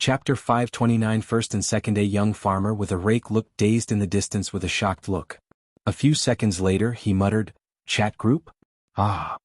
Chapter 529. First and second. A young farmer with a rake looked dazed in the distance with a shocked look. A few seconds later he muttered, "Chat group? Ah.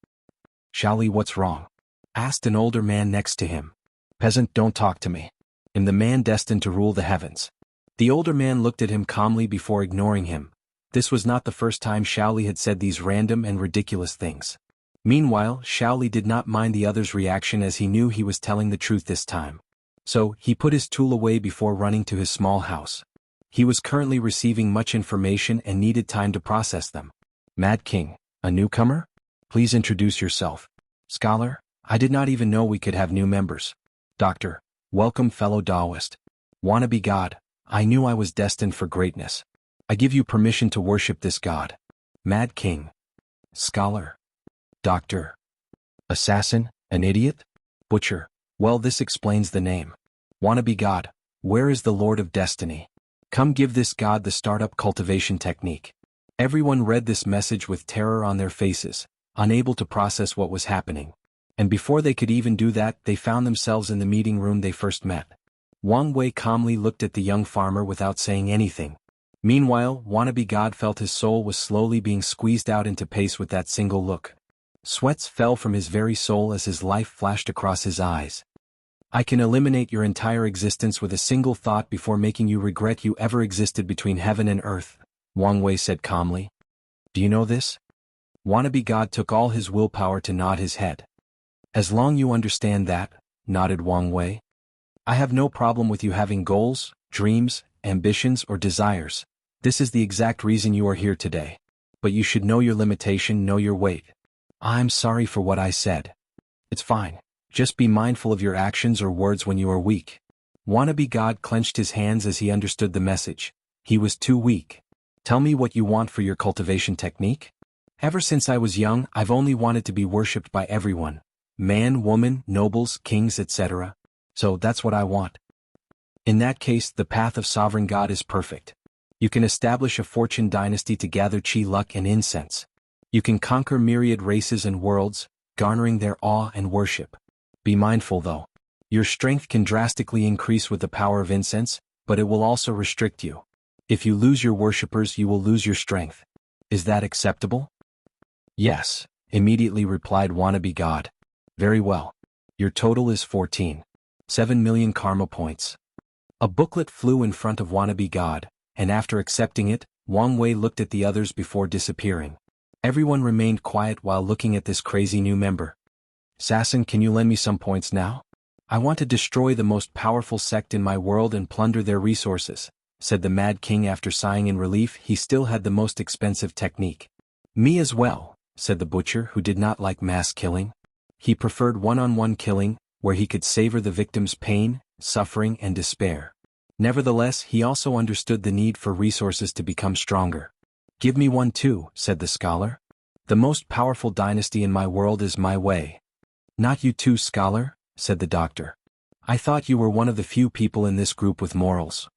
Shali, what's wrong?" asked an older man next to him. "Peasant, don't talk to me. I'm the man destined to rule the heavens." The older man looked at him calmly before ignoring him. This was not the first time Shaoli had said these random and ridiculous things. Meanwhile, Shaoli did not mind the other's reaction as he knew he was telling the truth this time. So, he put his tool away before running to his small house. He was currently receiving much information and needed time to process them. "Mad King, a newcomer? Please introduce yourself." "Scholar, I did not even know we could have new members." "Doctor, welcome fellow Taoist." "Wannabe God, I knew I was destined for greatness. I give you permission to worship this God." "Mad King." "Scholar." "Doctor." "Assassin, an idiot?" "Butcher." "Well, this explains the name." "Wannabe God, where is the Lord of Destiny? Come give this God the startup cultivation technique." Everyone read this message with terror on their faces, unable to process what was happening. And before they could even do that, they found themselves in the meeting room they first met. Wang Wei calmly looked at the young farmer without saying anything. Meanwhile, Wannabe God felt his soul was slowly being squeezed out into pace with that single look. Sweats fell from his very soul as his life flashed across his eyes. "I can eliminate your entire existence with a single thought before making you regret you ever existed between heaven and earth," Wang Wei said calmly. "Do you know this?" Wannabe God took all his willpower to nod his head. "As long you understand that," nodded Wang Wei. "I have no problem with you having goals, dreams, ambitions or desires. This is the exact reason you are here today. But you should know your limitation, know your weight." "I'm sorry for what I said." "It's fine. Just be mindful of your actions or words when you are weak." Wannabe God clenched his hands as he understood the message. He was too weak. "Tell me what you want for your cultivation technique." "Ever since I was young, I've only wanted to be worshipped by everyone. Man, woman, nobles, kings, etc. So that's what I want." "In that case, the path of sovereign God is perfect. You can establish a fortune dynasty to gather chi, luck and incense. You can conquer myriad races and worlds, garnering their awe and worship. Be mindful though. Your strength can drastically increase with the power of incense, but it will also restrict you. If you lose your worshippers, you will lose your strength. Is that acceptable?" "Yes," immediately replied Wannabe God. "Very well. Your total is 14.7 million karma points." A booklet flew in front of Wannabe God, and after accepting it, Wang Wei looked at the others before disappearing. Everyone remained quiet while looking at this crazy new member. "Assassin, can you lend me some points now? I want to destroy the most powerful sect in my world and plunder their resources," said the Mad King after sighing in relief. He still had the most expensive technique. "Me as well," said the butcher, who did not like mass killing. He preferred one-on-one killing, where he could savor the victim's pain, suffering and despair. Nevertheless, he also understood the need for resources to become stronger. "Give me one too," said the scholar. "The most powerful dynasty in my world is my way." "Not you too, scholar," said the doctor. "I thought you were one of the few people in this group with morals."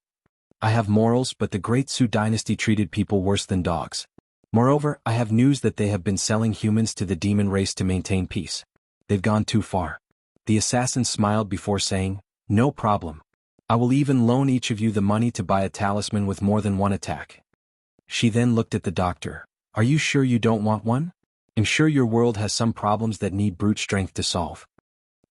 "I have morals, but the Great Su dynasty treated people worse than dogs. Moreover, I have news that they have been selling humans to the demon race to maintain peace. They've gone too far." The assassin smiled before saying, "No problem. I will even loan each of you the money to buy a talisman with more than one attack." She then looked at the doctor. "Are you sure you don't want one? I'm sure your world has some problems that need brute strength to solve."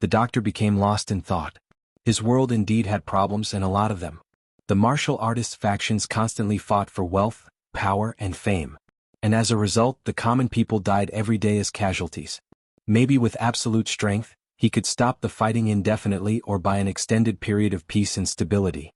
The doctor became lost in thought. His world indeed had problems, and a lot of them. The martial artists' factions constantly fought for wealth, power and fame. And as a result, the common people died every day as casualties. Maybe with absolute strength, he could stop the fighting indefinitely or by an extended period of peace and stability.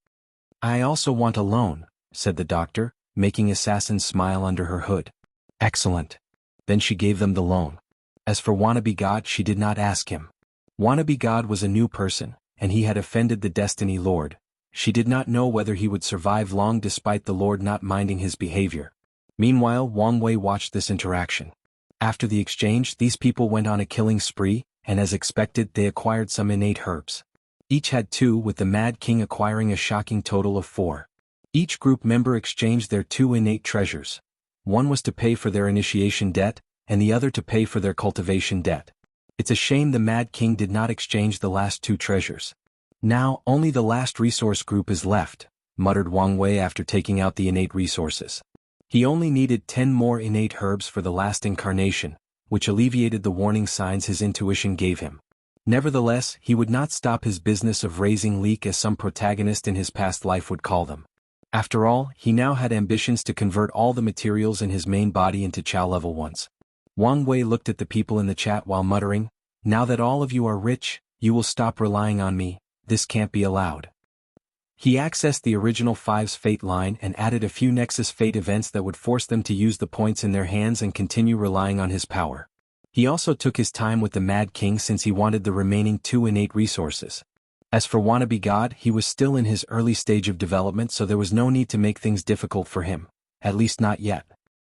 "I also want a loan," said the doctor, making Assassin smile under her hood. "Excellent." Then she gave them the loan. As for Wannabe God, she did not ask him. Wannabe God was a new person, and he had offended the Destiny Lord. She did not know whether he would survive long despite the Lord not minding his behavior. Meanwhile, Wang Wei watched this interaction. After the exchange, these people went on a killing spree, and as expected, they acquired some innate herbs. Each had 2, with the Mad King acquiring a shocking total of 4. Each group member exchanged their 2 innate treasures. One was to pay for their initiation debt, and the other to pay for their cultivation debt. It's a shame the Mad King did not exchange the last 2 treasures. Now, only the last resource group is left, muttered Wang Wei after taking out the innate resources. He only needed 10 more innate herbs for the last incarnation, which alleviated the warning signs his intuition gave him. Nevertheless, he would not stop his business of raising leek as some protagonist in his past life would call them. After all, he now had ambitions to convert all the materials in his main body into Chao level ones. Wang Wei looked at the people in the chat while muttering, "Now that all of you are rich, you will stop relying on me. This can't be allowed." He accessed the original 5's fate line and added a few Nexus fate events that would force them to use the points in their hands and continue relying on his power. He also took his time with the Mad King since he wanted the remaining 2 innate resources. As for Wannabe God, he was still in his early stage of development, so there was no need to make things difficult for him, at least not yet.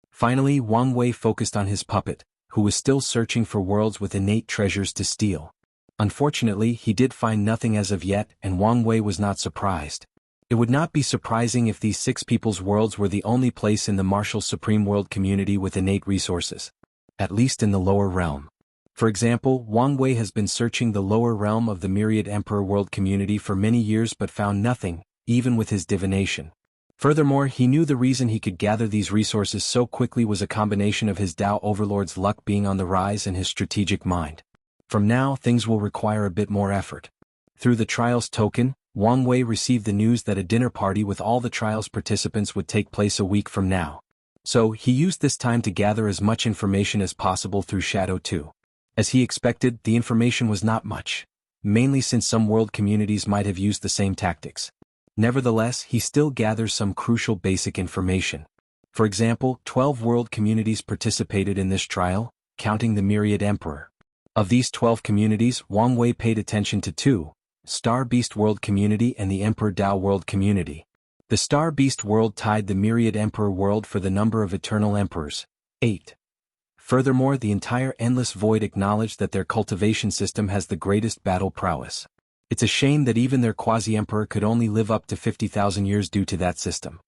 Finally, Wang Wei focused on his puppet, who was still searching for worlds with innate treasures to steal. Unfortunately, he did find nothing as of yet, and Wang Wei was not surprised. It would not be surprising if these 6 people's worlds were the only place in the Martial Supreme World community with innate resources. At least in the lower realm. For example, Wang Wei has been searching the lower realm of the Myriad Emperor world community for many years but found nothing, even with his divination. Furthermore, he knew the reason he could gather these resources so quickly was a combination of his Tao Overlord's luck being on the rise and his strategic mind. From now, things will require a bit more effort. Through the Trials token, Wang Wei received the news that a dinner party with all the Trials participants would take place a week from now. So, he used this time to gather as much information as possible through Shadow 2. As he expected, the information was not much, mainly since some world communities might have used the same tactics. Nevertheless, he still gathers some crucial basic information. For example, 12 world communities participated in this trial, counting the Myriad Emperor. Of these 12 communities, Wang Wei paid attention to 2, Star Beast World Community and the Emperor Tao World Community. The Star Beast World tied the Myriad Emperor World for the number of Eternal Emperors, 8. Furthermore, the entire Endless Void acknowledged that their cultivation system has the greatest battle prowess. It's a shame that even their quasi-emperor could only live up to 50,000 years due to that system.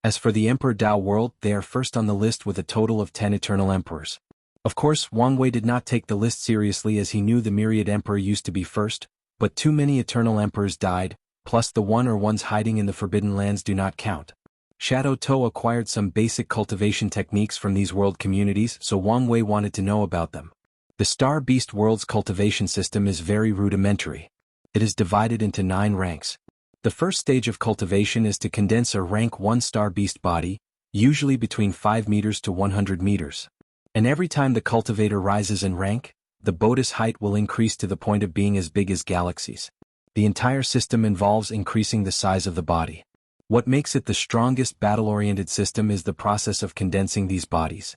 As for the Emperor Tao World, they are first on the list with a total of 10 Eternal Emperors. Of course, Wang Wei did not take the list seriously as he knew the Myriad Emperor used to be first, but too many Eternal Emperors died, plus the one or ones hiding in the Forbidden Lands do not count. Shadow Toe acquired some basic cultivation techniques from these world communities, so Wang Wei wanted to know about them. The Star Beast World's cultivation system is very rudimentary. It is divided into 9 ranks. The first stage of cultivation is to condense a rank 1 Star Beast body, usually between 5 meters to 100 meters. And every time the cultivator rises in rank, the bodhi's height will increase to the point of being as big as galaxies. The entire system involves increasing the size of the body. What makes it the strongest battle-oriented system is the process of condensing these bodies.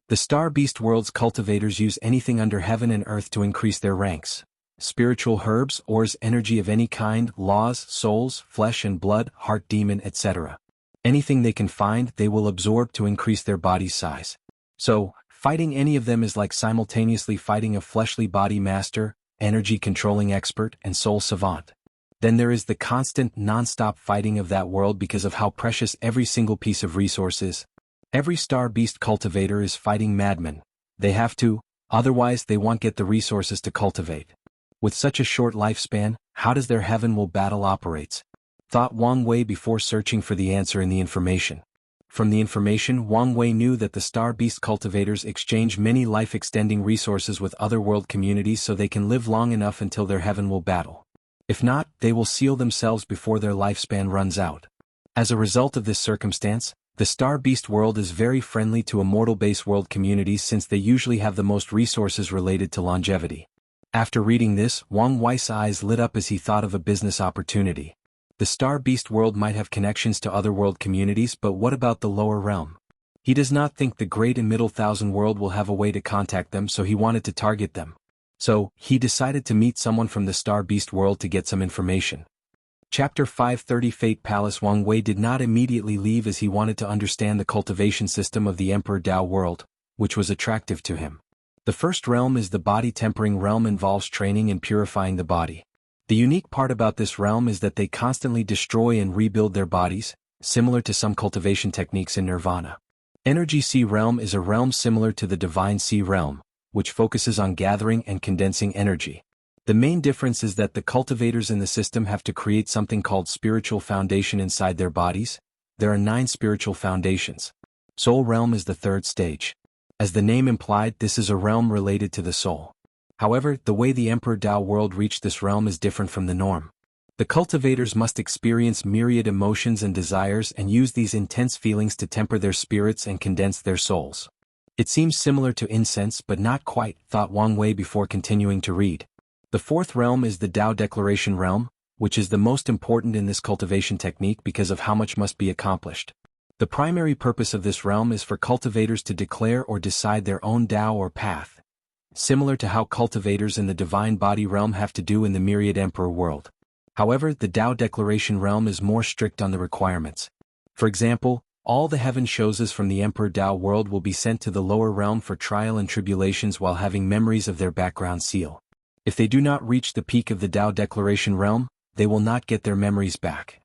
The Star Beast World's cultivators use anything under heaven and earth to increase their ranks. Spiritual herbs, ores, energy of any kind, laws, souls, flesh and blood, heart demon, etc. Anything they can find, they will absorb to increase their body's size. So, fighting any of them is like simultaneously fighting a fleshly body master, energy-controlling expert, and soul savant. Then there is the constant, non-stop fighting of that world because of how precious every single piece of resource is. Every Star Beast cultivator is fighting madmen. They have to, otherwise they won't get the resources to cultivate. With such a short lifespan, how does their heaven will battle operates? Thought Wang Wei before searching for the answer in the information. From the information, Wang Wei knew that the Star Beast cultivators exchange many life-extending resources with other world communities so they can live long enough until their heaven will battle. If not, they will seal themselves before their lifespan runs out. As a result of this circumstance, the Star Beast world is very friendly to immortal base world communities since they usually have the most resources related to longevity. After reading this, Wang Wei's eyes lit up as he thought of a business opportunity. The Star Beast world might have connections to other world communities, but what about the lower realm? He does not think the Great and Middle Thousand world will have a way to contact them, so he wanted to target them. So, he decided to meet someone from the Star Beast world to get some information. Chapter 530 Fate Palace. Wang Wei did not immediately leave as he wanted to understand the cultivation system of the Emperor Tao world, which was attractive to him. The first realm is the body tempering realm, involves training and purifying the body. The unique part about this realm is that they constantly destroy and rebuild their bodies, similar to some cultivation techniques in Nirvana. Energy Sea realm is a realm similar to the Divine Sea realm, which focuses on gathering and condensing energy. The main difference is that the cultivators in the system have to create something called spiritual foundation inside their bodies. There are 9 spiritual foundations. Soul realm is the third stage. As the name implied, this is a realm related to the soul. However, the way the Emperor Tao world reached this realm is different from the norm. The cultivators must experience myriad emotions and desires and use these intense feelings to temper their spirits and condense their souls. It seems similar to incense but not quite, thought Wang Wei before continuing to read. The fourth realm is the Tao Declaration realm, which is the most important in this cultivation technique because of how much must be accomplished. The primary purpose of this realm is for cultivators to declare or decide their own Tao or path, similar to how cultivators in the divine body realm have to do in the myriad emperor world. However, the Tao Declaration realm is more strict on the requirements. For example, all the heaven shouses from the Emperor Tao world will be sent to the lower realm for trial and tribulations while having memories of their background seal. If they do not reach the peak of the Tao Declaration realm, they will not get their memories back.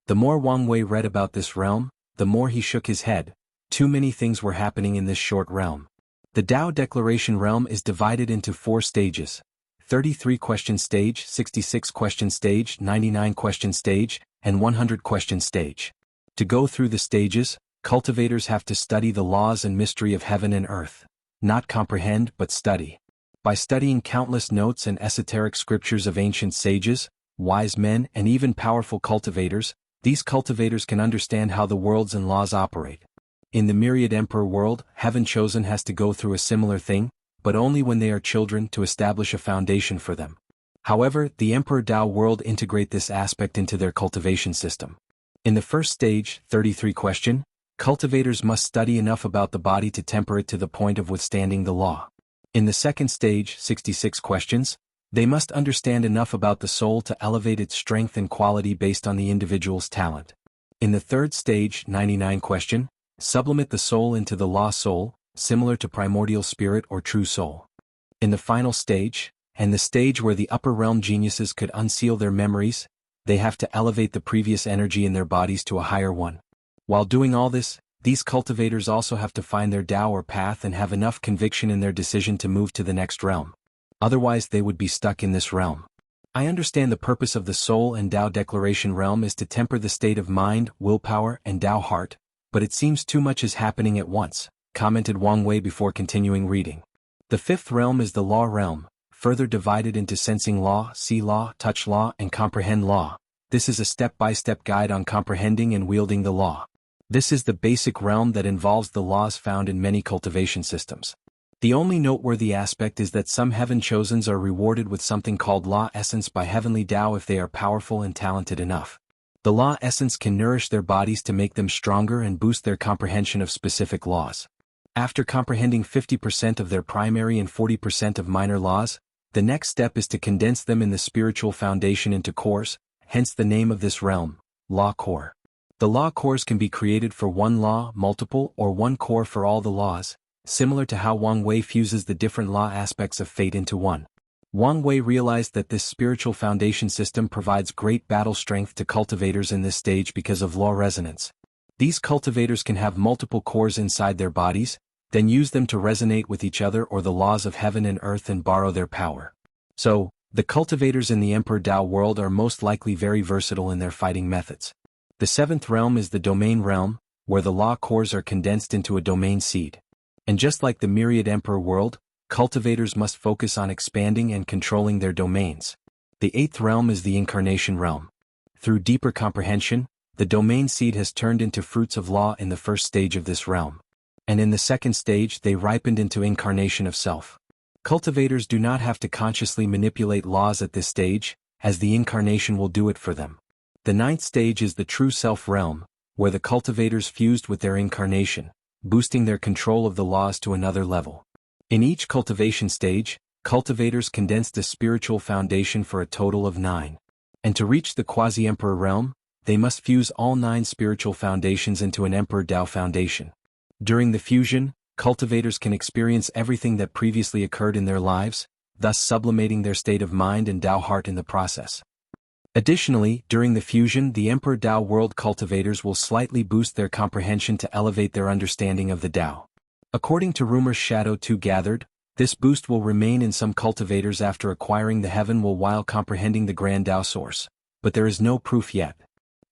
The more Wang Wei read about this realm, the more he shook his head. Too many things were happening in this short realm. The Tao Declaration realm is divided into 4 stages: 33 question stage, 66 question stage, 99 question stage, and 100 question stage. To go through the stages, cultivators have to study the laws and mystery of heaven and earth. Not comprehend but study. By studying countless notes and esoteric scriptures of ancient sages, wise men, and even powerful cultivators, these cultivators can understand how the worlds and laws operate. In the myriad emperor world, heaven chosen has to go through a similar thing, but only when they are children to establish a foundation for them. However, the Emperor Tao world integrate this aspect into their cultivation system. In the first stage, 33 question, cultivators must study enough about the body to temper it to the point of withstanding the law. In the second stage, 66 questions, they must understand enough about the soul to elevate its strength and quality based on the individual's talent. In the third stage, 99 question, sublimate the soul into the law soul, similar to primordial spirit or true soul. In the final stage, and the stage where the upper realm geniuses could unseal their memories, they have to elevate the previous energy in their bodies to a higher one. While doing all this, these cultivators also have to find their Tao or path and have enough conviction in their decision to move to the next realm. Otherwise they would be stuck in this realm. I understand the purpose of the soul and Tao Declaration realm is to temper the state of mind, willpower, and Tao heart, but it seems too much is happening at once, commented Wang Wei before continuing reading. The fifth realm is the law realm, further divided into sensing law, see law, touch law, and comprehend law. This is a step-by-step guide on comprehending and wielding the law. This is the basic realm that involves the laws found in many cultivation systems. The only noteworthy aspect is that some heaven chosens are rewarded with something called law essence by heavenly Tao if they are powerful and talented enough. The law essence can nourish their bodies to make them stronger and boost their comprehension of specific laws. After comprehending 50% of their primary and 40% of minor laws, the next step is to condense them in the spiritual foundation into cores, hence the name of this realm, law core. The law cores can be created for one law, multiple, or one core for all the laws, similar to how Wang Wei fuses the different law aspects of fate into one. Wang Wei realized that this spiritual foundation system provides great battle strength to cultivators in this stage because of law resonance. These cultivators can have multiple cores inside their bodies, then use them to resonate with each other or the laws of heaven and earth and borrow their power. So, the cultivators in the Emperor Tao world are most likely very versatile in their fighting methods. The seventh realm is the domain realm, where the law cores are condensed into a domain seed. And just like the myriad emperor world, cultivators must focus on expanding and controlling their domains. The eighth realm is the incarnation realm. Through deeper comprehension, the domain seed has turned into fruits of law in the first stage of this realm. And in the second stage they ripened into incarnation of self. Cultivators do not have to consciously manipulate laws at this stage, as the incarnation will do it for them. The ninth stage is the true self realm, where the cultivators fused with their incarnation, boosting their control of the laws to another level. In each cultivation stage, cultivators condensed a spiritual foundation for a total of 9. And to reach the quasi-emperor realm, they must fuse all 9 spiritual foundations into an Emperor Tao foundation. During the fusion, cultivators can experience everything that previously occurred in their lives, thus sublimating their state of mind and Tao heart in the process. Additionally, during the fusion, the Emperor Tao world cultivators will slightly boost their comprehension to elevate their understanding of the Tao. According to rumors Shadow 2 gathered, This boost will remain in some cultivators after acquiring the heaven will while comprehending the Grand Tao source, but there is no proof yet.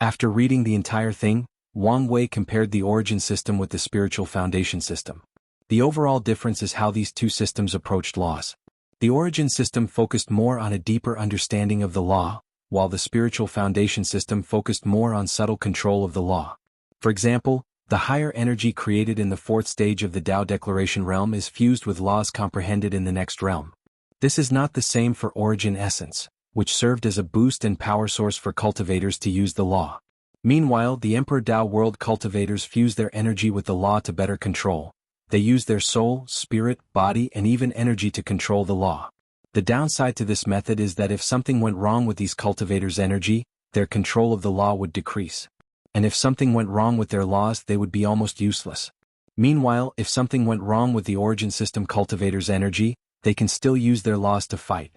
After reading the entire thing, Wang Wei compared the origin system with the spiritual foundation system. The overall difference is how these two systems approached laws. The origin system focused more on a deeper understanding of the law, while the spiritual foundation system focused more on subtle control of the law. For example, the higher energy created in the fourth stage of the Tao Declaration realm is fused with laws comprehended in the next realm. This is not the same for origin essence, which served as a boost and power source for cultivators to use the law. Meanwhile, the Emperor Tao world cultivators fuse their energy with the law to better control. They use their soul, spirit, body, and even energy to control the law. The downside to this method is that if something went wrong with these cultivators' energy, their control of the law would decrease. And if something went wrong with their laws, they would be almost useless. Meanwhile, if something went wrong with the origin system cultivators' energy, they can still use their laws to fight.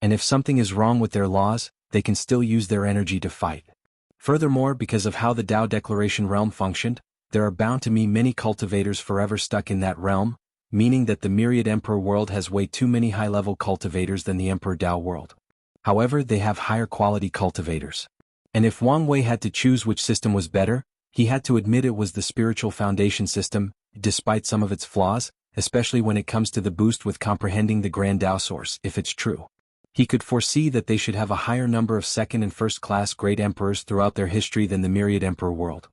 And if something is wrong with their laws, they can still use their energy to fight. Furthermore, because of how the Tao Declaration realm functioned, there are bound to be many cultivators forever stuck in that realm, meaning that the myriad Emperor world has way too many high-level cultivators than the Emperor Tao world. However, they have higher quality cultivators. And if Wang Wei had to choose which system was better, he had to admit it was the spiritual foundation system, despite some of its flaws, especially when it comes to the boost with comprehending the Grand Tao source, if it's true. He could foresee that they should have a higher number of second and first-class great emperors throughout their history than the myriad Emperor world.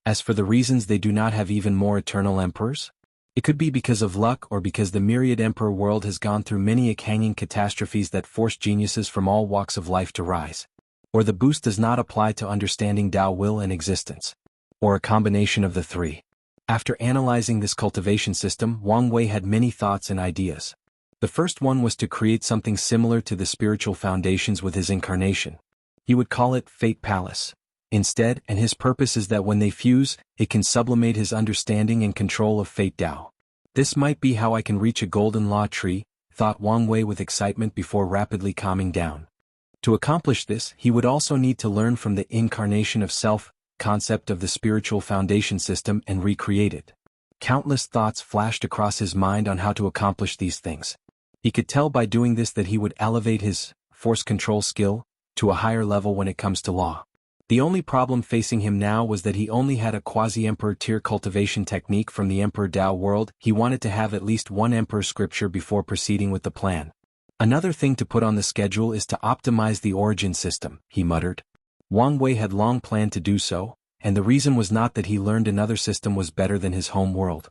As for the reasons they do not have even more eternal emperors, it could be because of luck or because the myriad Emperor world has gone through many hanging catastrophes that force geniuses from all walks of life to rise. Or the boost does not apply to understanding Tao will and existence. Or a combination of the three. After analyzing this cultivation system, Wang Wei had many thoughts and ideas. The first one was to create something similar to the spiritual foundations with his incarnation. He would call it Fate Palace. Instead, and his purpose is that when they fuse, it can sublimate his understanding and control of Fate Tao. This might be how I can reach a golden law tree, thought Wang Wei with excitement before rapidly calming down. To accomplish this, he would also need to learn from the incarnation of self concept of the spiritual foundation system and recreate it. Countless thoughts flashed across his mind on how to accomplish these things. He could tell by doing this that he would elevate his force control skill to a higher level when it comes to law. The only problem facing him now was that he only had a quasi-emperor tier cultivation technique from the Emperor Tao world. He wanted to have at least one emperor scripture before proceeding with the plan. Another thing to put on the schedule is to optimize the origin system, he muttered. Wang Wei had long planned to do so, and the reason was not that he learned another system was better than his home world.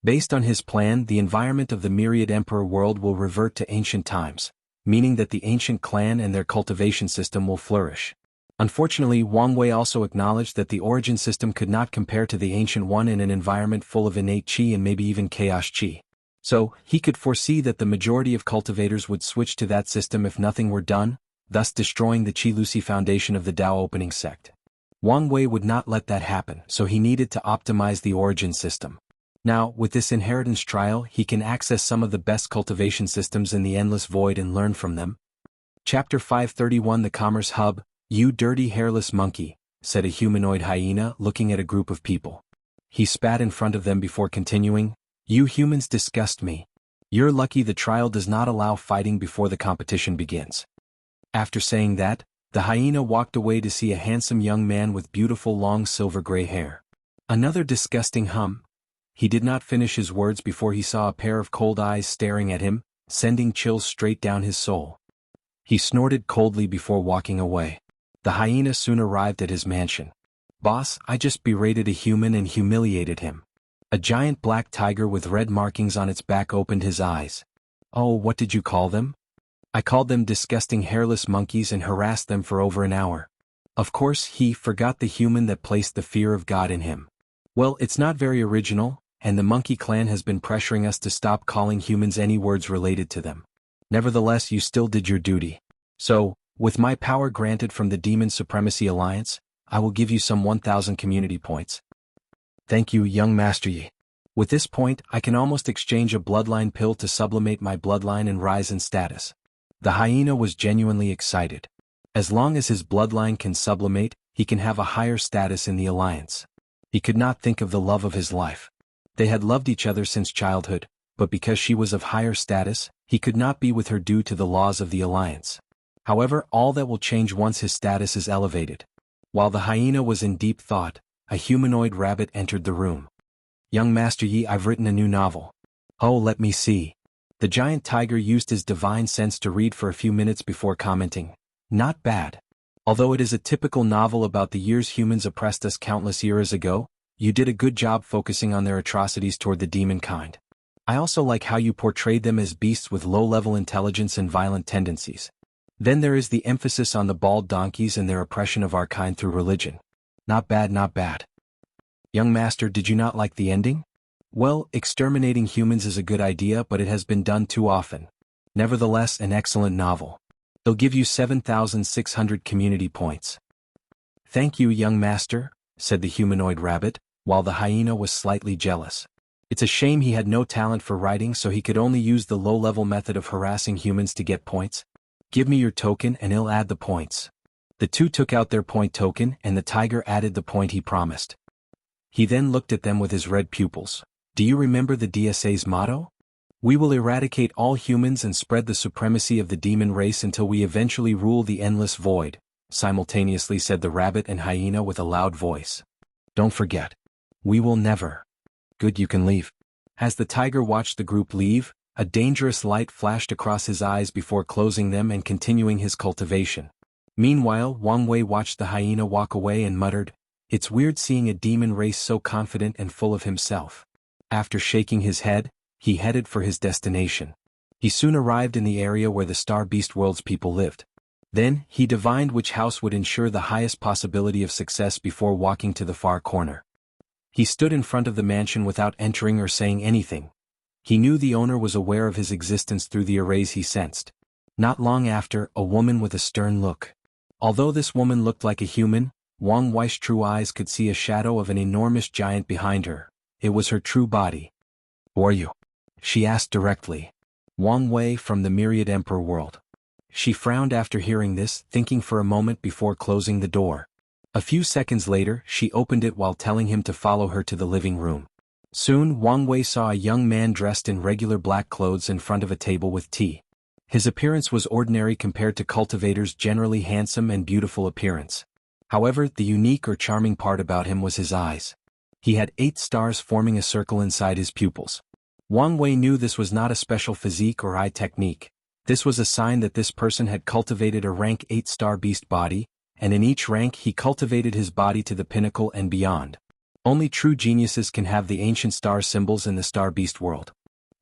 Based on his plan, the environment of the myriad emperor world will revert to ancient times, meaning that the ancient clan and their cultivation system will flourish. Unfortunately, Wang Wei also acknowledged that the origin system could not compare to the ancient one in an environment full of innate qi and maybe even chaos qi. So, he could foresee that the majority of cultivators would switch to that system if nothing were done, thus destroying the Qi Lucy foundation of the Tao opening sect. Wang Wei would not let that happen, so he needed to optimize the origin system. Now, with this inheritance trial, he can access some of the best cultivation systems in the endless void and learn from them. Chapter 531 The Commerce Hub. You dirty hairless monkey, said a humanoid hyena looking at a group of people. He spat in front of them before continuing, You humans disgust me. You're lucky the trial does not allow fighting before the competition begins. After saying that, the hyena walked away to see a handsome young man with beautiful long silver-gray hair. Another disgusting hum. He did not finish his words before he saw a pair of cold eyes staring at him, sending chills straight down his soul. He snorted coldly before walking away. The hyena soon arrived at his mansion. Boss, I just berated a human and humiliated him. A giant black tiger with red markings on its back opened his eyes. Oh, what did you call them? I called them disgusting hairless monkeys and harassed them for over an hour. Of course, he forgot the human that placed the fear of God in him. Well, it's not very original, and the monkey clan has been pressuring us to stop calling humans any words related to them. Nevertheless, you still did your duty. So, with my power granted from the Demon Supremacy Alliance, I will give you some 1,000 community points. Thank you, young Master Yi. With this point, I can almost exchange a bloodline pill to sublimate my bloodline and rise in status. The hyena was genuinely excited. As long as his bloodline can sublimate, he can have a higher status in the Alliance. He could not think of the love of his life. They had loved each other since childhood, but because she was of higher status, he could not be with her due to the laws of the alliance. However, all that will change once his status is elevated. While the hyena was in deep thought, a humanoid rabbit entered the room. "Young Master Yi, I've written a new novel." "Oh, let me see." The giant tiger used his divine sense to read for a few minutes before commenting, "Not bad. Although it is a typical novel about the years humans oppressed us countless years ago, you did a good job focusing on their atrocities toward the demon kind. I also like how you portrayed them as beasts with low-level intelligence and violent tendencies. Then there is the emphasis on the bald donkeys and their oppression of our kind through religion. Not bad, not bad." "Young Master, did you not like the ending?" "Well, exterminating humans is a good idea, but it has been done too often. Nevertheless, an excellent novel. They'll give you 7,600 community points." "Thank you, young master," said the humanoid rabbit, while the hyena was slightly jealous. It's a shame he had no talent for writing, so he could only use the low-level method of harassing humans to get points. "Give me your token and I'll add the points." The two took out their point token and the tiger added the point he promised. He then looked at them with his red pupils. "Do you remember the DSA's motto? We will eradicate all humans and spread the supremacy of the demon race until we eventually rule the endless void," simultaneously said the rabbit and hyena with a loud voice. "Don't forget. We will never." "Good, you can leave." As the tiger watched the group leave, a dangerous light flashed across his eyes before closing them and continuing his cultivation. Meanwhile, Wang Wei watched the hyena walk away and muttered, "It's weird seeing a demon race so confident and full of himself." After shaking his head, he headed for his destination. He soon arrived in the area where the Star Beast World's people lived. Then, he divined which house would ensure the highest possibility of success before walking to the far corner. He stood in front of the mansion without entering or saying anything. He knew the owner was aware of his existence through the arrays he sensed. Not long after, a woman with a stern look. Although this woman looked like a human, Wang Wei's true eyes could see a shadow of an enormous giant behind her. It was her true body. "Who are you?" she asked directly. "Wang Wei from the Myriad Emperor world." She frowned after hearing this, thinking for a moment before closing the door. A few seconds later, she opened it while telling him to follow her to the living room. Soon, Wang Wei saw a young man dressed in regular black clothes in front of a table with tea. His appearance was ordinary compared to cultivators' generally handsome and beautiful appearance. However, the unique or charming part about him was his eyes. He had 8 stars forming a circle inside his pupils. Wang Wei knew this was not a special physique or eye technique. This was a sign that this person had cultivated a rank 8 star beast body, and in each rank he cultivated his body to the pinnacle and beyond. Only true geniuses can have the ancient star symbols in the star beast world.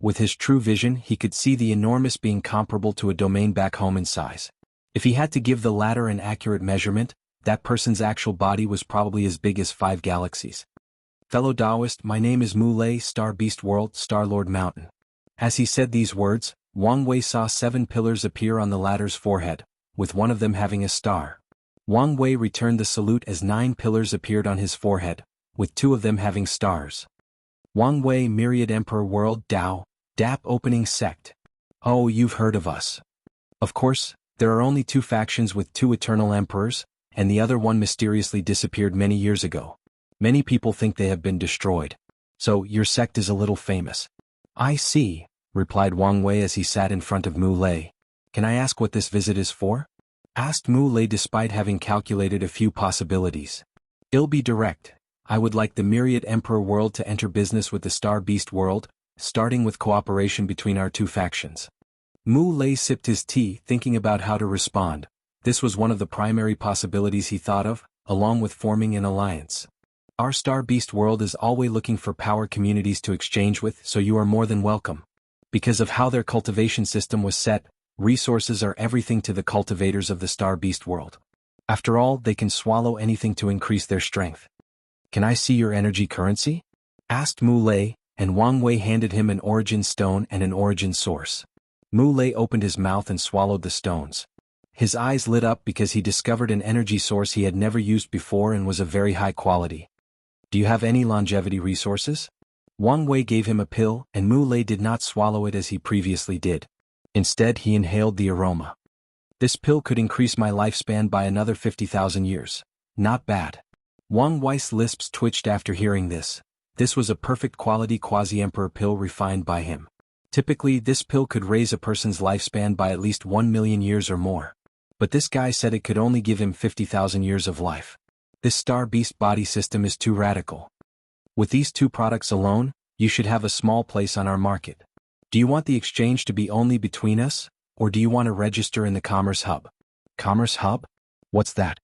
With his true vision, he could see the enormous being comparable to a domain back home in size. If he had to give the latter an accurate measurement, that person's actual body was probably as big as 5 galaxies. "Fellow Taoist, my name is Mu Lei, Star Beast World, Star Lord Mountain." As he said these words, Wang Wei saw 7 pillars appear on the latter's forehead, with one of them having a star. Wang Wei returned the salute as 9 pillars appeared on his forehead, with 2 of them having stars. "Wang Wei, Myriad Emperor World, Dao, DAP Opening Sect. Oh, you've heard of us. Of course, there are only 2 factions with 2 eternal emperors, and the other one mysteriously disappeared many years ago. Many people think they have been destroyed. So, your sect is a little famous." "I see," replied Wang Wei as he sat in front of Mu Lei. "Can I ask what this visit is for?" asked Mu Lei despite having calculated a few possibilities. "I'll be direct. I would like the Myriad Emperor world to enter business with the Star Beast world, starting with cooperation between our 2 factions." Mu Lei sipped his tea, thinking about how to respond. This was one of the primary possibilities he thought of, along with forming an alliance. "Our Star Beast world is always looking for power communities to exchange with, so you are more than welcome. Because of how their cultivation system was set, resources are everything to the cultivators of the Star Beast world. After all, they can swallow anything to increase their strength." "Can I see your energy currency?" asked Mu Lei, and Wang Wei handed him an origin stone and an origin source. Mu Lei opened his mouth and swallowed the stones. His eyes lit up because he discovered an energy source he had never used before and was of very high quality. "Do you have any longevity resources?" Wang Wei gave him a pill, and Mu Lei did not swallow it as he previously did. Instead, he inhaled the aroma. "This pill could increase my lifespan by another 50,000 years. Not bad." Wang Wei's lips twitched after hearing this. This was a perfect quality quasi-emperor pill refined by him. Typically, this pill could raise a person's lifespan by at least 1 million years or more. But this guy said it could only give him 50,000 years of life. This Star Beast body system is too radical. With these 2 products alone, you should have a small place on our market. Do you want the exchange to be only between us, or do you want to register in the Commerce Hub? Commerce Hub? What's that?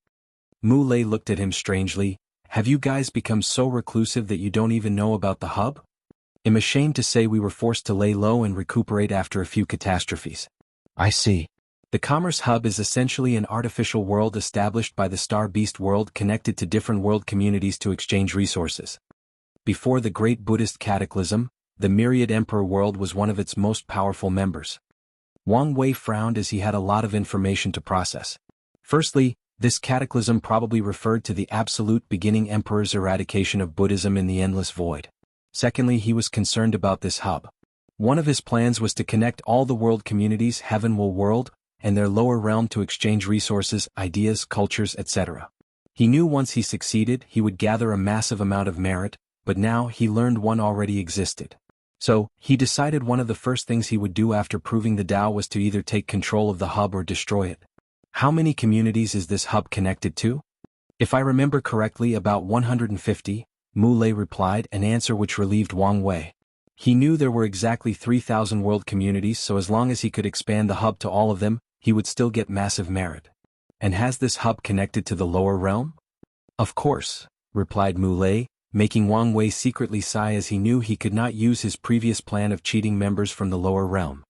Mu Lei looked at him strangely. Have you guys become so reclusive that you don't even know about the hub? I'm ashamed to say we were forced to lay low and recuperate after a few catastrophes. I see. The Commerce Hub is essentially an artificial world established by the Star Beast world connected to different world communities to exchange resources. Before the Great Buddhist Cataclysm, the Myriad Emperor world was one of its most powerful members. Wang Wei frowned as he had a lot of information to process. Firstly, this cataclysm probably referred to the absolute beginning emperor's eradication of Buddhism in the endless void. Secondly, he was concerned about this hub. One of his plans was to connect all the world communities Heavenwell world and their lower realm to exchange resources, ideas, cultures, etc. He knew once he succeeded he would gather a massive amount of merit, but now he learned one already existed. So, he decided one of the first things he would do after proving the Tao was to either take control of the hub or destroy it. How many communities is this hub connected to? If I remember correctly, about 150, Mu Lei replied, an answer which relieved Wang Wei. He knew there were exactly 3,000 world communities, so as long as he could expand the hub to all of them, he would still get massive merit. And has this hub connected to the lower realm? Of course, replied Mu Lei, making Wang Wei secretly sigh as he knew he could not use his previous plan of cheating members from the lower realm.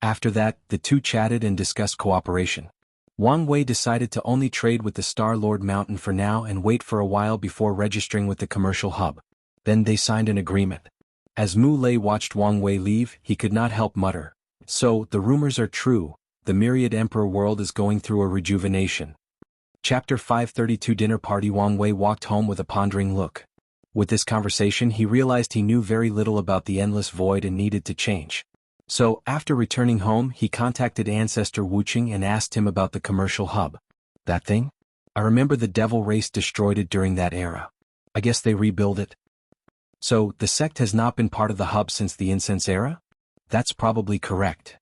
After that, the 2 chatted and discussed cooperation. Wang Wei decided to only trade with the Star Lord Mountain for now and wait for a while before registering with the commercial hub. Then they signed an agreement. As Mu Lei watched Wang Wei leave, he could not help mutter, "So, the rumors are true, the Myriad Emperor world is going through a rejuvenation." Chapter 532 Dinner Party. Wang Wei walked home with a pondering look. With this conversation he realized he knew very little about the endless void and needed to change. So, after returning home he contacted Ancestor Wuxia and asked him about the commercial hub. That thing? I remember the devil race destroyed it during that era. I guess they rebuild it. So, the sect has not been part of the hub since the incense era? That's probably correct.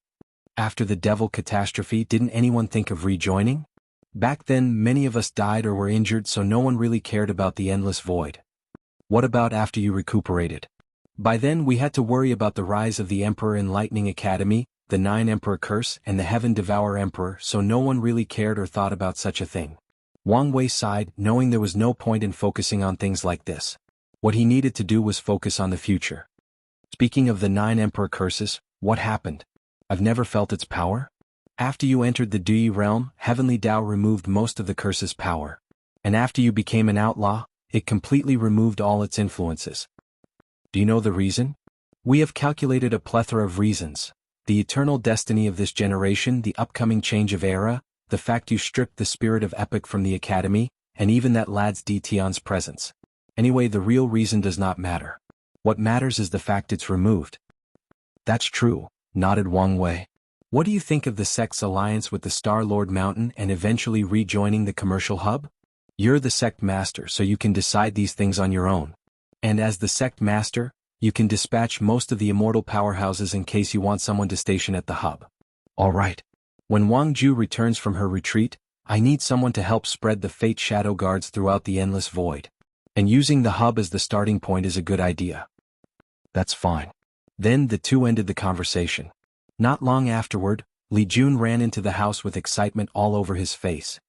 After the devil catastrophe, didn't anyone think of rejoining? Back then many of us died or were injured, so no one really cared about the endless void. What about after you recuperated? By then we had to worry about the rise of the Emperor Enlightening Academy, the 9 Emperor Curse, and the Heaven Devourer Emperor, so no one really cared or thought about such a thing. Wang Wei sighed, knowing there was no point in focusing on things like this. What he needed to do was focus on the future. Speaking of the 9 Emperor Curses, what happened? I've never felt its power. After you entered the Dui realm, Heavenly Tao removed most of the curse's power. And after you became an outlaw, it completely removed all its influences. Do you know the reason? We have calculated a plethora of reasons. The eternal destiny of this generation, the upcoming change of era, the fact you stripped the spirit of epic from the academy, and even that lad's Tion's presence. Anyway, the real reason does not matter. What matters is the fact it's removed. That's true, nodded Wang Wei. What do you think of the sect's alliance with the Star Lord Mountain and eventually rejoining the commercial hub? You're the sect master, so you can decide these things on your own. And as the sect master, you can dispatch most of the immortal powerhouses in case you want someone to station at the hub. All right. When Wang Ju returns from her retreat, I need someone to help spread the Fate Shadow Guards throughout the endless void. And using the hub as the starting point is a good idea. That's fine. Then the 2 ended the conversation. Not long afterward, Li Jun ran into the house with excitement all over his face.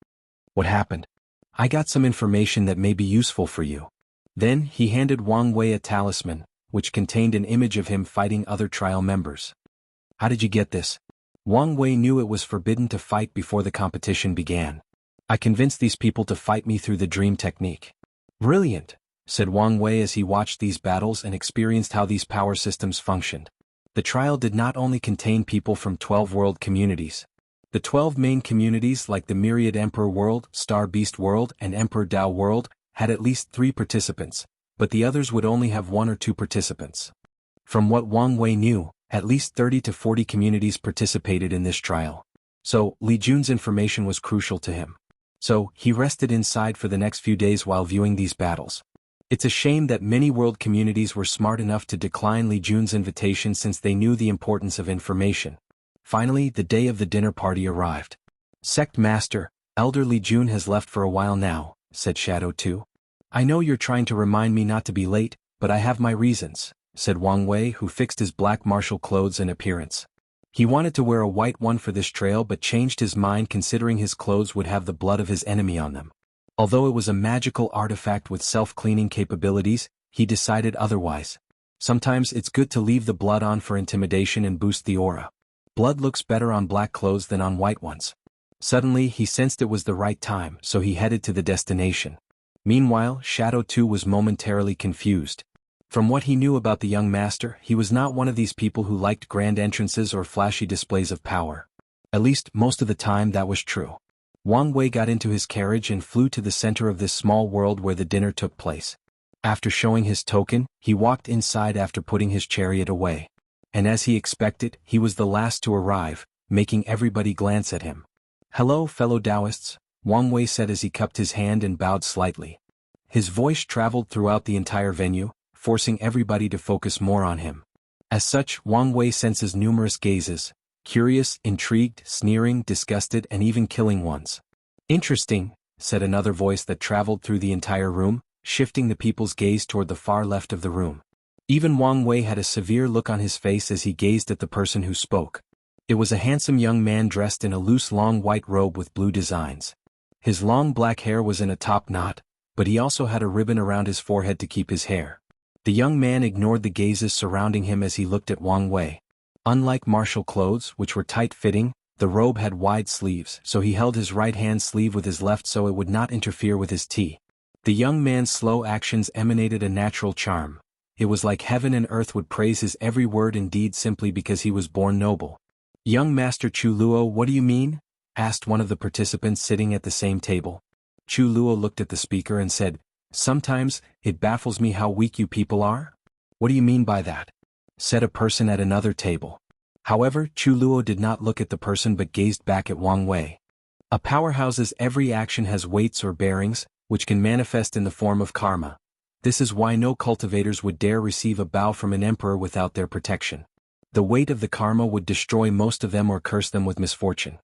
What happened? I got some information that may be useful for you. Then he handed Wang Wei a talisman, which contained an image of him fighting other trial members. How did you get this? Wang Wei knew it was forbidden to fight before the competition began. I convinced these people to fight me through the dream technique. Brilliant, said Wang Wei as he watched these battles and experienced how these power systems functioned. The trial did not only contain people from 12 world communities. The 12 main communities like the Myriad Emperor World, Star Beast World, and Emperor Tao World had at least 3 participants, but the others would only have 1 or 2 participants. From what Wang Wei knew, at least 30 to 40 communities participated in this trial. So, Li Jun's information was crucial to him. So, he rested inside for the next few days while viewing these battles. It's a shame that many world communities were smart enough to decline Li Jun's invitation since they knew the importance of information. Finally, the day of the dinner party arrived. Sect Master, Elder Li Jun has left for a while now, said Shadow 2. I know you're trying to remind me not to be late, but I have my reasons, said Wang Wei, who fixed his black martial clothes and appearance. He wanted to wear a white one for this trail but changed his mind considering his clothes would have the blood of his enemy on them. Although it was a magical artifact with self-cleaning capabilities, he decided otherwise. Sometimes it's good to leave the blood on for intimidation and boost the aura. Blood looks better on black clothes than on white ones. Suddenly he sensed it was the right time, so he headed to the destination. Meanwhile, Shadow 2 was momentarily confused. From what he knew about the young master, he was not one of these people who liked grand entrances or flashy displays of power. At least, most of the time that was true. Wang Wei got into his carriage and flew to the center of this small world where the dinner took place. After showing his token, he walked inside after putting his chariot away. And as he expected, he was the last to arrive, making everybody glance at him. Hello, fellow Taoists, Wang Wei said as he cupped his hand and bowed slightly. His voice traveled throughout the entire venue, forcing everybody to focus more on him. As such, Wang Wei senses numerous gazes, curious, intrigued, sneering, disgusted, and even killing ones. Interesting, said another voice that traveled through the entire room, shifting the people's gaze toward the far left of the room. Even Wang Wei had a severe look on his face as he gazed at the person who spoke. It was a handsome young man dressed in a loose long white robe with blue designs. His long black hair was in a top knot, but he also had a ribbon around his forehead to keep his hair. The young man ignored the gazes surrounding him as he looked at Wang Wei. Unlike martial clothes, which were tight-fitting, the robe had wide sleeves, so he held his right-hand sleeve with his left so it would not interfere with his tea. The young man's slow actions emanated a natural charm. It was like heaven and earth would praise his every word and deed simply because he was born noble. Young Master Chu Luo, what do you mean? Asked one of the participants sitting at the same table. Chu Luo looked at the speaker and said, Sometimes, it baffles me how weak you people are. What do you mean by that? Said a person at another table. However, Chu Luo did not look at the person but gazed back at Wang Wei. A powerhouse's every action has weights or bearings, which can manifest in the form of karma. This is why no cultivators would dare receive a bow from an emperor without their protection. The weight of the karma would destroy most of them or curse them with misfortune.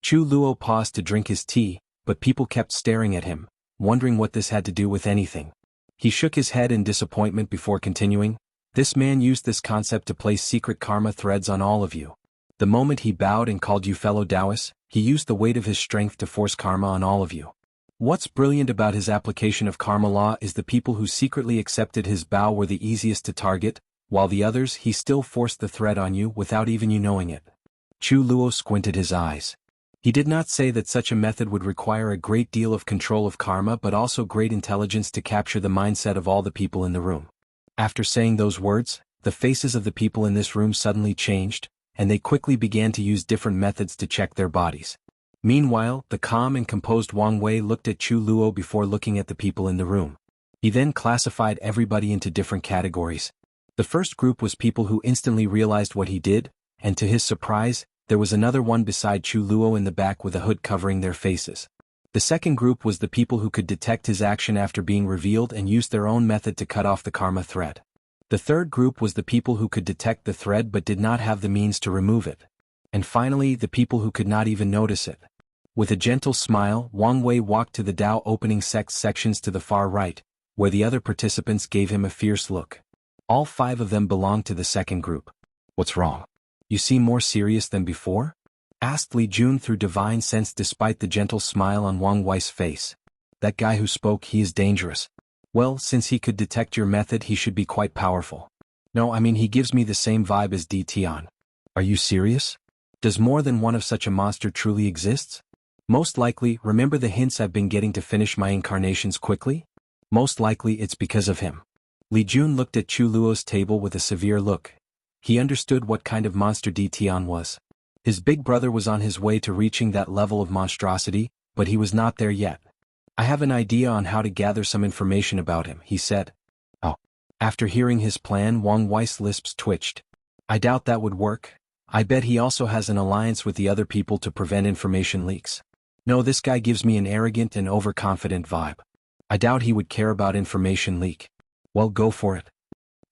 Chu Luo paused to drink his tea, but people kept staring at him, wondering what this had to do with anything. He shook his head in disappointment before continuing, This man used this concept to place secret karma threads on all of you. The moment he bowed and called you fellow Taoists, he used the weight of his strength to force karma on all of you. What's brilliant about his application of karma law is the people who secretly accepted his bow were the easiest to target, while the others he still forced the thread on you without even you knowing it. Chu Luo squinted his eyes. He did not say that such a method would require a great deal of control of karma but also great intelligence to capture the mindset of all the people in the room. After saying those words, the faces of the people in this room suddenly changed, and they quickly began to use different methods to check their bodies. Meanwhile, the calm and composed Wang Wei looked at Chu Luo before looking at the people in the room. He then classified everybody into different categories. The first group was people who instantly realized what he did, and to his surprise, there was another one beside Chu Luo in the back with a hood covering their faces. The second group was the people who could detect his action after being revealed and used their own method to cut off the karma thread. The third group was the people who could detect the thread but did not have the means to remove it. And finally, the people who could not even notice it. With a gentle smile, Wang Wei walked to the Tao opening sections to the far right, where the other participants gave him a fierce look. All 5 of them belonged to the second group. What's wrong? You seem more serious than before? Asked Li Jun through divine sense despite the gentle smile on Wang Wei's face. That guy who spoke, he is dangerous. Well, since he could detect your method, he should be quite powerful. No, I mean he gives me the same vibe as D. Tian. Are you serious? Does more than one of such a monster truly exists? Most likely, remember the hints I've been getting to finish my incarnations quickly? Most likely it's because of him. Li Jun looked at Chu Luo's table with a severe look. He understood what kind of monster D. Tian was. His big brother was on his way to reaching that level of monstrosity, but he was not there yet. I have an idea on how to gather some information about him, he said. Oh. After hearing his plan, Wang Wei's lips twitched. I doubt that would work. I bet he also has an alliance with the other people to prevent information leaks. No, this guy gives me an arrogant and overconfident vibe. I doubt he would care about information leak. Well, go for it.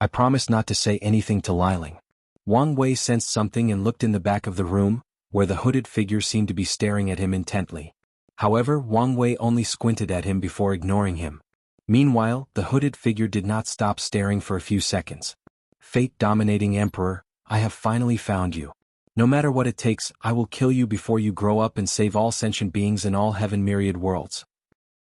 I promise not to say anything to Liling. Wang Wei sensed something and looked in the back of the room, where the hooded figure seemed to be staring at him intently. However, Wang Wei only squinted at him before ignoring him. Meanwhile, the hooded figure did not stop staring for a few seconds. Fate-dominating Emperor, I have finally found you. No matter what it takes, I will kill you before you grow up and save all sentient beings in all heaven myriad worlds.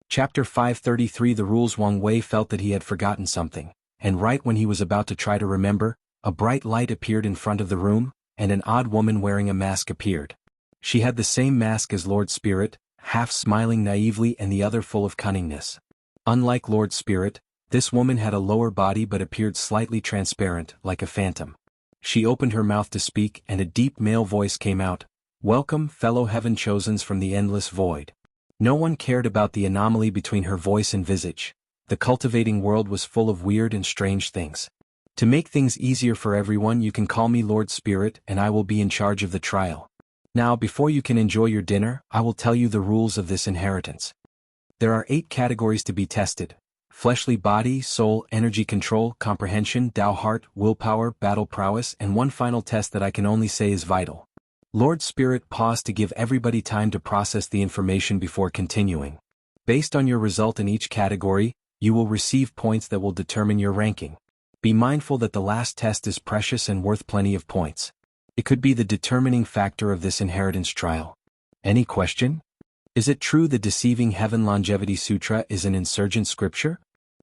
Chapter 533. The rules. Wang Wei felt that he had forgotten something, and right when he was about to try to remember, a bright light appeared in front of the room, and an odd woman wearing a mask appeared. She had the same mask as Lord Spirit, half smiling naively and the other full of cunningness. Unlike Lord Spirit, this woman had a lower body but appeared slightly transparent, like a phantom. She opened her mouth to speak and a deep male voice came out. Welcome, fellow heaven chosens from the endless void. No one cared about the anomaly between her voice and visage. The cultivating world was full of weird and strange things. To make things easier for everyone, you can call me Lord Spirit and I will be in charge of the trial. Now, before you can enjoy your dinner, I will tell you the rules of this inheritance. There are 8 categories to be tested: fleshly body, soul, energy control, comprehension, Tao heart, willpower, battle prowess, and one final test that I can only say is vital. Lord Spirit paused to give everybody time to process the information before continuing. Based on your result in each category, you will receive points that will determine your ranking. Be mindful that the last test is precious and worth plenty of points. It could be the determining factor of this inheritance trial. Any question? Is it true the Deceiving Heaven Longevity Sutra is an insurgent scripture?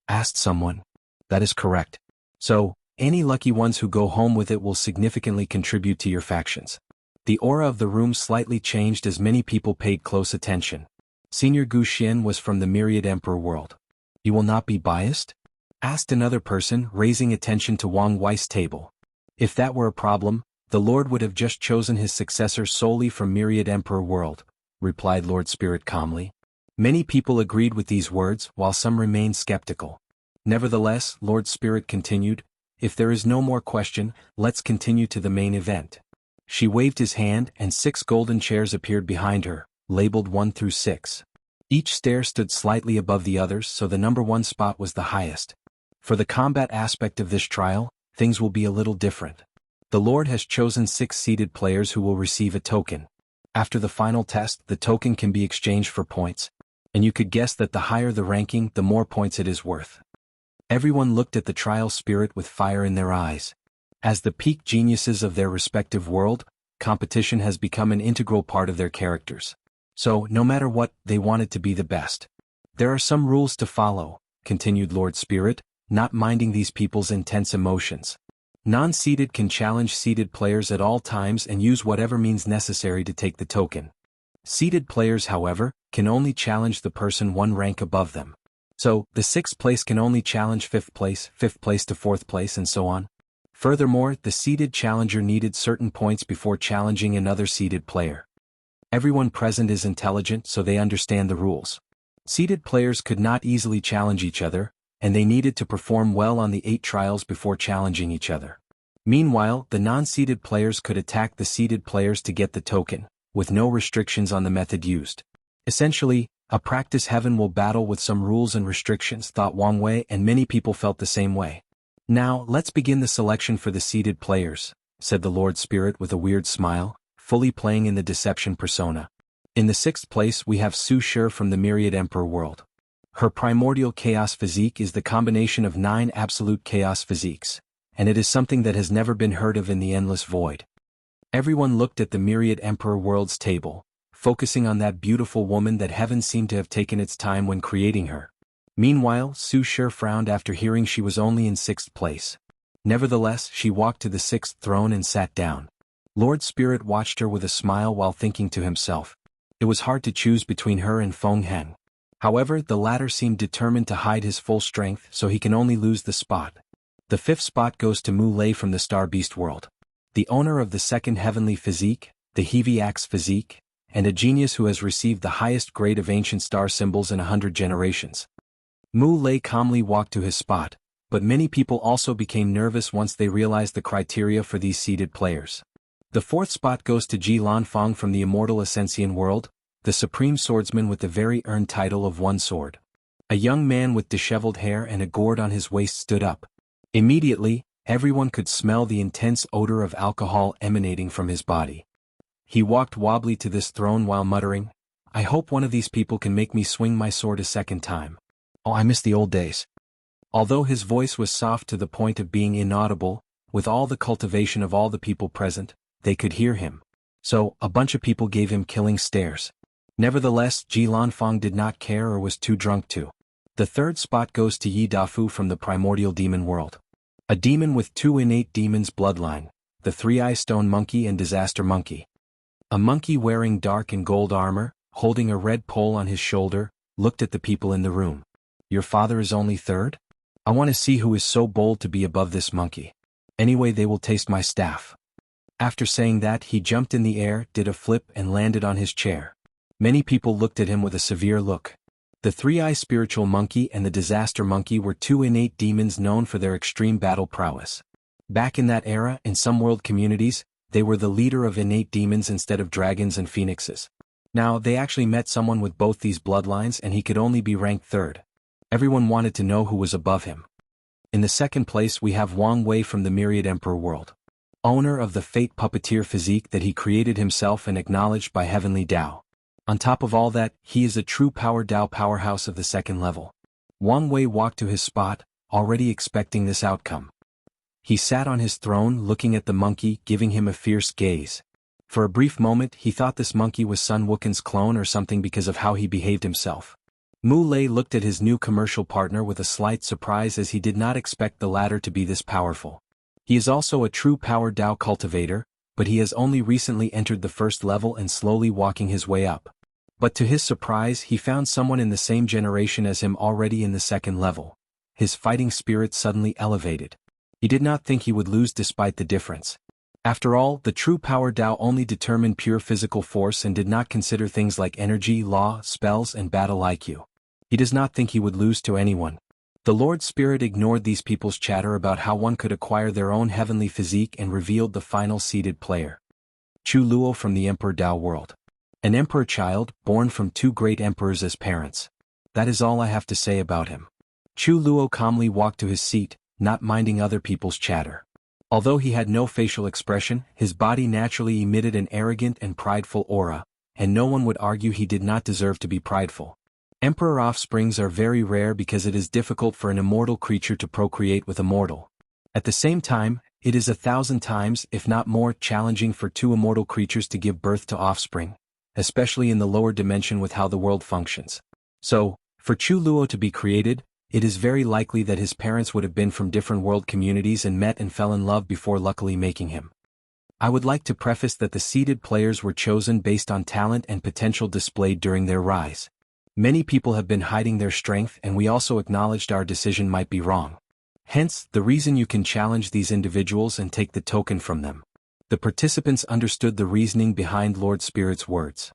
Asked someone. That is correct. So, any lucky ones who go home with it will significantly contribute to your factions. The aura of the room slightly changed as many people paid close attention. Senior Gu Xian was from the Myriad Emperor world. You will not be biased? Asked another person, raising attention to Wang Wei's table. If that were a problem, the Lord would have just chosen his successor solely from Myriad Emperor world, replied Lord Spirit calmly. Many people agreed with these words, while some remained skeptical. Nevertheless, Lord Spirit continued, if there is no more question, let's continue to the main event. She waved his hand and 6 golden chairs appeared behind her, labeled 1 through 6. Each stair stood slightly above the others, so the number 1 spot was the highest. For the combat aspect of this trial, things will be a little different. The Lord has chosen 6 seeded players who will receive a token. After the final test, the token can be exchanged for points, and you could guess that the higher the ranking, the more points it is worth. Everyone looked at the trial spirit with fire in their eyes. As the peak geniuses of their respective world, competition has become an integral part of their characters. So, no matter what, they wanted to be the best. There are some rules to follow, continued Lord Spirit, not minding these people's intense emotions. Non-seeded can challenge seeded players at all times and use whatever means necessary to take the token. Seeded players, however, can only challenge the person 1 rank above them. So, the 6th place can only challenge 5th place to 4th place and so on. Furthermore, the seeded challenger needed certain points before challenging another seeded player. Everyone present is intelligent, so they understand the rules. Seeded players could not easily challenge each other, and they needed to perform well on the 8 trials before challenging each other. Meanwhile, the non-seeded players could attack the seeded players to get the token, with no restrictions on the method used. Essentially, a practice heaven will battle with some rules and restrictions, thought Wang Wei, and many people felt the same way. Now, let's begin the selection for the seeded players, said the Lord Spirit with a weird smile, fully playing in the deception persona. In the 6th place we have Su Shi from the Myriad Emperor world. Her primordial chaos physique is the combination of 9 absolute chaos physiques, and it is something that has never been heard of in the endless void. Everyone looked at the Myriad Emperor world's table, focusing on that beautiful woman that heaven seemed to have taken its time when creating her. Meanwhile, Su Shi frowned after hearing she was only in 6th place. Nevertheless, she walked to the 6th throne and sat down. Lord Spirit watched her with a smile while thinking to himself. It was hard to choose between her and Feng Hen. However, the latter seemed determined to hide his full strength, so he can only lose the spot. The 5th spot goes to Mu Lei from the Star Beast world. The owner of the 2nd heavenly physique, the Heavy Axe physique, and a genius who has received the highest grade of ancient star symbols in 100 generations. Mu Lei calmly walked to his spot, but many people also became nervous once they realized the criteria for these seeded players. The 4th spot goes to Ji Lanfang from the immortal Ascension world, the supreme swordsman with the very earned title of One Sword. A young man with disheveled hair and a gourd on his waist stood up. Immediately, everyone could smell the intense odor of alcohol emanating from his body. He walked wobbly to this throne while muttering, "I hope one of these people can make me swing my sword a second time. Oh, I miss the old days." Although his voice was soft to the point of being inaudible, with all the cultivation of all the people present, they could hear him. So, a bunch of people gave him killing stares. Nevertheless, Ji Lanfeng did not care or was too drunk to. The third spot goes to Yi Dafu from the primordial demon world. A demon with 2 innate demons bloodline, the three-eye stone monkey and disaster monkey. A monkey wearing dark and gold armor, holding a red pole on his shoulder, looked at the people in the room. "Your father is only third? I want to see who is so bold to be above this monkey. Anyway, they will taste my staff." After saying that, he jumped in the air, did a flip and landed on his chair. Many people looked at him with a severe look. The three-eye spiritual monkey and the disaster monkey were 2 innate demons known for their extreme battle prowess. Back in that era, in some world communities, they were the leader of innate demons instead of dragons and phoenixes. Now, they actually met someone with both these bloodlines and he could only be ranked third. Everyone wanted to know who was above him. In the second place we have Wang Wei from the Myriad Emperor world. Owner of the fate puppeteer physique that he created himself and acknowledged by Heavenly Tao. On top of all that, he is a true Power Tao powerhouse of the second level. Wang Wei walked to his spot, already expecting this outcome. He sat on his throne looking at the monkey, giving him a fierce gaze. For a brief moment he thought this monkey was Sun Wuken's clone or something because of how he behaved himself. Mu Lei looked at his new commercial partner with a slight surprise as he did not expect the latter to be this powerful. He is also a true Power Tao cultivator, but he has only recently entered the first level and slowly walking his way up. But to his surprise he found someone in the same generation as him already in the second level. His fighting spirit suddenly elevated. He did not think he would lose despite the difference. After all, the true Power Tao only determined pure physical force and did not consider things like energy, law, spells and battle IQ. He does not think he would lose to anyone. The Lord Spirit ignored these people's chatter about how one could acquire their own heavenly physique and revealed the final seeded player. Chu Luo from the Emperor Tao world. An emperor child, born from 2 great emperors as parents. That is all I have to say about him. Chu Luo calmly walked to his seat, not minding other people's chatter. Although he had no facial expression, his body naturally emitted an arrogant and prideful aura, and no one would argue he did not deserve to be prideful. Emperor offsprings are very rare because it is difficult for an immortal creature to procreate with a mortal. At the same time, it is 1,000 times, if not more, challenging for 2 immortal creatures to give birth to offspring, especially in the lower dimension with how the world functions. So, for Chu Luo to be created, it is very likely that his parents would have been from different world communities and met and fell in love before luckily making him. I would like to preface that the seeded players were chosen based on talent and potential displayed during their rise. Many people have been hiding their strength and we also acknowledged our decision might be wrong. Hence, the reason you can challenge these individuals and take the token from them. The participants understood the reasoning behind Lord Spirit's words.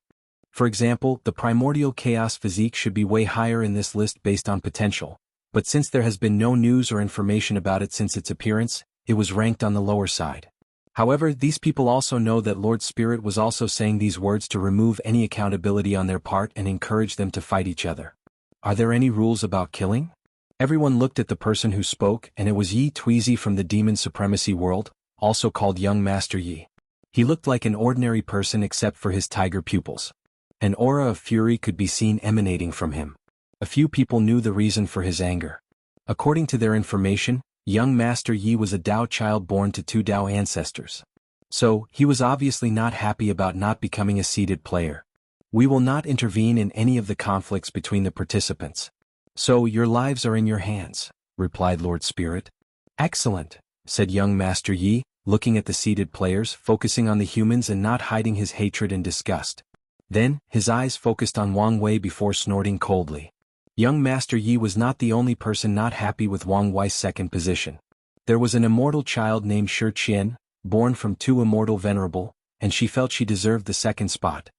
For example, the primordial chaos physique should be way higher in this list based on potential, but since there has been no news or information about it since its appearance, it was ranked on the lower side. However, these people also know that Lord Spirit was also saying these words to remove any accountability on their part and encourage them to fight each other. Are there any rules about killing? Everyone looked at the person who spoke, and it was Yi Tweezy from the Demon Supremacy world, also called Young Master Yi. He looked like an ordinary person except for his tiger pupils. An aura of fury could be seen emanating from him. A few people knew the reason for his anger. According to their information, Young Master Yi was a Tao child born to 2 Tao ancestors. So, he was obviously not happy about not becoming a seeded player. We will not intervene in any of the conflicts between the participants. So, your lives are in your hands, replied Lord Spirit. Excellent, said Young Master Yi, looking at the seeded players, focusing on the humans and not hiding his hatred and disgust. Then, his eyes focused on Wang Wei before snorting coldly. Young Master Yi was not the only person not happy with Wang Wei's second position. There was an immortal child named Shi Qian, born from 2 immortal venerable, and she felt she deserved the second spot,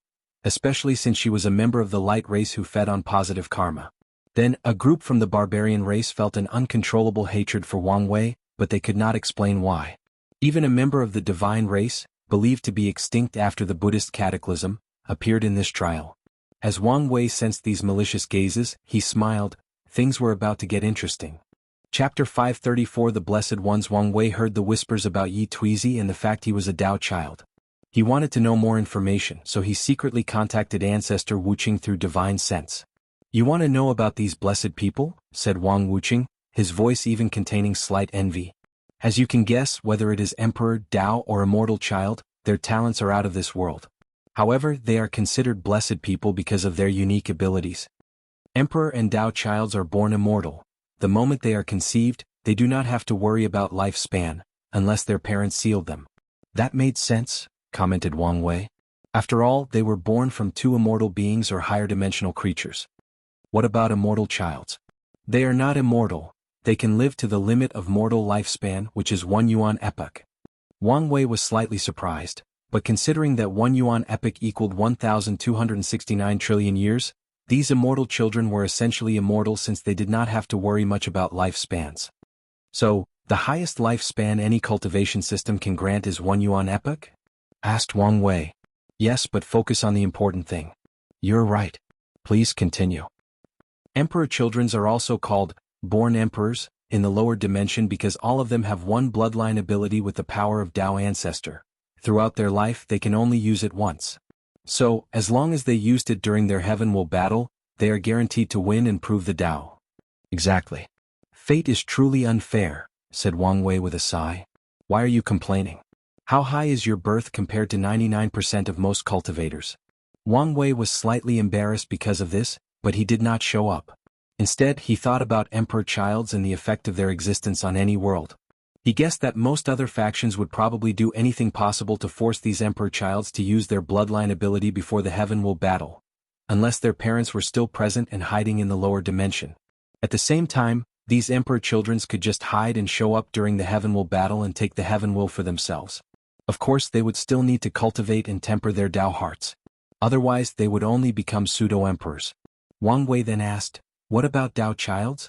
especially since she was a member of the light race who fed on positive karma. Then, a group from the barbarian race felt an uncontrollable hatred for Wang Wei, but they could not explain why. Even a member of the divine race, believed to be extinct after the Buddhist cataclysm, appeared in this trial. As Wang Wei sensed these malicious gazes, he smiled, things were about to get interesting. Chapter 534 The Blessed Ones. Wang Wei heard the whispers about Yi Tuizi and the fact he was a Dao child. He wanted to know more information, so he secretly contacted ancestor Wuqing through divine sense. "You want to know about these blessed people?" said Wang Wuqing, his voice even containing slight envy. "As you can guess, whether it is emperor, Dao, or immortal child, their talents are out of this world. However, they are considered blessed people because of their unique abilities. Emperor and Dao childs are born immortal. The moment they are conceived, they do not have to worry about lifespan, unless their parents sealed them." "That made sense," commented Wang Wei. "After all, they were born from two immortal beings or higher dimensional creatures." "What about immortal childs?" "They are not immortal. They can live to the limit of mortal lifespan, which is 1 yuan epoch." Wang Wei was slightly surprised, but considering that 1 yuan epoch equaled 1,269 trillion years, these immortal children were essentially immortal since they did not have to worry much about lifespans. "So, the highest lifespan any cultivation system can grant is 1 yuan epoch?" asked Wang Wei. "Yes, but focus on the important thing." "You're right. Please continue." Emperor children are also called born emperors in the lower dimension because all of them have one bloodline ability with the power of Dao ancestor. Throughout their life they can only use it once. So, as long as they used it during their heaven will battle, they are guaranteed to win and prove the Dao. "Exactly. Fate is truly unfair," said Wang Wei with a sigh. "Why are you complaining? How high is your birth compared to 99% of most cultivators?" Wang Wei was slightly embarrassed because of this, but he did not show up. Instead, he thought about emperor childs and the effect of their existence on any world. He guessed that most other factions would probably do anything possible to force these emperor childs to use their bloodline ability before the heaven will battle, unless their parents were still present and hiding in the lower dimension. At the same time, these emperor children could just hide and show up during the heaven will battle and take the heaven will for themselves. Of course, they would still need to cultivate and temper their Dao hearts. Otherwise, they would only become pseudo-emperors. Wang Wei then asked, "What about Dao childs?"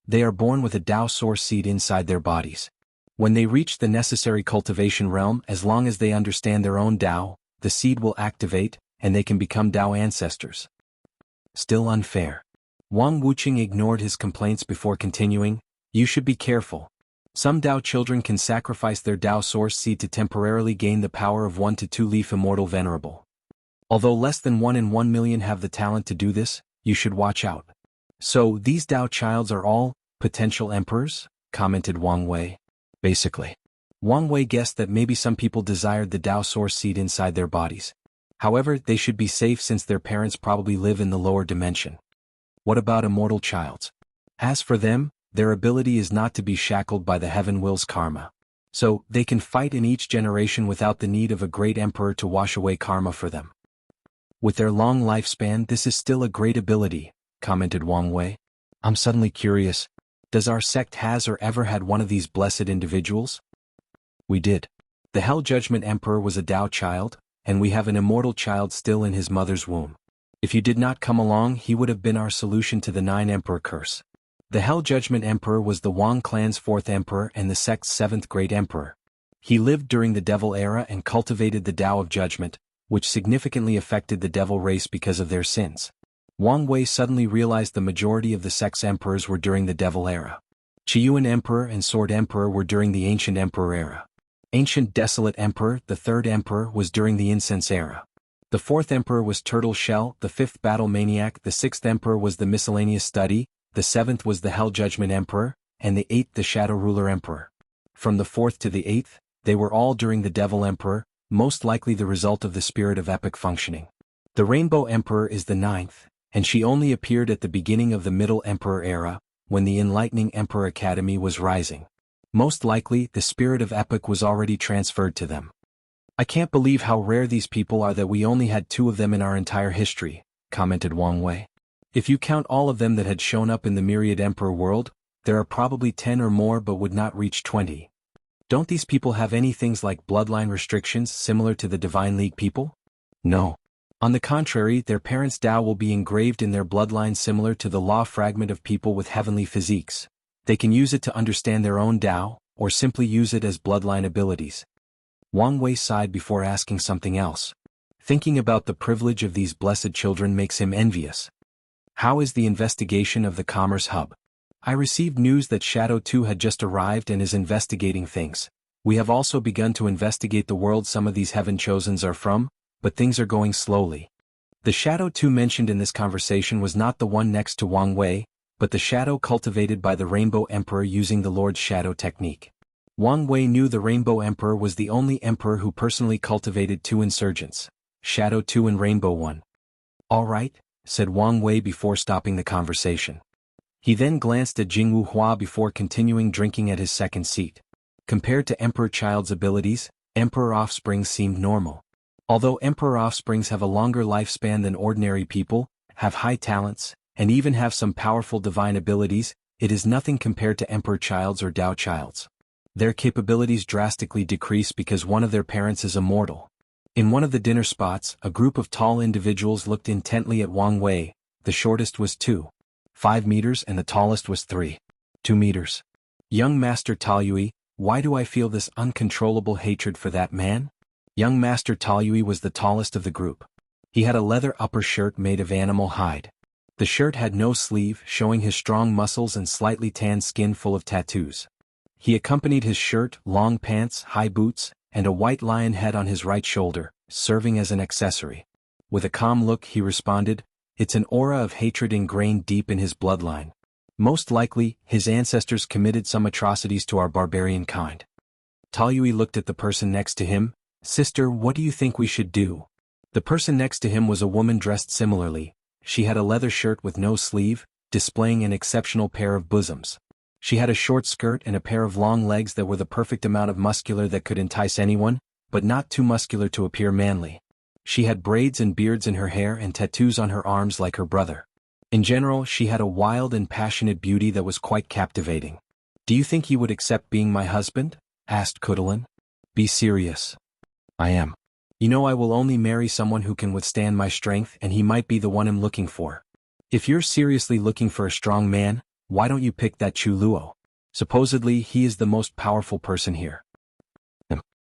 "They are born with a Dao source seed inside their bodies. When they reach the necessary cultivation realm, as long as they understand their own Dao, the seed will activate, and they can become Dao ancestors." Still unfair. Wang Wuqing ignored his complaints before continuing, "You should be careful. Some Dao children can sacrifice their Dao source seed to temporarily gain the power of 1 to 2 leaf immortal venerable. Although less than 1 in 1 million have the talent to do this, you should watch out." "So, these Dao childs are all potential emperors?" commented Wang Wei. "Basically." Wang Wei guessed that maybe some people desired the Dao source seed inside their bodies. However, they should be safe since their parents probably live in the lower dimension. "What about immortal childs?" "As for them, their ability is not to be shackled by the heaven will's karma. So, they can fight in each generation without the need of a great emperor to wash away karma for them. With their long lifespan, this is still a great ability," commented Wang Wei. "I'm suddenly curious. Does our sect has or ever had one of these blessed individuals?" "We did. The Hell Judgment Emperor was a Dao child, and we have an immortal child still in his mother's womb. If you did not come along, he would have been our solution to the 9 Emperor curse. The Hell Judgment Emperor was the Wang clan's 4th emperor and the sect's 7th great emperor. He lived during the Devil era and cultivated the Tao of Judgment, which significantly affected the Devil race because of their sins." Wang Wei suddenly realized the majority of the sect's emperors were during the Devil era. Qiyuan Emperor and Sword Emperor were during the Ancient Emperor era. Ancient Desolate Emperor, the 3rd Emperor, was during the Incense era. The 4th Emperor was Turtle Shell, the 5th Battle Maniac, the 6th Emperor was the Miscellaneous Study, the 7th was the Hell Judgment Emperor, and the 8th the Shadow Ruler Emperor. From the 4th to the 8th, they were all during the Devil Emperor, most likely the result of the spirit of epic functioning. The Rainbow Emperor is the 9th, and she only appeared at the beginning of the Middle Emperor era, when the Enlightening Emperor Academy was rising. Most likely, the spirit of epic was already transferred to them. "I can't believe how rare these people are that we only had 2 of them in our entire history," commented Wang Wei. "If you count all of them that had shown up in the Myriad Emperor world, there are probably 10 or more but would not reach 20. Don't these people have any things like bloodline restrictions similar to the Divine League people?" "No. On the contrary, their parents' Tao will be engraved in their bloodline similar to the law fragment of people with heavenly physiques. They can use it to understand their own Tao, or simply use it as bloodline abilities." Wang Wei sighed before asking something else. Thinking about the privilege of these blessed children makes him envious. How is the investigation of the Commerce Hub? I received news that Shadow 2 had just arrived and is investigating things. We have also begun to investigate the world some of these Heaven Chosens are from, but things are going slowly. The Shadow 2 mentioned in this conversation was not the one next to Wang Wei, but the shadow cultivated by the Rainbow Emperor using the Lord's Shadow technique. Wang Wei knew the Rainbow Emperor was the only emperor who personally cultivated 2 insurgents, Shadow 2 and Rainbow 1. All right, said Wang Wei before stopping the conversation. He then glanced at Jingwu Hua before continuing drinking at his second seat. Compared to Emperor Child's abilities, Emperor Offsprings seemed normal. Although Emperor Offsprings have a longer lifespan than ordinary people, have high talents, and even have some powerful divine abilities, it is nothing compared to Emperor Child's or Dao Child's. Their capabilities drastically decrease because one of their parents is immortal. In one of the dinner spots, a group of tall individuals looked intently at Wang Wei. The shortest was 2.5 meters and the tallest was 3.2 meters. Young Master Taoyui, why do I feel this uncontrollable hatred for that man? Young Master Taoyui was the tallest of the group. He had a leather upper shirt made of animal hide. The shirt had no sleeve, showing his strong muscles and slightly tanned skin full of tattoos. He accompanied his shirt, long pants, high boots, and a white lion head on his right shoulder, serving as an accessory. With a calm look he responded, "It's an aura of hatred ingrained deep in his bloodline. Most likely, his ancestors committed some atrocities to our barbarian kind." Taoyui looked at the person next to him. "Sister, what do you think we should do?" The person next to him was a woman dressed similarly. She had a leather shirt with no sleeve, displaying an exceptional pair of bosoms. She had a short skirt and a pair of long legs that were the perfect amount of muscular that could entice anyone, but not too muscular to appear manly. She had braids and beards in her hair and tattoos on her arms like her brother. In general, she had a wild and passionate beauty that was quite captivating. "Do you think he would accept being my husband?" asked Kudalin. "Be serious." "I am. You know I will only marry someone who can withstand my strength and he might be the one I'm looking for. If you're seriously looking for a strong man, why don't you pick that Chu Luo? Supposedly he is the most powerful person here."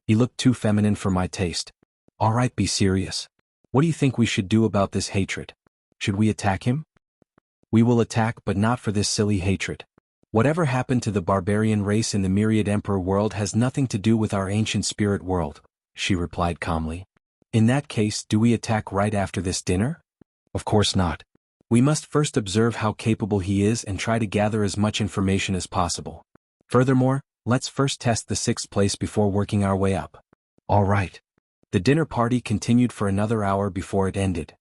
"He looked too feminine for my taste." "All right, be serious. What do you think we should do about this hatred? Should we attack him?" "We will attack, but not for this silly hatred. Whatever happened to the barbarian race in the Myriad Emperor world has nothing to do with our ancient spirit world," she replied calmly. "In that case, do we attack right after this dinner?" "Of course not. We must first observe how capable he is and try to gather as much information as possible. Furthermore, let's first test the 6th place before working our way up." "All right." The dinner party continued for another hour before it ended.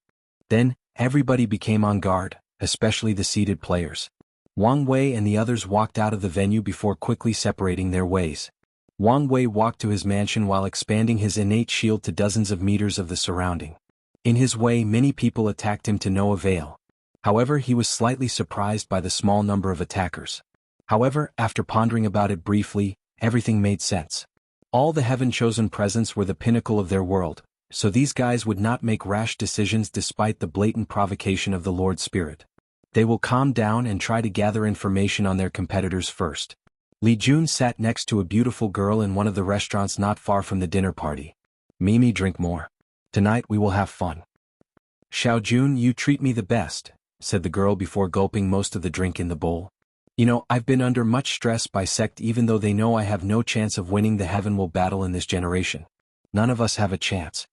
Then, everybody became on guard, especially the seated players. Wang Wei and the others walked out of the venue before quickly separating their ways. Wang Wei walked to his mansion while expanding his innate shield to dozens of meters of the surrounding. In his way, many people attacked him to no avail. However, he was slightly surprised by the small number of attackers. However, after pondering about it briefly, everything made sense. All the heaven-chosen presents were the pinnacle of their world, so these guys would not make rash decisions despite the blatant provocation of the Lord Spirit. They will calm down and try to gather information on their competitors first. Li Jun sat next to a beautiful girl in one of the restaurants not far from the dinner party. "Mimi, drink more. Tonight we will have fun." "Xiao Jun, you treat me the best," said the girl before gulping most of the drink in the bowl. "You know, I've been under much stress by sect even though they know I have no chance of winning the Heaven Will battle in this generation. None of us have a chance."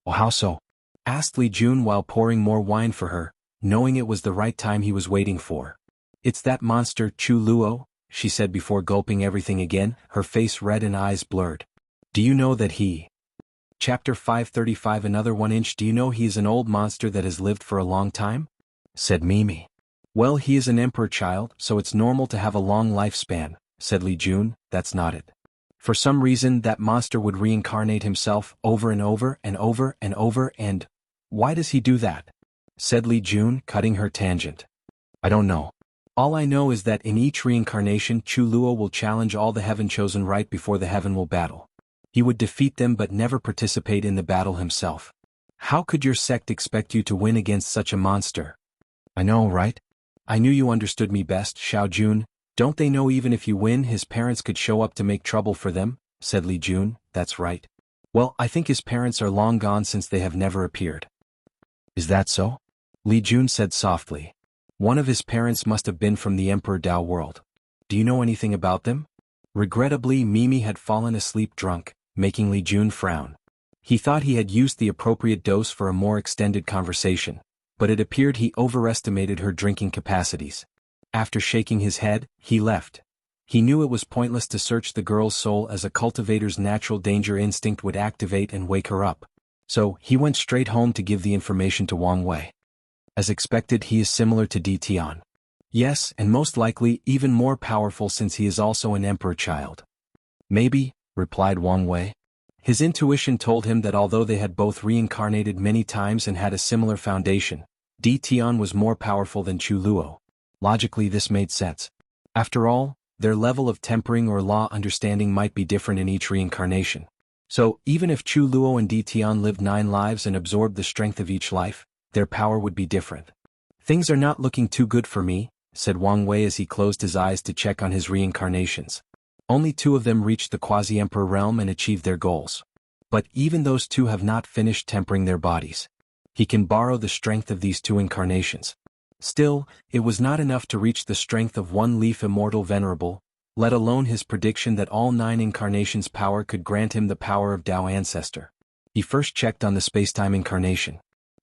"Oh, how so?" asked Li Jun while pouring more wine for her, knowing it was the right time he was waiting for. "It's that monster Chu Luo," she said before gulping everything again, her face red and eyes blurred. "Do you know that he..." Chapter 535 Another 1 inch. "Do you know he is an old monster that has lived for a long time?" said Mimi. "Well, he is an emperor child, so it's normal to have a long lifespan," said Li Jun. "That's not it. For some reason that monster would reincarnate himself over and over and over and over and... Why does he do that?" said Li Jun, cutting her tangent. "I don't know. All I know is that in each reincarnation Chu Luo will challenge all the Heaven Chosen right before the Heaven Will battle. He would defeat them but never participate in the battle himself. How could your sect expect you to win against such a monster?" "I know, right? I knew you understood me best, Xiao Jun. Don't they know even if you win his parents could show up to make trouble for them?" said Li Jun. "That's right. Well, I think his parents are long gone since they have never appeared." "Is that so?" Li Jun said softly. One of his parents must have been from the Emperor Dao world. Do you know anything about them? Regrettably, Mimi had fallen asleep drunk, making Li Jun frown. He thought he had used the appropriate dose for a more extended conversation, but it appeared he overestimated her drinking capacities. After shaking his head, he left. He knew it was pointless to search the girl's soul as a cultivator's natural danger instinct would activate and wake her up. So, he went straight home to give the information to Wang Wei. As expected, he is similar to Di Tian. Yes, and most likely even more powerful since he is also an emperor child. Maybe, replied Wang Wei. His intuition told him that although they had both reincarnated many times and had a similar foundation, Di Tian was more powerful than Chu Luo. Logically this made sense. After all, their level of tempering or law understanding might be different in each reincarnation. So, even if Chu Luo and Di Tian lived 9 lives and absorbed the strength of each life, their power would be different. Things are not looking too good for me, said Wang Wei as he closed his eyes to check on his reincarnations. Only 2 of them reached the quasi-emperor realm and achieved their goals. But even those 2 have not finished tempering their bodies. He can borrow the strength of these 2 incarnations. Still, it was not enough to reach the strength of 1 leaf immortal venerable, let alone his prediction that all 9 incarnations' power could grant him the power of Dao ancestor. He first checked on the spacetime incarnation.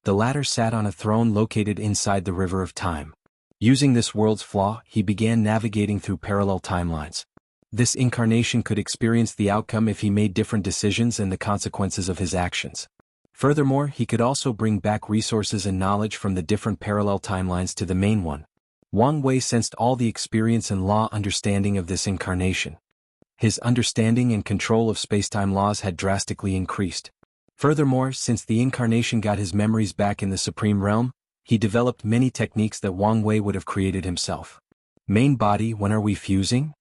The latter sat on a throne located inside the river of time. Using this world's flaw, he began navigating through parallel timelines. This incarnation could experience the outcome if he made different decisions and the consequences of his actions. Furthermore, he could also bring back resources and knowledge from the different parallel timelines to the main one. Wang Wei sensed all the experience and law understanding of this incarnation. His understanding and control of spacetime laws had drastically increased. Furthermore, since the incarnation got his memories back in the Supreme Realm, he developed many techniques that Wang Wei would have created himself. Main body, when are we fusing?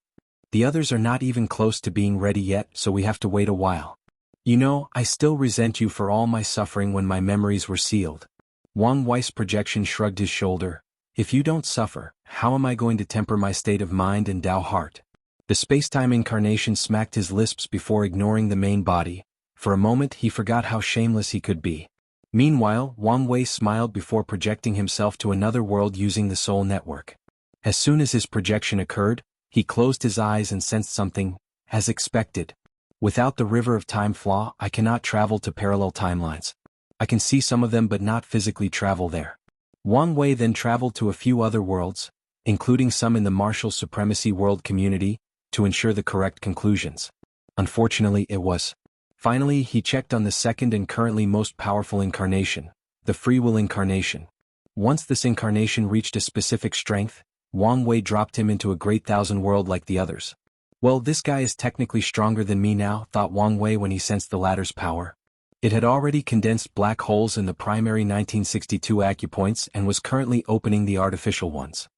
The others are not even close to being ready yet, so we have to wait a while. You know, I still resent you for all my suffering when my memories were sealed. Wang Wei's projection shrugged his shoulder. If you don't suffer, how am I going to temper my state of mind and Dao heart? The spacetime incarnation smacked his lisps before ignoring the main body. For a moment he forgot how shameless he could be. Meanwhile, Wang Wei smiled before projecting himself to another world using the soul network. As soon as his projection occurred, he closed his eyes and sensed something, as expected. Without the river of time flaw, I cannot travel to parallel timelines. I can see some of them but not physically travel there. Wang Wei then traveled to a few other worlds, including some in the martial supremacy world community, to ensure the correct conclusions. Unfortunately, it was. Finally, he checked on the second and currently most powerful incarnation, the free will incarnation. Once this incarnation reached a specific strength, Wang Wei dropped him into a great thousand world like the others. Well, this guy is technically stronger than me now, thought Wang Wei when he sensed the latter's power. It had already condensed black holes in the primary 1962 acupoints and was currently opening the artificial ones.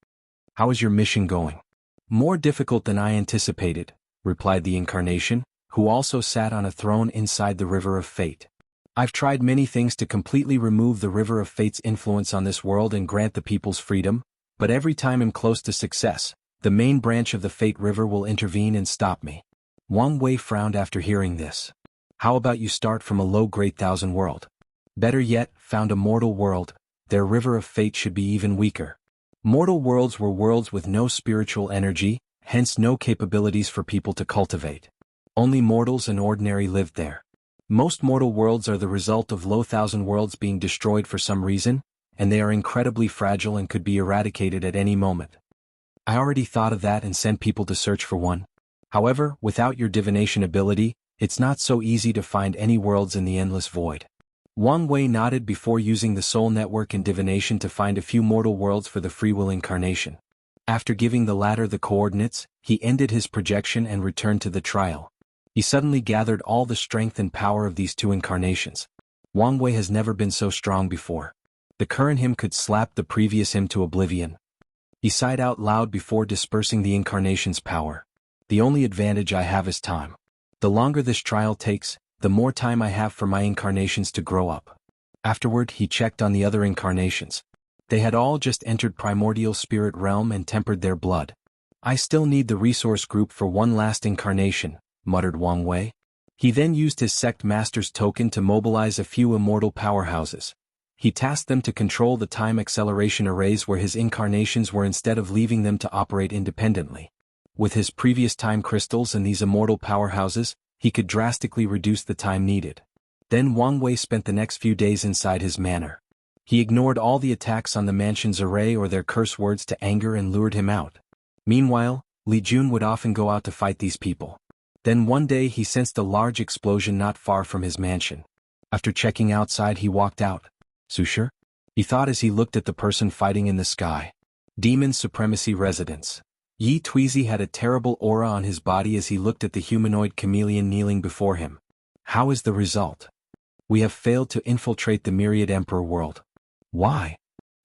How is your mission going? More difficult than I anticipated, replied the incarnation, who also sat on a throne inside the River of Fate. I've tried many things to completely remove the River of Fate's influence on this world and grant the people's freedom, but every time I'm close to success, the main branch of the Fate River will intervene and stop me. Wang Wei frowned after hearing this. How about you start from a low-grade thousand world? Better yet, found a mortal world, their River of Fate should be even weaker. Mortal worlds were worlds with no spiritual energy, hence no capabilities for people to cultivate. Only mortals and ordinary lived there. Most mortal worlds are the result of low thousand worlds being destroyed for some reason, and they are incredibly fragile and could be eradicated at any moment. I already thought of that and sent people to search for one. However, without your divination ability, it's not so easy to find any worlds in the endless void. Wang Wei nodded before using the soul network and divination to find a few mortal worlds for the free will incarnation. After giving the latter the coordinates, he ended his projection and returned to the trial. He suddenly gathered all the strength and power of these 2 incarnations. Wang Wei has never been so strong before. The current him could slap the previous him to oblivion. He sighed out loud before dispersing the incarnation's power. The only advantage I have is time. The longer this trial takes, the more time I have for my incarnations to grow up. Afterward, he checked on the other incarnations. They had all just entered primordial spirit realm and tempered their blood. I still need the resource group for one last incarnation, muttered Wang Wei. He then used his sect master's token to mobilize a few immortal powerhouses. He tasked them to control the time acceleration arrays where his incarnations were instead of leaving them to operate independently. With his previous time crystals and these immortal powerhouses, he could drastically reduce the time needed. Then Wang Wei spent the next few days inside his manor. He ignored all the attacks on the mansion's array or their curse words to anger and lured him out. Meanwhile, Li Jun would often go out to fight these people. Then one day he sensed a large explosion not far from his mansion. After checking outside he walked out. Susher? He thought as he looked at the person fighting in the sky. Demon Supremacy Residence. Yi Tuizi had a terrible aura on his body as he looked at the humanoid chameleon kneeling before him. How is the result? We have failed to infiltrate the Myriad Emperor world. Why?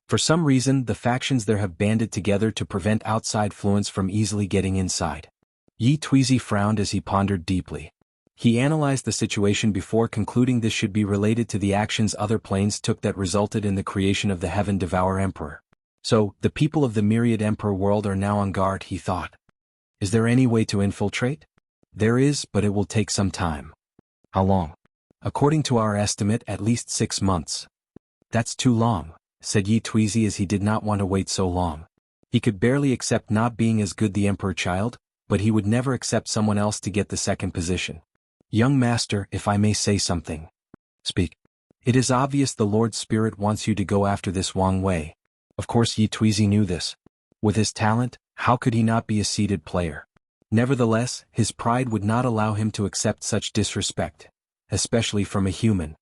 For some reason the factions there have banded together to prevent outside fluence from easily getting inside. Yi Tuizi frowned as he pondered deeply. He analyzed the situation before concluding this should be related to the actions other planes took that resulted in the creation of the Heaven Devourer Emperor. So, the people of the Myriad Emperor world are now on guard, he thought. Is there any way to infiltrate? There is, but it will take some time. How long? According to our estimate, at least 6 months. That's too long, said Yi Tuizi as he did not want to wait so long. He could barely accept not being as good the Emperor child, but he would never accept someone else to get the second position. Young master, if I may say something. Speak. It is obvious the Lord Spirit wants you to go after this Wang Wei. Of course Yi Tuizi knew this. With his talent, how could he not be a seeded player? Nevertheless, his pride would not allow him to accept such disrespect, especially from a human.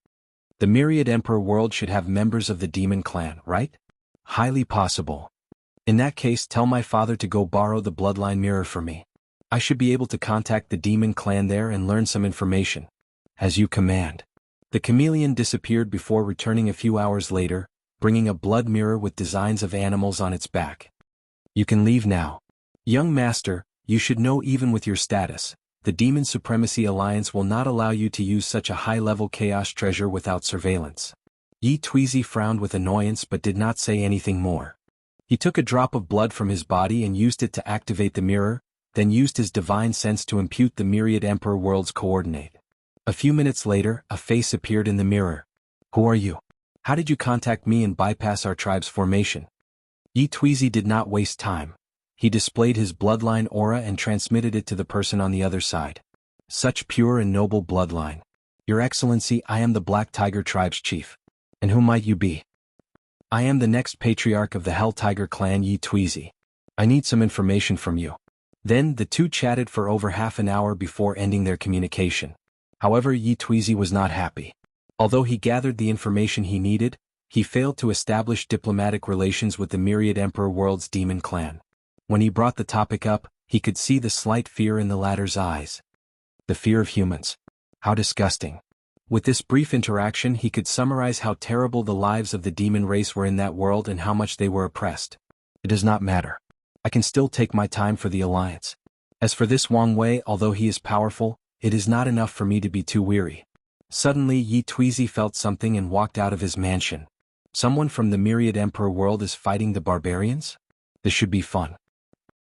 The Myriad Emperor world should have members of the demon clan, right? Highly possible. In that case, tell my father to go borrow the bloodline mirror for me. I should be able to contact the demon clan there and learn some information. As you command. The chameleon disappeared before returning a few hours later, bringing a blood mirror with designs of animals on its back. You can leave now. Young master, you should know even with your status, the Demon Supremacy Alliance will not allow you to use such a high-level chaos treasure without surveillance. Yi Tuizi frowned with annoyance but did not say anything more. He took a drop of blood from his body and used it to activate the mirror, then used his divine sense to impute the Myriad Emperor world's coordinate. A few minutes later, a face appeared in the mirror. Who are you? How did you contact me and bypass our tribe's formation? Yi Tuizi did not waste time. He displayed his bloodline aura and transmitted it to the person on the other side. Such pure and noble bloodline. Your Excellency, I am the Black Tiger tribe's chief. And who might you be? I am the next patriarch of the Hell Tiger clan, Yi Tuizi. I need some information from you. Then the two chatted for over half an hour before ending their communication. However, Yi Tuizi was not happy. Although he gathered the information he needed, he failed to establish diplomatic relations with the Myriad Emperor world's demon clan. When he brought the topic up, he could see the slight fear in the latter's eyes. The fear of humans. How disgusting. With this brief interaction he could summarize how terrible the lives of the demon race were in that world and how much they were oppressed. It does not matter. I can still take my time for the alliance. As for this Wang Wei, although he is powerful, it is not enough for me to be too weary. Suddenly Yi Tuizi felt something and walked out of his mansion. Someone from the Myriad Emperor world is fighting the barbarians? This should be fun.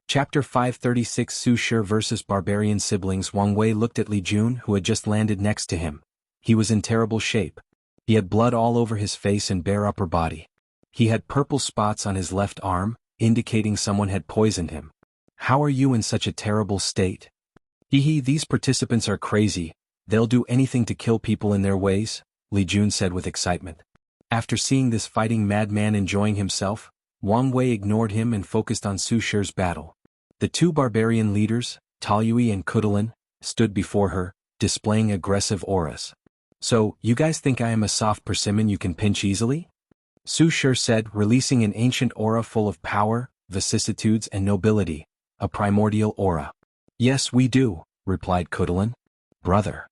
Chapter 536 Su Shi vs. Barbarian Siblings. Wang Wei looked at Li Jun, who had just landed next to him. He was in terrible shape. He had blood all over his face and bare upper body. He had purple spots on his left arm, indicating someone had poisoned him. How are you in such a terrible state? These participants are crazy. They'll do anything to kill people in their ways, Li Jun said with excitement. After seeing this fighting madman enjoying himself, Wang Wei ignored him and focused on Su Shi's battle. The two barbarian leaders, Taoyui and Kudalin, stood before her, displaying aggressive auras. So, you guys think I am a soft persimmon you can pinch easily? Su Shi said, releasing an ancient aura full of power, vicissitudes and nobility, a primordial aura. Yes, we do, replied Kudalin. Brother.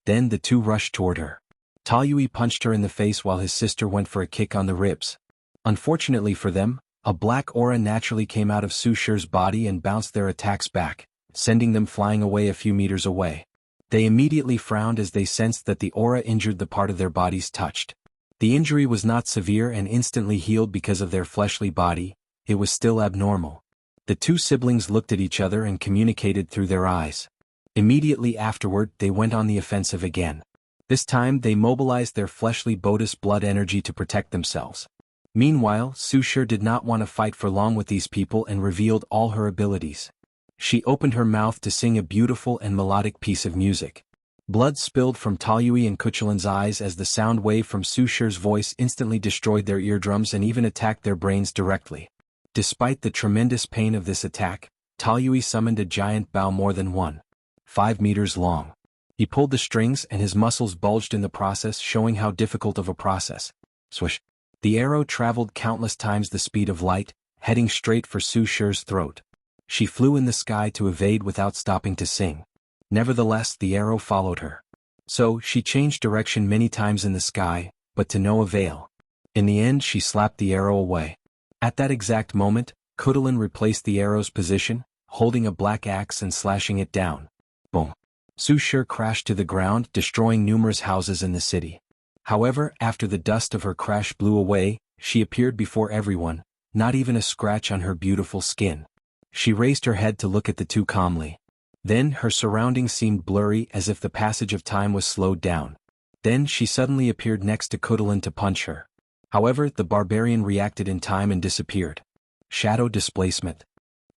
Then the two rushed toward her. Taoyui punched her in the face while his sister went for a kick on the ribs. Unfortunately for them, a black aura naturally came out of Su Shi's body and bounced their attacks back, sending them flying away a few meters away. They immediately frowned as they sensed that the aura injured the part of their bodies touched. The injury was not severe and instantly healed because of their fleshly body, it was still abnormal. The two siblings looked at each other and communicated through their eyes. Immediately afterward, they went on the offensive again. This time they mobilized their fleshly Bodis blood energy to protect themselves. Meanwhile, Su Shi did not want to fight for long with these people and revealed all her abilities. She opened her mouth to sing a beautiful and melodic piece of music. Blood spilled from Taoyui and Kuchelin's eyes as the sound wave from Su Shi's voice instantly destroyed their eardrums and even attacked their brains directly. Despite the tremendous pain of this attack, Taoyui summoned a giant bow more than 1.5 meters long. He pulled the strings and his muscles bulged in the process, showing how difficult of a process. Swish! The arrow traveled countless times the speed of light, heading straight for Su Shi's throat. She flew in the sky to evade without stopping to sing. Nevertheless, the arrow followed her. So, she changed direction many times in the sky, but to no avail. In the end, she slapped the arrow away. At that exact moment, Kudelin replaced the arrow's position, holding a black axe and slashing it down. Boom! Su Shi crashed to the ground, destroying numerous houses in the city. However, after the dust of her crash blew away, she appeared before everyone, not even a scratch on her beautiful skin. She raised her head to look at the two calmly. Then her surroundings seemed blurry as if the passage of time was slowed down. Then she suddenly appeared next to Kudelin to punch her. However, the barbarian reacted in time and disappeared. Shadow displacement.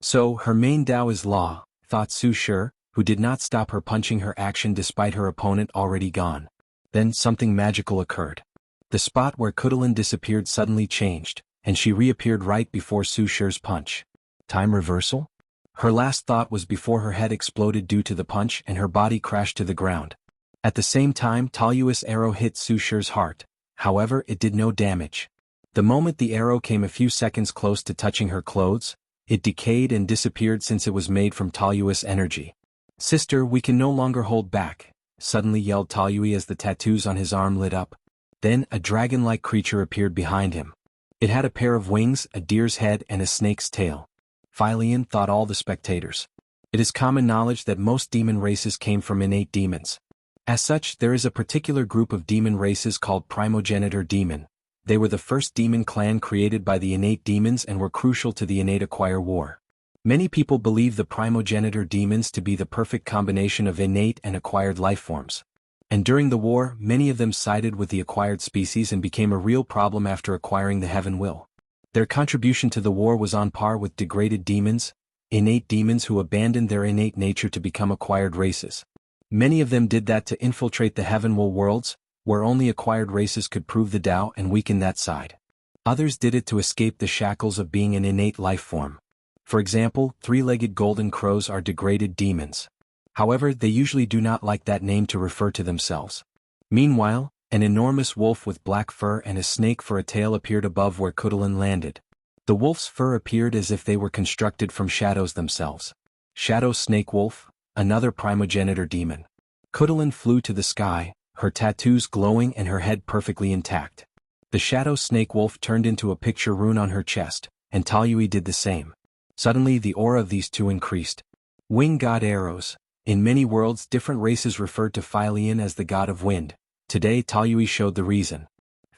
So, her main Dao is law, thought Su Shi, who did not stop her punching her action despite her opponent already gone. Then something magical occurred. The spot where Kudelin disappeared suddenly changed, and she reappeared right before Su Shi's punch. Time reversal? Her last thought was before her head exploded due to the punch and her body crashed to the ground. At the same time, Taoyui's arrow hit Su Shi's heart. However, it did no damage. The moment the arrow came a few seconds close to touching her clothes, it decayed and disappeared since it was made from Taoyui's energy. Sister, we can no longer hold back, suddenly yelled Taoyui as the tattoos on his arm lit up. Then, a dragon-like creature appeared behind him. It had a pair of wings, a deer's head and a snake's tail. Philian, thought all the spectators. It is common knowledge that most demon races came from innate demons. As such, there is a particular group of demon races called primogenitor demon. They were the first demon clan created by the innate demons and were crucial to the innate acquire war. Many people believe the primogenitor demons to be the perfect combination of innate and acquired lifeforms. And during the war, many of them sided with the acquired species and became a real problem after acquiring the heaven will. Their contribution to the war was on par with degraded demons, innate demons who abandoned their innate nature to become acquired races. Many of them did that to infiltrate the heaven will worlds, where only acquired races could prove the Tao and weaken that side. Others did it to escape the shackles of being an innate life form. For example, three-legged golden crows are degraded demons. However, they usually do not like that name to refer to themselves. Meanwhile, an enormous wolf with black fur and a snake for a tail appeared above where Kudelin landed. The wolf's fur appeared as if they were constructed from shadows themselves. Shadow Snake Wolf, another primogenitor demon. Kudelin flew to the sky, her tattoos glowing and her head perfectly intact. The Shadow Snake Wolf turned into a picture rune on her chest, and Taoyui did the same. Suddenly the aura of these two increased. Wing God arrows. In many worlds different races referred to Philian as the god of wind. Today Taoyui showed the reason.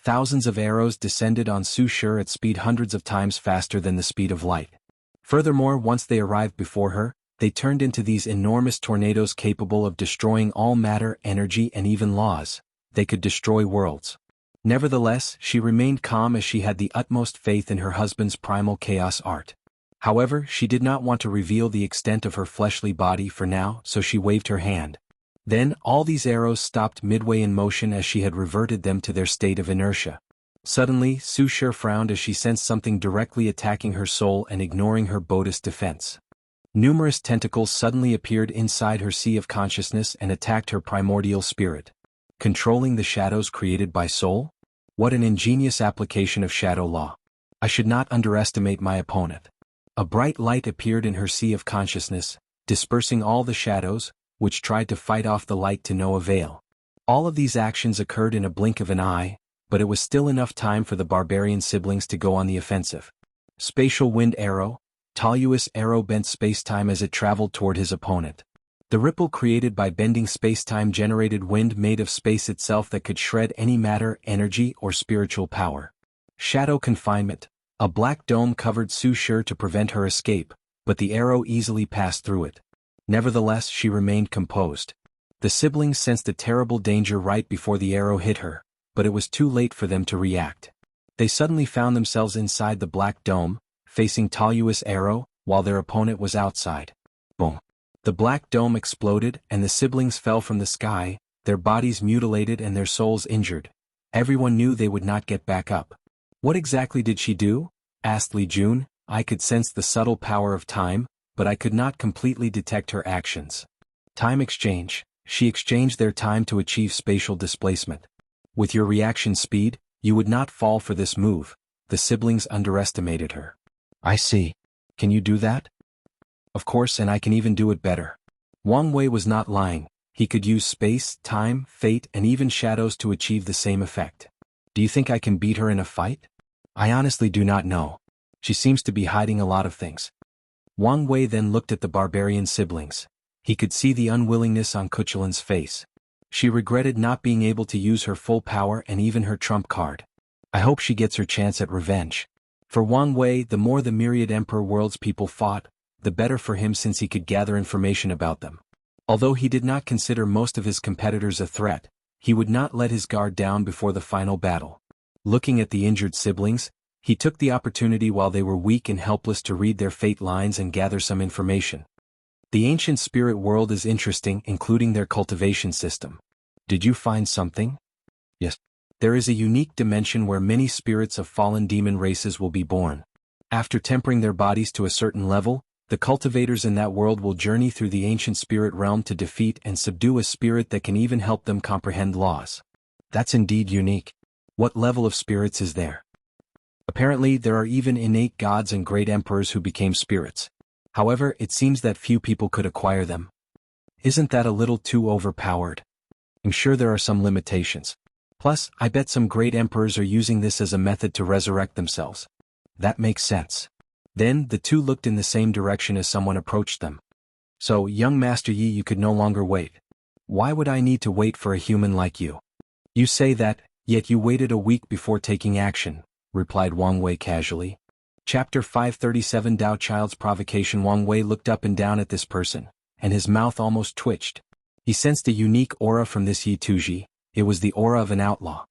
Thousands of arrows descended on Su Shi at speed hundreds of times faster than the speed of light. Furthermore, once they arrived before her, they turned into these enormous tornadoes capable of destroying all matter, energy and even laws. They could destroy worlds. Nevertheless, she remained calm as she had the utmost faith in her husband's primal chaos art. However, she did not want to reveal the extent of her fleshly body for now, so she waved her hand. Then, all these arrows stopped midway in motion as she had reverted them to their state of inertia. Suddenly, Su Shi frowned as she sensed something directly attacking her soul and ignoring her Bodhist defense. Numerous tentacles suddenly appeared inside her sea of consciousness and attacked her primordial spirit. Controlling the shadows created by soul? What an ingenious application of shadow law. I should not underestimate my opponent. A bright light appeared in her sea of consciousness, dispersing all the shadows, which tried to fight off the light to no avail. All of these actions occurred in a blink of an eye, but it was still enough time for the barbarian siblings to go on the offensive. Spatial Wind Arrow. Taoyui's arrow bent spacetime as it traveled toward his opponent. The ripple created by bending spacetime generated wind made of space itself that could shred any matter, energy, or spiritual power. Shadow Confinement. A black dome covered Su Shi to prevent her escape, but the arrow easily passed through it. Nevertheless, she remained composed. The siblings sensed a terrible danger right before the arrow hit her, but it was too late for them to react. They suddenly found themselves inside the black dome, facing Talu's arrow, while their opponent was outside. Boom! The black dome exploded and the siblings fell from the sky, their bodies mutilated and their souls injured. Everyone knew they would not get back up. What exactly did she do? Asked Li Jun. I could sense the subtle power of time, but I could not completely detect her actions. Time exchange. She exchanged their time to achieve spatial displacement. With your reaction speed, you would not fall for this move. The siblings underestimated her. I see. Can you do that? Of course, and I can even do it better. Wang Wei was not lying. He could use space, time, fate, and even shadows to achieve the same effect. Do you think I can beat her in a fight? I honestly do not know. She seems to be hiding a lot of things. Wang Wei then looked at the barbarian siblings. He could see the unwillingness on Kuchelin's face. She regretted not being able to use her full power and even her trump card. I hope she gets her chance at revenge. For Wang Wei, the more the myriad Emperor World's people fought, the better for him since he could gather information about them. Although he did not consider most of his competitors a threat, he would not let his guard down before the final battle. Looking at the injured siblings, he took the opportunity while they were weak and helpless to read their fate lines and gather some information. The ancient spirit world is interesting, including their cultivation system. Did you find something? Yes. There is a unique dimension where many spirits of fallen demon races will be born. After tempering their bodies to a certain level, the cultivators in that world will journey through the ancient spirit realm to defeat and subdue a spirit that can even help them comprehend laws. That's indeed unique. What level of spirits is there? Apparently, there are even innate gods and great emperors who became spirits. However, it seems that few people could acquire them. Isn't that a little too overpowered? I'm sure there are some limitations. Plus, I bet some great emperors are using this as a method to resurrect themselves. That makes sense. Then, the two looked in the same direction as someone approached them. So, young Master Yi, you could no longer wait. Why would I need to wait for a human like you? You say that, yet you waited a week before taking action, replied Wang Wei casually. Chapter 537 Dao Child's Provocation. Wang Wei looked up and down at this person, and his mouth almost twitched. He sensed a unique aura from this Yi Tuji. It was the aura of an outlaw.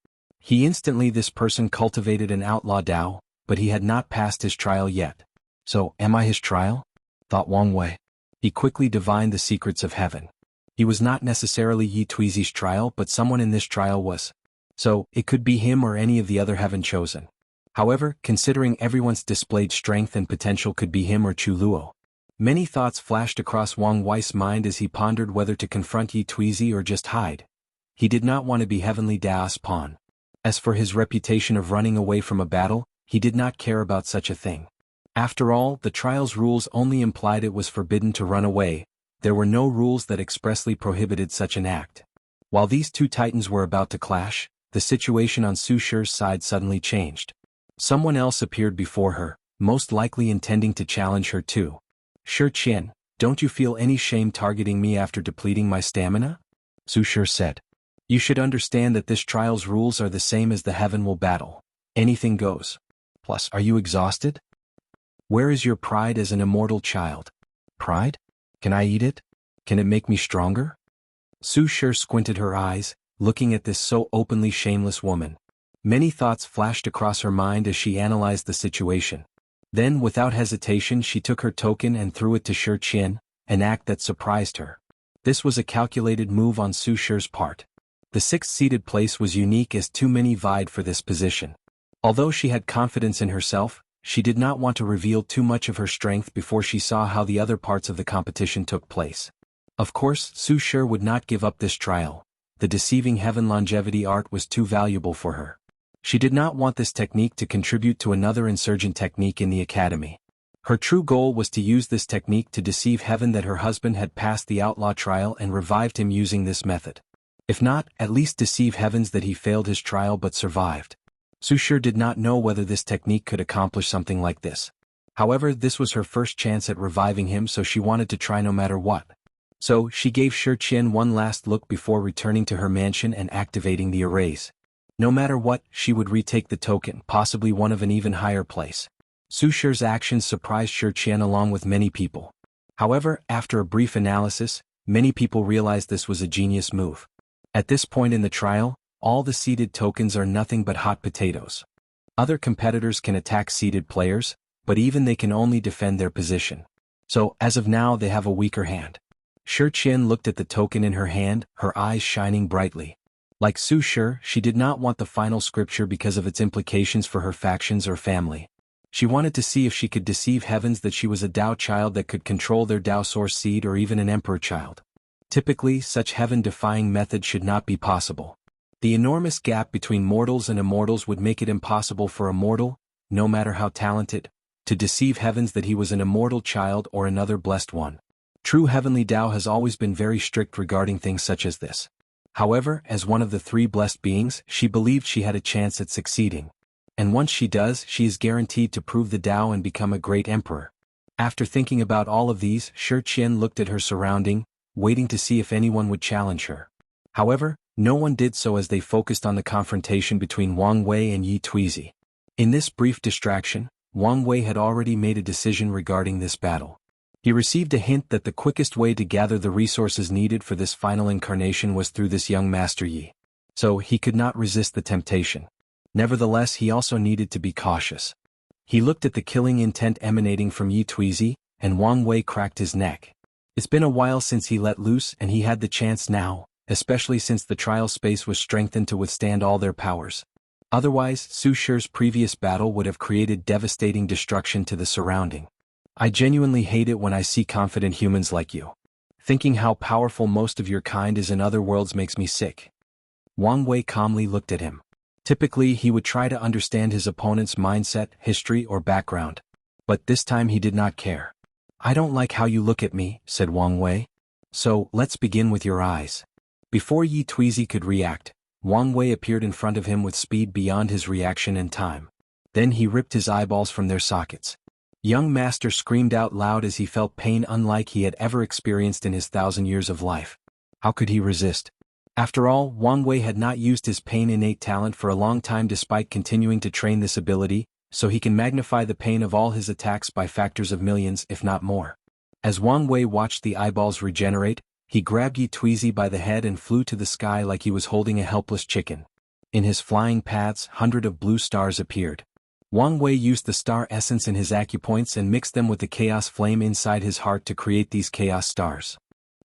This person cultivated an outlaw Dao, but he had not passed his trial yet. So, am I his trial? Thought Wang Wei. He quickly divined the secrets of heaven. He was not necessarily Yi Tuizi's trial, but someone in this trial was. So, it could be him or any of the other heaven chosen. However, considering everyone's displayed strength and potential, could be him or Chu Luo. Many thoughts flashed across Wang Wei's mind as he pondered whether to confront Yi Tuizi or just hide. He did not want to be Heavenly Dao's pawn. As for his reputation of running away from a battle, he did not care about such a thing. After all, the trial's rules only implied it was forbidden to run away. There were no rules that expressly prohibited such an act. While these two titans were about to clash, the situation on Su Shi's side suddenly changed. Someone else appeared before her, most likely intending to challenge her too. Shi Qian, don't you feel any shame targeting me after depleting my stamina? Su Shi said. You should understand that this trial's rules are the same as the heaven will battle. Anything goes. Plus, are you exhausted? Where is your pride as an immortal child? Pride? Can I eat it? Can it make me stronger? Su Shi squinted her eyes, looking at this so openly shameless woman. Many thoughts flashed across her mind as she analyzed the situation. Then, without hesitation, she took her token and threw it to Shi Qian, an act that surprised her. This was a calculated move on Su Shi's part. The sixth-seated place was unique as too many vied for this position. Although she had confidence in herself, she did not want to reveal too much of her strength before she saw how the other parts of the competition took place. Of course, Su Shi would not give up this trial. The deceiving heaven longevity art was too valuable for her. She did not want this technique to contribute to another insurgent technique in the academy. Her true goal was to use this technique to deceive heaven that her husband had passed the outlaw trial and revived him using this method. If not, at least deceive heavens that he failed his trial but survived. Su Shi did not know whether this technique could accomplish something like this. However, this was her first chance at reviving him, so she wanted to try no matter what. So, she gave Shi Qian one last look before returning to her mansion and activating the arrays. No matter what, she would retake the token, possibly one of an even higher place. Su Shi's actions surprised Shi Qian along with many people. However, after a brief analysis, Many people realized this was a genius move. At this point in the trial, all the seeded tokens are nothing but hot potatoes. Other competitors can attack seeded players, but even they can only defend their position. So, as of now, they have a weaker hand. Shi Qian looked at the token in her hand, her eyes shining brightly. Like Su Shi, she did not want the final scripture because of its implications for her factions or family. She wanted to see if she could deceive heavens that she was a Tao child that could control their Tao source seed or even an emperor child. Typically, such heaven-defying method should not be possible. The enormous gap between mortals and immortals would make it impossible for a mortal, no matter how talented, to deceive heavens that he was an immortal child or another blessed one. True heavenly Tao has always been very strict regarding things such as this. However, as one of the three blessed beings, she believed she had a chance at succeeding. And once she does, she is guaranteed to prove the Tao and become a great emperor. After thinking about all of these, Shi Qian looked at her surrounding, waiting to see if anyone would challenge her. However, no one did so as they focused on the confrontation between Wang Wei and Yi Tuizi. In this brief distraction, Wang Wei had already made a decision regarding this battle. He received a hint that the quickest way to gather the resources needed for this final incarnation was through this young Master Yi. So, he could not resist the temptation. Nevertheless, he also needed to be cautious. He looked at the killing intent emanating from Yi Tuizi, and Wang Wei cracked his neck. It's been a while since he let loose and he had the chance now, especially since the trial space was strengthened to withstand all their powers. Otherwise, Su Shi's previous battle would have created devastating destruction to the surrounding. I genuinely hate it when I see confident humans like you. Thinking how powerful most of your kind is in other worlds makes me sick. Wang Wei calmly looked at him. Typically, he would try to understand his opponent's mindset, history, or background. But this time he did not care. I don't like how you look at me, said Wang Wei. So, let's begin with your eyes. Before Yi Tuizi could react, Wang Wei appeared in front of him with speed beyond his reaction and time. Then he ripped his eyeballs from their sockets. Young Master screamed out loud as he felt pain unlike he had ever experienced in his 1,000 years of life. How could he resist? After all, Wang Wei had not used his pain innate talent for a long time despite continuing to train this ability, so he can magnify the pain of all his attacks by factors of millions if not more. As Wang Wei watched the eyeballs regenerate, he grabbed Yi Tuizi by the head and flew to the sky like he was holding a helpless chicken. In his flying paths, hundreds of blue stars appeared. Wang Wei used the star essence in his acupoints and mixed them with the chaos flame inside his heart to create these chaos stars.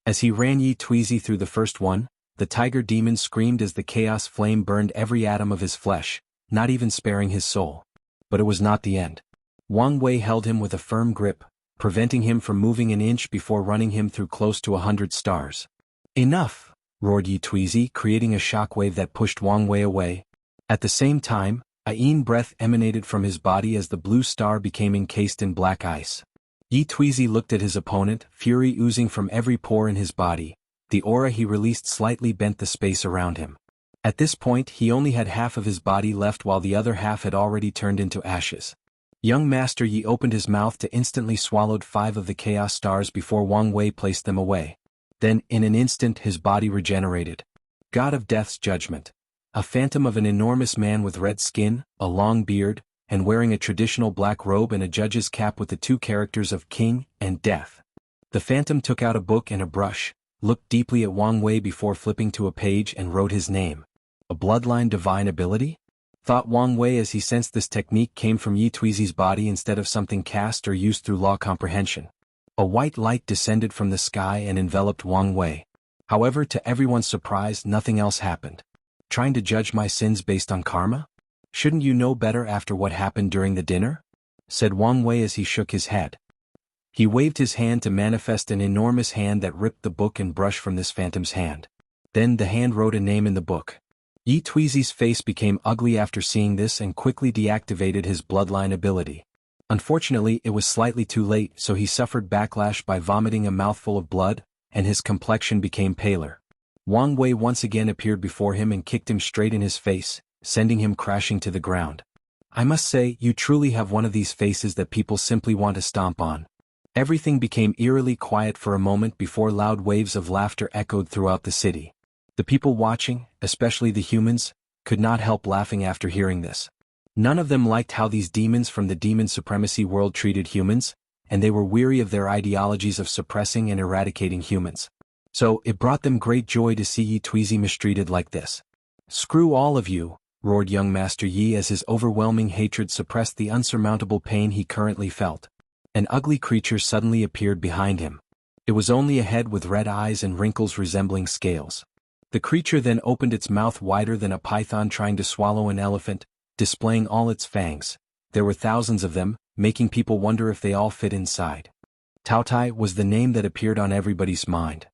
As he ran Yi Tuizi through the first one, the tiger demon screamed as the chaos flame burned every atom of his flesh, not even sparing his soul. But it was not the end. Wang Wei held him with a firm grip, preventing him from moving an inch before running him through close to 100 stars. Enough! Roared Yi Tuizi, creating a shockwave that pushed Wang Wei away. At the same time, a yin breath emanated from his body as the blue star became encased in black ice. Yi Tuizi looked at his opponent, fury oozing from every pore in his body. The aura he released slightly bent the space around him. At this point, he only had half of his body left while the other half had already turned into ashes. Young Master Yi opened his mouth to instantly swallowed 5 of the chaos stars before Wang Wei placed them away. Then, in an instant, his body regenerated. God of Death's judgment. A phantom of an enormous man with red skin, a long beard, and wearing a traditional black robe and a judge's cap with the 2 characters of King and Death. The phantom took out a book and a brush, looked deeply at Wang Wei before flipping to a page and wrote his name. A bloodline divine ability? Thought Wang Wei as he sensed this technique came from Yi Tuizi's body instead of something cast or used through law comprehension. A white light descended from the sky and enveloped Wang Wei. However, to everyone's surprise, nothing else happened. Trying to judge my sins based on karma? Shouldn't you know better after what happened during the dinner? Said Wang Wei as he shook his head. He waved his hand to manifest an enormous hand that ripped the book and brush from this phantom's hand. Then the hand wrote a name in the book. Yi Tuizi's face became ugly after seeing this and quickly deactivated his bloodline ability. Unfortunately, it was slightly too late, so he suffered backlash by vomiting a mouthful of blood, and his complexion became paler. Wang Wei once again appeared before him and kicked him straight in his face, sending him crashing to the ground. I must say, you truly have one of these faces that people simply want to stomp on. Everything became eerily quiet for a moment before loud waves of laughter echoed throughout the city. The people watching, especially the humans, could not help laughing after hearing this. None of them liked how these demons from the demon supremacy world treated humans, and they were weary of their ideologies of suppressing and eradicating humans. So, it brought them great joy to see Yi Tuizi mistreated like this. "Screw all of you," roared young Master Yi as his overwhelming hatred suppressed the unsurmountable pain he currently felt. An ugly creature suddenly appeared behind him. It was only a head with red eyes and wrinkles resembling scales. The creature then opened its mouth wider than a python trying to swallow an elephant, displaying all its fangs. There were thousands of them, making people wonder if they all fit inside. Taotai was the name that appeared on everybody's mind.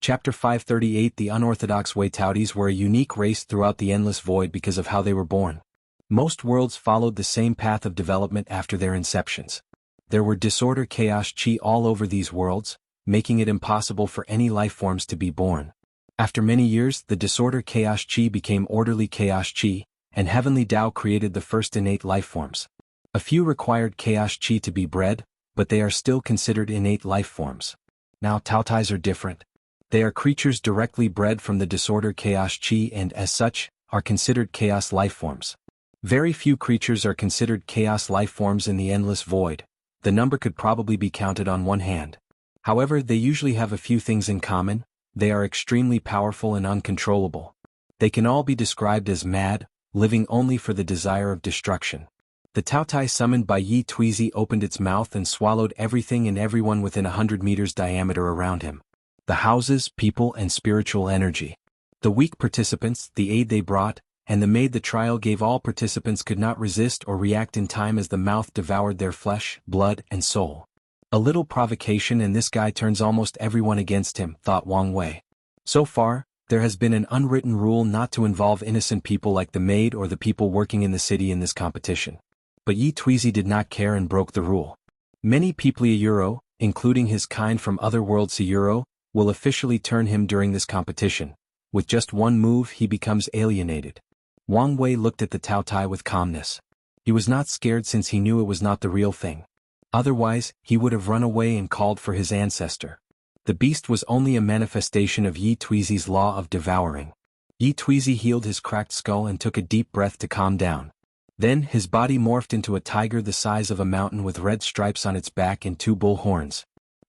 Chapter 538. The unorthodox Wei Taotis were a unique race throughout the endless void because of how they were born. Most worlds followed the same path of development after their inceptions. There were disorder chaos chi all over these worlds, making it impossible for any life forms to be born. After many years, the disorder chaos chi became orderly chaos chi, and heavenly Tao created the first innate life forms. A few required chaos chi to be bred, but they are still considered innate life forms. Now Taotais are different. They are creatures directly bred from the disorder chaos chi and, as such, are considered chaos life forms. Very few creatures are considered chaos life forms in the endless void. The number could probably be counted on one hand. However, they usually have a few things in common. They are extremely powerful and uncontrollable. They can all be described as mad, living only for the desire of destruction. The Taotai summoned by Yi Tuizi opened its mouth and swallowed everything and everyone within 100 meters diameter around him. The houses, people, and spiritual energy. The weak participants, the aid they brought, and the maid the trial gave all participants could not resist or react in time as the mouth devoured their flesh, blood, and soul. A little provocation and this guy turns almost everyone against him, thought Wang Wei. So far, there has been an unwritten rule not to involve innocent people like the maid or the people working in the city in this competition. But Yi Tuizi did not care and broke the rule. Many people Euro, including his kind from other worlds Euro, will officially turn him during this competition. With just one move he becomes alienated. Wang Wei looked at the Taotai with calmness. He was not scared since he knew it was not the real thing. Otherwise, he would have run away and called for his ancestor. The beast was only a manifestation of Yi Tuizi's law of devouring. Yi Tuizi healed his cracked skull and took a deep breath to calm down. Then his body morphed into a tiger the size of a mountain with red stripes on its back and 2 bull horns.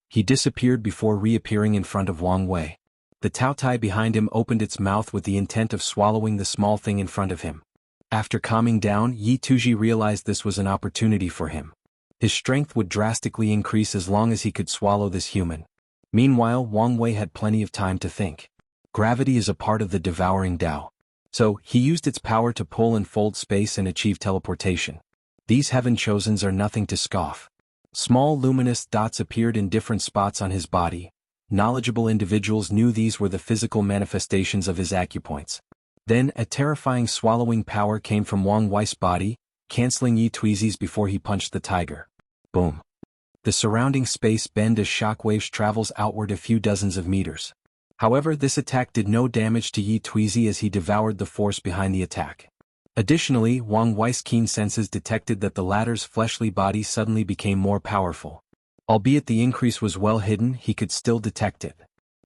He disappeared before reappearing in front of Wang Wei. The Taotai behind him opened its mouth with the intent of swallowing the small thing in front of him. After calming down, Yi Tuizi realized this was an opportunity for him. His strength would drastically increase as long as he could swallow this human. Meanwhile, Wang Wei had plenty of time to think. Gravity is a part of the devouring Tao. So, he used its power to pull and fold space and achieve teleportation. These heaven chosens are nothing to scoff. Small luminous dots appeared in different spots on his body. Knowledgeable individuals knew these were the physical manifestations of his acupoints. Then a terrifying swallowing power came from Wang Wei's body, canceling Yi Tuizi's before he punched the tiger. Boom. The surrounding space bent as shockwaves travels outward a few dozens of meters. However, this attack did no damage to Yi Tuizi as he devoured the force behind the attack. Additionally, Wang Wei's keen senses detected that the latter's fleshly body suddenly became more powerful. Albeit the increase was well hidden, he could still detect it.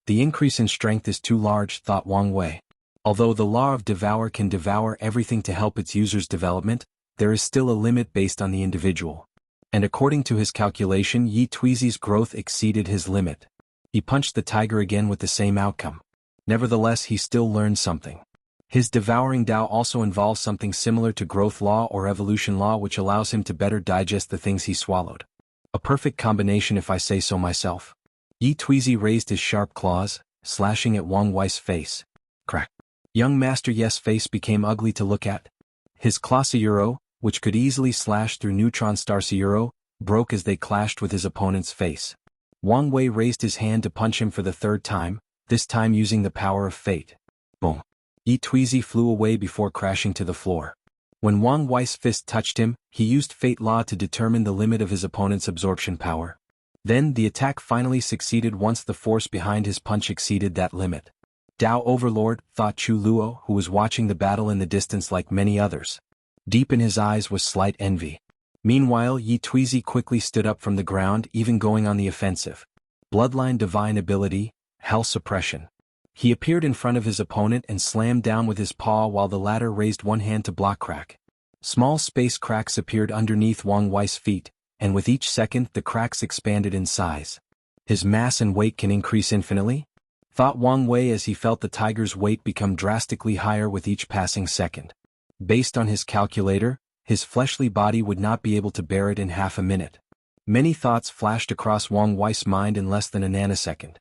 The increase in strength is too large, thought Wang Wei. Although the law of devour can devour everything to help its user's development, there is still a limit based on the individual. And according to his calculation, Yi Tuizi's growth exceeded his limit. He punched the tiger again with the same outcome. Nevertheless, he still learned something. His devouring Tao also involves something similar to growth law or evolution law, which allows him to better digest the things he swallowed. A perfect combination if I say so myself. Yi Tuizi raised his sharp claws, slashing at Wang Wei's face. Crack. Young Master Yi's face became ugly to look at. His claw Sayuro, which could easily slash through neutron star Sayuro, broke as they clashed with his opponent's face. Wang Wei raised his hand to punch him for the 3rd time, this time using the power of fate. Boom. Yi Tuizi flew away before crashing to the floor. When Wang Wei's fist touched him, he used fate law to determine the limit of his opponent's absorption power. Then the attack finally succeeded once the force behind his punch exceeded that limit. Tao Overlord, thought Chu Luo, who was watching the battle in the distance like many others. Deep in his eyes was slight envy. Meanwhile, Yi Tuizi quickly stood up from the ground, even going on the offensive. Bloodline divine ability, hell suppression. He appeared in front of his opponent and slammed down with his paw while the latter raised one hand to block crack. Small space cracks appeared underneath Wang Wei's feet, and with each second the cracks expanded in size. His mass and weight can increase infinitely? thought Wang Wei as he felt the tiger's weight become drastically higher with each passing second. Based on his calculator, his fleshly body would not be able to bear it in half a minute. Many thoughts flashed across Wang Wei's mind in less than a nanosecond.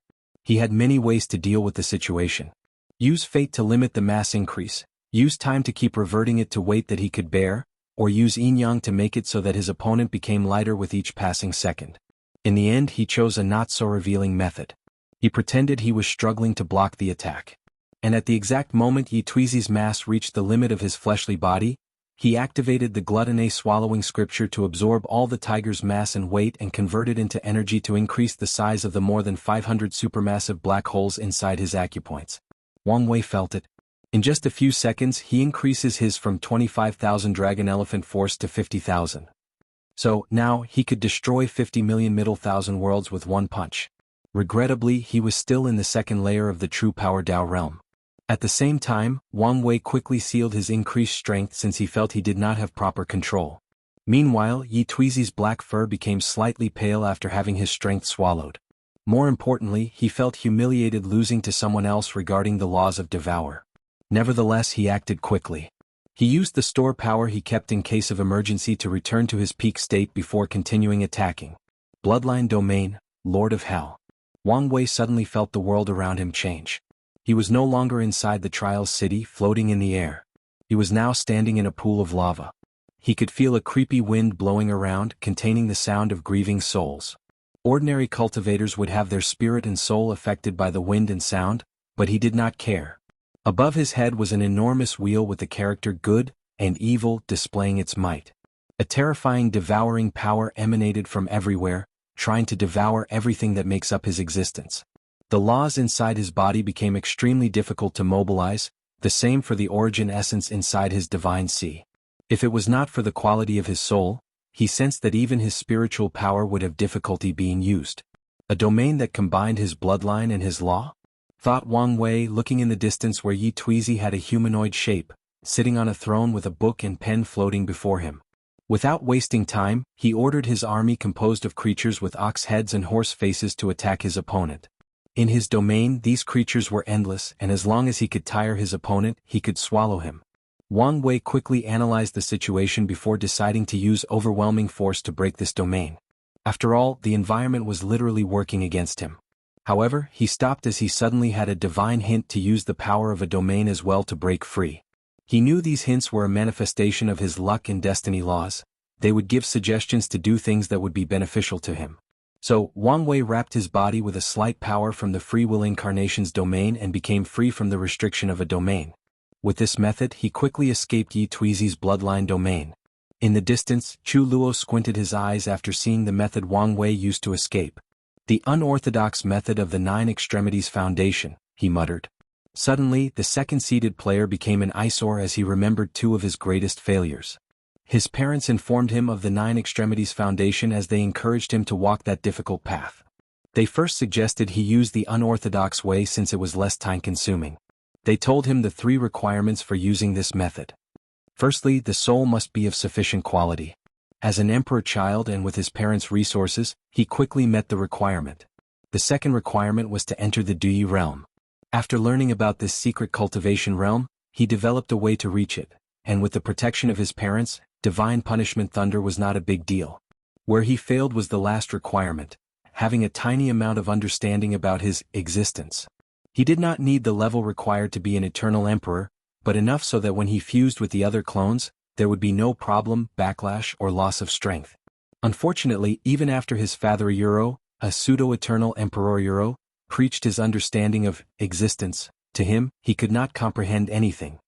He had many ways to deal with the situation. Use fate to limit the mass increase, use time to keep reverting it to weight that he could bear, or use yin-yang to make it so that his opponent became lighter with each passing second. In the end, he chose a not-so-revealing method. He pretended he was struggling to block the attack. And at the exact moment Yi Tuizi's mass reached the limit of his fleshly body, he activated the gluttony swallowing scripture to absorb all the tiger's mass and weight and convert it into energy to increase the size of the more than 500 supermassive black holes inside his acupoints. Wang Wei felt it. In just a few seconds he increases his from 25,000 dragon elephant force to 50,000. So, now, he could destroy 50 million middle thousand worlds with one punch. Regrettably, he was still in the second layer of the true power Dao realm. At the same time, Wang Wei quickly sealed his increased strength since he felt he did not have proper control. Meanwhile, Yi Tuizi's black fur became slightly pale after having his strength swallowed. More importantly, he felt humiliated losing to someone else regarding the laws of Devour. Nevertheless, he acted quickly. He used the store power he kept in case of emergency to return to his peak state before continuing attacking. Bloodline Domain, Lord of Hell. Wang Wei suddenly felt the world around him change. He was no longer inside the Trials City floating in the air. He was now standing in a pool of lava. He could feel a creepy wind blowing around, containing the sound of grieving souls. Ordinary cultivators would have their spirit and soul affected by the wind and sound, but he did not care. Above his head was an enormous wheel with the character Good and Evil displaying its might. A terrifying devouring power emanated from everywhere, trying to devour everything that makes up his existence. The laws inside his body became extremely difficult to mobilize, the same for the origin essence inside his divine sea. If it was not for the quality of his soul, he sensed that even his spiritual power would have difficulty being used. A domain that combined his bloodline and his law? Thought Wang Wei looking in the distance where Yi Tuizi had a humanoid shape, sitting on a throne with a book and pen floating before him. Without wasting time, he ordered his army composed of creatures with ox heads and horse faces to attack his opponent. In his domain these creatures were endless and as long as he could tire his opponent, he could swallow him. Wang Wei quickly analyzed the situation before deciding to use overwhelming force to break this domain. After all, the environment was literally working against him. However, he stopped as he suddenly had a divine hint to use the power of a domain as well to break free. He knew these hints were a manifestation of his luck and destiny laws. They would give suggestions to do things that would be beneficial to him. So, Wang Wei wrapped his body with a slight power from the free will incarnation's domain and became free from the restriction of a domain. With this method he quickly escaped Yi Tuizi's bloodline domain. In the distance, Chu Luo squinted his eyes after seeing the method Wang Wei used to escape. The unorthodox method of the Nine Extremities Foundation, he muttered. Suddenly, the second-seeded player became an eyesore as he remembered two of his greatest failures. His parents informed him of the Nine Extremities Foundation as they encouraged him to walk that difficult path. They first suggested he use the unorthodox way since it was less time-consuming. They told him the 3 requirements for using this method. Firstly, the soul must be of sufficient quality. As an emperor child and with his parents' resources, he quickly met the requirement. The second requirement was to enter the Duyi realm. After learning about this secret cultivation realm, he developed a way to reach it, and with the protection of his parents, divine punishment thunder was not a big deal. Where he failed was the last requirement, having a tiny amount of understanding about his existence. He did not need the level required to be an eternal emperor, but enough so that when he fused with the other clones, there would be no problem, backlash, or loss of strength. Unfortunately, even after his father Euro, a pseudo-eternal Emperor Euro, preached his understanding of existence to him, he could not comprehend anything.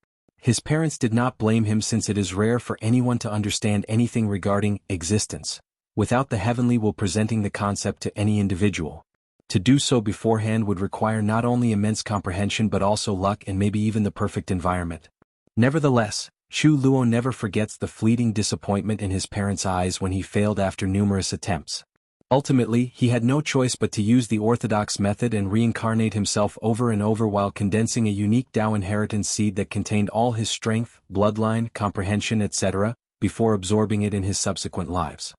His parents did not blame him since it is rare for anyone to understand anything regarding existence, without the heavenly will presenting the concept to any individual. To do so beforehand would require not only immense comprehension but also luck and maybe even the perfect environment. Nevertheless, Chu Luo never forgets the fleeting disappointment in his parents' eyes when he failed after numerous attempts. Ultimately, he had no choice but to use the orthodox method and reincarnate himself over and over while condensing a unique Tao inheritance seed that contained all his strength, bloodline, comprehension, etc., before absorbing it in his subsequent lives.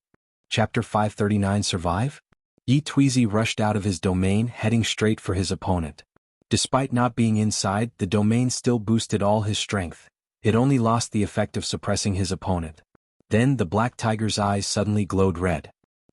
Chapter 539 Survive? Yi Tuizi rushed out of his domain heading straight for his opponent. Despite not being inside, the domain still boosted all his strength. It only lost the effect of suppressing his opponent. Then the black tiger's eyes suddenly glowed red.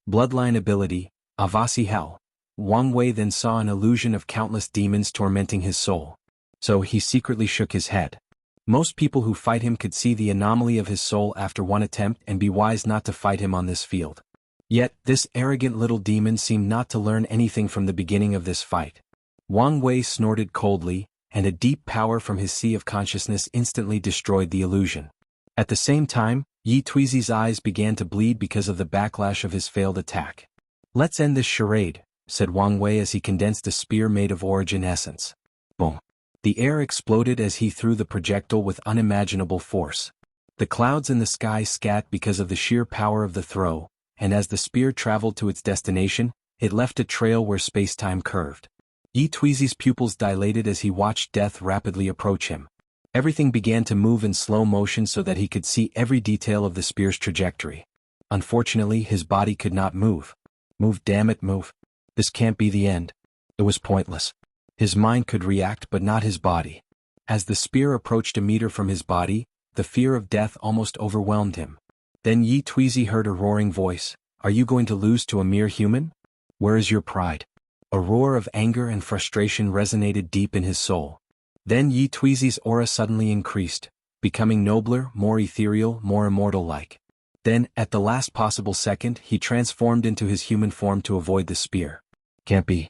Bloodline ability, Avasi Hell. Wang Wei then saw an illusion of countless demons tormenting his soul. So he secretly shook his head. Most people who fight him could see the anomaly of his soul after one attempt and be wise not to fight him on this field. Yet, this arrogant little demon seemed not to learn anything from the beginning of this fight. Wang Wei snorted coldly, and a deep power from his sea of consciousness instantly destroyed the illusion. At the same time, Yi Tuizi's eyes began to bleed because of the backlash of his failed attack. "Let's end this charade," said Wang Wei as he condensed a spear made of origin essence. Boom. The air exploded as he threw the projectile with unimaginable force. The clouds in the sky scat because of the sheer power of the throw, and as the spear traveled to its destination, it left a trail where space-time curved. Yi Tuizi's pupils dilated as he watched death rapidly approach him. Everything began to move in slow motion so that he could see every detail of the spear's trajectory. Unfortunately, his body could not move. Move, damn it, move. This can't be the end. It was pointless. His mind could react but not his body. As the spear approached a meter from his body, the fear of death almost overwhelmed him. Then Yi Tuizi heard a roaring voice. "Are you going to lose to a mere human? Where is your pride?" A roar of anger and frustration resonated deep in his soul. Then Yi Tuizi's aura suddenly increased, becoming nobler, more ethereal, more immortal-like. Then, at the last possible second, he transformed into his human form to avoid the spear. "Can't be,"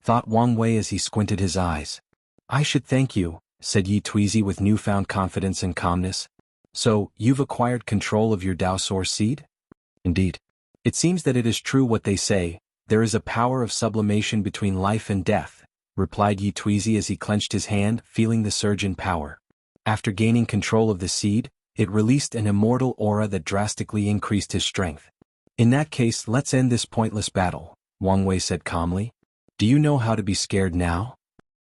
thought Wang Wei as he squinted his eyes. "I should thank you," said Yi Tuizi with newfound confidence and calmness. "So, you've acquired control of your Dao Source seed?" "Indeed. It seems that it is true what they say, there is a power of sublimation between life and death," replied Yi Tuizi as he clenched his hand, feeling the surge in power. After gaining control of the seed, it released an immortal aura that drastically increased his strength. "In that case, let's end this pointless battle," Wang Wei said calmly. "Do you know how to be scared now?"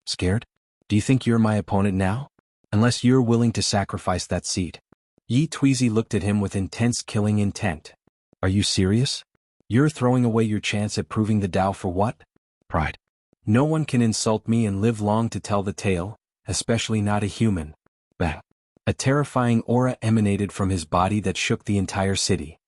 "Scared? Do you think you're my opponent now? Unless you're willing to sacrifice that seed." Yi Tuizi looked at him with intense killing intent. "Are you serious? You're throwing away your chance at proving the Tao for what? Pride. No one can insult me and live long to tell the tale, especially not a human." Bang. A terrifying aura emanated from his body that shook the entire city.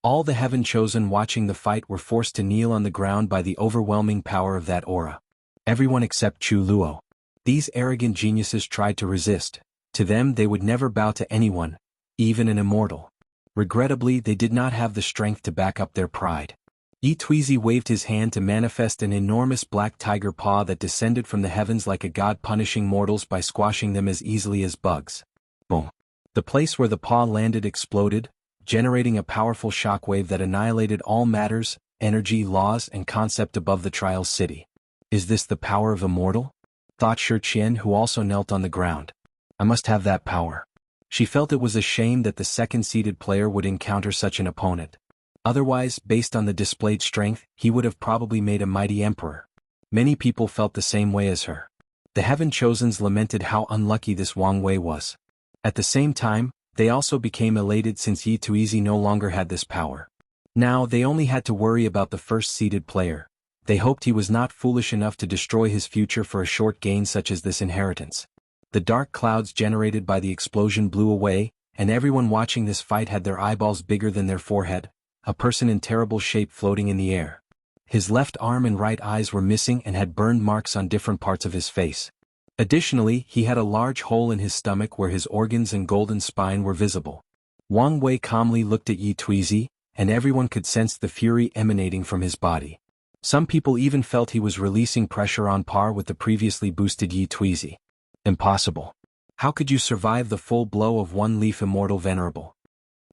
All the Heaven Chosen watching the fight were forced to kneel on the ground by the overwhelming power of that aura. Everyone except Chu Luo. These arrogant geniuses tried to resist. To them they would never bow to anyone, even an immortal. Regrettably, they did not have the strength to back up their pride. Yi Tuizi waved his hand to manifest an enormous black tiger paw that descended from the heavens like a god punishing mortals by squashing them as easily as bugs. Boom. The place where the paw landed exploded, generating a powerful shockwave that annihilated all matters, energy, laws, and concept above the Trial City. "Is this the power of a mortal?" thought Shi Qian, who also knelt on the ground. "I must have that power." She felt it was a shame that the second-seeded player would encounter such an opponent. Otherwise, based on the displayed strength, he would have probably made a mighty emperor. Many people felt the same way as her. The Heaven Chosens lamented how unlucky this Wang Wei was. At the same time, they also became elated since Yi Tuizi no longer had this power. Now they only had to worry about the first-seeded player. They hoped he was not foolish enough to destroy his future for a short gain such as this inheritance. The dark clouds generated by the explosion blew away, and everyone watching this fight had their eyeballs bigger than their forehead, a person in terrible shape floating in the air. His left arm and right eyes were missing and had burned marks on different parts of his face. Additionally, he had a large hole in his stomach where his organs and golden spine were visible. Wang Wei calmly looked at Yi Tuizi, and everyone could sense the fury emanating from his body. Some people even felt he was releasing pressure on par with the previously boosted Yi Tuizi. Impossible. How could you survive the full blow of one leaf immortal venerable?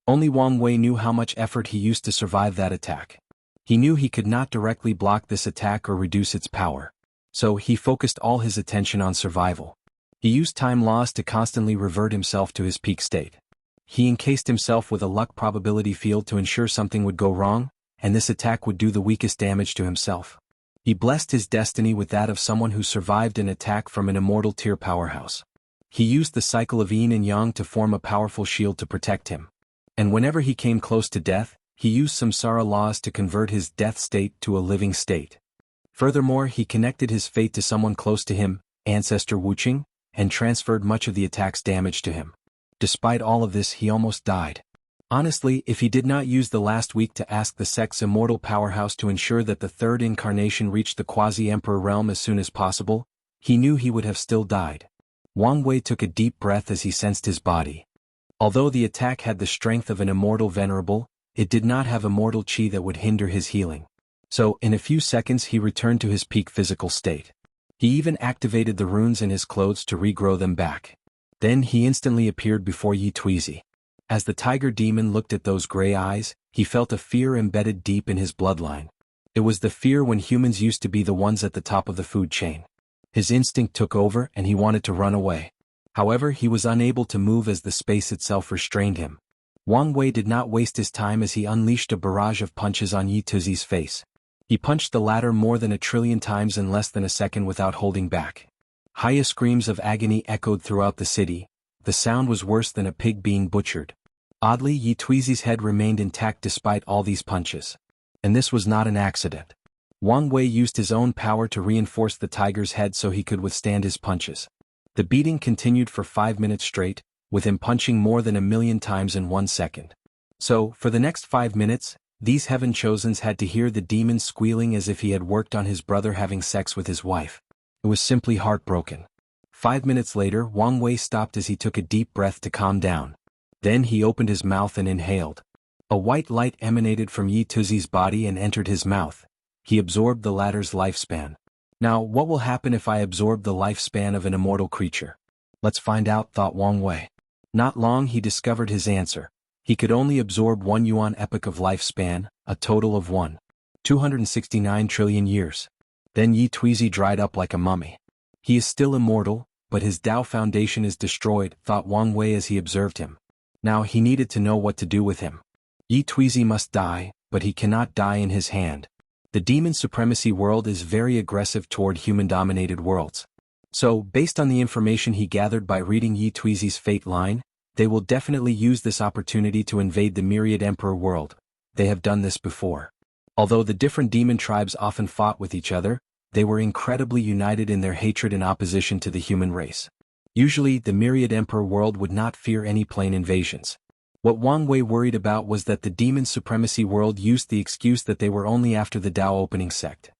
Only Wang Wei knew how much effort he used to survive that attack. He knew he could not directly block this attack or reduce its power. So he focused all his attention on survival. He used time laws to constantly revert himself to his peak state. He encased himself with a luck probability field to ensure something would go wrong, and this attack would do the weakest damage to himself. He blessed his destiny with that of someone who survived an attack from an immortal tier powerhouse. He used the cycle of yin and yang to form a powerful shield to protect him. And whenever he came close to death, he used samsara laws to convert his death state to a living state. Furthermore, he connected his fate to someone close to him, ancestor Wuxia, and transferred much of the attack's damage to him. Despite all of this, he almost died. Honestly, if he did not use the last week to ask the sect's immortal powerhouse to ensure that the third incarnation reached the quasi-emperor realm as soon as possible, he knew he would have still died. Wang Wei took a deep breath as he sensed his body. Although the attack had the strength of an immortal venerable, it did not have immortal qi that would hinder his healing. So, in a few seconds he returned to his peak physical state. He even activated the runes in his clothes to regrow them back. Then he instantly appeared before Yi Tuizi. As the tiger demon looked at those gray eyes, he felt a fear embedded deep in his bloodline. It was the fear when humans used to be the ones at the top of the food chain. His instinct took over and he wanted to run away. However, he was unable to move as the space itself restrained him. Wang Wei did not waste his time as he unleashed a barrage of punches on Yi Tuizi's face. He punched the latter more than 1,000,000,000 times in less than a second without holding back. High screams of agony echoed throughout the city. The sound was worse than a pig being butchered. Oddly, Yi Tuizi's head remained intact despite all these punches. And this was not an accident. Wang Wei used his own power to reinforce the tiger's head so he could withstand his punches. The beating continued for 5 minutes straight, with him punching more than 1,000,000 times in 1 second. So, for the next 5 minutes, these heaven chosens had to hear the demon squealing as if he had worked on his brother having sex with his wife. It was simply heartbroken. 5 minutes later, Wang Wei stopped as he took a deep breath to calm down. Then he opened his mouth and inhaled. A white light emanated from Yi Tuizi's body and entered his mouth. He absorbed the latter's lifespan. Now, what will happen if I absorb the lifespan of an immortal creature? Let's find out, thought Wang Wei. Not long he discovered his answer. He could only absorb 1 yuan epoch of lifespan, a total of 269 trillion years. Then Yi Tuizi dried up like a mummy. He is still immortal, but his Tao foundation is destroyed, thought Wang Wei as he observed him. Now he needed to know what to do with him. Yi Tuizi must die, but he cannot die in his hand. The demon supremacy world is very aggressive toward human-dominated worlds. So, based on the information he gathered by reading Yi Tuizi's fate line, they will definitely use this opportunity to invade the myriad emperor world. They have done this before. Although the different demon tribes often fought with each other, they were incredibly united in their hatred and opposition to the human race. Usually, the myriad emperor world would not fear any plain invasions. What Wang Wei worried about was that the demon supremacy world used the excuse that they were only after the Tao opening sect.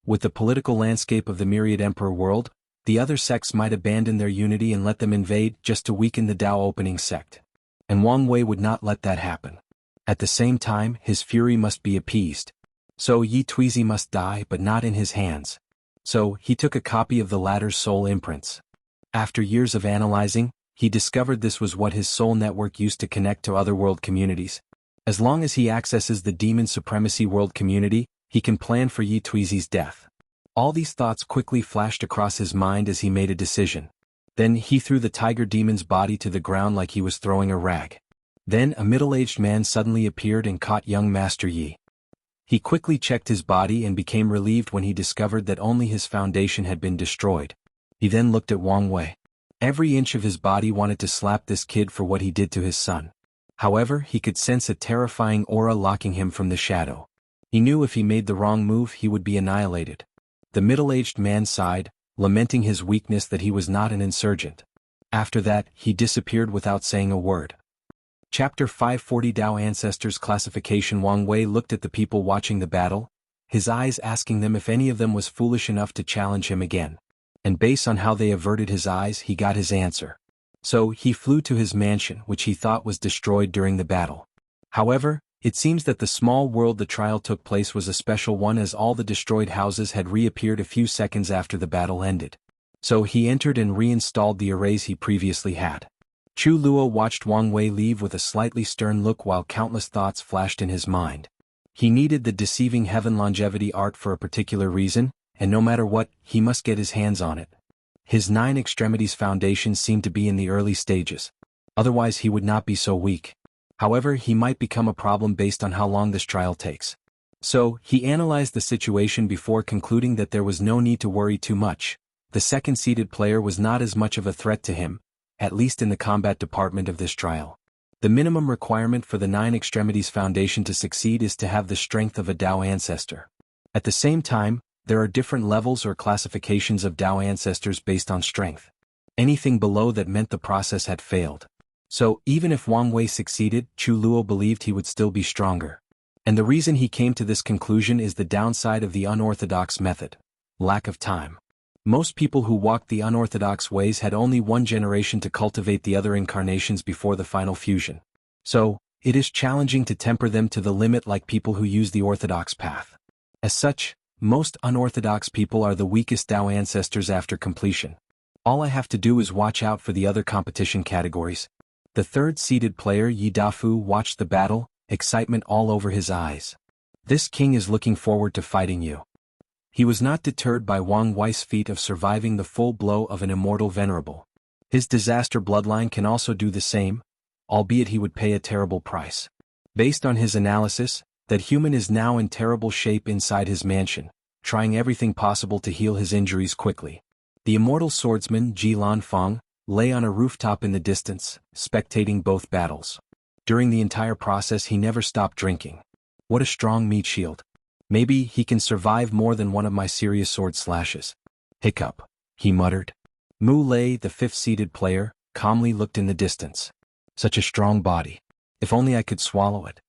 With the political landscape of the myriad emperor world, the other sects might abandon their unity and let them invade just to weaken the Tao opening sect. And Wang Wei would not let that happen. At the same time, his fury must be appeased. So Yi Tuizi must die, but not in his hands. So, he took a copy of the latter's soul imprints. After years of analyzing, he discovered this was what his soul network used to connect to other world communities. As long as he accesses the demon supremacy world community, he can plan for Yi Tuizi's death. All these thoughts quickly flashed across his mind as he made a decision. Then he threw the tiger demon's body to the ground like he was throwing a rag. Then a middle-aged man suddenly appeared and caught young Master Yi. He quickly checked his body and became relieved when he discovered that only his foundation had been destroyed. He then looked at Wang Wei. Every inch of his body wanted to slap this kid for what he did to his son. However, he could sense a terrifying aura locking him from the shadow. He knew if he made the wrong move he would be annihilated. The middle-aged man sighed, lamenting his weakness that he was not an insurgent. After that, he disappeared without saying a word. Chapter 540 Tao Ancestors Classification. Wang Wei looked at the people watching the battle, his eyes asking them if any of them was foolish enough to challenge him again. And based on how they averted his eyes, he got his answer. So, he flew to his mansion, which he thought was destroyed during the battle. However, it seems that the small world the trial took place was a special one, as all the destroyed houses had reappeared a few seconds after the battle ended. So he entered and reinstalled the arrays he previously had. Chu Luo watched Wang Wei leave with a slightly stern look while countless thoughts flashed in his mind. He needed the deceiving heaven longevity art for a particular reason, and no matter what, he must get his hands on it. His 9 extremities foundation seemed to be in the early stages. Otherwise he would not be so weak. However, he might become a problem based on how long this trial takes. So, he analyzed the situation before concluding that there was no need to worry too much. The second-seeded player was not as much of a threat to him, at least in the combat department of this trial. The minimum requirement for the 9 extremities foundation to succeed is to have the strength of a Tao ancestor. At the same time, There are different levels or classifications of Tao ancestors based on strength. Anything below that meant the process had failed. So, even if Wang Wei succeeded, Chu Luo believed he would still be stronger. And the reason he came to this conclusion is the downside of the unorthodox method: lack of time. Most people who walked the unorthodox ways had only one generation to cultivate the other incarnations before the final fusion. So, it is challenging to temper them to the limit like people who use the orthodox path. As such, most unorthodox people are the weakest Tao ancestors after completion. All I have to do is watch out for the other competition categories. The third-seeded player Yi Dafu watched the battle, excitement all over his eyes. This king is looking forward to fighting you. He was not deterred by Wang Wei's feat of surviving the full blow of an immortal venerable. His disaster bloodline can also do the same, albeit he would pay a terrible price. Based on his analysis, that human is now in terrible shape inside his mansion, trying everything possible to heal his injuries quickly. The immortal swordsman Ji Lanfeng lay on a rooftop in the distance, spectating both battles. During the entire process he never stopped drinking. What a strong meat shield. Maybe he can survive more than one of my serious sword slashes. Hiccup, he muttered. Mu Lei, the fifth-seeded player, calmly looked in the distance. Such a strong body. If only I could swallow it.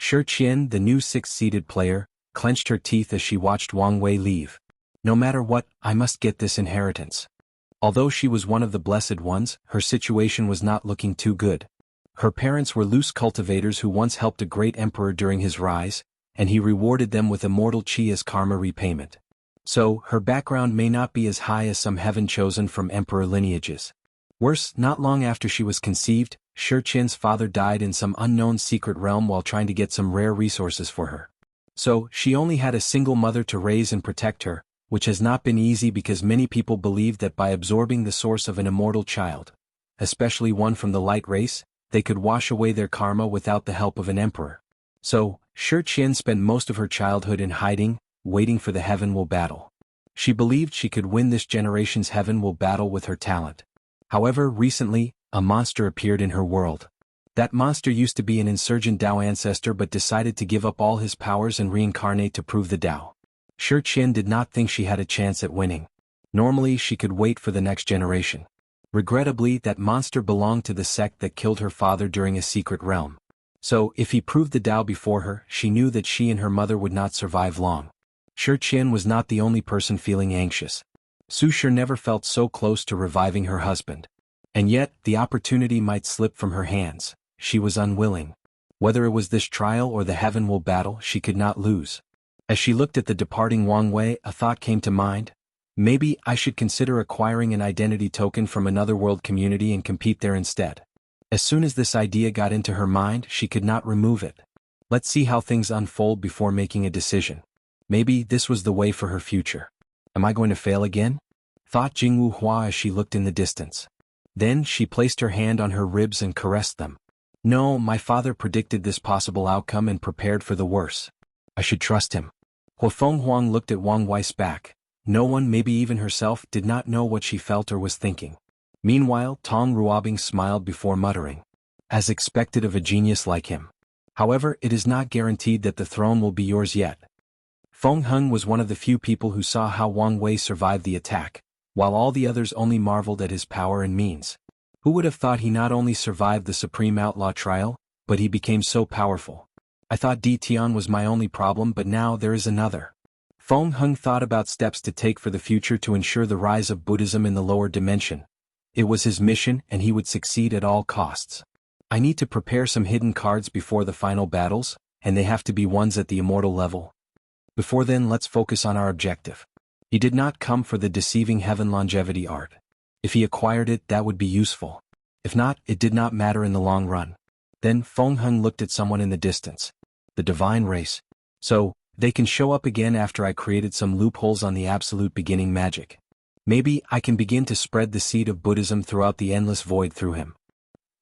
Shi Qian, the new sixth-seeded player, clenched her teeth as she watched Wang Wei leave. No matter what, I must get this inheritance. Although she was one of the blessed ones, her situation was not looking too good. Her parents were loose cultivators who once helped a great emperor during his rise, and he rewarded them with immortal qi as karma repayment. So, her background may not be as high as some heaven chosen from emperor lineages. Worse, not long after she was conceived, Shi Qian's father died in some unknown secret realm while trying to get some rare resources for her. So, she only had a single mother to raise and protect her, which has not been easy because many people believe that by absorbing the source of an immortal child, especially one from the light race, they could wash away their karma without the help of an emperor. So, Shi Qian spent most of her childhood in hiding, waiting for the heaven will battle. She believed she could win this generation's heaven will battle with her talent. However, recently, a monster appeared in her world. That monster used to be an insurgent Tao ancestor but decided to give up all his powers and reincarnate to prove the Tao. Shi Qian did not think she had a chance at winning. Normally she could wait for the next generation. Regrettably, that monster belonged to the sect that killed her father during a secret realm. So, if he proved the Tao before her, she knew that she and her mother would not survive long. Shi Qian was not the only person feeling anxious. Su Shi never felt so close to reviving her husband. And yet, the opportunity might slip from her hands. She was unwilling. Whether it was this trial or the heaven will battle, she could not lose. As she looked at the departing Wang Wei, a thought came to mind. Maybe I should consider acquiring an identity token from another world community and compete there instead. As soon as this idea got into her mind, she could not remove it. Let's see how things unfold before making a decision. Maybe this was the way for her future. Am I going to fail again? Thought Jingwu Hua as she looked in the distance. Then she placed her hand on her ribs and caressed them. No, my father predicted this possible outcome and prepared for the worst. I should trust him. Huafeng Huang looked at Wang Wei's back. No one, maybe even herself, did not know what she felt or was thinking. Meanwhile, Tong Ruobing smiled before muttering. As expected of a genius like him. However, it is not guaranteed that the throne will be yours yet. Feng Heng was one of the few people who saw how Wang Wei survived the attack, while all the others only marveled at his power and means. Who would have thought he not only survived the Supreme Outlaw trial, but he became so powerful? I thought Di Tian was my only problem, but now there is another. Feng Heng thought about steps to take for the future to ensure the rise of Buddhism in the lower dimension. It was his mission and he would succeed at all costs. I need to prepare some hidden cards before the final battles, and they have to be ones at the immortal level. Before then, let's focus on our objective. He did not come for the deceiving heaven longevity art. If he acquired it, that would be useful. If not, it did not matter in the long run. Then Feng Heng looked at someone in the distance. The divine race. So, they can show up again after I created some loopholes on the absolute beginning magic. Maybe I can begin to spread the seed of Buddhism throughout the endless void through him.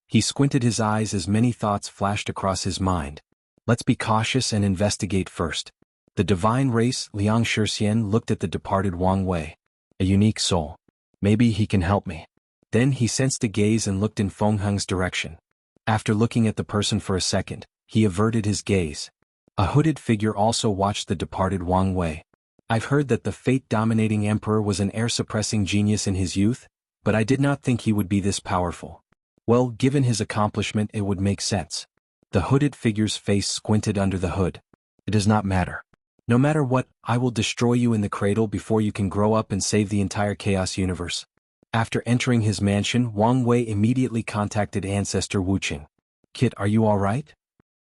He squinted his eyes as many thoughts flashed across his mind. Let's be cautious and investigate first. The divine race, Liang Shixian, looked at the departed Wang Wei. A unique soul. Maybe he can help me. Then he sensed a gaze and looked in Feng Heng's direction. After looking at the person for a second, he averted his gaze. A hooded figure also watched the departed Wang Wei. I've heard that the fate-dominating emperor was an air-suppressing genius in his youth, but I did not think he would be this powerful. Well, given his accomplishment it would make sense. The hooded figure's face squinted under the hood. It does not matter. No matter what, I will destroy you in the cradle before you can grow up and save the entire Chaos Universe. After entering his mansion, Wang Wei immediately contacted Ancestor Wuqing. Kid, are you alright?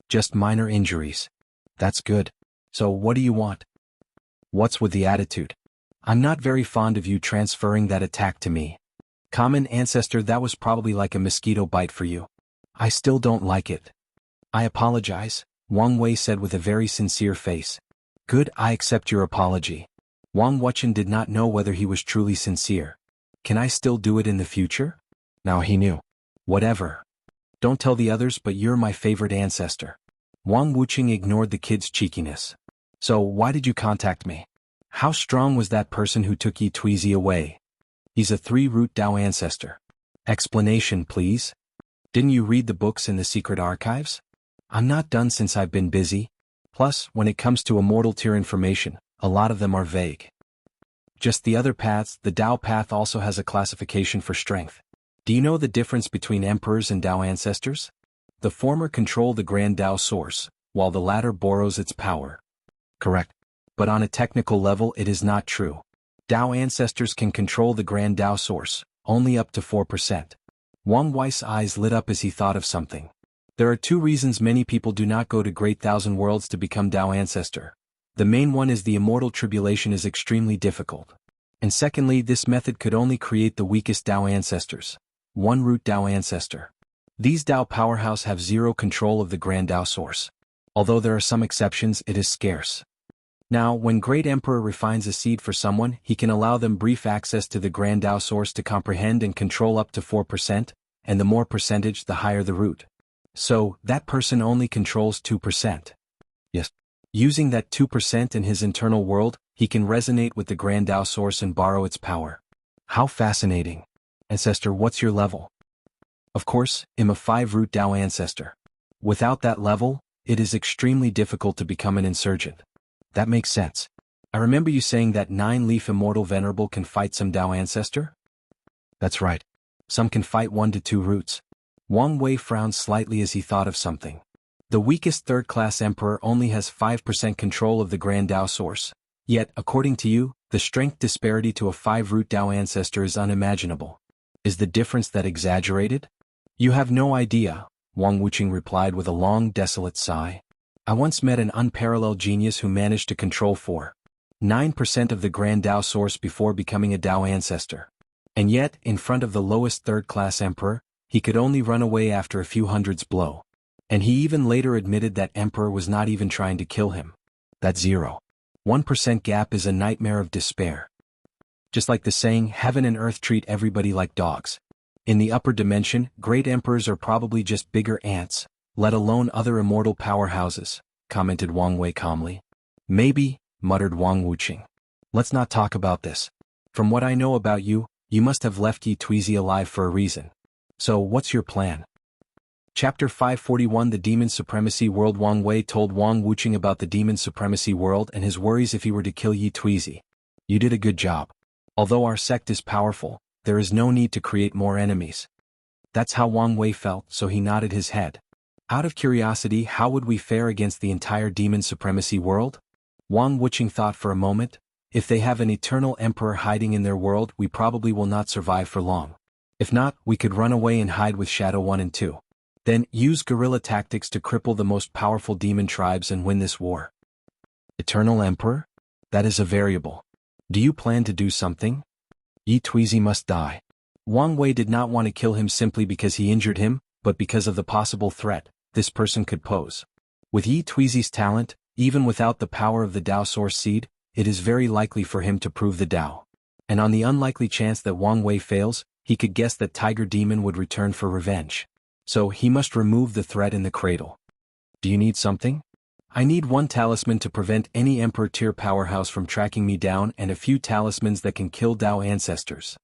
Just minor injuries. That's good. So what do you want? What's with the attitude? I'm not very fond of you transferring that attack to me. Common Ancestor, that was probably like a mosquito bite for you. I still don't like it. I apologize, Wang Wei said with a very sincere face. Good, I accept your apology. Wang Wuqian did not know whether he was truly sincere. Can I still do it in the future? Now he knew. Whatever. Don't tell the others, but you're my favorite ancestor. Wang Wuqing ignored the kid's cheekiness. So why did you contact me? How strong was that person who took Yi Tuizi away? He's a 3-root Dao ancestor. Explanation, please. Didn't you read the books in the secret archives? I'm not done since I've been busy. Plus, when it comes to immortal tier information, a lot of them are vague. Just the other paths, the Dao path also has a classification for strength. Do you know the difference between emperors and Dao ancestors? The former control the grand Dao source, while the latter borrows its power. Correct. But on a technical level it is not true. Dao ancestors can control the grand Dao source, only up to 4%. Wang Wei's eyes lit up as he thought of something. There are 2 reasons many people do not go to Great Thousand Worlds to become Dao ancestor. The main one is the immortal tribulation is extremely difficult. And secondly, this method could only create the weakest Dao ancestors. 1-root Dao ancestor. These Dao powerhouse have 0 control of the grand Dao source. Although there are some exceptions, it is scarce. Now, when Great Emperor refines a seed for someone, he can allow them brief access to the grand Dao source to comprehend and control up to 4%, and the more percentage the higher the root. So, that person only controls 2%. Yes. Using that 2% in his internal world, he can resonate with the grand Dao source and borrow its power. How fascinating. Ancestor, what's your level? Of course, I'm a 5-root Dao ancestor. Without that level, it is extremely difficult to become an insurgent. That makes sense. I remember you saying that 9-leaf immortal venerable can fight some Dao ancestor? That's right. Some can fight 1 to 2 roots. Wang Wei frowned slightly as he thought of something. The weakest 3rd-class emperor only has 5% control of the grand Dao source. Yet, according to you, the strength disparity to a 5-root Dao ancestor is unimaginable. Is the difference that exaggerated? You have no idea, Wang Wuqing replied with a long, desolate sigh. I once met an unparalleled genius who managed to control 9% of the grand Dao source before becoming a Dao ancestor. And yet, in front of the lowest 3rd-class emperor, he could only run away after a few hundreds blow. And he even later admitted that emperor was not even trying to kill him. That 0.1% gap is a nightmare of despair. Just like the saying, heaven and earth treat everybody like dogs. In the upper dimension, great emperors are probably just bigger ants, let alone other immortal powerhouses, commented Wang Wei calmly. Maybe, muttered Wang Wuqing. Let's not talk about this. From what I know about you, you must have left Yi Tuizi alive for a reason. So what's your plan? Chapter 541 The Demon Supremacy World. Wang Wei told Wang Wuqing about the Demon Supremacy World and his worries if he were to kill Yi Tuizi. You did a good job. Although our sect is powerful, there is no need to create more enemies. That's how Wang Wei felt, so he nodded his head. Out of curiosity, how would we fare against the entire Demon Supremacy World? Wang Wuqing thought for a moment. If they have an eternal emperor hiding in their world, we probably will not survive for long. If not, we could run away and hide with Shadow 1 and 2. Then, use guerrilla tactics to cripple the most powerful demon tribes and win this war. Eternal Emperor? That is a variable. Do you plan to do something? Yi Tuizi must die. Wang Wei did not want to kill him simply because he injured him, but because of the possible threat this person could pose. With Yi Tuizi's talent, even without the power of the Dao Source Seed, it is very likely for him to prove the Dao. And on the unlikely chance that Wang Wei fails, he could guess that Tiger Demon would return for revenge. So he must remove the threat in the cradle. Do you need something? I need 1 talisman to prevent any Emperor tier powerhouse from tracking me down and a few talismans that can kill Dao ancestors.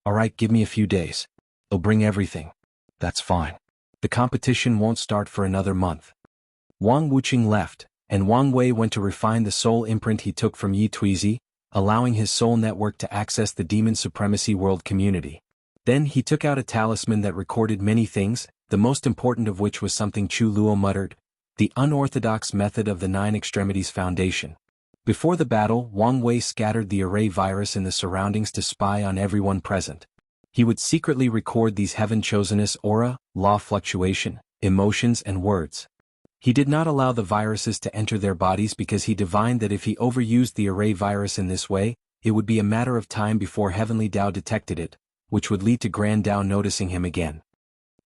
Alright, give me a few days. I'll bring everything. That's fine. The competition won't start for another month. Wang Wuqing left, and Wang Wei went to refine the soul imprint he took from Yi Tuizi, allowing his soul network to access the demon supremacy world community. Then he took out a talisman that recorded many things, the most important of which was something Chu Luo muttered, the unorthodox method of the Nine Extremities Foundation. Before the battle, Wang Wei scattered the array virus in the surroundings to spy on everyone present. He would secretly record these heaven-chosenness aura, law fluctuation, emotions and words. He did not allow the viruses to enter their bodies because he divined that if he overused the array virus in this way, it would be a matter of time before Heavenly Tao detected it, which would lead to Grand Tao noticing him again.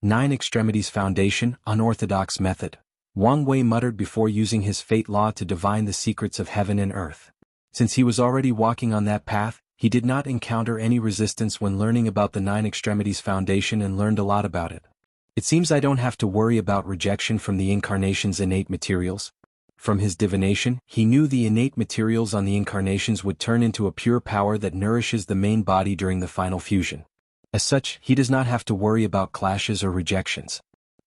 Nine Extremities Foundation, unorthodox method. Wang Wei muttered before using his fate law to divine the secrets of heaven and earth. Since he was already walking on that path, he did not encounter any resistance when learning about the Nine Extremities Foundation and learned a lot about it. It seems I don't have to worry about rejection from the incarnation's innate materials. From his divination, he knew the innate materials on the incarnations would turn into a pure power that nourishes the main body during the final fusion. As such, he does not have to worry about clashes or rejections.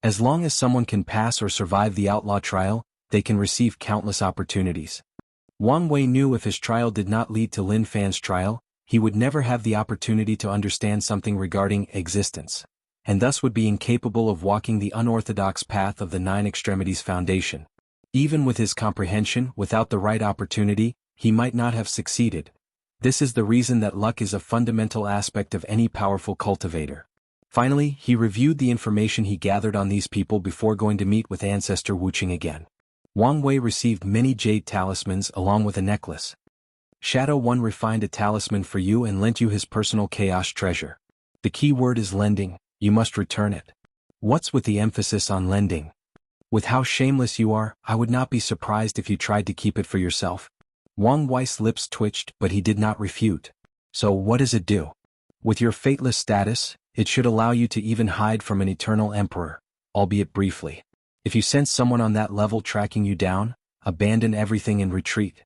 As long as someone can pass or survive the outlaw trial, they can receive countless opportunities. Wang Wei knew if his trial did not lead to Lin Fan's trial, he would never have the opportunity to understand something regarding existence, and thus would be incapable of walking the unorthodox path of the Nine Extremities Foundation. Even with his comprehension, without the right opportunity, he might not have succeeded. This is the reason that luck is a fundamental aspect of any powerful cultivator. Finally, he reviewed the information he gathered on these people before going to meet with Ancestor Wuxia again. Wang Wei received many jade talismans along with a necklace. Shadow One refined a talisman for you and lent you his personal chaos treasure. The key word is lending, you must return it. What's with the emphasis on lending? With how shameless you are, I would not be surprised if you tried to keep it for yourself. Wang Wei's lips twitched, but he did not refute. So what does it do? With your fateless status, it should allow you to even hide from an eternal emperor, albeit briefly. If you sense someone on that level tracking you down, abandon everything and retreat.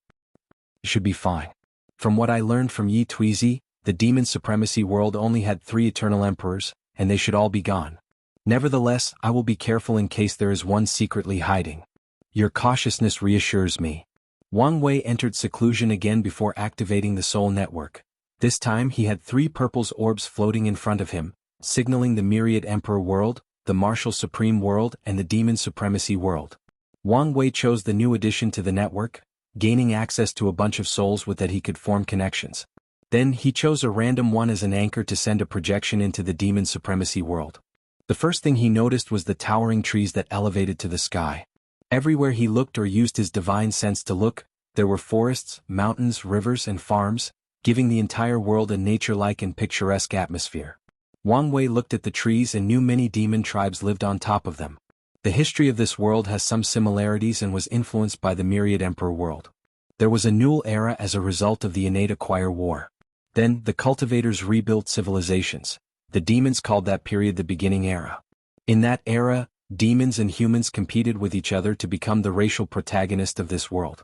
It should be fine. From what I learned from Yi Tuizi, the demon supremacy world only had 3 eternal emperors, and they should all be gone. Nevertheless, I will be careful in case there is one secretly hiding. Your cautiousness reassures me. Wang Wei entered seclusion again before activating the soul network. This time he had 3 purple orbs floating in front of him, signaling the Myriad Emperor world, the Martial Supreme world and the Demon Supremacy world. Wang Wei chose the new addition to the network, gaining access to a bunch of souls with that he could form connections. Then he chose a random one as an anchor to send a projection into the Demon Supremacy world. The first thing he noticed was the towering trees that elevated to the sky. Everywhere he looked or used his divine sense to look, there were forests, mountains, rivers and farms, giving the entire world a nature-like and picturesque atmosphere. Wang Wei looked at the trees and knew many demon tribes lived on top of them. The history of this world has some similarities and was influenced by the Myriad Emperor world. There was a Null era as a result of the innate acquire war. Then, the cultivators rebuilt civilizations. The demons called that period the beginning era. In that era, demons and humans competed with each other to become the racial protagonist of this world.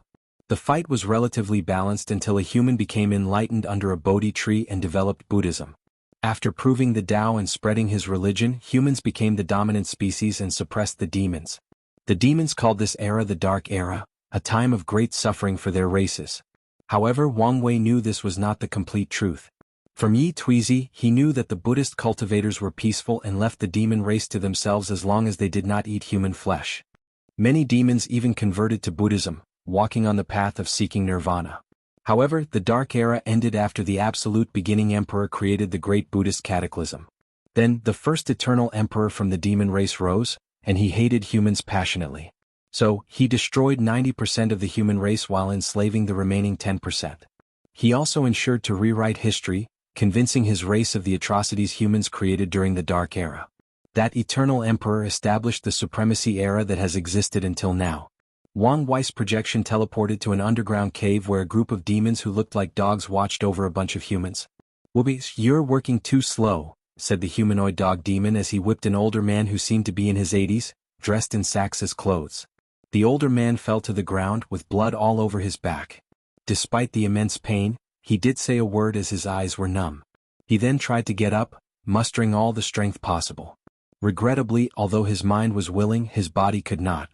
The fight was relatively balanced until a human became enlightened under a Bodhi tree and developed Buddhism. After proving the Tao and spreading his religion, humans became the dominant species and suppressed the demons. The demons called this era the Dark Era, a time of great suffering for their races. However, Wang Wei knew this was not the complete truth. From Yi Tuizi, he knew that the Buddhist cultivators were peaceful and left the demon race to themselves as long as they did not eat human flesh. Many demons even converted to Buddhism, walking on the path of seeking nirvana. However, the Dark Era ended after the absolute beginning emperor created the great Buddhist cataclysm. Then, the first eternal emperor from the demon race rose, and he hated humans passionately. So, he destroyed 90% of the human race while enslaving the remaining 10%. He also ensured to rewrite history, convincing his race of the atrocities humans created during the Dark Era. That eternal emperor established the supremacy era that has existed until now. Wang Wei's projection teleported to an underground cave where a group of demons who looked like dogs watched over a bunch of humans. "Whoopi, you're working too slow," said the humanoid dog demon as he whipped an older man who seemed to be in his 80s, dressed in Sax's clothes. The older man fell to the ground with blood all over his back. Despite the immense pain, he did say a word as his eyes were numb. He then tried to get up, mustering all the strength possible. Regrettably, although his mind was willing, his body could not.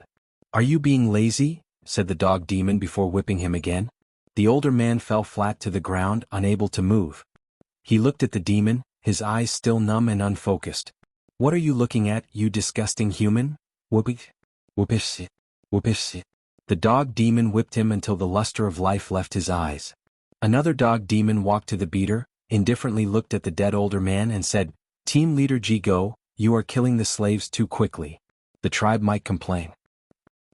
"Are you being lazy?" said the dog demon before whipping him again. The older man fell flat to the ground, unable to move. He looked at the demon, his eyes still numb and unfocused. What are you looking at, you disgusting human? Whoopit. Whoopish. Whoopish. The dog demon whipped him until the luster of life left his eyes. Another dog demon walked to the beater, indifferently looked at the dead older man and said, Team Leader Go, you are killing the slaves too quickly. The tribe might complain.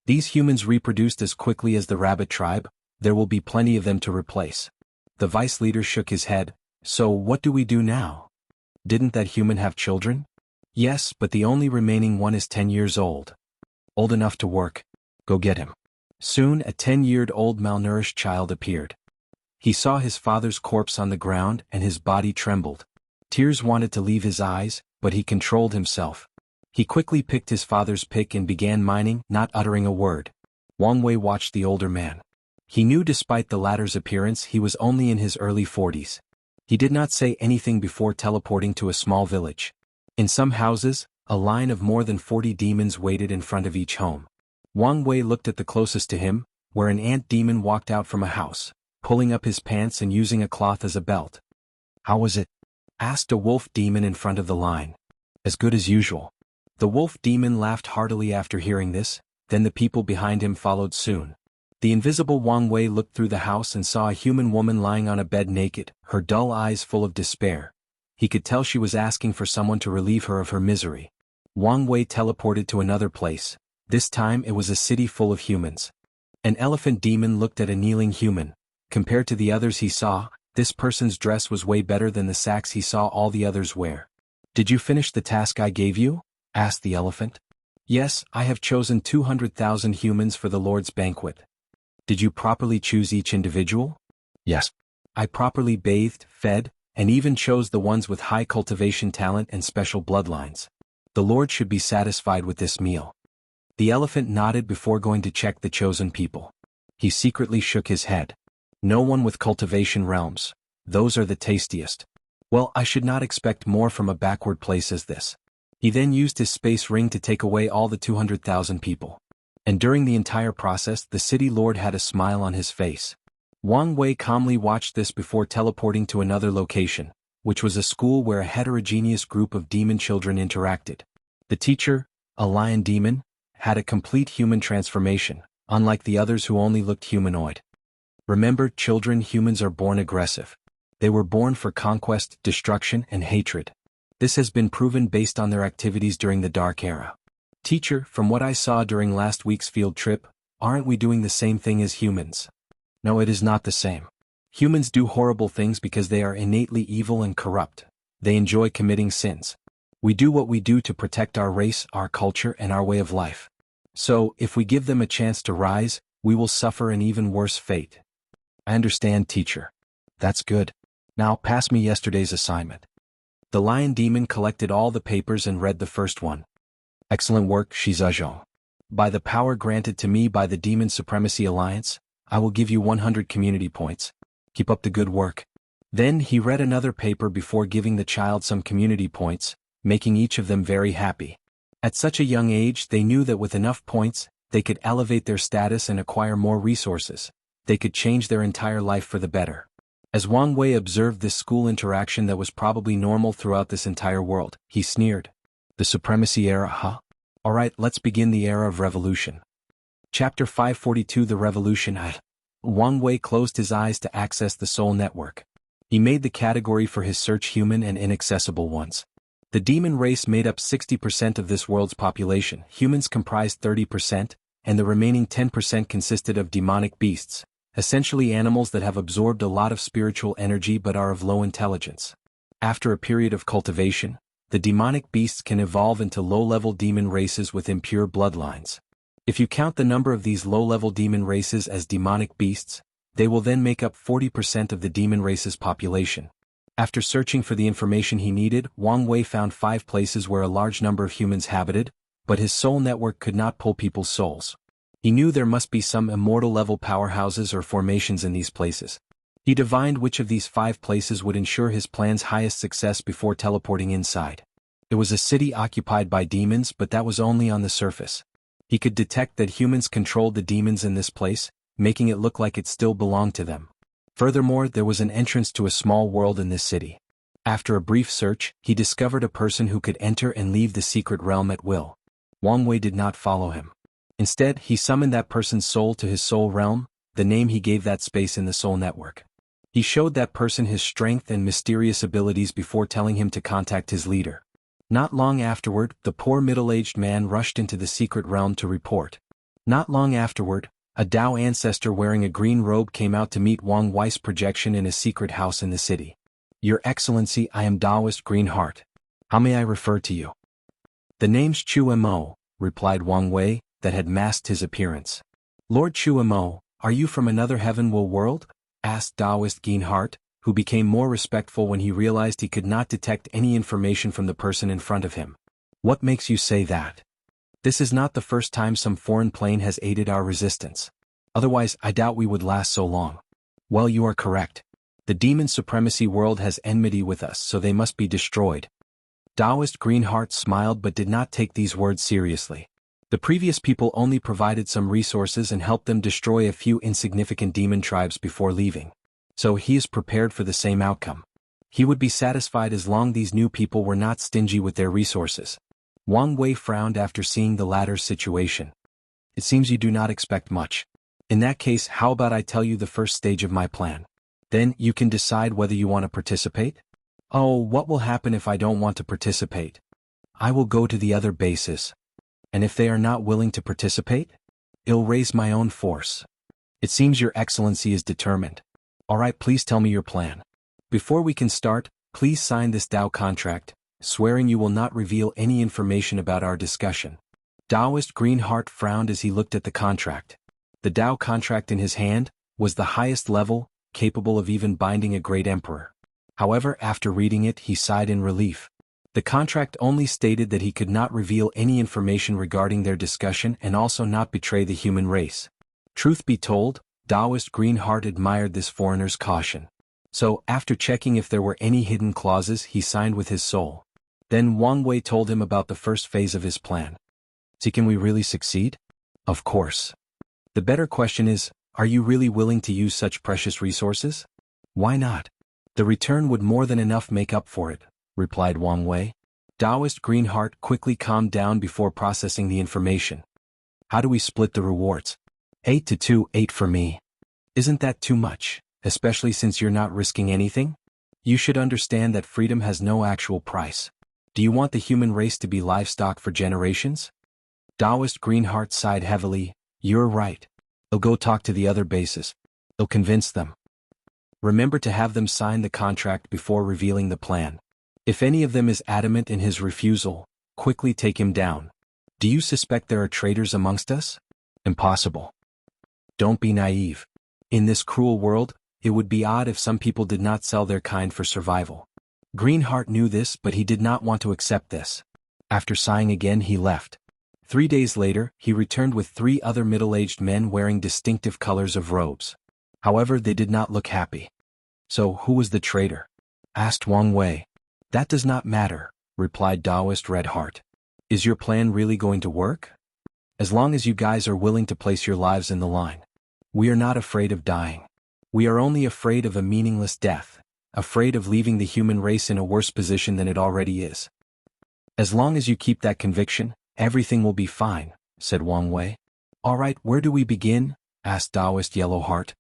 These humans reproduced as quickly as the rabbit tribe, there will be plenty of them to replace. The vice leader shook his head. So what do we do now? Didn't that human have children? Yes, but the only remaining one is 10 years old. Old enough to work. Go get him. Soon a 10-year-old malnourished child appeared. He saw his father's corpse on the ground and his body trembled. Tears wanted to leave his eyes, but he controlled himself. He quickly picked his father's pick and began mining, not uttering a word. Wang Wei watched the older man. He knew despite the latter's appearance he was only in his early 40s. He did not say anything before teleporting to a small village. In some houses, a line of more than 40 demons waited in front of each home. Wang Wei looked at the closest to him, where an ant demon walked out from a house, pulling up his pants and using a cloth as a belt. How was it? Asked a wolf demon in front of the line. As good as usual. The wolf demon laughed heartily after hearing this, then the people behind him followed soon. The invisible Wang Wei looked through the house and saw a human woman lying on a bed naked, her dull eyes full of despair. He could tell she was asking for someone to relieve her of her misery. Wang Wei teleported to another place. This time it was a city full of humans. An elephant demon looked at a kneeling human. Compared to the others he saw, this person's dress was way better than the sacks he saw all the others wear. Did you finish the task I gave you? Asked the elephant. Yes, I have chosen 200,000 humans for the Lord's banquet. Did you properly choose each individual? Yes. I properly bathed, fed, and even chose the ones with high cultivation talent and special bloodlines. The Lord should be satisfied with this meal. The elephant nodded before going to check the chosen people. He secretly shook his head. No one with cultivation realms. Those are the tastiest. Well, I should not expect more from a backward place as this. He then used his space ring to take away all the 200,000 people. And during the entire process the city lord had a smile on his face. Wang Wei calmly watched this before teleporting to another location, which was a school where a heterogeneous group of demon children interacted. The teacher, a lion demon, had a complete human transformation, unlike the others who only looked humanoid. Remember, children, humans are born aggressive. They were born for conquest, destruction, and hatred. This has been proven based on their activities during the Dark Era. Teacher, from what I saw during last week's field trip, aren't we doing the same thing as humans? No, it is not the same. Humans do horrible things because they are innately evil and corrupt. They enjoy committing sins. We do what we do to protect our race, our culture, and our way of life. So, if we give them a chance to rise, we will suffer an even worse fate. I understand, teacher. That's good. Now pass me yesterday's assignment. The lion demon collected all the papers and read the first one. Excellent work, Shizazhong. By the power granted to me by the Demon Supremacy Alliance, I will give you 100 community points. Keep up the good work. Then he read another paper before giving the child some community points, making each of them very happy. At such a young age they knew that with enough points, they could elevate their status and acquire more resources. They could change their entire life for the better. As Wang Wei observed this school interaction that was probably normal throughout this entire world, he sneered. The Supremacy Era, huh? Alright, let's begin the Era of Revolution. Chapter 542 The Revolution. Wang Wei closed his eyes to access the Soul Network. He made the category for his search human and inaccessible ones. The demon race made up 60% of this world's population, humans comprised 30%, and the remaining 10% consisted of demonic beasts, essentially animals that have absorbed a lot of spiritual energy but are of low intelligence. After a period of cultivation, the demonic beasts can evolve into low-level demon races with impure bloodlines. If you count the number of these low-level demon races as demonic beasts, they will then make up 40% of the demon race's population. After searching for the information he needed, Wang Wei found 5 places where a large number of humans habited, but his soul network could not pull people's souls. He knew there must be some immortal-level powerhouses or formations in these places. He divined which of these 5 places would ensure his plan's highest success before teleporting inside. It was a city occupied by demons, but that was only on the surface. He could detect that humans controlled the demons in this place, making it look like it still belonged to them. Furthermore, there was an entrance to a small world in this city. After a brief search, he discovered a person who could enter and leave the secret realm at will. Wang Wei did not follow him. Instead, he summoned that person's soul to his soul realm, the name he gave that space in the soul network. He showed that person his strength and mysterious abilities before telling him to contact his leader. Not long afterward, the poor middle-aged man rushed into the secret realm to report. Not long afterward, a Dao ancestor wearing a green robe came out to meet Wang Wei's projection in a secret house in the city. Your Excellency, I am Daoist Greenheart. How may I refer to you? The name's Chu Mo, replied Wang Wei, that had masked his appearance. Lord Chu Mo, are you from another heavenwell world? Asked Daoist Greenheart, who became more respectful when he realized he could not detect any information from the person in front of him. What makes you say that? This is not the first time some foreign plane has aided our resistance. Otherwise, I doubt we would last so long. Well, you are correct. The demon supremacy world has enmity with us, so they must be destroyed. Daoist Greenheart smiled but did not take these words seriously. The previous people only provided some resources and helped them destroy a few insignificant demon tribes before leaving. So he is prepared for the same outcome. He would be satisfied as long these new people were not stingy with their resources. Wang Wei frowned after seeing the latter's situation. It seems you do not expect much. In that case, how about I tell you the first stage of my plan? Then you can decide whether you want to participate? Oh, what will happen if I don't want to participate? I will go to the other bases. And if they are not willing to participate? I'll raise my own force. It seems your excellency is determined. Alright, please tell me your plan. Before we can start, please sign this Dao contract, swearing you will not reveal any information about our discussion. Daoist Greenheart frowned as he looked at the contract. The Dao contract in his hand was the highest level, capable of even binding a great emperor. However, after reading it, he sighed in relief. The contract only stated that he could not reveal any information regarding their discussion and also not betray the human race. Truth be told, Daoist Greenheart admired this foreigner's caution. So, after checking if there were any hidden clauses, he signed with his soul. Then Wang Wei told him about the first phase of his plan. So can we really succeed? Of course. The better question is, are you really willing to use such precious resources? Why not? The return would more than enough make up for it, replied Wang Wei. Daoist Greenheart quickly calmed down before processing the information. How do we split the rewards? 8 to 2, 8 for me. Isn't that too much, especially since you're not risking anything? You should understand that freedom has no actual price. Do you want the human race to be livestock for generations? Daoist Greenheart sighed heavily. You're right. I'll go talk to the other bases. I'll convince them. Remember to have them sign the contract before revealing the plan. If any of them is adamant in his refusal, quickly take him down. Do you suspect there are traitors amongst us? Impossible. Don't be naive. In this cruel world, it would be odd if some people did not sell their kind for survival. Greenheart knew this, but he did not want to accept this. After sighing again, he left. 3 days later, he returned with 3 other middle-aged men wearing distinctive colors of robes. However, they did not look happy. So, who was the traitor? Asked Wang Wei. That does not matter, replied Daoist Redheart. Is your plan really going to work? As long as you guys are willing to place your lives in the line. We are not afraid of dying. We are only afraid of a meaningless death, afraid of leaving the human race in a worse position than it already is. As long as you keep that conviction, everything will be fine, said Wang Wei. Alright, where do we begin? Asked Daoist Yellowheart.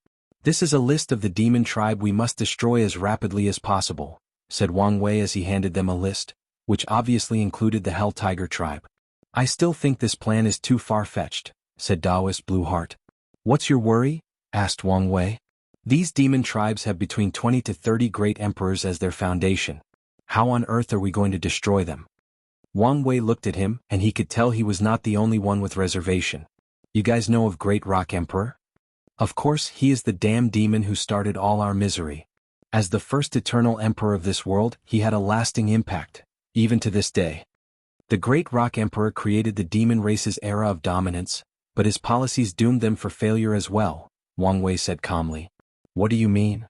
This is a list of the demon tribe we must destroy as rapidly as possible, said Wang Wei as he handed them a list, which obviously included the Hell Tiger tribe. I still think this plan is too far-fetched, said Daoist Blueheart. What's your worry? Asked Wang Wei. These demon tribes have between 20 to 30 great emperors as their foundation. How on earth are we going to destroy them? Wang Wei looked at him, and he could tell he was not the only one with reservation. You guys know of Great Rock Emperor? Of course, he is the damn demon who started all our misery. As the first eternal emperor of this world, he had a lasting impact, even to this day. The Great Rock Emperor created the demon race's era of dominance, but his policies doomed them for failure as well, Wang Wei said calmly. What do you mean?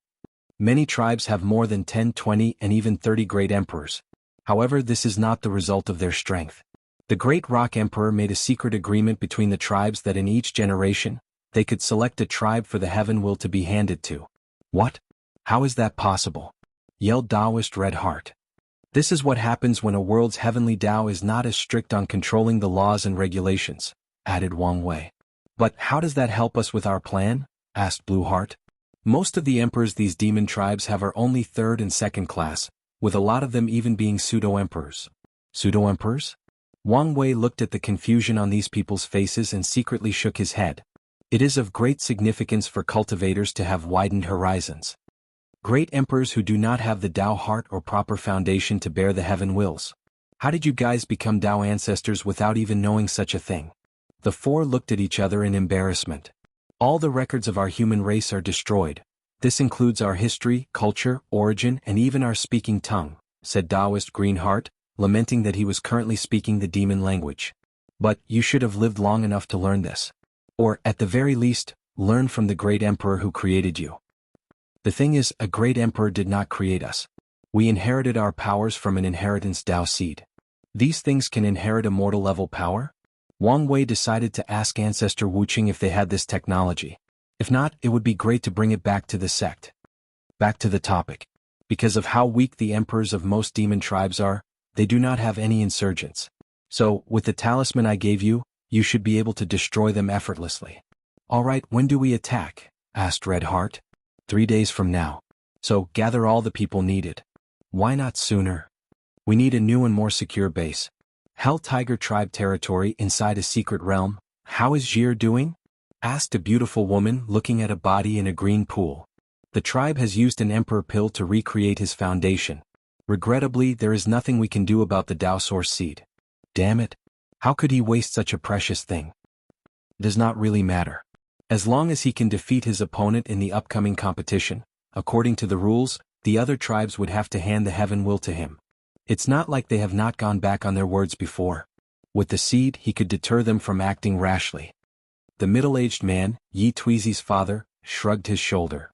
Many tribes have more than 10, 20, and even 30 great emperors. However, this is not the result of their strength. The Great Rock Emperor made a secret agreement between the tribes that in each generation, they could select a tribe for the heaven will to be handed to. What? How is that possible? Yelled Taoist Red Heart. This is what happens when a world's heavenly Tao is not as strict on controlling the laws and regulations, added Wang Wei. But how does that help us with our plan? Asked Blue Heart. Most of the emperors these demon tribes have are only third and second class, with a lot of them even being pseudo-emperors. Pseudo-emperors? Wang Wei looked at the confusion on these people's faces and secretly shook his head. It is of great significance for cultivators to have widened horizons. Great emperors who do not have the Tao heart or proper foundation to bear the heaven wills. How did you guys become Tao ancestors without even knowing such a thing? The four looked at each other in embarrassment. All the records of our human race are destroyed. This includes our history, culture, origin, and even our speaking tongue, said Taoist Greenheart, lamenting that he was currently speaking the demon language. But you should have lived long enough to learn this. Or, at the very least, learn from the great emperor who created you. The thing is, a great emperor did not create us. We inherited our powers from an inheritance Tao seed. These things can inherit a mortal level power? Wang Wei decided to ask Ancestor Wuqing if they had this technology. If not, it would be great to bring it back to the sect. Back to the topic. Because of how weak the emperors of most demon tribes are, they do not have any insurgents. So, with the talisman I gave you, you should be able to destroy them effortlessly. Alright, when do we attack? Asked Red Heart. 3 days from now. So, gather all the people needed. Why not sooner? We need a new and more secure base. Hell Tiger Tribe territory inside a secret realm. How is Jir doing? Asked a beautiful woman looking at a body in a green pool. The tribe has used an emperor pill to recreate his foundation. Regrettably, there is nothing we can do about the Tao source seed. Damn it. How could he waste such a precious thing? Does not really matter. As long as he can defeat his opponent in the upcoming competition, according to the rules, the other tribes would have to hand the heaven will to him. It's not like they have not gone back on their words before. With the seed, he could deter them from acting rashly. The middle-aged man, Yi Tweezy's father, shrugged his shoulder.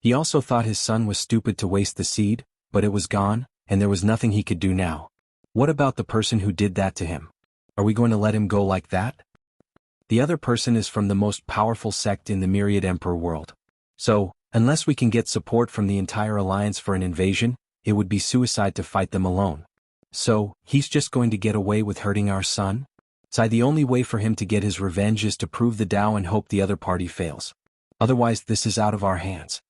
He also thought his son was stupid to waste the seed, but it was gone, and there was nothing he could do now. What about the person who did that to him? Are we going to let him go like that? The other person is from the most powerful sect in the Myriad Emperor world. So, unless we can get support from the entire alliance for an invasion, it would be suicide to fight them alone. So, he's just going to get away with hurting our son? The only way for him to get his revenge is to prove the Tao and hope the other party fails. Otherwise, this is out of our hands.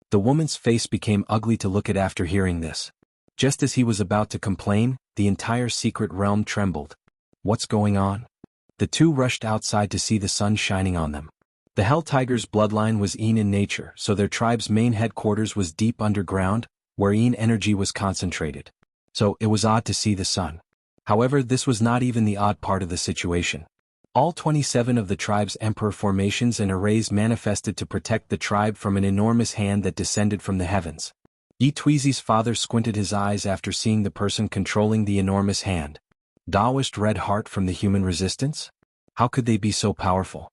The woman's face became ugly to look at after hearing this. Just as he was about to complain, the entire secret realm trembled. What's going on? The two rushed outside to see the sun shining on them. The Hell Tiger's bloodline was Yin in nature, so their tribe's main headquarters was deep underground, where Yin energy was concentrated. So it was odd to see the sun. However, this was not even the odd part of the situation. All 27 of the tribe's emperor formations and arrays manifested to protect the tribe from an enormous hand that descended from the heavens. Yi Tweezy's father squinted his eyes after seeing the person controlling the enormous hand. Taoist Red Heart from the human resistance? How could they be so powerful?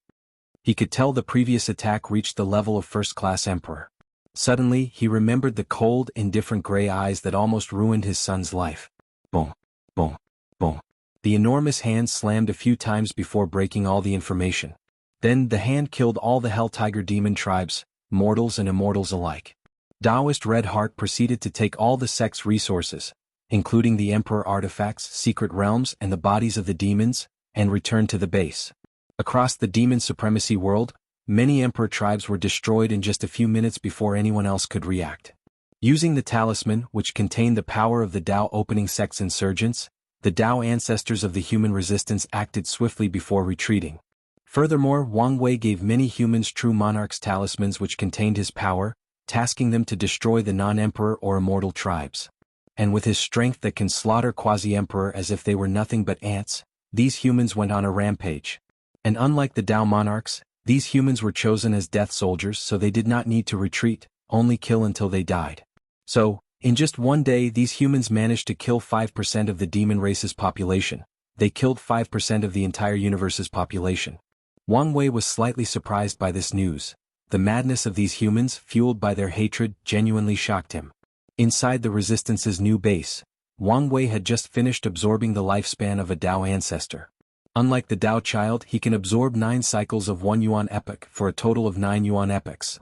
He could tell the previous attack reached the level of first-class emperor. Suddenly, he remembered the cold, indifferent gray eyes that almost ruined his son's life. Boom, boom, boom. The enormous hand slammed a few times before breaking all the information. Then the hand killed all the Hell Tiger demon tribes, mortals and immortals alike. Taoist Red Heart proceeded to take all the sect's resources, including the Emperor artifacts, secret realms, and the bodies of the demons, and returned to the base. Across the demon supremacy world, many Emperor tribes were destroyed in just a few minutes before anyone else could react. Using the talisman, which contained the power of the Tao opening sect's insurgents, the Tao ancestors of the human resistance acted swiftly before retreating. Furthermore, Wang Wei gave many humans true monarchs talismans which contained his power, tasking them to destroy the non-emperor or immortal tribes. And with his strength that can slaughter quasi-emperor as if they were nothing but ants, these humans went on a rampage. And unlike the Tao monarchs, these humans were chosen as death soldiers, so they did not need to retreat, only kill until they died. So, in just one day these humans managed to kill 5% of the demon race's population. They killed 5% of the entire universe's population. Wang Wei was slightly surprised by this news. The madness of these humans, fueled by their hatred, genuinely shocked him. Inside the Resistance's new base, Wang Wei had just finished absorbing the lifespan of a Dao ancestor. Unlike the Dao child, he can absorb 9 cycles of 1 Yuan epoch for a total of 9 Yuan epochs.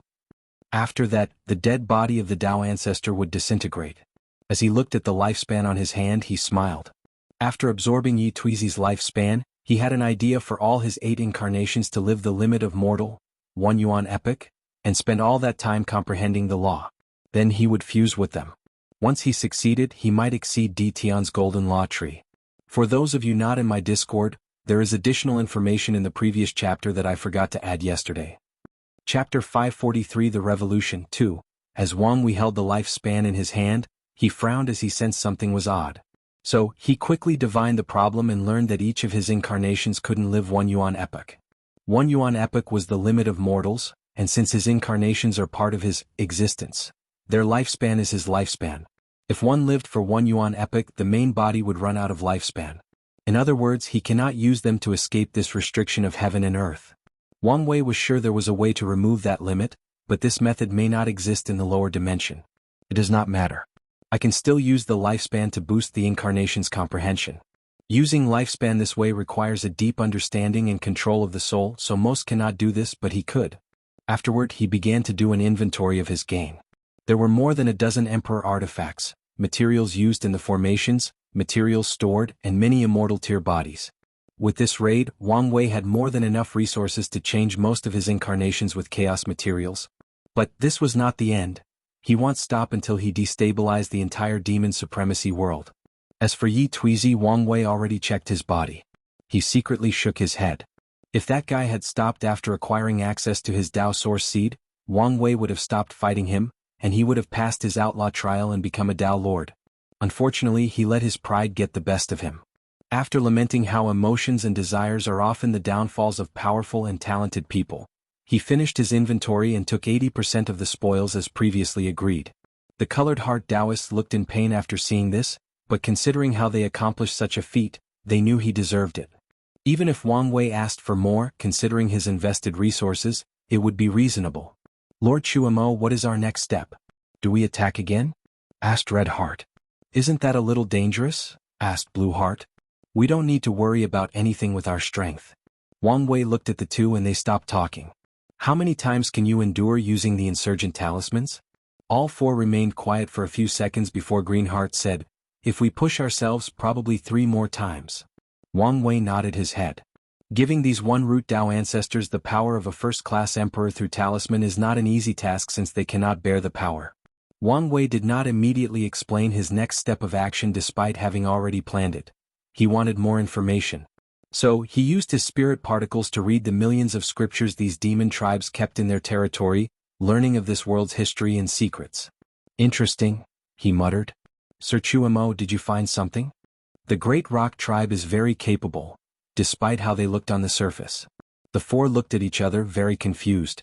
After that, the dead body of the Dao ancestor would disintegrate. As he looked at the lifespan on his hand, he smiled. After absorbing Yi Tuizi's lifespan, he had an idea for all his 8 incarnations to live the limit of mortal, 1 Yuan epoch, and spend all that time comprehending the law. Then he would fuse with them. Once he succeeded, he might exceed Di Tian's golden law tree. For those of you not in my Discord, there is additional information in the previous chapter that I forgot to add yesterday. Chapter 543 The Revolution 2. As Wang Wei held the lifespan in his hand, he frowned as he sensed something was odd. So, he quickly divined the problem and learned that each of his incarnations couldn't live 1 Yuan epoch. 1 Yuan epoch was the limit of mortals, and since his incarnations are part of his existence, their lifespan is his lifespan. If one lived for 1 Yuan epoch, the main body would run out of lifespan. In other words, he cannot use them to escape this restriction of heaven and earth. Wang Wei was sure there was a way to remove that limit, but this method may not exist in the lower dimension. It does not matter. I can still use the lifespan to boost the incarnation's comprehension. Using lifespan this way requires a deep understanding and control of the soul, so most cannot do this, but he could. Afterward, he began to do an inventory of his gain. There were more than a dozen emperor artifacts, materials used in the formations, materials stored, and many immortal tier bodies. With this raid, Wang Wei had more than enough resources to change most of his incarnations with chaos materials. But this was not the end. He won't stop until he destabilized the entire demon supremacy world. As for Yi Tuizi, Wang Wei already checked his body. He secretly shook his head. If that guy had stopped after acquiring access to his Dao source seed, Wang Wei would have stopped fighting him, and he would have passed his outlaw trial and become a Dao lord. Unfortunately, he let his pride get the best of him. After lamenting how emotions and desires are often the downfalls of powerful and talented people, he finished his inventory and took 80% of the spoils as previously agreed. The colored heart Taoists looked in pain after seeing this, but considering how they accomplished such a feat, they knew he deserved it. Even if Wang Wei asked for more, considering his invested resources, it would be reasonable. Lord Chuamo, what is our next step? Do we attack again? Asked Red Heart. Isn't that a little dangerous? Asked Blue Heart. We don't need to worry about anything with our strength. Wang Wei looked at the two and they stopped talking. How many times can you endure using the insurgent talismans? All 4 remained quiet for a few seconds before Green Heart said, if we push ourselves, probably 3 more times. Wang Wei nodded his head. Giving these one-root Dao ancestors the power of a first-class emperor through talisman is not an easy task since they cannot bear the power. Wang Wei did not immediately explain his next step of action despite having already planned it. He wanted more information. So, he used his spirit particles to read the millions of scriptures these demon tribes kept in their territory, learning of this world's history and secrets. Interesting, he muttered. Sir Chuamo, did you find something? The Great Rock tribe is very capable, despite how they looked on the surface. The 4 looked at each other, very confused.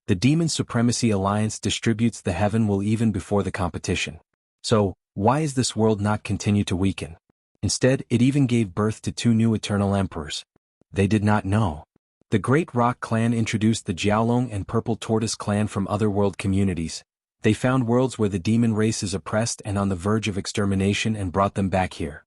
The Demon Supremacy Alliance distributes the heaven will even before the competition. So, why is this world not continue to weaken? Instead, it even gave birth to 2 new eternal emperors. They did not know. The Great Rock clan introduced the Jiaolong and Purple Tortoise clan from other world communities. They found worlds where the demon race is oppressed and on the verge of extermination and brought them back here.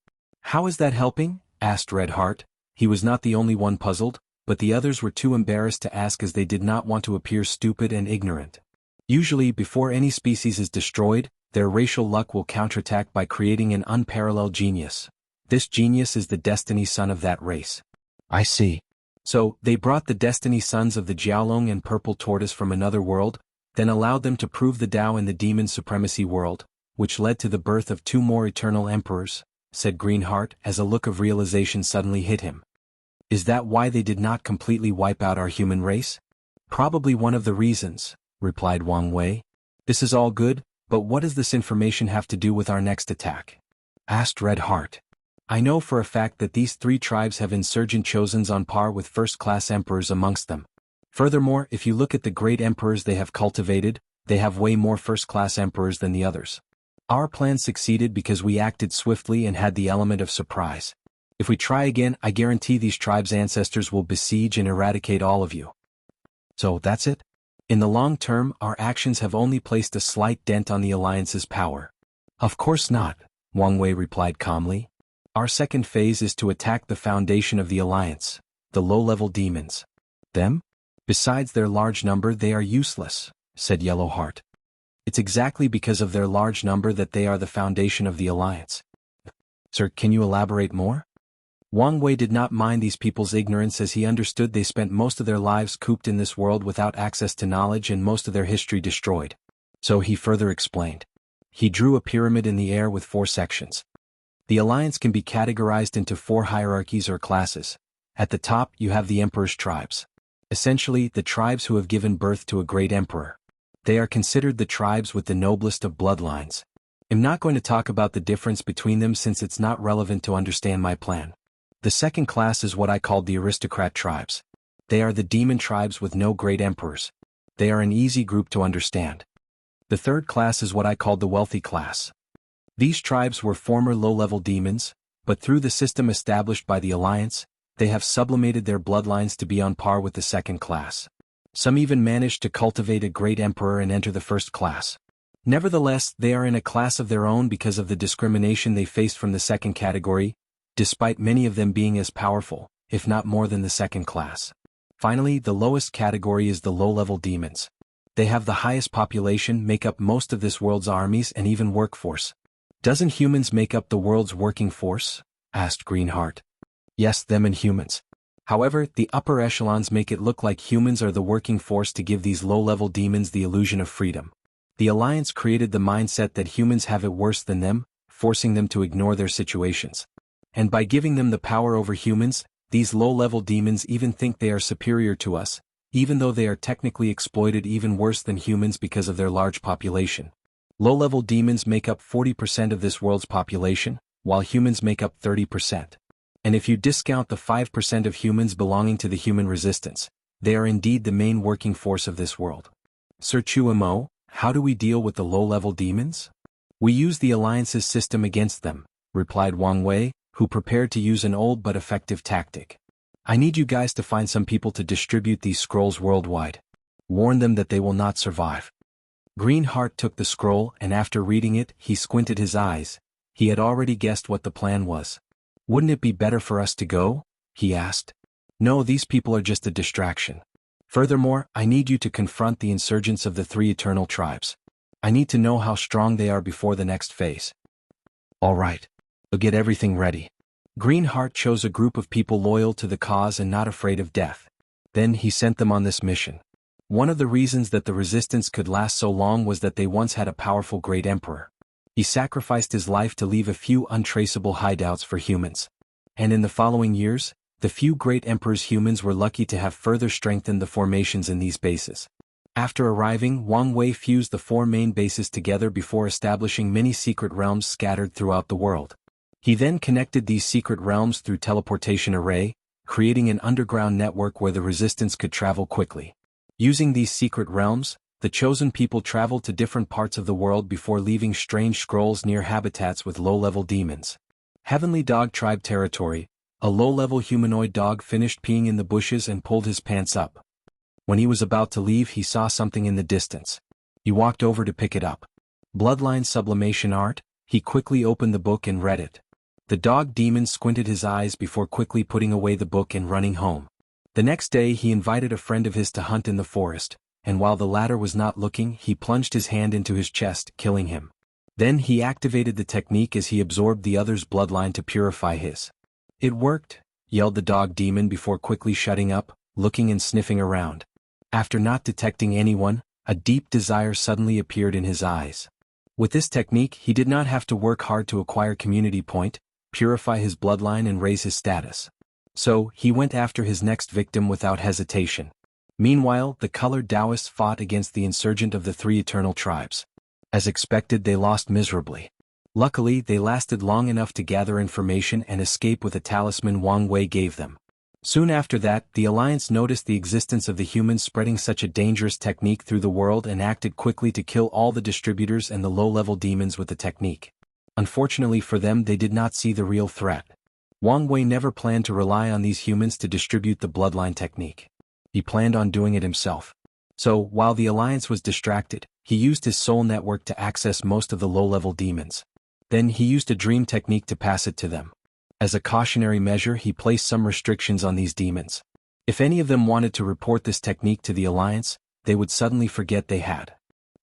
How is that helping? Asked Red Heart. He was not the only one puzzled, but the others were too embarrassed to ask as they did not want to appear stupid and ignorant. Usually, before any species is destroyed, their racial luck will counterattack by creating an unparalleled genius. This genius is the destiny son of that race. I see. So, they brought the destiny sons of the Jiaolong and Purple Tortoise from another world, then allowed them to prove the Tao in the demon supremacy world, which led to the birth of 2 more eternal emperors, said Greenheart as a look of realization suddenly hit him. Is that why they did not completely wipe out our human race? Probably one of the reasons, replied Wang Wei. This is all good, but what does this information have to do with our next attack? Asked Red Heart. I know for a fact that these 3 tribes have insurgent chosens on par with first-class emperors amongst them. Furthermore, if you look at the great emperors they have cultivated, they have way more first-class emperors than the others. Our plan succeeded because we acted swiftly and had the element of surprise. If we try again, I guarantee these tribes' ancestors will besiege and eradicate all of you. So that's it? In the long term, our actions have only placed a slight dent on the Alliance's power. Of course not. Wang Wei replied calmly. Our second phase is to attack the foundation of the alliance, the low-level demons. Them? Besides their large number they are useless, said Yellowheart. It's exactly because of their large number that they are the foundation of the alliance. Sir, can you elaborate more? Wang Wei did not mind these people's ignorance as he understood they spent most of their lives cooped in this world without access to knowledge and most of their history destroyed. So he further explained. He drew a pyramid in the air with 4 sections. The alliance can be categorized into 4 hierarchies or classes. At the top you have the emperor's tribes. Essentially, the tribes who have given birth to a great emperor. They are considered the tribes with the noblest of bloodlines. I'm not going to talk about the difference between them since it's not relevant to understand my plan. The second class is what I called the aristocrat tribes. They are the demon tribes with no great emperors. They are an easy group to understand. The third class is what I called the wealthy class. These tribes were former low-level demons, but through the system established by the alliance, they have sublimated their bloodlines to be on par with the second class. Some even managed to cultivate a great emperor and enter the first class. Nevertheless, they are in a class of their own because of the discrimination they faced from the second category, despite many of them being as powerful, if not more than the second class. Finally, the lowest category is the low-level demons. They have the highest population, make up most of this world's armies and even workforce. Doesn't humans make up the world's working force? Asked Greenheart. Yes, them and humans. However, the upper echelons make it look like humans are the working force to give these low-level demons the illusion of freedom. The Alliance created the mindset that humans have it worse than them, forcing them to ignore their situations. And by giving them the power over humans, these low-level demons even think they are superior to us, even though they are technically exploited even worse than humans because of their large population. Low-level demons make up 40% of this world's population, while humans make up 30%. And if you discount the 5% of humans belonging to the human resistance, they are indeed the main working force of this world. Sir Chuamo, how do we deal with the low-level demons? We use the Alliance's system against them, replied Wang Wei, who prepared to use an old but effective tactic. I need you guys to find some people to distribute these scrolls worldwide. Warn them that they will not survive. Greenheart took the scroll and after reading it, he squinted his eyes. He had already guessed what the plan was. Wouldn't it be better for us to go? He asked. No, these people are just a distraction. Furthermore, I need you to confront the insurgents of the 3 eternal tribes. I need to know how strong they are before the next phase. All right. We'll get everything ready. Greenheart chose a group of people loyal to the cause and not afraid of death. Then he sent them on this mission. One of the reasons that the resistance could last so long was that they once had a powerful great emperor. He sacrificed his life to leave a few untraceable hideouts for humans. And in the following years, the few great emperor's humans were lucky to have further strengthened the formations in these bases. After arriving, Wang Wei fused the 4 main bases together before establishing many secret realms scattered throughout the world. He then connected these secret realms through teleportation array, creating an underground network where the resistance could travel quickly. Using these secret realms, the chosen people traveled to different parts of the world before leaving strange scrolls near habitats with low-level demons. Heavenly Dog Tribe Territory, a low-level humanoid dog finished peeing in the bushes and pulled his pants up. When he was about to leave, he saw something in the distance. He walked over to pick it up. Bloodline Sublimation Art. He quickly opened the book and read it. The dog demon squinted his eyes before quickly putting away the book and running home. The next day he invited a friend of his to hunt in the forest, and while the latter was not looking, he plunged his hand into his chest, killing him. Then he activated the technique as he absorbed the other's bloodline to purify his. It worked, yelled the dog demon before quickly shutting up, looking and sniffing around. After not detecting anyone, a deep desire suddenly appeared in his eyes. With this technique, he did not have to work hard to acquire community point, purify his bloodline and raise his status. So, he went after his next victim without hesitation. Meanwhile, the colored Taoists fought against the insurgent of the 3 eternal tribes. As expected, they lost miserably. Luckily, they lasted long enough to gather information and escape with a talisman Wang Wei gave them. Soon after that, the Alliance noticed the existence of the humans spreading such a dangerous technique through the world and acted quickly to kill all the distributors and the low-level demons with the technique. Unfortunately for them, they did not see the real threat. Wang Wei never planned to rely on these humans to distribute the bloodline technique. He planned on doing it himself. So, while the Alliance was distracted, he used his soul network to access most of the low-level demons. Then he used a dream technique to pass it to them. As a cautionary measure, he placed some restrictions on these demons. If any of them wanted to report this technique to the Alliance, they would suddenly forget they had.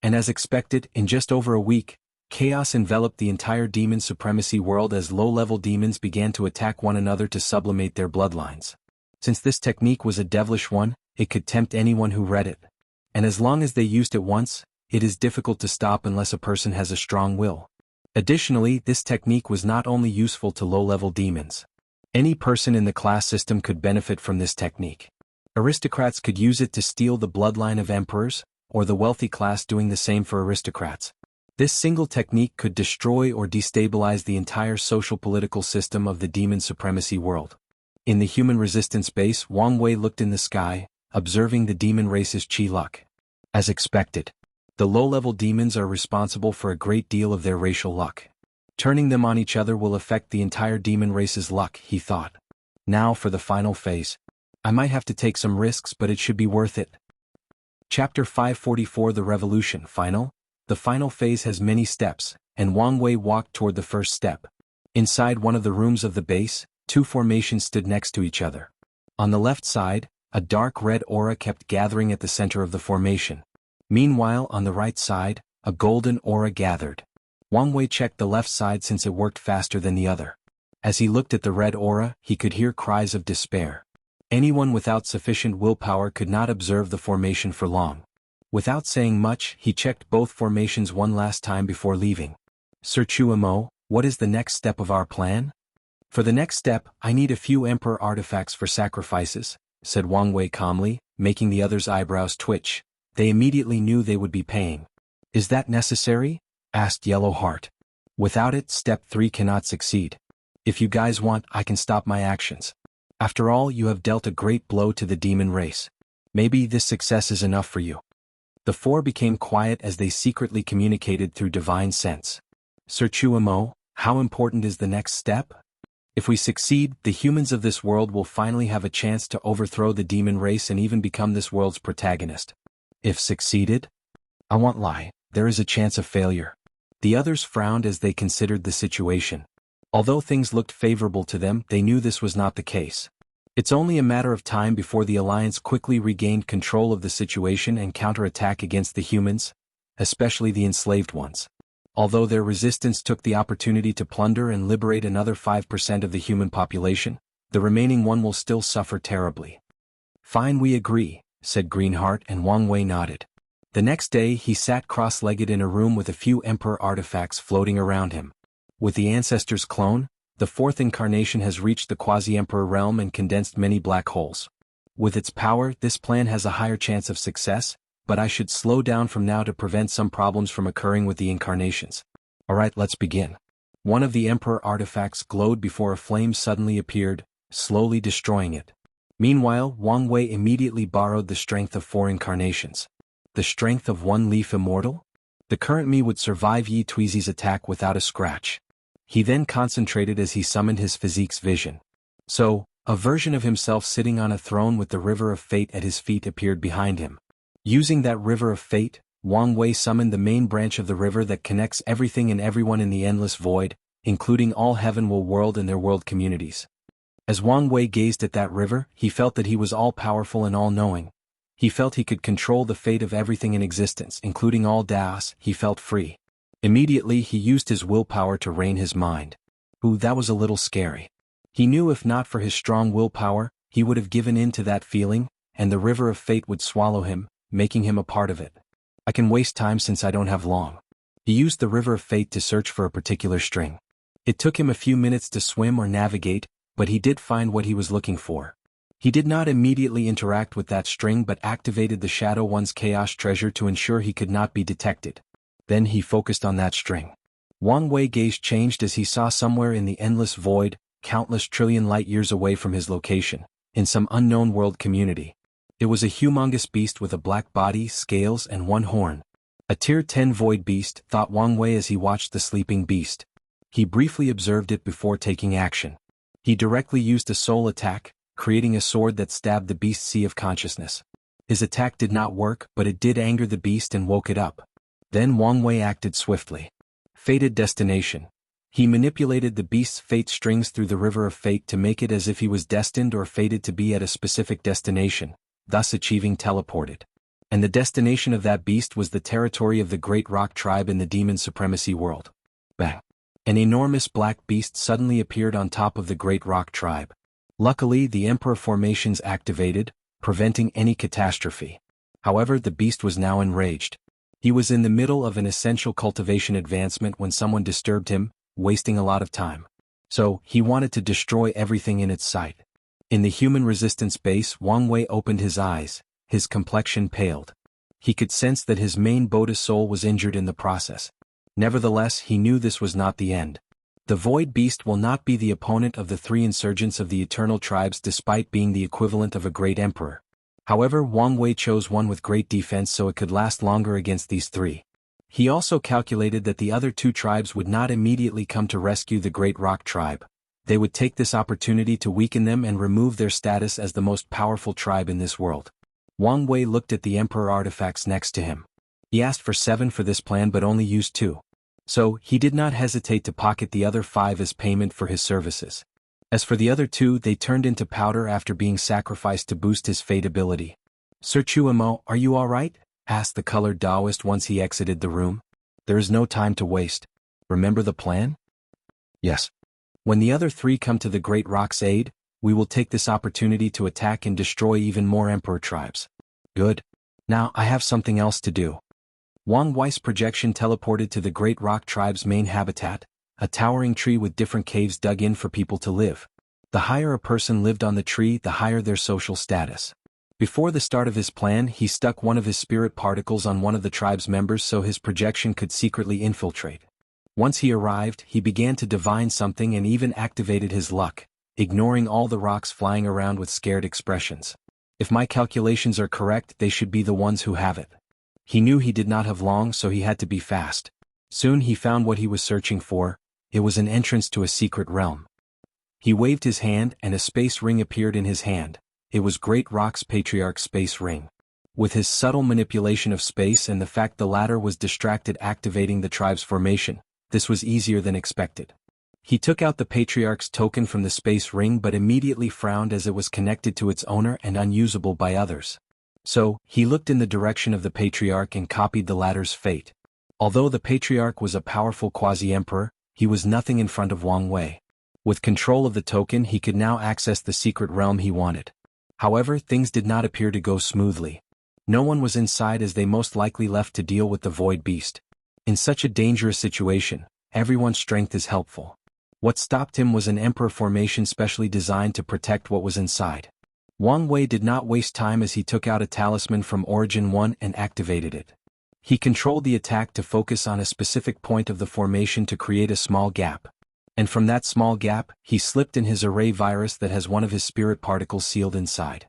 And as expected, in just over a week, chaos enveloped the entire demon supremacy world as low-level demons began to attack one another to sublimate their bloodlines. Since this technique was a devilish one, it could tempt anyone who read it. And as long as they used it once, it is difficult to stop unless a person has a strong will. Additionally, this technique was not only useful to low-level demons. Any person in the class system could benefit from this technique. Aristocrats could use it to steal the bloodline of emperors, or the wealthy class doing the same for aristocrats. This single technique could destroy or destabilize the entire social-political system of the demon supremacy world. In the human resistance base, Wang Wei looked in the sky, observing the demon race's chi luck. As expected, the low-level demons are responsible for a great deal of their racial luck. Turning them on each other will affect the entire demon race's luck, he thought. Now for the final phase. I might have to take some risks, but it should be worth it. Chapter 544 The Revolution Final. The final phase has many steps, and Wang Wei walked toward the first step. Inside one of the rooms of the base, two formations stood next to each other. On the left side, a dark red aura kept gathering at the center of the formation. Meanwhile, on the right side, a golden aura gathered. Wang Wei checked the left side since it worked faster than the other. As he looked at the red aura, he could hear cries of despair. Anyone without sufficient willpower could not observe the formation for long. Without saying much, he checked both formations one last time before leaving. Sir Chuamo, what is the next step of our plan? For the next step, I need a few emperor artifacts for sacrifices, said Wang Wei calmly, making the others' eyebrows twitch. They immediately knew they would be paying. Is that necessary? Asked Yellow Heart. Without it, step 3 cannot succeed. If you guys want, I can stop my actions. After all, you have dealt a great blow to the demon race. Maybe this success is enough for you. The four became quiet as they secretly communicated through divine sense. Sir Chuamo, how important is the next step? If we succeed, the humans of this world will finally have a chance to overthrow the demon race and even become this world's protagonist. If succeeded? I won't lie, there is a chance of failure. The others frowned as they considered the situation. Although things looked favorable to them, they knew this was not the case. It's only a matter of time before the Alliance quickly regained control of the situation and counterattack against the humans, especially the enslaved ones. Although their resistance took the opportunity to plunder and liberate another 5% of the human population, the remaining one will still suffer terribly. Fine, we agree, said Greenheart, and Wang Wei nodded. The next day he sat cross-legged in a room with a few emperor artifacts floating around him. With the ancestor's clone, the fourth incarnation has reached the quasi-emperor realm and condensed many black holes. With its power, this plan has a higher chance of success, but I should slow down from now to prevent some problems from occurring with the incarnations. Alright, let's begin. One of the emperor artifacts glowed before a flame suddenly appeared, slowly destroying it. Meanwhile, Wang Wei immediately borrowed the strength of 4 incarnations. The strength of 1 leaf immortal? The current me would survive Yi Tuizi's attack without a scratch. He then concentrated as he summoned his physique's vision. So, a version of himself sitting on a throne with the river of fate at his feet appeared behind him. Using that river of fate, Wang Wei summoned the main branch of the river that connects everything and everyone in the endless void, including all Heavenwell world and their world communities. As Wang Wei gazed at that river, he felt that he was all-powerful and all-knowing. He felt he could control the fate of everything in existence, including all Daos. He felt free. Immediately he used his willpower to rein his mind. Ooh, that was a little scary. He knew if not for his strong willpower, he would have given in to that feeling, and the river of fate would swallow him, making him a part of it. I can waste time since I don't have long. He used the river of fate to search for a particular string. It took him a few minutes to swim or navigate, but he did find what he was looking for. He did not immediately interact with that string but activated the Shadow One's Chaos Treasure to ensure he could not be detected. Then he focused on that string. Wang Wei's gaze changed as he saw somewhere in the endless void, countless trillion light years away from his location, in some unknown world community. It was a humongous beast with a black body, scales, and 1 horn. A Tier 10 void beast, thought Wang Wei as he watched the sleeping beast. He briefly observed it before taking action. He directly used a soul attack, creating a sword that stabbed the beast's sea of consciousness. His attack did not work, but it did anger the beast and woke it up. Then Wang Wei acted swiftly. Fated destination. He manipulated the beast's fate strings through the river of fate to make it as if he was destined or fated to be at a specific destination, thus achieving teleported. And the destination of that beast was the territory of the Great Rock Tribe in the Demon Supremacy world. Bang! An enormous black beast suddenly appeared on top of the Great Rock Tribe. Luckily, the Emperor formations activated, preventing any catastrophe. However, the beast was now enraged. He was in the middle of an essential cultivation advancement when someone disturbed him, wasting a lot of time. So, he wanted to destroy everything in its sight. In the human resistance base, Wang Wei opened his eyes, his complexion paled. He could sense that his main Boda soul was injured in the process. Nevertheless, he knew this was not the end. The Void Beast will not be the opponent of the three insurgents of the Eternal Tribes despite being the equivalent of a great emperor. However, Wang Wei chose one with great defense so it could last longer against these three. He also calculated that the other two tribes would not immediately come to rescue the Great Rock Tribe. They would take this opportunity to weaken them and remove their status as the most powerful tribe in this world. Wang Wei looked at the Emperor artifacts next to him. He asked for 7 for this plan but only used 2. So, he did not hesitate to pocket the other 5 as payment for his services. As for the other 2, they turned into powder after being sacrificed to boost his fate ability. "Sir Chuamo, are you alright?" asked the colored Taoist once he exited the room. "There is no time to waste. Remember the plan?" "Yes. When the other 3 come to the Great Rock's aid, we will take this opportunity to attack and destroy even more Emperor tribes." "Good. Now I have something else to do." Wang Wei's projection teleported to the Great Rock Tribe's main habitat, a towering tree with different caves dug in for people to live. The higher a person lived on the tree, the higher their social status. Before the start of his plan, he stuck one of his spirit particles on one of the tribe's members so his projection could secretly infiltrate. Once he arrived, he began to divine something and even activated his luck, ignoring all the rocks flying around with scared expressions. If my calculations are correct, they should be the ones who have it. He knew he did not have long, so he had to be fast. Soon he found what he was searching for. It was an entrance to a secret realm. He waved his hand and a space ring appeared in his hand. It was Great Rock's Patriarch's space ring. With his subtle manipulation of space and the fact the latter was distracted activating the tribe's formation, this was easier than expected. He took out the Patriarch's token from the space ring but immediately frowned as it was connected to its owner and unusable by others. So, he looked in the direction of the Patriarch and copied the latter's fate. Although the Patriarch was a powerful quasi-emperor, he was nothing in front of Wang Wei. With control of the token, he could now access the secret realm he wanted. However, things did not appear to go smoothly. No one was inside as they most likely left to deal with the Void Beast. In such a dangerous situation, everyone's strength is helpful. What stopped him was an Emperor formation specially designed to protect what was inside. Wang Wei did not waste time as he took out a talisman from Origin 1 and activated it. He controlled the attack to focus on a specific point of the formation to create a small gap. And from that small gap, he slipped in his array virus that has one of his spirit particles sealed inside.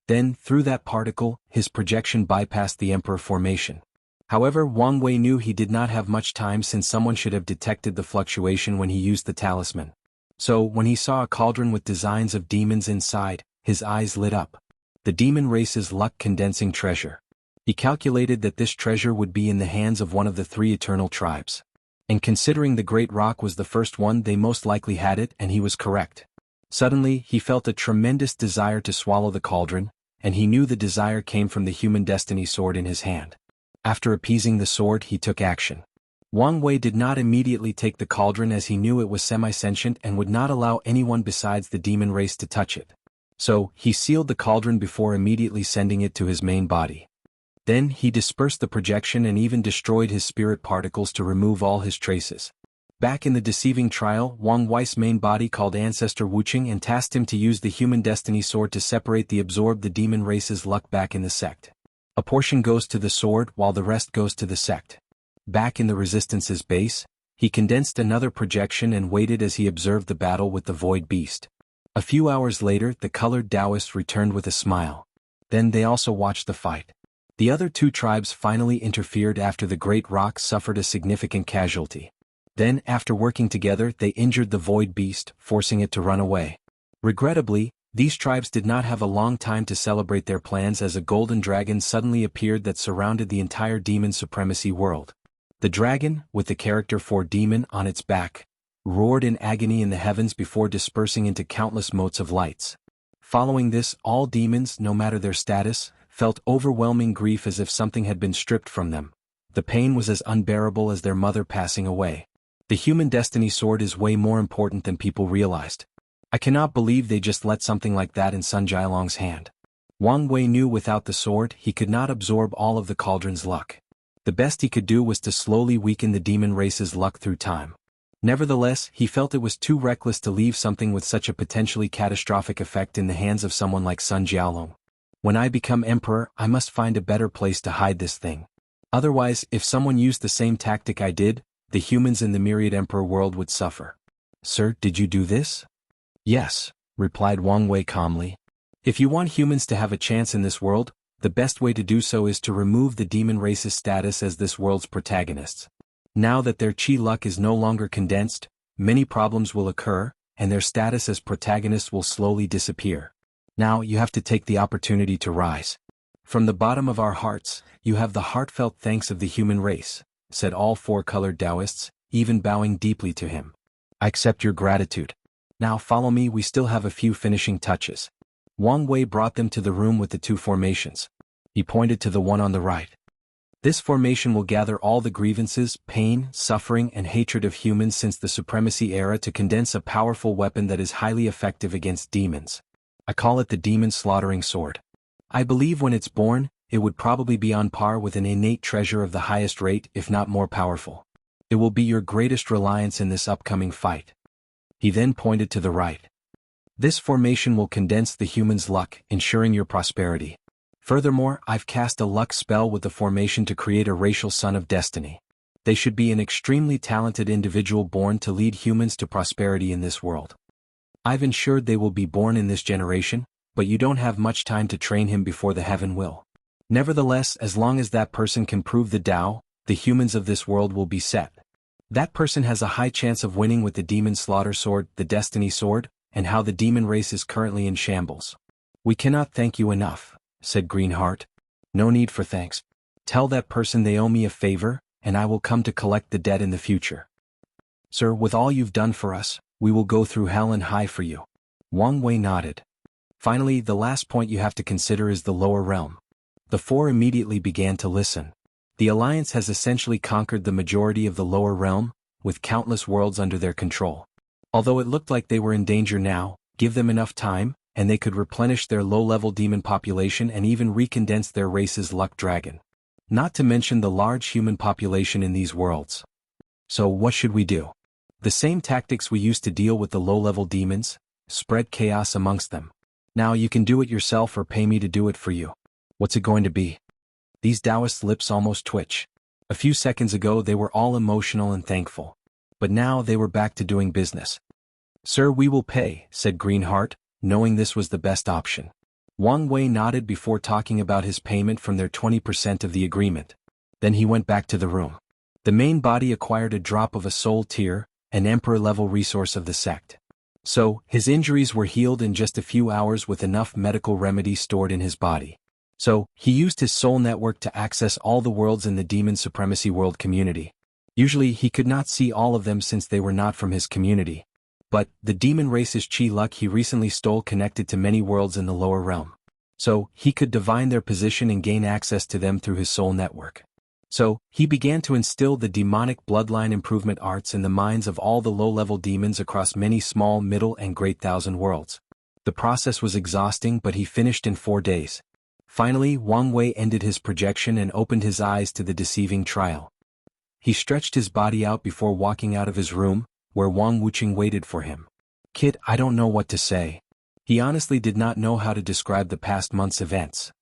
Then, through that particle, his projection bypassed the Emperor formation. However, Wang Wei knew he did not have much time since someone should have detected the fluctuation when he used the talisman. So, when he saw a cauldron with designs of demons inside, his eyes lit up. The demon race's luck-condensing treasure. He calculated that this treasure would be in the hands of one of the 3 eternal tribes. And considering the Great Rock was the first one, they most likely had it, and he was correct. Suddenly, he felt a tremendous desire to swallow the cauldron, and he knew the desire came from the human destiny sword in his hand. After appeasing the sword, he took action. Wang Wei did not immediately take the cauldron as he knew it was semi-sentient and would not allow anyone besides the demon race to touch it. So, he sealed the cauldron before immediately sending it to his main body. Then, he dispersed the projection and even destroyed his spirit particles to remove all his traces. Back in the deceiving trial, Wang Wei's main body called Ancestor Wuching and tasked him to use the human destiny sword to separate the absorbed the demon race's luck back in the sect. A portion goes to the sword while the rest goes to the sect. Back in the Resistance's base, he condensed another projection and waited as he observed the battle with the Void Beast. A few hours later, the colored Taoists returned with a smile. Then they also watched the fight. The other 2 tribes finally interfered after the Great Rock suffered a significant casualty. Then, after working together, they injured the Void Beast, forcing it to run away. Regrettably, these tribes did not have a long time to celebrate their plans as a golden dragon suddenly appeared that surrounded the entire demon supremacy world. The dragon, with the character for demon on its back, roared in agony in the heavens before dispersing into countless motes of lights. Following this, all demons, no matter their status, felt overwhelming grief as if something had been stripped from them. The pain was as unbearable as their mother passing away. The human destiny sword is way more important than people realized. I cannot believe they just let something like that in Sun Jialong's hand. Wang Wei knew without the sword he could not absorb all of the cauldron's luck. The best he could do was to slowly weaken the demon race's luck through time. Nevertheless, he felt it was too reckless to leave something with such a potentially catastrophic effect in the hands of someone like Sun Jialong. When I become emperor, I must find a better place to hide this thing. Otherwise, if someone used the same tactic I did, the humans in the myriad emperor world would suffer. Sir, did you do this? Yes, replied Wang Wei calmly. If you want humans to have a chance in this world, the best way to do so is to remove the demon race's status as this world's protagonists. Now that their chi luck is no longer condensed, many problems will occur, and their status as protagonists will slowly disappear. Now you have to take the opportunity to rise. From the bottom of our hearts, you have the heartfelt thanks of the human race, said all four-colored Taoists, even bowing deeply to him. I accept your gratitude. Now follow me, we still have a few finishing touches. Wang Wei brought them to the room with the two formations. He pointed to the one on the right. This formation will gather all the grievances, pain, suffering, and hatred of humans since the supremacy era to condense a powerful weapon that is highly effective against demons. I call it the demon slaughtering sword. I believe when it's born, it would probably be on par with an innate treasure of the highest rate, if not more powerful. It will be your greatest reliance in this upcoming fight. He then pointed to the right. This formation will condense the human's luck, ensuring your prosperity. Furthermore, I've cast a luck spell with the formation to create a racial son of destiny. They should be an extremely talented individual born to lead humans to prosperity in this world. I've ensured they will be born in this generation, but you don't have much time to train him before the heaven will. Nevertheless, as long as that person can prove the Tao, the humans of this world will be set. That person has a high chance of winning with the demon slaughter sword, the destiny sword, and how the demon race is currently in shambles. We cannot thank you enough, said Greenheart. No need for thanks. Tell that person they owe me a favor, and I will come to collect the debt in the future. Sir, with all you've done for us, we will go through hell and high for you. Wang Wei nodded. Finally, the last point you have to consider is the lower realm. The four immediately began to listen. The Alliance has essentially conquered the majority of the lower realm, with countless worlds under their control. Although it looked like they were in danger now, give them enough time, and they could replenish their low-level demon population and even recondense their race's luck dragon. Not to mention the large human population in these worlds. So what should we do? The same tactics we used to deal with the low-level demons, spread chaos amongst them. Now you can do it yourself or pay me to do it for you. What's it going to be? These Taoists' lips almost twitch. A few seconds ago they were all emotional and thankful. But now they were back to doing business. Sir, we will pay, said Greenheart, knowing this was the best option. Wang Wei nodded before talking about his payment from their 20% of the agreement. Then he went back to the room. The main body acquired a drop of a soul tear, an emperor-level resource of the sect. So, his injuries were healed in just a few hours with enough medical remedies stored in his body. So, he used his soul network to access all the worlds in the Demon Supremacy World community. Usually he could not see all of them since they were not from his community. But, the demon race's chi luck he recently stole connected to many worlds in the lower realm. So, he could divine their position and gain access to them through his soul network. So, he began to instill the demonic bloodline improvement arts in the minds of all the low-level demons across many small, middle, and great thousand worlds. The process was exhausting, but he finished in 4 days. Finally, Wang Wei ended his projection and opened his eyes to the deceiving trial. He stretched his body out before walking out of his room, where Wang Wuqing waited for him. Kid, I don't know what to say. He honestly did not know how to describe the past month's events.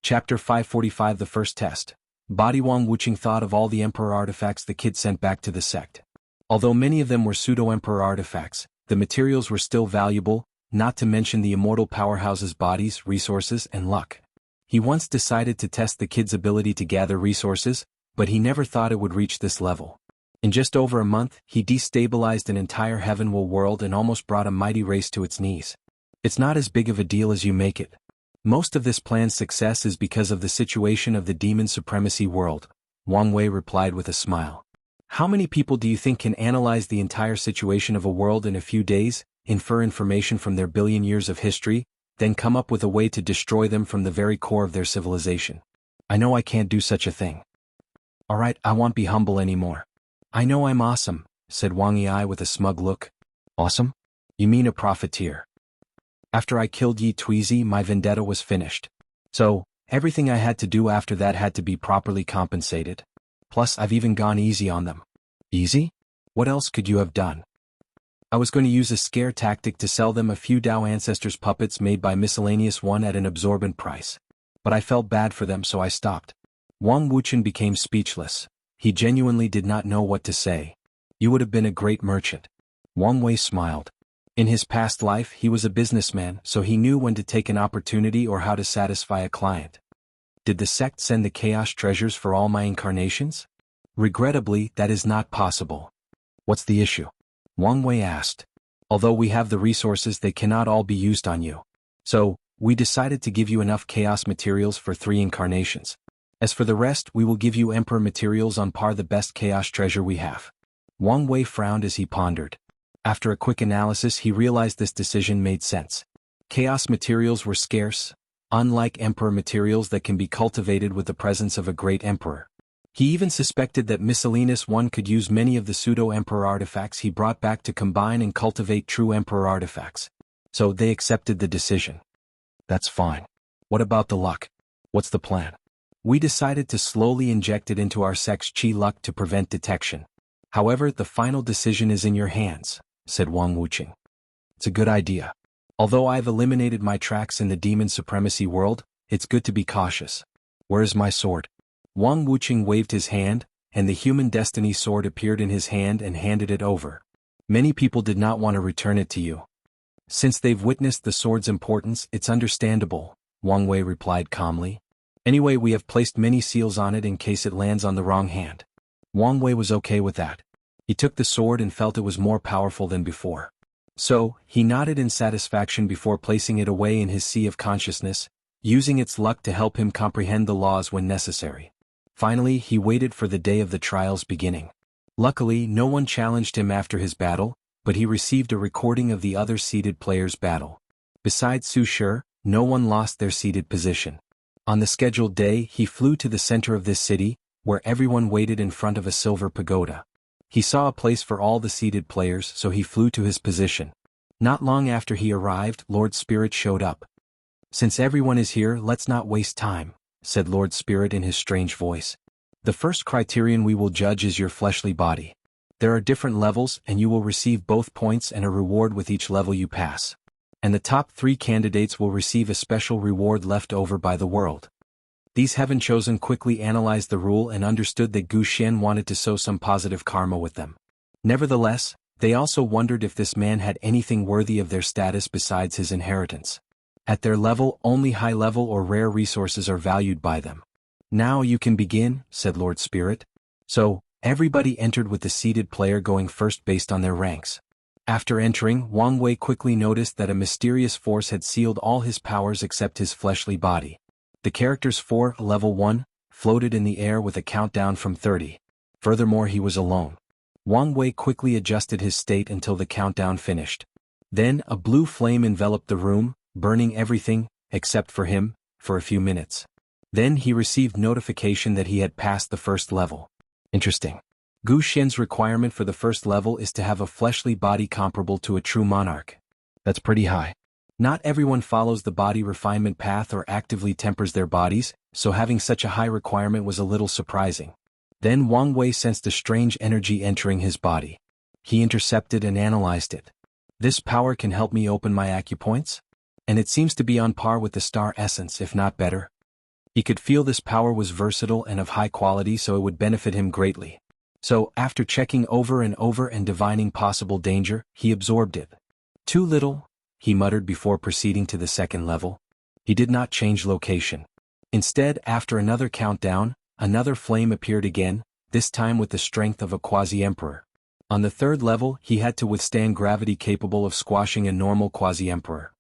Chapter 545 The First Test. Body Wang Wuqing thought of all the Emperor artifacts the kid sent back to the sect. Although many of them were pseudo-Emperor artifacts, the materials were still valuable, not to mention the immortal powerhouse's bodies, resources, and luck. He once decided to test the kid's ability to gather resources, but he never thought it would reach this level. In just over a month, he destabilized an entire Heavenwell world and almost brought a mighty race to its knees. It's not as big of a deal as you make it. Most of this plan's success is because of the situation of the Demon Supremacy world, Wang Wei replied with a smile. How many people do you think can analyze the entire situation of a world in a few days, infer information from their billion years of history, then come up with a way to destroy them from the very core of their civilization? I know I can't do such a thing. Alright, I won't be humble anymore. I know I'm awesome, said Wang Yi with a smug look. Awesome? You mean a profiteer? After I killed Yi Tuizi, my vendetta was finished. So, everything I had to do after that had to be properly compensated. Plus, I've even gone easy on them. Easy? What else could you have done? I was going to use a scare tactic to sell them a few Dao Ancestors puppets made by Miscellaneous One at an absorbent price. But I felt bad for them, so I stopped. Wang Wuchen became speechless. He genuinely did not know what to say. You would have been a great merchant. Wang Wei smiled. In his past life, he was a businessman, so he knew when to take an opportunity or how to satisfy a client. Did the sect send the chaos treasures for all my incarnations? Regrettably, that is not possible. What's the issue? Wang Wei asked. Although we have the resources, they cannot all be used on you. So, we decided to give you enough chaos materials for 3 incarnations. As for the rest, we will give you emperor materials on par the best chaos treasure we have. Wang Wei frowned as he pondered. After a quick analysis, he realized this decision made sense. Chaos materials were scarce, unlike emperor materials that can be cultivated with the presence of a great emperor. He even suspected that Miscellaneous One could use many of the pseudo-emperor artifacts he brought back to combine and cultivate true emperor artifacts. So they accepted the decision. That's fine. What about the luck? What's the plan? We decided to slowly inject it into our sect's chi luck to prevent detection. However, the final decision is in your hands, said Wang Wuqing. It's a good idea. Although I've eliminated my tracks in the demon supremacy world, it's good to be cautious. Where is my sword? Wang Wuqing waved his hand, and the human destiny sword appeared in his hand and handed it over. Many people did not want to return it to you. Since they've witnessed the sword's importance, it's understandable, Wang Wei replied calmly. Anyway, we have placed many seals on it in case it lands on the wrong hand. Wang Wei was okay with that. He took the sword and felt it was more powerful than before. So, he nodded in satisfaction before placing it away in his sea of consciousness, using its luck to help him comprehend the laws when necessary. Finally, he waited for the day of the trial's beginning. Luckily, no one challenged him after his battle, but he received a recording of the other seated players' battle. Besides Su Shi, no one lost their seated position. On the scheduled day, he flew to the center of this city, where everyone waited in front of a silver pagoda. He saw a place for all the seated players, so he flew to his position. Not long after he arrived, Lord Spirit showed up. Since everyone is here, let's not waste time, said Lord Spirit in his strange voice. The first criterion we will judge is your fleshly body. There are different levels, and you will receive both points and a reward with each level you pass. And the top 3 candidates will receive a special reward left over by the world. These heaven-chosen quickly analyzed the rule and understood that Gu Xian wanted to sow some positive karma with them. Nevertheless, they also wondered if this man had anything worthy of their status besides his inheritance. At their level, only high-level or rare resources are valued by them. Now you can begin, said Lord Spirit. So, everybody entered with the seated player going first based on their ranks. After entering, Wang Wei quickly noticed that a mysterious force had sealed all his powers except his fleshly body. The characters 4, level 1, floated in the air with a countdown from 30. Furthermore, he was alone. Wang Wei quickly adjusted his state until the countdown finished. Then, a blue flame enveloped the room, burning everything, except for him, for a few minutes. Then he received notification that he had passed the first level. Interesting. Gu Xian's requirement for the first level is to have a fleshly body comparable to a true monarch. That's pretty high. Not everyone follows the body refinement path or actively tempers their bodies, so having such a high requirement was a little surprising. Then Wang Wei sensed a strange energy entering his body. He intercepted and analyzed it. This power can help me open my acupoints? And it seems to be on par with the star essence, if not better. He could feel this power was versatile and of high quality, so it would benefit him greatly. So, after checking over and divining possible danger, he absorbed it. Too little, he muttered before proceeding to the second level. He did not change location. Instead, after another countdown, another flame appeared again, this time with the strength of a quasi-emperor. On the third level, he had to withstand gravity capable of squashing a normal quasi-emperor.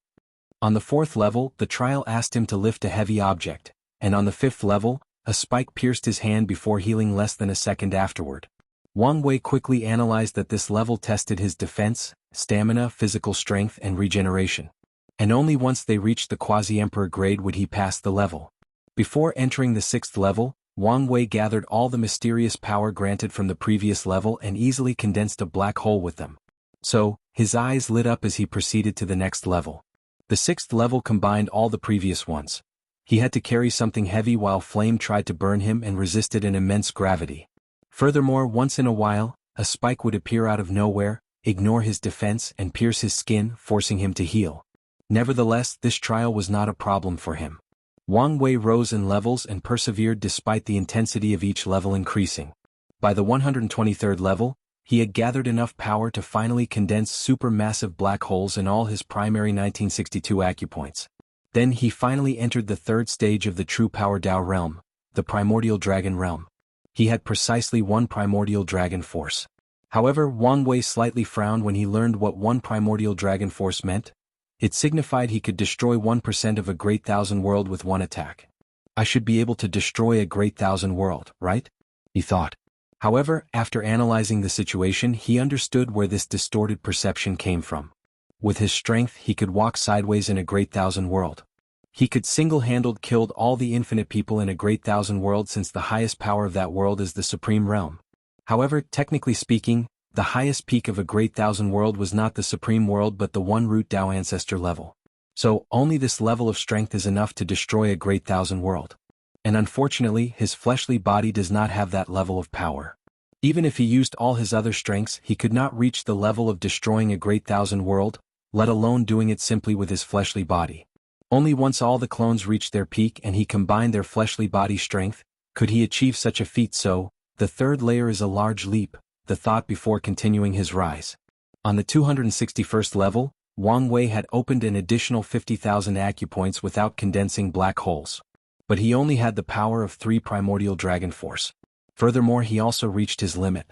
On the fourth level, the trial asked him to lift a heavy object, and on the fifth level, a spike pierced his hand before healing less than a second afterward. Wang Wei quickly analyzed that this level tested his defense, stamina, physical strength, and regeneration. And only once they reached the quasi-emperor grade would he pass the level. Before entering the 6th level, Wang Wei gathered all the mysterious power granted from the previous level and easily condensed a black hole with them. So, his eyes lit up as he proceeded to the next level. The 6th level combined all the previous ones. He had to carry something heavy while flame tried to burn him and resisted an immense gravity. Furthermore, once in a while, a spike would appear out of nowhere, ignore his defense and pierce his skin, forcing him to heal. Nevertheless, this trial was not a problem for him. Wang Wei rose in levels and persevered despite the intensity of each level increasing. By the 123rd level, he had gathered enough power to finally condense supermassive black holes in all his primary 1962 acupoints. Then he finally entered the 3rd stage of the true power Dao realm, the primordial dragon realm. He had precisely one primordial dragon force. However, Wang Wei slightly frowned when he learned what one primordial dragon force meant. It signified he could destroy 1% of a great thousand world with one attack. I should be able to destroy a great thousand world, right? He thought. However, after analyzing the situation, he understood where this distorted perception came from. With his strength, he could walk sideways in a great thousand world. He could single-handed kill all the infinite people in a great thousand world, since the highest power of that world is the supreme realm. However, technically speaking, the highest peak of a great thousand world was not the supreme world but the one root Dao ancestor level. So, only this level of strength is enough to destroy a great thousand world. And unfortunately, his fleshly body does not have that level of power. Even if he used all his other strengths, he could not reach the level of destroying a great thousand world, let alone doing it simply with his fleshly body. Only once all the clones reached their peak and he combined their fleshly body strength, could he achieve such a feat. So, the 3rd layer is a large leap, the thought before continuing his rise. On the 261st level, Wang Wei had opened an additional 50,000 acupoints without condensing black holes. But he only had the power of 3 primordial dragon force. Furthermore, he also reached his limit.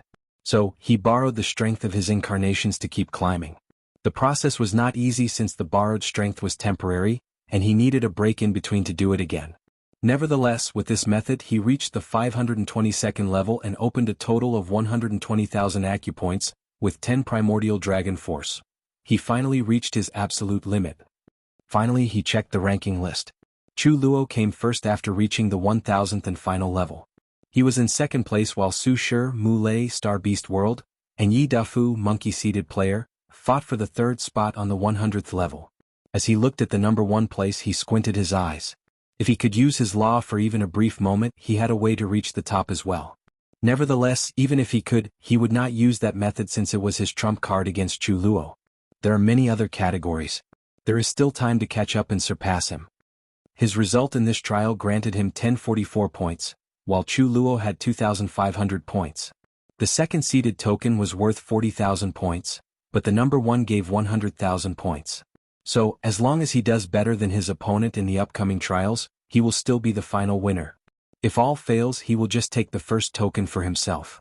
So, he borrowed the strength of his incarnations to keep climbing. The process was not easy since the borrowed strength was temporary, and he needed a break in between to do it again. Nevertheless, with this method he reached the 522nd level and opened a total of 120,000 acupoints, with 10 primordial dragon force. He finally reached his absolute limit. Finally he checked the ranking list. Chu Luo came first after reaching the 1000th and final level. He was in 2nd place while Su Shi, Mu Lei, Star Beast World, and Yi Dafu, Monkey-Seated Player, fought for the 3rd spot on the 100th level. As he looked at the number 1 place he squinted his eyes. If he could use his law for even a brief moment, he had a way to reach the top as well. Nevertheless, even if he could, he would not use that method since it was his trump card against Chu Luo. There are many other categories. There is still time to catch up and surpass him. His result in this trial granted him 1044 points, while Chu Luo had 2,500 points. The 2nd seeded token was worth 40,000 points, but the number 1 gave 100,000 points. So, as long as he does better than his opponent in the upcoming trials, he will still be the final winner. If all fails, he will just take the first token for himself.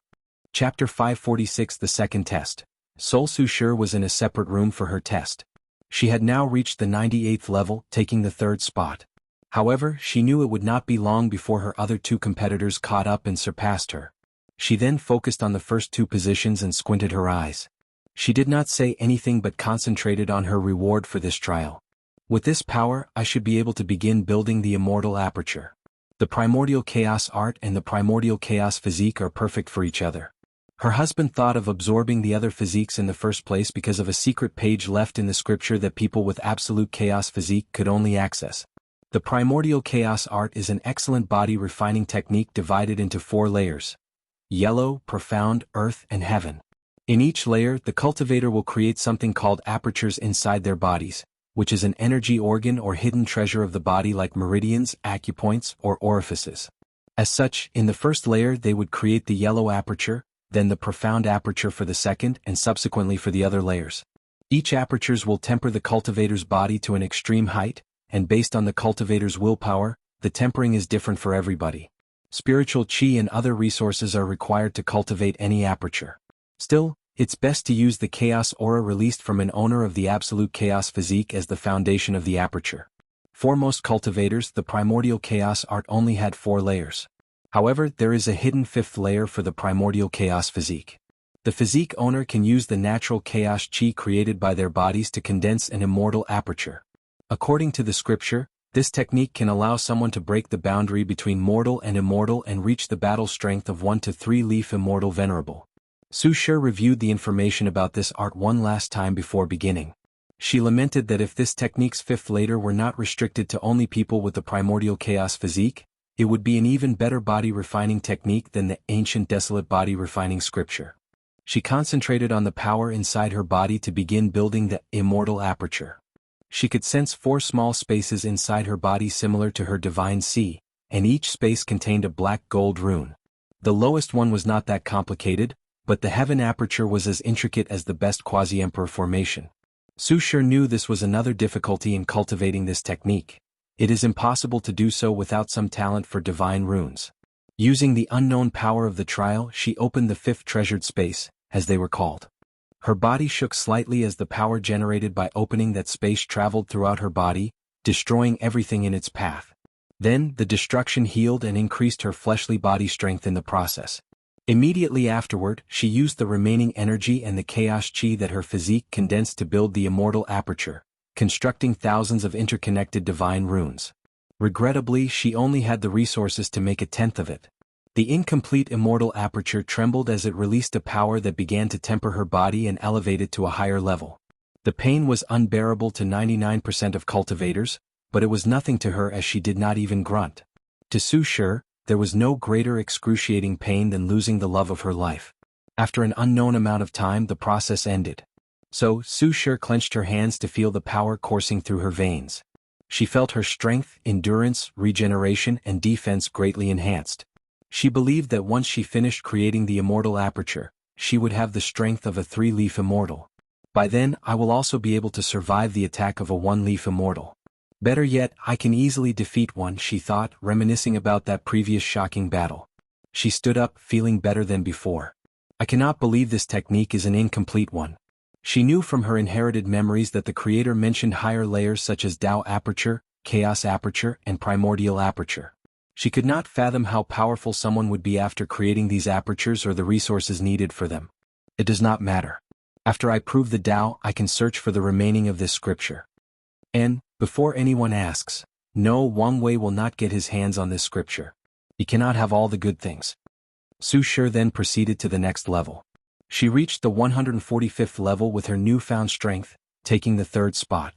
Chapter 546, The Second Test. Sol Su Shi was in a separate room for her test. She had now reached the 98th level, taking the 3rd spot. However, she knew it would not be long before her other 2 competitors caught up and surpassed her. She then focused on the first 2 positions and squinted her eyes. She did not say anything but concentrated on her reward for this trial. With this power, I should be able to begin building the immortal aperture. The primordial chaos art and the primordial chaos physique are perfect for each other. Her husband thought of absorbing the other physiques in the first place because of a secret page left in the scripture that people with absolute chaos physique could only access. The primordial chaos art is an excellent body refining technique divided into 4 layers: yellow, profound, earth, and heaven. In each layer, the cultivator will create something called apertures inside their bodies, which is an energy organ or hidden treasure of the body like meridians, acupoints, or orifices. As such, in the first layer they would create the yellow aperture, then the profound aperture for the second and subsequently for the other layers. Each apertures will temper the cultivator's body to an extreme height, and based on the cultivator's willpower, the tempering is different for everybody. Spiritual chi and other resources are required to cultivate any aperture. Still, it's best to use the chaos aura released from an owner of the absolute chaos physique as the foundation of the aperture. For most cultivators, the primordial chaos art only had 4 layers. However, there is a hidden fifth layer for the primordial chaos physique. The physique owner can use the natural chaos chi created by their bodies to condense an immortal aperture. According to the scripture, this technique can allow someone to break the boundary between mortal and immortal and reach the battle strength of 1 to 3 leaf immortal venerable. Su Shi reviewed the information about this art one last time before beginning. She lamented that if this technique's fifth layer were not restricted to only people with the primordial chaos physique, it would be an even better body refining technique than the ancient desolate body refining scripture. She concentrated on the power inside her body to begin building the immortal aperture. She could sense 4 small spaces inside her body similar to her divine sea, and each space contained a black gold rune. The lowest one was not that complicated, but the heaven aperture was as intricate as the best quasi-emperor formation. Su Shi knew this was another difficulty in cultivating this technique. It is impossible to do so without some talent for divine runes. Using the unknown power of the trial, she opened the 5th treasured space, as they were called. Her body shook slightly as the power generated by opening that space traveled throughout her body, destroying everything in its path. Then, the destruction healed and increased her fleshly body strength in the process. Immediately afterward, she used the remaining energy and the chaos chi that her physique condensed to build the immortal aperture, constructing thousands of interconnected divine runes. Regrettably, she only had the resources to make 1/10 of it. The incomplete immortal aperture trembled as it released a power that began to temper her body and elevate it to a higher level. The pain was unbearable to 99% of cultivators, but it was nothing to her as she did not even grunt. To Su Shi, there was no greater excruciating pain than losing the love of her life. After an unknown amount of time, the process ended. So, Su Shi clenched her hands to feel the power coursing through her veins. She felt her strength, endurance, regeneration, and defense greatly enhanced. She believed that once she finished creating the immortal aperture, she would have the strength of a 3-leaf immortal. By then, I will also be able to survive the attack of a 1-leaf immortal. Better yet, I can easily defeat one, she thought, reminiscing about that previous shocking battle. She stood up, feeling better than before. I cannot believe this technique is an incomplete one. She knew from her inherited memories that the creator mentioned higher layers such as Tao aperture, chaos aperture, and primordial aperture. She could not fathom how powerful someone would be after creating these apertures or the resources needed for them. It does not matter. After I prove the Tao, I can search for the remaining of this scripture. And, before anyone asks, no, Wang Wei will not get his hands on this scripture. He cannot have all the good things. Su Shi then proceeded to the next level. She reached the 145th level with her newfound strength, taking the 3rd spot.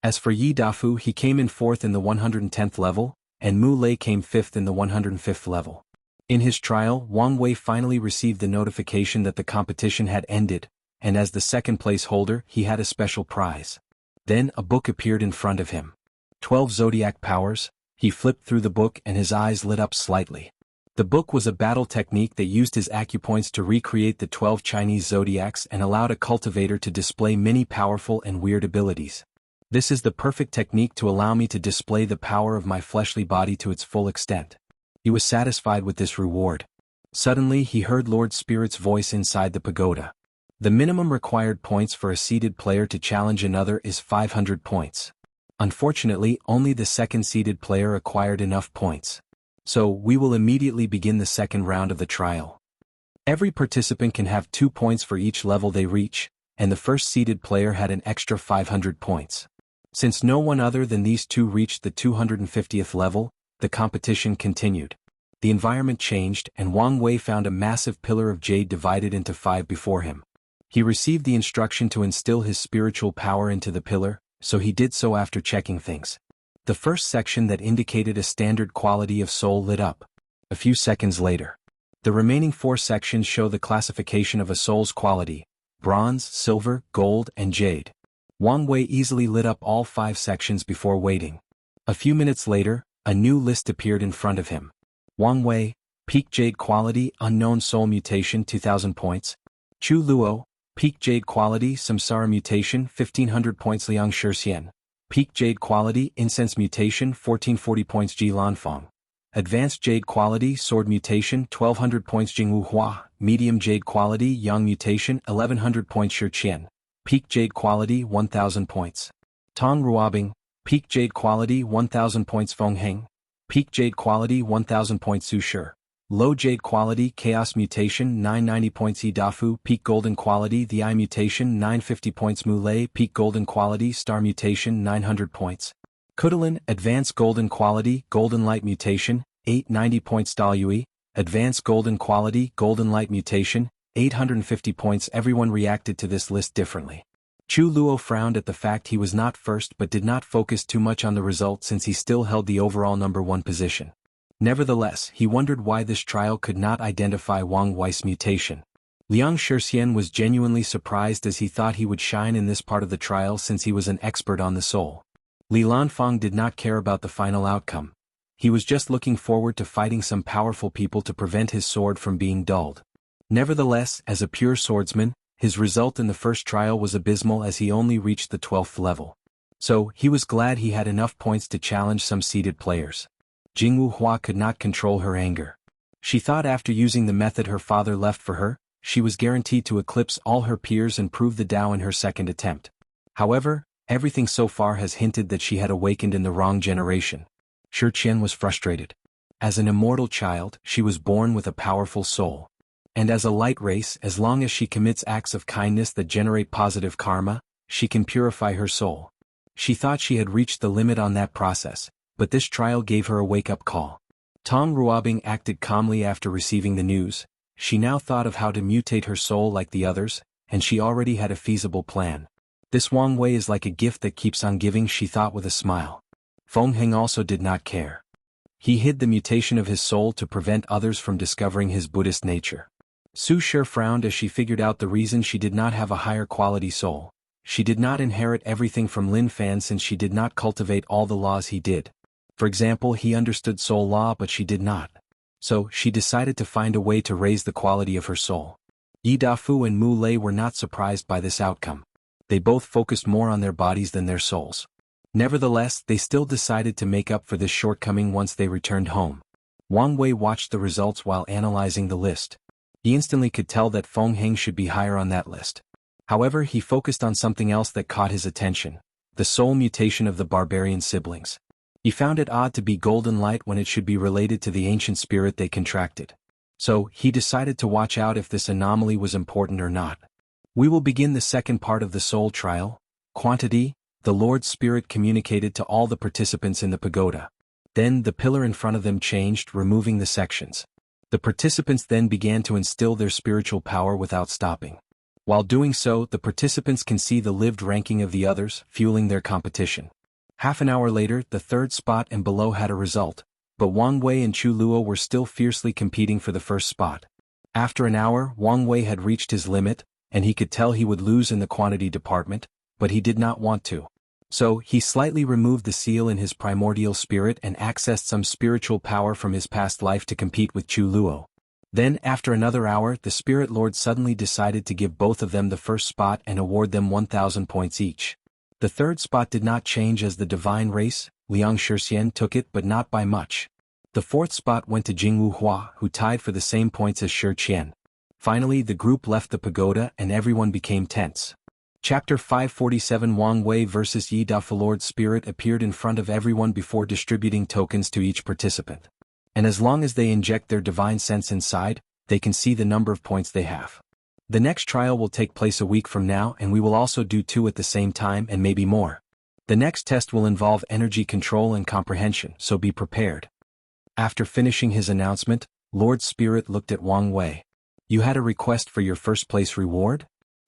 As for Yi Dafu, he came in 4th in the 110th level, and Mu Lei came 5th in the 105th level. In his trial, Wang Wei finally received the notification that the competition had ended, and as the 2nd place holder, he had a special prize. Then a book appeared in front of him. 12 Zodiac Powers. He flipped through the book and his eyes lit up slightly. The book was a battle technique that used his acupoints to recreate the 12 Chinese zodiacs and allowed a cultivator to display many powerful and weird abilities. This is the perfect technique to allow me to display the power of my fleshly body to its full extent. He was satisfied with this reward. Suddenly he heard Lord Spirit's voice inside the pagoda. The minimum required points for a seeded player to challenge another is 500 points. Unfortunately, only the 2nd seeded player acquired enough points. So, we will immediately begin the 2nd round of the trial. Every participant can have 2 points for each level they reach, and the 1st seeded player had an extra 500 points. Since no one other than these two reached the 250th level, the competition continued. The environment changed and Wang Wei found a massive pillar of jade divided into 5 before him. He received the instruction to instill his spiritual power into the pillar, so he did so after checking things. The first section that indicated a standard quality of soul lit up. A few seconds later, the remaining 4 sections show the classification of a soul's quality: bronze, silver, gold, and jade. Wang Wei easily lit up all 5 sections before waiting. A few minutes later, a new list appeared in front of him. Wang Wei, Peak Jade Quality, Unknown Soul Mutation 2000 points. Chu Luo, Peak Jade Quality, Samsara Mutation 1500 points. Liang Shixian, Peak Jade Quality, Incense Mutation 1440 points. Ji Lanfeng, Advanced Jade Quality, Sword Mutation 1200 points. Jingwu Hua, Medium Jade Quality, Yang Mutation 1100 points. Shi Qian, Peak Jade Quality 1000 points. Tong Ruobing, Peak Jade Quality 1000 points. Feng Heng, Peak Jade Quality 1000 points. Su Shi, Low Jade Quality Chaos Mutation 990 points. Yidafu Peak Golden Quality The Eye Mutation 950 points. Mulay Peak Golden Quality Star Mutation 900 points. Kudalin Advanced Golden Quality Golden Light Mutation 890 points. Dalyui Advanced Golden Quality Golden Light Mutation 850 points. Everyone reacted to this list differently. Chu Luo frowned at the fact he was not first but did not focus too much on the result since he still held the overall number 1 position. Nevertheless, he wondered why this trial could not identify Wang Wei's mutation. Liang Shixian was genuinely surprised as he thought he would shine in this part of the trial since he was an expert on the soul. Li Lanfang did not care about the final outcome. He was just looking forward to fighting some powerful people to prevent his sword from being dulled. Nevertheless, as a pure swordsman, his result in the first trial was abysmal as he only reached the 12th level. So, he was glad he had enough points to challenge some seeded players. Jingwu Hua could not control her anger. She thought after using the method her father left for her, she was guaranteed to eclipse all her peers and prove the Tao in her second attempt. However, everything so far has hinted that she had awakened in the wrong generation. Shi Qian was frustrated. As an immortal child, she was born with a powerful soul. And as a light race, as long as she commits acts of kindness that generate positive karma, she can purify her soul. She thought she had reached the limit on that process, but this trial gave her a wake-up call. Tong Ruobing acted calmly after receiving the news. She now thought of how to mutate her soul like the others, and she already had a feasible plan. This Wang Wei is like a gift that keeps on giving, she thought with a smile. Feng Heng also did not care. He hid the mutation of his soul to prevent others from discovering his Buddhist nature. Su Shi frowned as she figured out the reason she did not have a higher quality soul. She did not inherit everything from Lin Fan since she did not cultivate all the laws he did. For example, he understood soul law but she did not. So, she decided to find a way to raise the quality of her soul. Yi Dafu and Mu Lei were not surprised by this outcome. They both focused more on their bodies than their souls. Nevertheless, they still decided to make up for this shortcoming once they returned home. Wang Wei watched the results while analyzing the list. He instantly could tell that Feng Heng should be higher on that list. However, he focused on something else that caught his attention: the soul mutation of the barbarian siblings. He found it odd to be golden light when it should be related to the ancient spirit they contracted. So, he decided to watch out if this anomaly was important or not. We will begin the second part of the soul trial. Quantity: the Lord's Spirit communicated to all the participants in the pagoda. Then the pillar in front of them changed, removing the sections. The participants then began to instill their spiritual power without stopping. While doing so, the participants can see the lived ranking of the others, fueling their competition. Half an hour later, the third spot and below had a result, but Wang Wei and Chu Luo were still fiercely competing for the first spot. After an hour, Wang Wei had reached his limit, and he could tell he would lose in the quantity department, but he did not want to. So, he slightly removed the seal in his primordial spirit and accessed some spiritual power from his past life to compete with Chu Luo. Then, after another hour, the Spirit Lord suddenly decided to give both of them the first spot and award them 1,000 points each. The third spot did not change as the divine race. Liang Shixian took it but not by much. The fourth spot went to Jingwu Hua, who tied for the same points as Shi Qian. Finally, the group left the pagoda and everyone became tense. Chapter 547 Wang Wei vs Yi Dafu. Lord's Spirit appeared in front of everyone before distributing tokens to each participant. And as long as they inject their divine sense inside, they can see the number of points they have. The next trial will take place a week from now, and we will also do 2 at the same time and maybe more. The next test will involve energy control and comprehension, so be prepared. After finishing his announcement, Lord Spirit looked at Wang Wei. You had a request for your first place reward?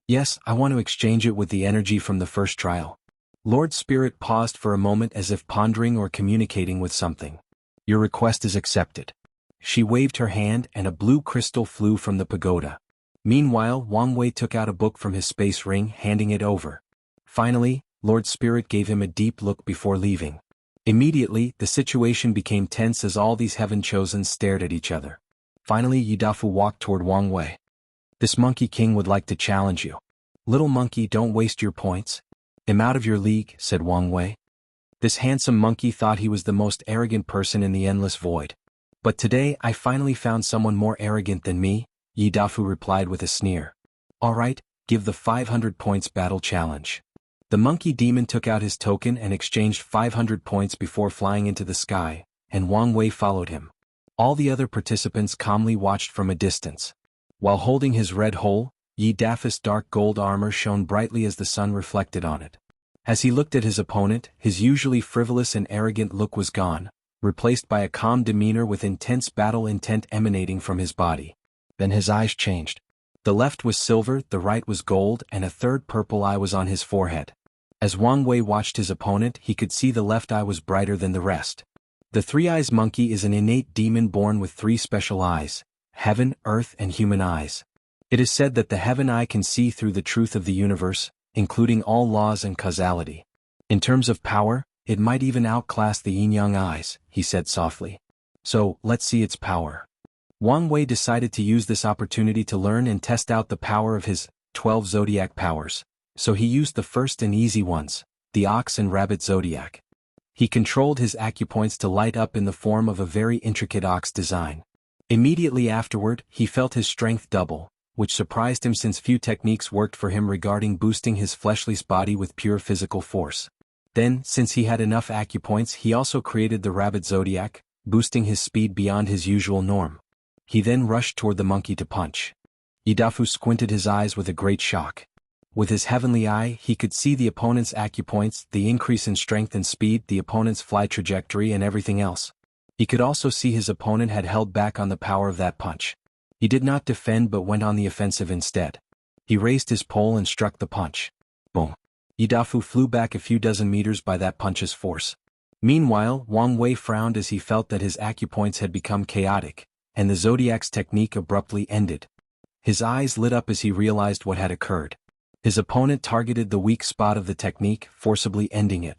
Yes, I want to exchange it with the energy from the first trial. Lord Spirit paused for a moment as if pondering or communicating with something. Your request is accepted. She waved her hand and a blue crystal flew from the pagoda. Meanwhile, Wang Wei took out a book from his space ring, handing it over. Finally, Lord Spirit gave him a deep look before leaving. Immediately, the situation became tense as all these heaven chosen stared at each other. Finally, Yi Dafu walked toward Wang Wei. This Monkey King would like to challenge you. Little monkey, don't waste your points. I'm out of your league, said Wang Wei. This handsome monkey thought he was the most arrogant person in the endless void. But today I finally found someone more arrogant than me, Yi Dafu replied with a sneer. Alright, give the 500 points battle challenge. The monkey demon took out his token and exchanged 500 points before flying into the sky, and Wang Wei followed him. All the other participants calmly watched from a distance. While holding his red hole, Yi Dafu's dark gold armor shone brightly as the sun reflected on it. As he looked at his opponent, his usually frivolous and arrogant look was gone, replaced by a calm demeanor with intense battle intent emanating from his body. Then his eyes changed. The left was silver, the right was gold, and a third purple eye was on his forehead. As Wang Wei watched his opponent, he could see the left eye was brighter than the rest. The three-eyes monkey is an innate demon born with three special eyes: heaven, earth, and human eyes. It is said that the heaven eye can see through the truth of the universe, including all laws and causality. In terms of power, it might even outclass the yin-yang eyes, he said softly. So, let's see its power. Wang Wei decided to use this opportunity to learn and test out the power of his 12 zodiac powers. So he used the first and easy ones, the ox and rabbit zodiac. He controlled his acupoints to light up in the form of a very intricate ox design. Immediately afterward, he felt his strength double, which surprised him since few techniques worked for him regarding boosting his fleshless body with pure physical force. Then, since he had enough acupoints, he also created the rabbit zodiac, boosting his speed beyond his usual norm. He then rushed toward the monkey to punch. Yi Dafu squinted his eyes with a great shock. With his heavenly eye, he could see the opponent's acupoints, the increase in strength and speed, the opponent's fly trajectory, and everything else. He could also see his opponent had held back on the power of that punch. He did not defend but went on the offensive instead. He raised his pole and struck the punch. Boom. Yi Dafu flew back a few dozen meters by that punch's force. Meanwhile, Wang Wei frowned as he felt that his acupoints had become chaotic, and the zodiac's technique abruptly ended. His eyes lit up as he realized what had occurred. His opponent targeted the weak spot of the technique, forcibly ending it.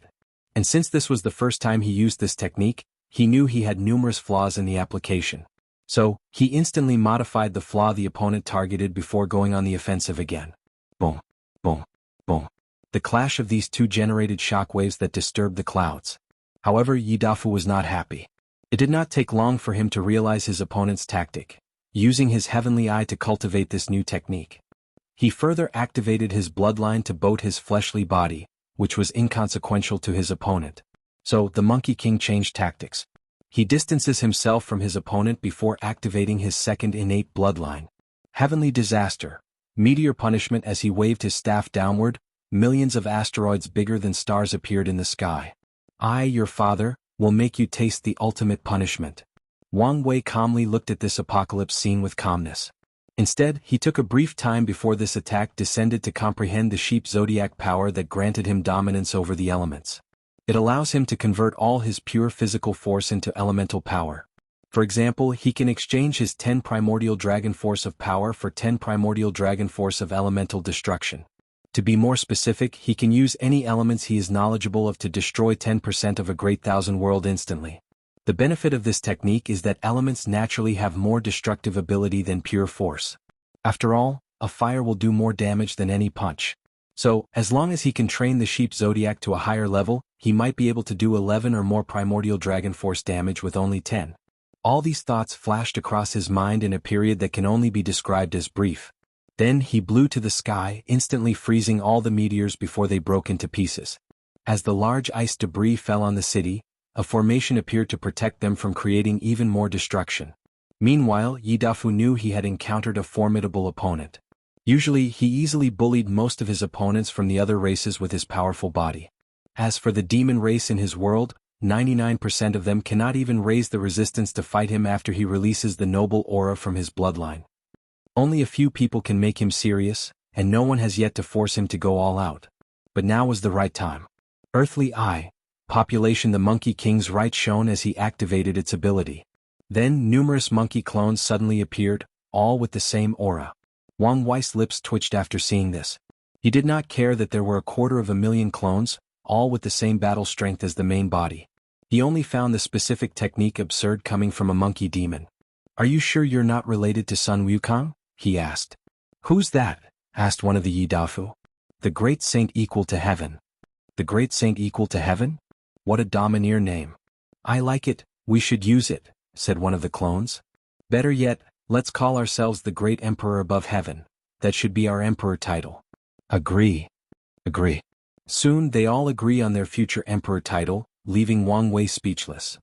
And since this was the first time he used this technique, he knew he had numerous flaws in the application. So, he instantly modified the flaw the opponent targeted before going on the offensive again. Boom, boom, boom. The clash of these two generated shockwaves that disturbed the clouds. However, Yi Dafu was not happy. It did not take long for him to realize his opponent's tactic, using his heavenly eye to cultivate this new technique. He further activated his bloodline to boat his fleshly body, which was inconsequential to his opponent. So, the Monkey King changed tactics. He distances himself from his opponent before activating his second innate bloodline. Heavenly disaster. Meteor punishment. As he waved his staff downward, millions of asteroids bigger than stars appeared in the sky. I, your father, will make you taste the ultimate punishment. Wang Wei calmly looked at this apocalypse scene with calmness. Instead, he took a brief time before this attack descended to comprehend the sheep zodiac power that granted him dominance over the elements. It allows him to convert all his pure physical force into elemental power. For example, he can exchange his 10 primordial dragon force of power for 10 primordial dragon force of elemental destruction. To be more specific, he can use any elements he is knowledgeable of to destroy 10% of a great thousand world instantly. The benefit of this technique is that elements naturally have more destructive ability than pure force. After all, a fire will do more damage than any punch. So, as long as he can train the sheep zodiac to a higher level, he might be able to do 11 or more primordial dragon force damage with only 10. All these thoughts flashed across his mind in a period that can only be described as brief. Then he blew to the sky, instantly freezing all the meteors before they broke into pieces. As the large ice debris fell on the city, a formation appeared to protect them from creating even more destruction. Meanwhile, Yi Dafu knew he had encountered a formidable opponent. Usually, he easily bullied most of his opponents from the other races with his powerful body. As for the demon race in his world, 99% of them cannot even raise the resistance to fight him after he releases the noble aura from his bloodline. Only a few people can make him serious, and no one has yet to force him to go all out. But now was the right time. Earthly Eye. Population. The Monkey King's right shone as he activated its ability. Then numerous monkey clones suddenly appeared, all with the same aura. Wang Wei's lips twitched after seeing this. He did not care that there were 250,000 clones, all with the same battle strength as the main body. He only found the specific technique absurd coming from a monkey demon. Are you sure you're not related to Sun Wukong? He asked. Who's that? Asked one of the Yi Dafu. The Great Saint equal to heaven. The Great Saint equal to heaven? What a domineer name. I like it, we should use it, said one of the clones. Better yet, let's call ourselves the Great Emperor above heaven. That should be our emperor title. Agree. Agree. Soon they all agree on their future emperor title, leaving Wang Wei speechless.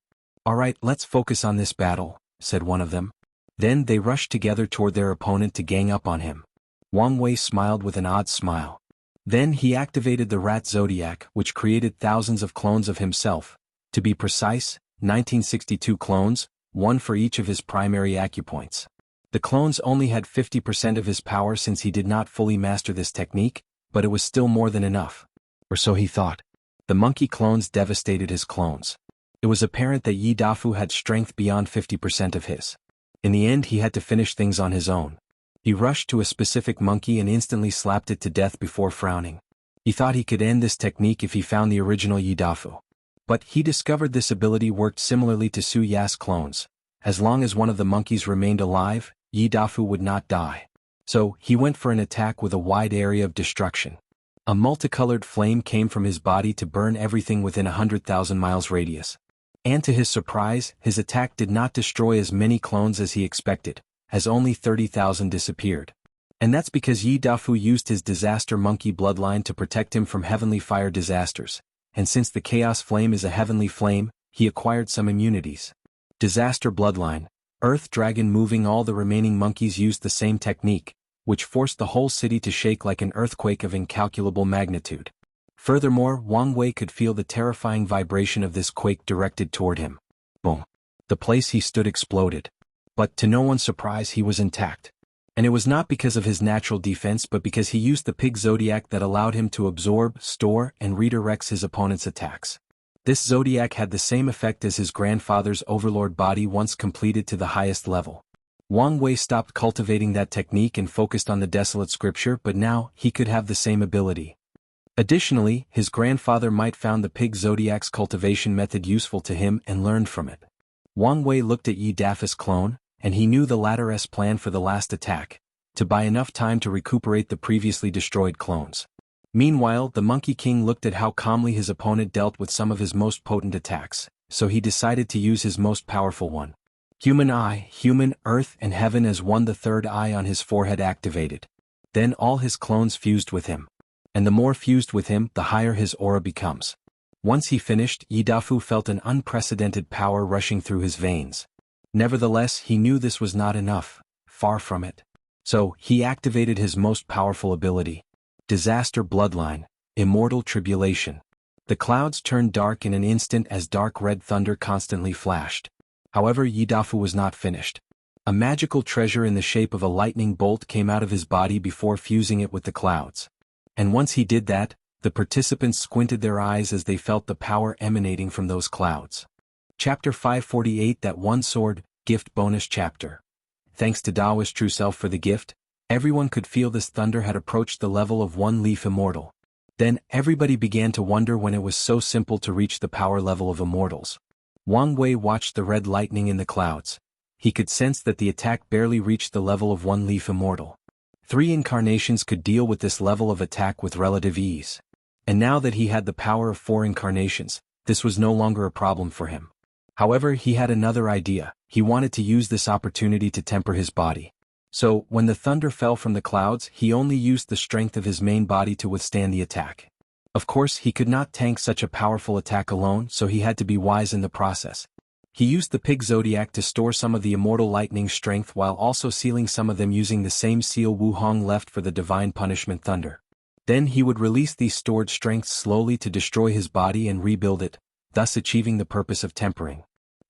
Alright, let's focus on this battle, said one of them. Then they rushed together toward their opponent to gang up on him. Wang Wei smiled with an odd smile. Then he activated the Rat Zodiac, which created thousands of clones of himself. To be precise, 1962 clones, one for each of his primary acupoints. The clones only had 50% of his power since he did not fully master this technique, but it was still more than enough. Or so he thought. The monkey clones devastated his clones. It was apparent that Yi Dafu had strength beyond 50% of his. In the end, he had to finish things on his own. He rushed to a specific monkey and instantly slapped it to death before frowning. He thought he could end this technique if he found the original Yi Dafu. But he discovered this ability worked similarly to Su Ya's clones. As long as one of the monkeys remained alive, Yi Dafu would not die. So, he went for an attack with a wide area of destruction. A multicolored flame came from his body to burn everything within 100,000 miles radius. And to his surprise, his attack did not destroy as many clones as he expected, as only 30,000 disappeared. And that's because Yi Dafu used his disaster monkey bloodline to protect him from heavenly fire disasters, and since the chaos flame is a heavenly flame, he acquired some immunities. Disaster bloodline, Earth Dragon. Moving all the remaining monkeys used the same technique, which forced the whole city to shake like an earthquake of incalculable magnitude. Furthermore, Wang Wei could feel the terrifying vibration of this quake directed toward him. Boom. The place he stood exploded. But to no one's surprise, he was intact. And it was not because of his natural defense but because he used the pig zodiac that allowed him to absorb, store, and redirects his opponent's attacks. This zodiac had the same effect as his grandfather's overlord body once completed to the highest level. Wang Wei stopped cultivating that technique and focused on the desolate scripture, but now he could have the same ability. Additionally, his grandfather might found the pig zodiac's cultivation method useful to him and learned from it. Wang Wei looked at Yi Dafu's clone, and he knew the latter's plan for the last attack, to buy enough time to recuperate the previously destroyed clones. Meanwhile, the Monkey King looked at how calmly his opponent dealt with some of his most potent attacks, so he decided to use his most powerful one. Human Eye, Human, Earth, and Heaven as one. The third eye on his forehead activated. Then all his clones fused with him. And the more fused with him, the higher his aura becomes. Once he finished, Yi Dafu felt an unprecedented power rushing through his veins. Nevertheless, he knew this was not enough, far from it. So, he activated his most powerful ability. Disaster Bloodline, Immortal Tribulation. The clouds turned dark in an instant as dark red thunder constantly flashed. However, Yi Dafu was not finished. A magical treasure in the shape of a lightning bolt came out of his body before fusing it with the clouds. And once he did that, the participants squinted their eyes as they felt the power emanating from those clouds. Chapter 548. That One Sword, Gift Bonus Chapter. Thanks to Daoist True Self for the gift, everyone could feel this thunder had approached the level of one leaf immortal. Then, everybody began to wonder when it was so simple to reach the power level of immortals. Wang Wei watched the red lightning in the clouds. He could sense that the attack barely reached the level of one leaf immortal. 3 incarnations could deal with this level of attack with relative ease. And now that he had the power of 4 incarnations, this was no longer a problem for him. However, he had another idea. He wanted to use this opportunity to temper his body. So, when the thunder fell from the clouds, he only used the strength of his main body to withstand the attack. Of course, he could not tank such a powerful attack alone, so he had to be wise in the process. He used the pig zodiac to store some of the immortal lightning strength while also sealing some of them using the same seal Wu Hong left for the divine punishment thunder. Then he would release these stored strengths slowly to destroy his body and rebuild it, thus achieving the purpose of tempering.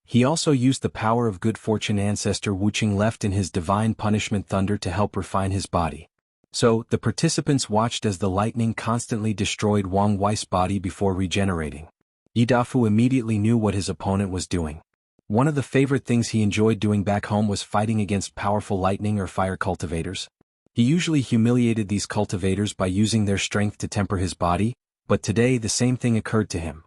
He also used the power of good fortune ancestor Wuqing left in his divine punishment thunder to help refine his body. So, the participants watched as the lightning constantly destroyed Wang Wei's body before regenerating. Yi Dafu immediately knew what his opponent was doing. One of the favorite things he enjoyed doing back home was fighting against powerful lightning or fire cultivators. He usually humiliated these cultivators by using their strength to temper his body, but today the same thing occurred to him.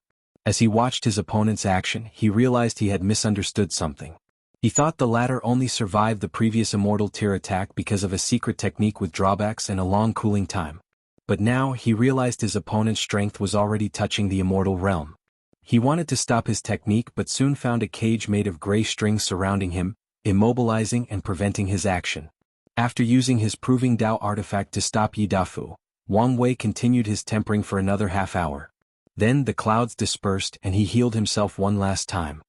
As he watched his opponent's action, he realized he had misunderstood something. He thought the latter only survived the previous immortal tier attack because of a secret technique with drawbacks and a long cooling time. But now he realized his opponent's strength was already touching the immortal realm. He wanted to stop his technique but soon found a cage made of gray strings surrounding him, immobilizing and preventing his action. After using his Proving Dao artifact to stop Yi Dafu, Wang Wei continued his tempering for another half hour. Then the clouds dispersed and he healed himself one last time.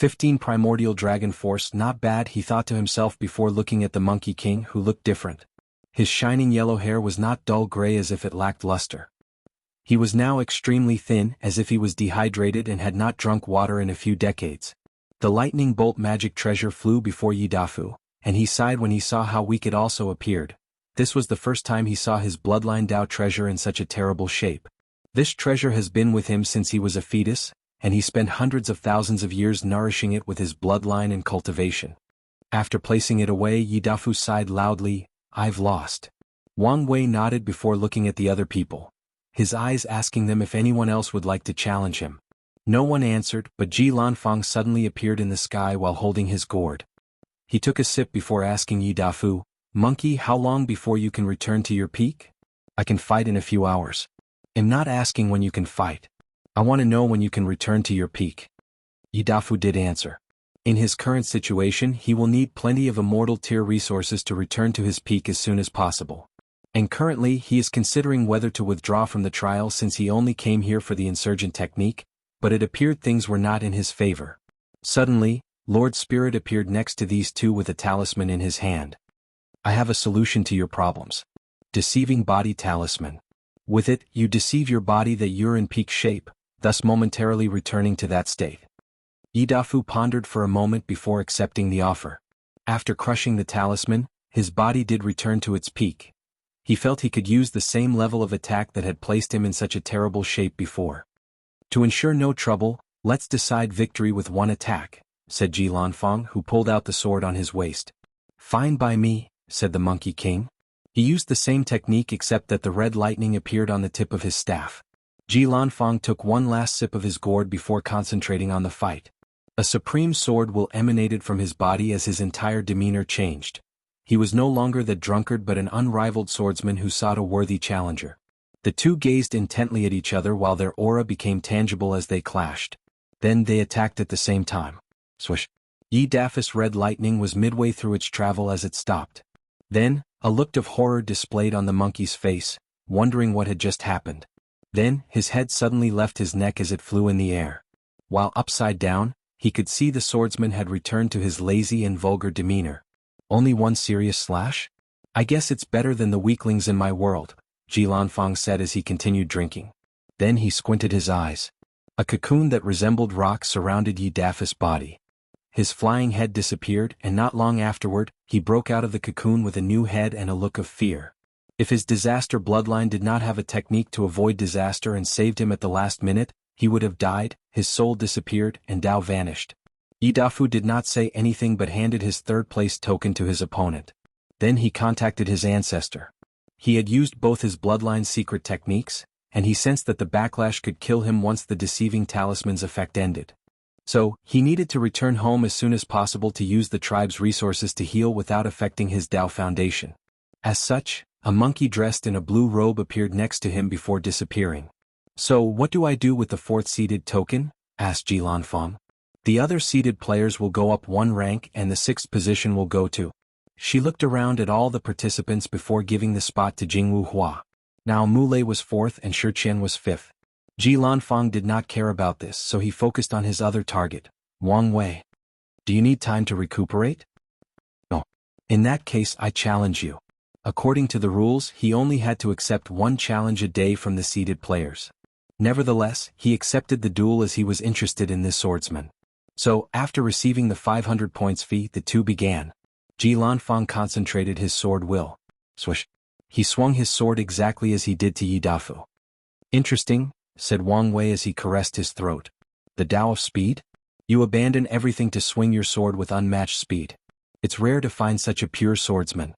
15 primordial dragon force, not bad, he thought to himself before looking at the Monkey King, who looked different. His shining yellow hair was not dull gray as if it lacked luster. He was now extremely thin, as if he was dehydrated and had not drunk water in a few decades. The lightning bolt magic treasure flew before Yidafu, and he sighed when he saw how weak it also appeared. This was the first time he saw his bloodline Dao treasure in such a terrible shape. This treasure has been with him since he was a fetus, and he spent hundreds of thousands of years nourishing it with his bloodline and cultivation. After placing it away, Yidafu sighed loudly, "I've lost." Wang Wei nodded before looking at the other people, his eyes asking them if anyone else would like to challenge him. No one answered, but Ji Lanfang suddenly appeared in the sky while holding his gourd. He took a sip before asking Yidafu, "Monkey, how long before you can return to your peak?" "I can fight in a few hours." "I'm not asking when you can fight. I want to know when you can return to your peak." Yidafu did answer. In his current situation, he will need plenty of immortal tier resources to return to his peak as soon as possible. And currently he is considering whether to withdraw from the trial since he only came here for the insurgent technique, but it appeared things were not in his favor. Suddenly, Lord Spirit appeared next to these two with a talisman in his hand. "I have a solution to your problems. Deceiving body talisman. With it, you deceive your body that you're in peak shape, thus momentarily returning to that state." Yidafu pondered for a moment before accepting the offer. After crushing the talisman, his body did return to its peak. He felt he could use the same level of attack that had placed him in such a terrible shape before. "To ensure no trouble, let's decide victory with one attack," said Ji Lanfang, who pulled out the sword on his waist. "Fine by me," said the Monkey King. He used the same technique except that the red lightning appeared on the tip of his staff. Ji Lanfang took one last sip of his gourd before concentrating on the fight. A supreme sword will emanated from his body as his entire demeanor changed. He was no longer the drunkard but an unrivaled swordsman who sought a worthy challenger. The two gazed intently at each other while their aura became tangible as they clashed. Then they attacked at the same time. Swish! Yidafu's red lightning was midway through its travel as it stopped. Then, a look of horror displayed on the monkey's face, wondering what had just happened. Then, his head suddenly left his neck as it flew in the air. While upside down, he could see the swordsman had returned to his lazy and vulgar demeanor. "Only one serious slash? I guess it's better than the weaklings in my world," Ji Lanfang said as he continued drinking. Then he squinted his eyes. A cocoon that resembled rock surrounded Yidafu's body. His flying head disappeared, and not long afterward, he broke out of the cocoon with a new head and a look of fear. If his disaster bloodline did not have a technique to avoid disaster and saved him at the last minute, he would have died, his soul disappeared, and Dao vanished. Yidafu did not say anything but handed his third-place token to his opponent. Then he contacted his ancestor. He had used both his bloodline's secret techniques, and he sensed that the backlash could kill him once the deceiving talisman's effect ended. So, he needed to return home as soon as possible to use the tribe's resources to heal without affecting his Dao foundation. As such, a monkey dressed in a blue robe appeared next to him before disappearing. "So what do I do with the fourth seeded token?" asked Ji Lanfang. "The other seeded players will go up one rank and the sixth position will go to." She looked around at all the participants before giving the spot to Jingwu Hua. Now Mulei was fourth and Shiqian was fifth. Ji Lanfang did not care about this, so he focused on his other target, Wang Wei. "Do you need time to recuperate?" "No. In that case I challenge you." According to the rules, he only had to accept one challenge a day from the seeded players. Nevertheless, he accepted the duel as he was interested in this swordsman. So, after receiving the 500 points fee, the two began. Ji Lanfang concentrated his sword will. Swish! He swung his sword exactly as he did to Yidafu. "Interesting," said Wang Wei as he caressed his throat. "The Tao of speed? You abandon everything to swing your sword with unmatched speed. It's rare to find such a pure swordsman.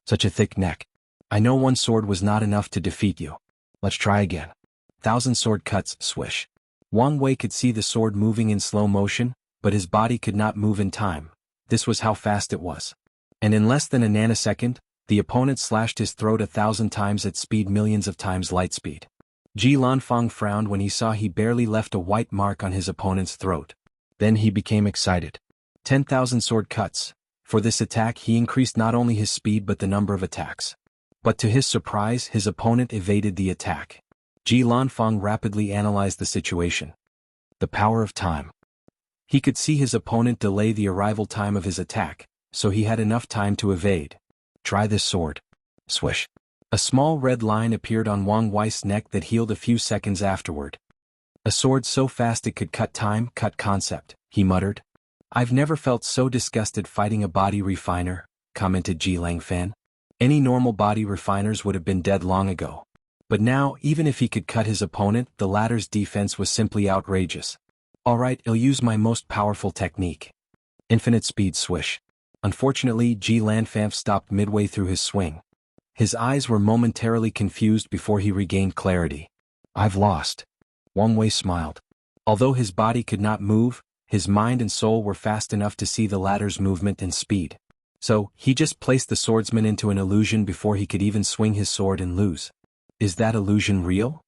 Such a thick neck. I know one sword was not enough to defeat you. Let's try again." 1,000 sword cuts, swish. Wang Wei could see the sword moving in slow motion, but his body could not move in time. This was how fast it was. And in less than a nanosecond, the opponent slashed his throat 1,000 times at speed, millions of times light speed. Ji Lanfang frowned when he saw he barely left a white mark on his opponent's throat. Then he became excited. 10,000 sword cuts. For this attack he increased not only his speed but the number of attacks. But to his surprise, his opponent evaded the attack. Ji Lanfang rapidly analyzed the situation. The power of time. He could see his opponent delay the arrival time of his attack, so he had enough time to evade. Try this sword. Swish. A small red line appeared on Wang Wei's neck that healed a few seconds afterward. A sword so fast it could cut time, cut concept, he muttered. I've never felt so disgusted fighting a body refiner, commented Ji Langfan. Any normal body refiners would have been dead long ago. But now, even if he could cut his opponent, the latter's defense was simply outrageous. Alright, I'll use my most powerful technique. Infinite speed swish. Unfortunately, Ji Lanfan stopped midway through his swing. His eyes were momentarily confused before he regained clarity. I've lost. Wang Wei smiled. Although his body could not move, his mind and soul were fast enough to see the latter's movement and speed. So, he just placed the swordsman into an illusion before he could even swing his sword and lose. Is that illusion real?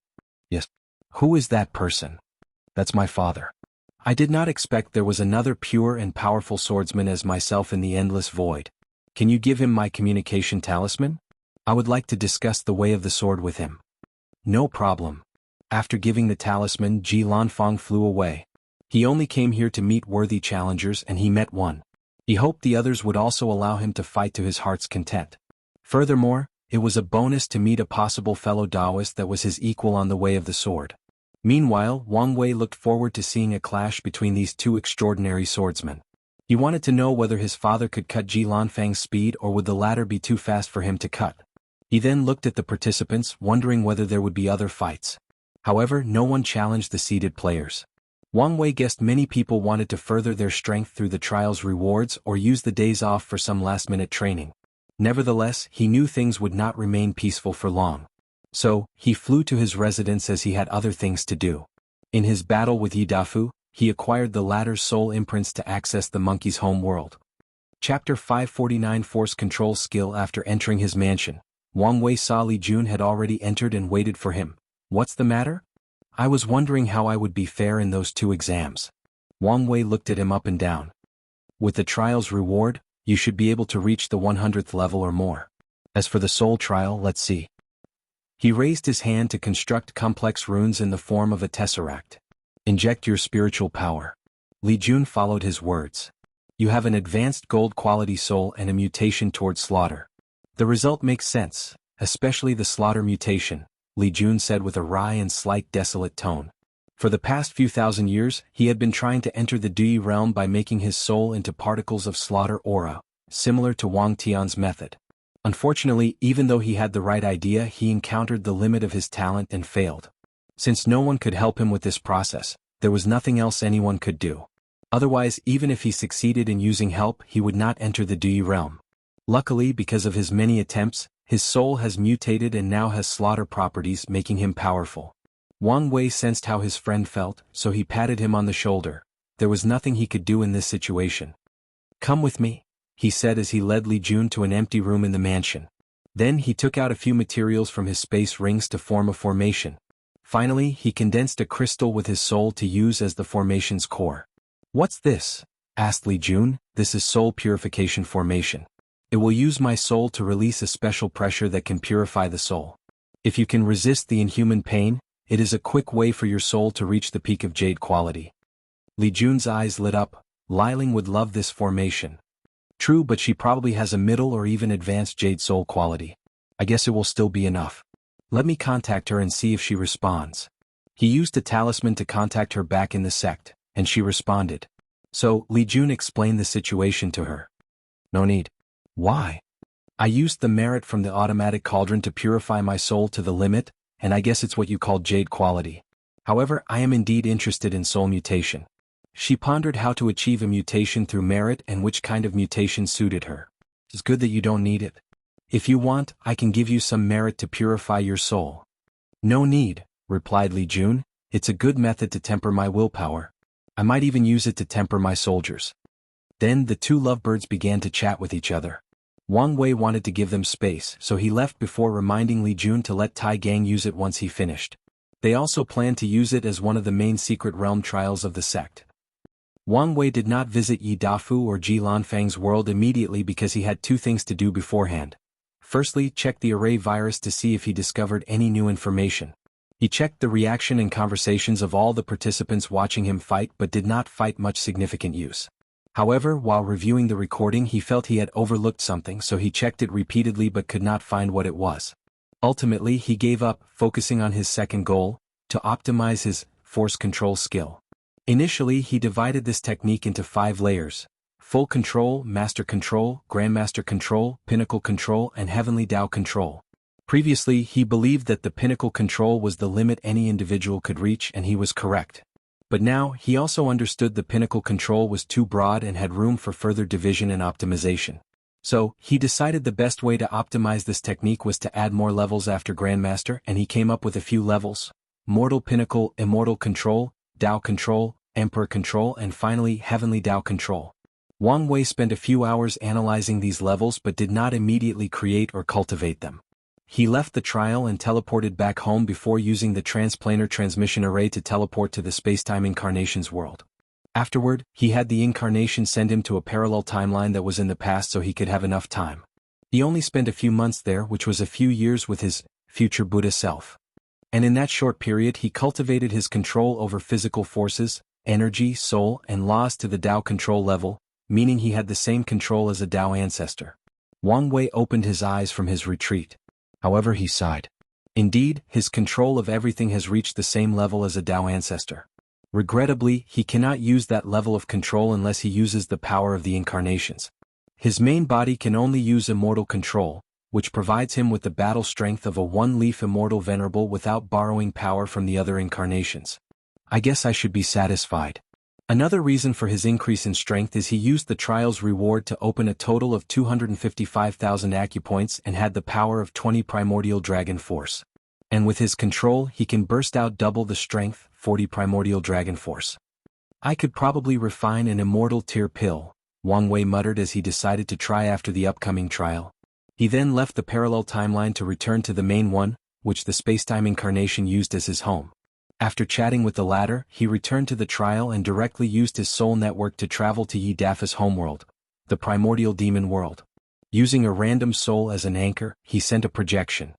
Yes. Who is that person? That's my father. I did not expect there was another pure and powerful swordsman as myself in the endless void. Can you give him my communication talisman? I would like to discuss the way of the sword with him. No problem. After giving the talisman, Ji Lanfang flew away. He only came here to meet worthy challengers and he met one. He hoped the others would also allow him to fight to his heart's content. Furthermore, it was a bonus to meet a possible fellow Taoist that was his equal on the way of the sword. Meanwhile, Wang Wei looked forward to seeing a clash between these two extraordinary swordsmen. He wanted to know whether his father could cut Ji Lanfang's speed or would the latter be too fast for him to cut. He then looked at the participants, wondering whether there would be other fights. However, no one challenged the seeded players. Wang Wei guessed many people wanted to further their strength through the trial's rewards or use the days off for some last-minute training. Nevertheless, he knew things would not remain peaceful for long. So, he flew to his residence as he had other things to do. In his battle with Yi Dafu, he acquired the latter's soul imprints to access the monkey's home world. Chapter 549 Force Control Skill. After entering his mansion, Wang Wei saw Li Jun had already entered and waited for him. What's the matter? I was wondering how I would be fair in those 2 exams. Wang Wei looked at him up and down. With the trial's reward, you should be able to reach the 100th level or more. As for the soul trial, let's see. He raised his hand to construct complex runes in the form of a tesseract. Inject your spiritual power. Li Jun followed his words. You have an advanced gold quality soul and a mutation toward slaughter. The result makes sense, especially the slaughter mutation, Li Jun said with a wry and slight desolate tone. For the past few thousand years, he had been trying to enter the Dui realm by making his soul into particles of slaughter aura, similar to Wang Tian's method. Unfortunately, even though he had the right idea, he encountered the limit of his talent and failed. Since no one could help him with this process, there was nothing else anyone could do. Otherwise, even if he succeeded in using help, he would not enter the Dui realm. Luckily, because of his many attempts, his soul has mutated and now has slaughter properties, making him powerful. Wang Wei sensed how his friend felt, so he patted him on the shoulder. There was nothing he could do in this situation. Come with me, he said as he led Li Jun to an empty room in the mansion. Then he took out a few materials from his space rings to form a formation. Finally, he condensed a crystal with his soul to use as the formation's core. What's this? Asked Li Jun. This is soul purification formation. It will use my soul to release a special pressure that can purify the soul. If you can resist the inhuman pain, it is a quick way for your soul to reach the peak of jade quality. Li Jun's eyes lit up. Liling would love this formation. True, but she probably has a middle or even advanced jade soul quality. I guess it will still be enough. Let me contact her and see if she responds. He used a talisman to contact her back in the sect, and she responded. So, Li Jun explained the situation to her. No need. Why? I used the merit from the automatic cauldron to purify my soul to the limit, and I guess it's what you call jade quality. However, I am indeed interested in soul mutation. She pondered how to achieve a mutation through merit and which kind of mutation suited her. It's good that you don't need it. If you want, I can give you some merit to purify your soul. No need, replied Li Jun. It's a good method to temper my willpower. I might even use it to temper my soldiers. Then the 2 lovebirds began to chat with each other. Wang Wei wanted to give them space, so he left before reminding Li Jun to let Tai Gang use it once he finished. They also planned to use it as one of the main secret realm trials of the sect. Wang Wei did not visit Yi Dafu or Ji Lanfang's world immediately because he had 2 things to do beforehand. Firstly, check the array virus to see if he discovered any new information. He checked the reaction and conversations of all the participants watching him fight but did not fight much significant use. However, while reviewing the recording he felt he had overlooked something, so he checked it repeatedly but could not find what it was. Ultimately he gave up, focusing on his second goal, to optimize his force control skill. Initially he divided this technique into 5 layers: Full Control, Master Control, Grandmaster Control, Pinnacle Control, and Heavenly Tao Control. Previously he believed that the Pinnacle Control was the limit any individual could reach, and he was correct. But now he also understood the Pinnacle Control was too broad and had room for further division and optimization. So, he decided the best way to optimize this technique was to add more levels after Grandmaster, and he came up with a few levels: Mortal Pinnacle, Immortal Control, Tao Control, Emperor Control, and finally Heavenly Tao Control. Wang Wei spent a few hours analyzing these levels but did not immediately create or cultivate them. He left the trial and teleported back home before using the transplanar transmission array to teleport to the spacetime incarnations world. Afterward, he had the incarnation send him to a parallel timeline that was in the past so he could have enough time. He only spent a few months there, which was a few years, with his future Buddha self. And in that short period he cultivated his control over physical forces, energy, soul, and laws to the Tao control level, meaning he had the same control as a Tao ancestor. Wang Wei opened his eyes from his retreat. However, he sighed. Indeed, his control of everything has reached the same level as a Tao ancestor. Regrettably, he cannot use that level of control unless he uses the power of the incarnations. His main body can only use immortal control, which provides him with the battle strength of a one-leaf immortal venerable without borrowing power from the other incarnations. I guess I should be satisfied. Another reason for his increase in strength is he used the trial's reward to open a total of 255,000 acupoints and had the power of 20 primordial dragon force. And with his control he can burst out double the strength, 40 primordial dragon force. I could probably refine an immortal tier pill, Wang Wei muttered as he decided to try after the upcoming trial. He then left the parallel timeline to return to the main one, which the spacetime incarnation used as his home. After chatting with the latter, he returned to the trial and directly used his soul network to travel to Yi Dafa's homeworld, the primordial demon world. Using a random soul as an anchor, he sent a projection.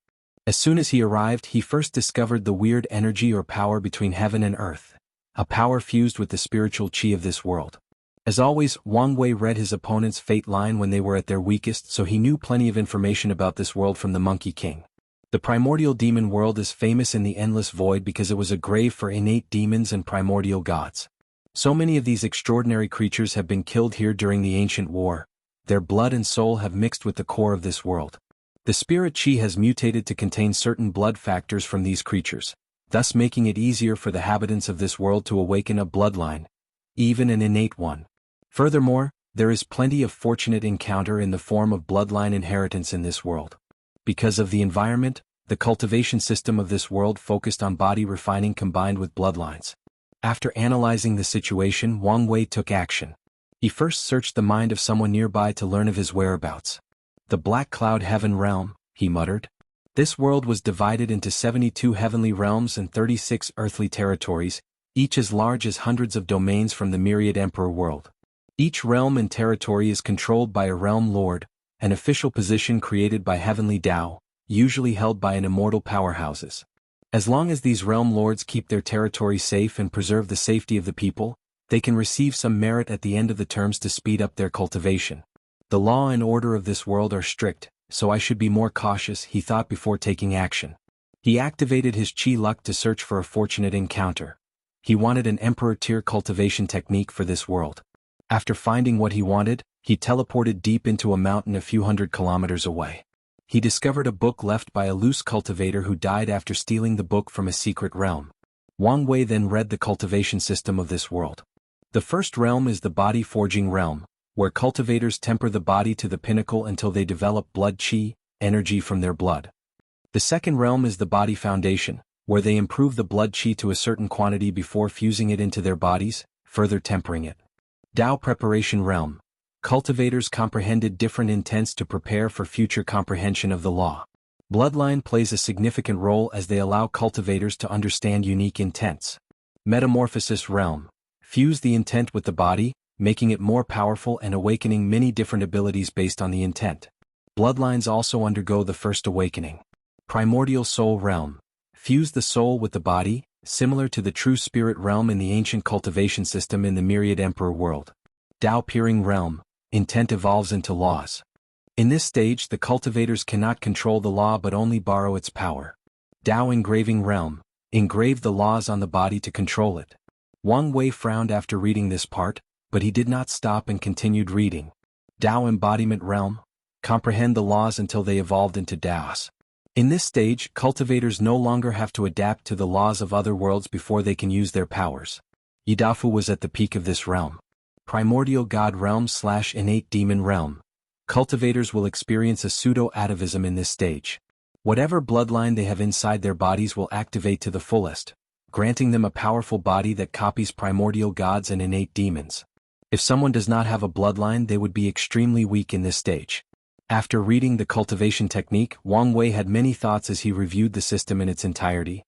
As soon as he arrived, he first discovered the weird energy or power between heaven and earth, a power fused with the spiritual chi of this world. As always, Wang Wei read his opponent's fate line when they were at their weakest, so he knew plenty of information about this world from the Monkey King. The primordial demon world is famous in the endless void because it was a grave for innate demons and primordial gods. So many of these extraordinary creatures have been killed here during the ancient war. Their blood and soul have mixed with the core of this world. The spirit chi has mutated to contain certain blood factors from these creatures, thus making it easier for the inhabitants of this world to awaken a bloodline, even an innate one. Furthermore, there is plenty of fortunate encounter in the form of bloodline inheritance in this world. Because of the environment, the cultivation system of this world focused on body refining combined with bloodlines. After analyzing the situation, Wang Wei took action. He first searched the mind of someone nearby to learn of his whereabouts. The Black Cloud Heaven Realm, he muttered. This world was divided into 72 heavenly realms and 36 earthly territories, each as large as hundreds of domains from the myriad Emperor world. Each realm and territory is controlled by a realm lord, an official position created by Heavenly Tao, usually held by an immortal powerhouses. As long as these realm lords keep their territory safe and preserve the safety of the people, they can receive some merit at the end of the terms to speed up their cultivation. The law and order of this world are strict, so I should be more cautious, he thought before taking action. He activated his chi luck to search for a fortunate encounter. He wanted an emperor tier cultivation technique for this world. After finding what he wanted, he teleported deep into a mountain a few hundred kilometers away. He discovered a book left by a loose cultivator who died after stealing the book from a secret realm. Wang Wei then read the cultivation system of this world. The first realm is the body forging realm, where cultivators temper the body to the pinnacle until they develop blood chi, energy from their blood. The second realm is the body foundation, where they improve the blood chi to a certain quantity before fusing it into their bodies, further tempering it. Tao preparation realm. Cultivators comprehended different intents to prepare for future comprehension of the law. Bloodline plays a significant role as they allow cultivators to understand unique intents. Metamorphosis realm. Fuse the intent with the body, making it more powerful and awakening many different abilities based on the intent. Bloodlines also undergo the first awakening. Primordial soul realm. fuse the soul with the body, similar to the true spirit realm in the ancient cultivation system in the myriad emperor world. Tao peering realm, intent evolves into laws. In this stage the cultivators cannot control the law but only borrow its power. Tao engraving realm, engrave the laws on the body to control it. Wang Wei frowned after reading this part, but he did not stop and continued reading. Tao embodiment realm, comprehend the laws until they evolved into Taos. In this stage, cultivators no longer have to adapt to the laws of other worlds before they can use their powers. Yidafu was at the peak of this realm. Primordial God realm / innate demon realm. Cultivators will experience a pseudo-atavism in this stage. Whatever bloodline they have inside their bodies will activate to the fullest, granting them a powerful body that copies primordial gods and innate demons. If someone does not have a bloodline, they would be extremely weak in this stage. After reading the cultivation technique, Wang Wei had many thoughts as he reviewed the system in its entirety.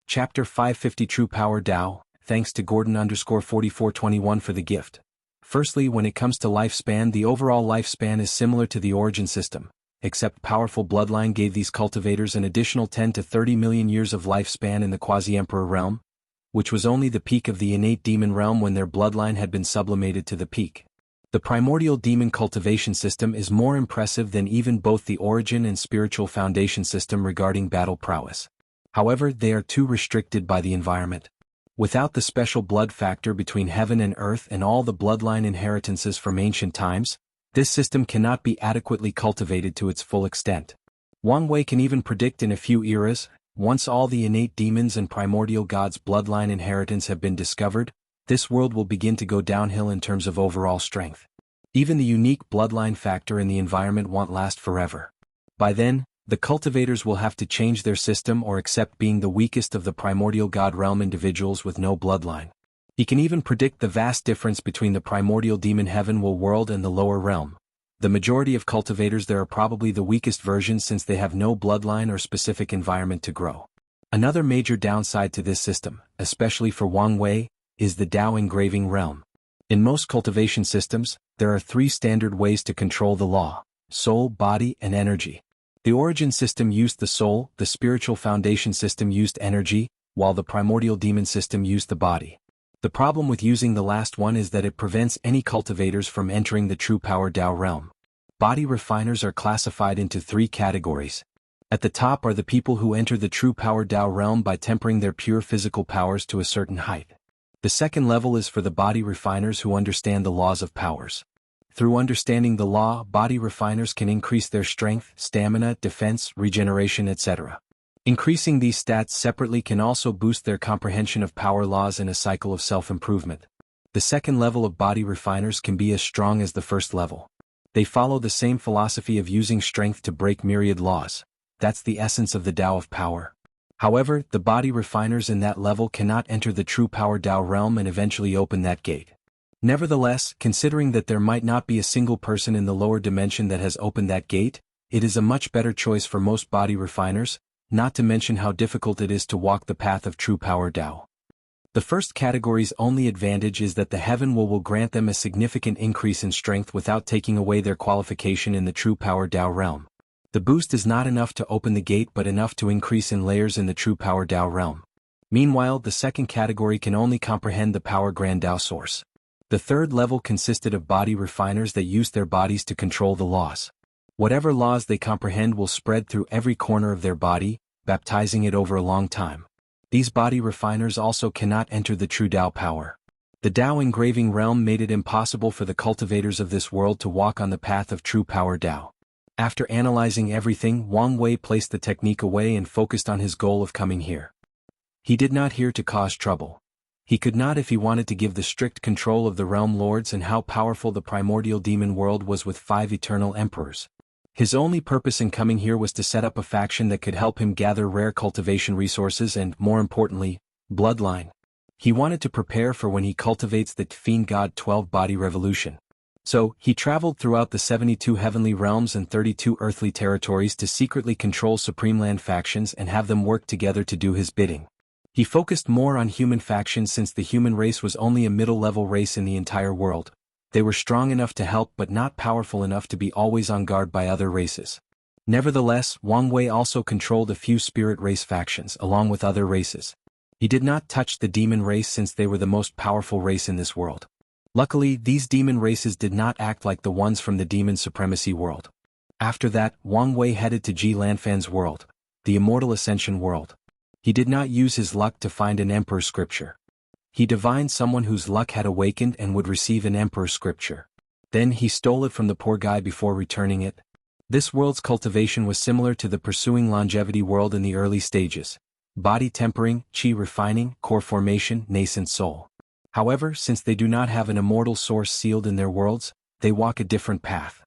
Chapter 550 True Power Tao, thanks to Gordon_4421 for the gift. Firstly, when it comes to lifespan, the overall lifespan is similar to the origin system, except powerful bloodline gave these cultivators an additional 10 to 30 million years of lifespan in the quasi-emperor realm, which was only the peak of the innate demon realm when their bloodline had been sublimated to the peak. The primordial demon cultivation system is more impressive than even both the origin and spiritual foundation system regarding battle prowess. However, they are too restricted by the environment. Without the special blood factor between heaven and earth and all the bloodline inheritances from ancient times, this system cannot be adequately cultivated to its full extent. Wang Wei can even predict in a few eras, once all the innate demons and primordial gods' bloodline inheritance have been discovered, this world will begin to go downhill in terms of overall strength. Even the unique bloodline factor in the environment won't last forever. By then, the cultivators will have to change their system or accept being the weakest of the primordial god realm individuals with no bloodline. He can even predict the vast difference between the primordial demon heaven world and the lower realm. The majority of cultivators there are probably the weakest versions since they have no bloodline or specific environment to grow. Another major downside to this system, especially for Wang Wei, is the Tao engraving realm. In most cultivation systems, there are 3 standard ways to control the law: soul, body, and energy. The origin system used the soul, the spiritual foundation system used energy, while the primordial demon system used the body. The problem with using the last one is that it prevents any cultivators from entering the true power Tao realm. Body refiners are classified into 3 categories. At the top are the people who enter the true power Tao realm by tempering their pure physical powers to a certain height. The second level is for the body refiners who understand the laws of powers. Through understanding the law, body refiners can increase their strength, stamina, defense, regeneration, etc. Increasing these stats separately can also boost their comprehension of power laws in a cycle of self-improvement. The second level of body refiners can be as strong as the first level. They follow the same philosophy of using strength to break myriad laws. That's the essence of the Tao of power. However, the body refiners in that level cannot enter the true power Tao realm and eventually open that gate. Nevertheless, considering that there might not be a single person in the lower dimension that has opened that gate, it is a much better choice for most body refiners, not to mention how difficult it is to walk the path of true power Tao. The first category's only advantage is that the heaven will grant them a significant increase in strength without taking away their qualification in the true power Tao realm. The boost is not enough to open the gate but enough to increase in layers in the true power Tao realm. Meanwhile, the second category can only comprehend the power grand Tao source. The third level consisted of body refiners that used their bodies to control the laws. Whatever laws they comprehend will spread through every corner of their body, baptizing it over a long time. These body refiners also cannot enter the true Tao power. The Tao engraving realm made it impossible for the cultivators of this world to walk on the path of true power Tao. After analyzing everything, Wang Wei placed the technique away and focused on his goal of coming here. He did not here to cause trouble. He could not if he wanted to give the strict control of the realm lords and how powerful the primordial demon world was with 5 eternal emperors. His only purpose in coming here was to set up a faction that could help him gather rare cultivation resources and, more importantly, bloodline. He wanted to prepare for when he cultivates the Fiend God 12-body revolution. So, he traveled throughout the 72 heavenly realms and 32 earthly territories to secretly control Supreme Land factions and have them work together to do his bidding. He focused more on human factions since the human race was only a middle-level race in the entire world. They were strong enough to help but not powerful enough to be always on guard by other races. Nevertheless, Wang Wei also controlled a few spirit race factions along with other races. He did not touch the demon race since they were the most powerful race in this world. Luckily, these demon races did not act like the ones from the demon supremacy world. After that, Wang Wei headed to Ji Lanfan's world, the immortal ascension world. He did not use his luck to find an emperor's scripture. He divined someone whose luck had awakened and would receive an emperor's scripture. Then he stole it from the poor guy before returning it. This world's cultivation was similar to the pursuing longevity world in the early stages: body tempering, chi refining, core formation, nascent soul. However, since they do not have an immortal source sealed in their worlds, they walk a different path.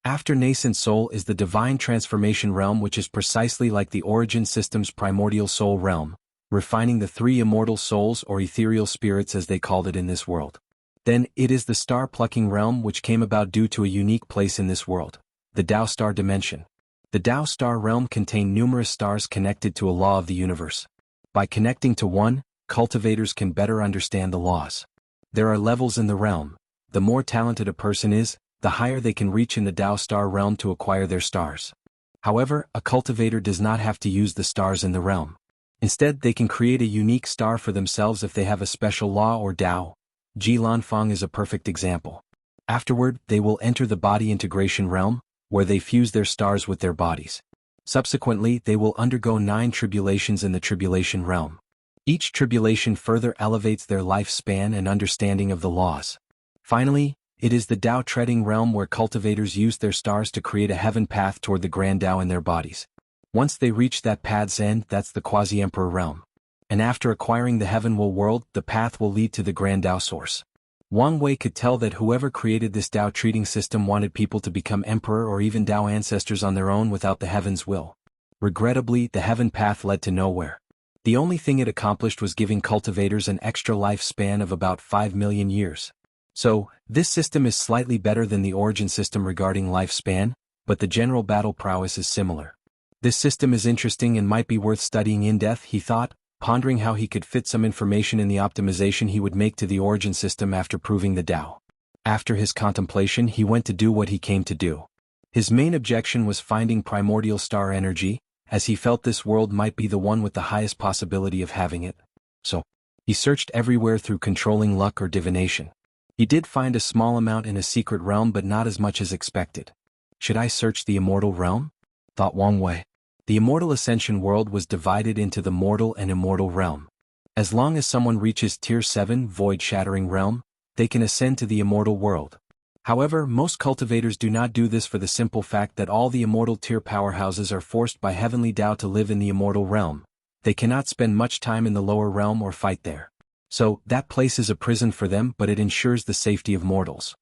After nascent soul is the divine transformation realm, which is precisely like the origin system's primordial soul realm, refining the three immortal souls or ethereal spirits as they called it in this world. Then, it is the star-plucking realm, which came about due to a unique place in this world, the Tao star dimension. The Tao star realm contained numerous stars connected to a law of the universe. By connecting to one, cultivators can better understand the laws. There are levels in the realm. The more talented a person is, the higher they can reach in the Tao star realm to acquire their stars. However, a cultivator does not have to use the stars in the realm. Instead, they can create a unique star for themselves if they have a special law or Tao. Ji Lanfang is a perfect example. Afterward, they will enter the body integration realm, where they fuse their stars with their bodies. Subsequently, they will undergo 9 tribulations in the tribulation realm. Each tribulation further elevates their lifespan and understanding of the laws. Finally, it is the Tao treading realm where cultivators use their stars to create a heaven path toward the grand Tao in their bodies. Once they reach that path's end, that's the quasi-emperor realm. And after acquiring the heavenward world, the path will lead to the grand Tao source. Wang Wei could tell that whoever created this Tao treating system wanted people to become emperor or even Tao ancestors on their own without the heaven's will. Regrettably, the heaven path led to nowhere. The only thing it accomplished was giving cultivators an extra lifespan of about 5 million years. So, this system is slightly better than the origin system regarding lifespan, but the general battle prowess is similar. This system is interesting and might be worth studying in depth, he thought, pondering how he could fit some information in the optimization he would make to the origin system after proving the Tao. After his contemplation, he went to do what he came to do. His main objection was finding primordial star energy, as he felt this world might be the one with the highest possibility of having it. So, he searched everywhere through controlling luck or divination. He did find a small amount in a secret realm, but not as much as expected. Should I search the immortal realm? Thought Wang Wei. The immortal ascension world was divided into the mortal and immortal realm. As long as someone reaches Tier 7 void-shattering realm, they can ascend to the immortal world. However, most cultivators do not do this for the simple fact that all the immortal tier powerhouses are forced by heavenly Tao to live in the immortal realm. They cannot spend much time in the lower realm or fight there. So, that place is a prison for them, but it ensures the safety of mortals.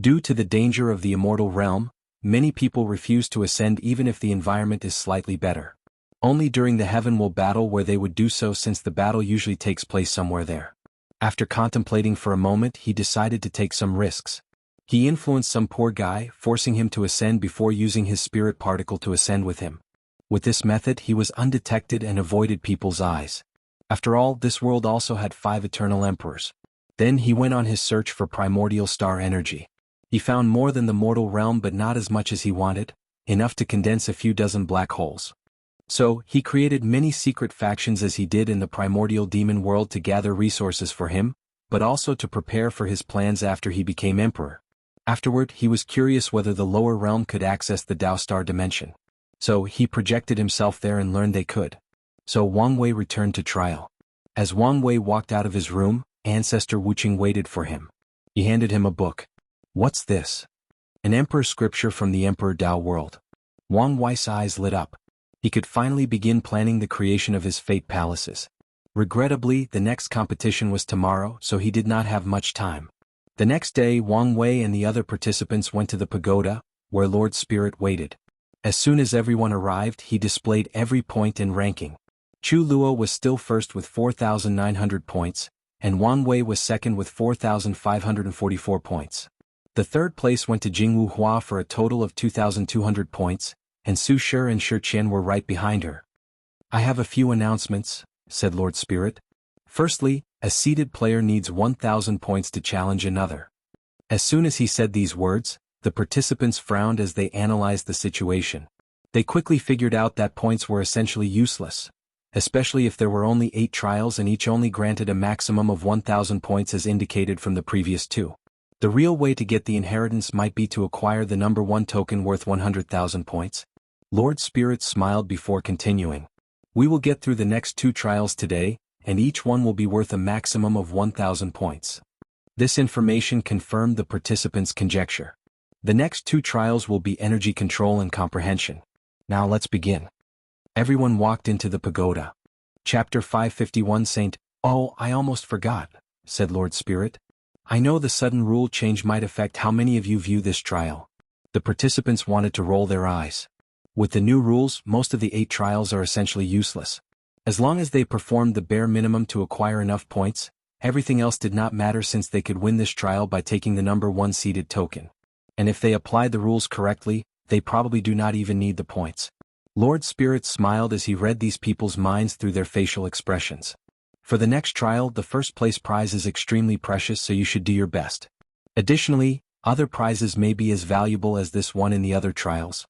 Due to the danger of the immortal realm, many people refuse to ascend even if the environment is slightly better. Only during the heavenward battle where they would do so, since the battle usually takes place somewhere there. After contemplating for a moment, he decided to take some risks. He influenced some poor guy, forcing him to ascend before using his spirit particle to ascend with him. With this method, he was undetected and avoided people's eyes. After all, this world also had 5 eternal emperors. Then he went on his search for primordial star energy. He found more than the mortal realm, but not as much as he wanted, enough to condense a few dozen black holes. So, he created many secret factions as he did in the primordial demon world to gather resources for him, but also to prepare for his plans after he became emperor. Afterward, he was curious whether the lower realm could access the Tao star dimension. So, he projected himself there and learned they could. So Wang Wei returned to trial. As Wang Wei walked out of his room, Ancestor Wuqing waited for him. He handed him a book. What's this? An emperor's scripture from the Emperor Tao world. Wang Wei's eyes lit up. He could finally begin planning the creation of his fate palaces. Regrettably, the next competition was tomorrow, so he did not have much time. The next day, Wang Wei and the other participants went to the pagoda, where Lord Spirit waited. As soon as everyone arrived, he displayed every point and ranking. Chu Luo was still first with 4,900 points, and Wang Wei was second with 4,544 points. The third place went to Jingwu Hua for a total of 2,200 points, and Su Shi and Shi Qian were right behind her. I have a few announcements, said Lord Spirit. Firstly, a seeded player needs 1,000 points to challenge another. As soon as he said these words, the participants frowned as they analyzed the situation. They quickly figured out that points were essentially useless, especially if there were only 8 trials and each only granted a maximum of 1,000 points as indicated from the previous 2. The real way to get the inheritance might be to acquire the number 1 token worth 100,000 points. Lord Spirit smiled before continuing. We will get through the next 2 trials today, and each one will be worth a maximum of 1,000 points. This information confirmed the participants' conjecture. The next 2 trials will be energy control and comprehension. Now let's begin. Everyone walked into the pagoda. Chapter 551 Saint, "Oh, I almost forgot," said Lord Spirit. "I know the sudden rule change might affect how many of you view this trial." The participants wanted to roll their eyes. With the new rules, most of the 8 trials are essentially useless. As long as they performed the bare minimum to acquire enough points, everything else did not matter since they could win this trial by taking the number 1 seeded token. And if they applied the rules correctly, they probably do not even need the points. Lord Spirit smiled as he read these people's minds through their facial expressions. For the next trial, the first place prize is extremely precious, so you should do your best. Additionally, other prizes may be as valuable as this one in the other trials.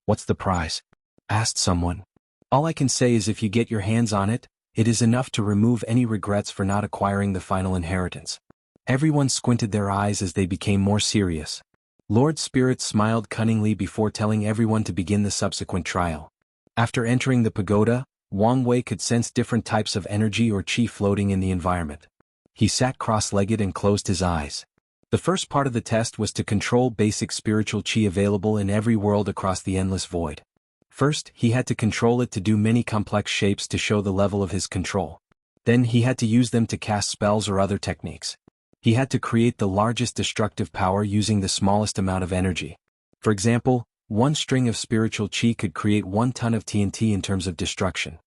"What's the prize?" asked someone. "All I can say is if you get your hands on it, it is enough to remove any regrets for not acquiring the final inheritance." Everyone squinted their eyes as they became more serious. Lord Spirit smiled cunningly before telling everyone to begin the subsequent trial. After entering the pagoda, Wang Wei could sense different types of energy or qi floating in the environment. He sat cross-legged and closed his eyes. The first part of the test was to control basic spiritual qi available in every world across the endless void. First, he had to control it to do many complex shapes to show the level of his control. Then he had to use them to cast spells or other techniques. He had to create the largest destructive power using the smallest amount of energy. For example, 1 string of spiritual qi could create 1 ton of TNT in terms of destruction.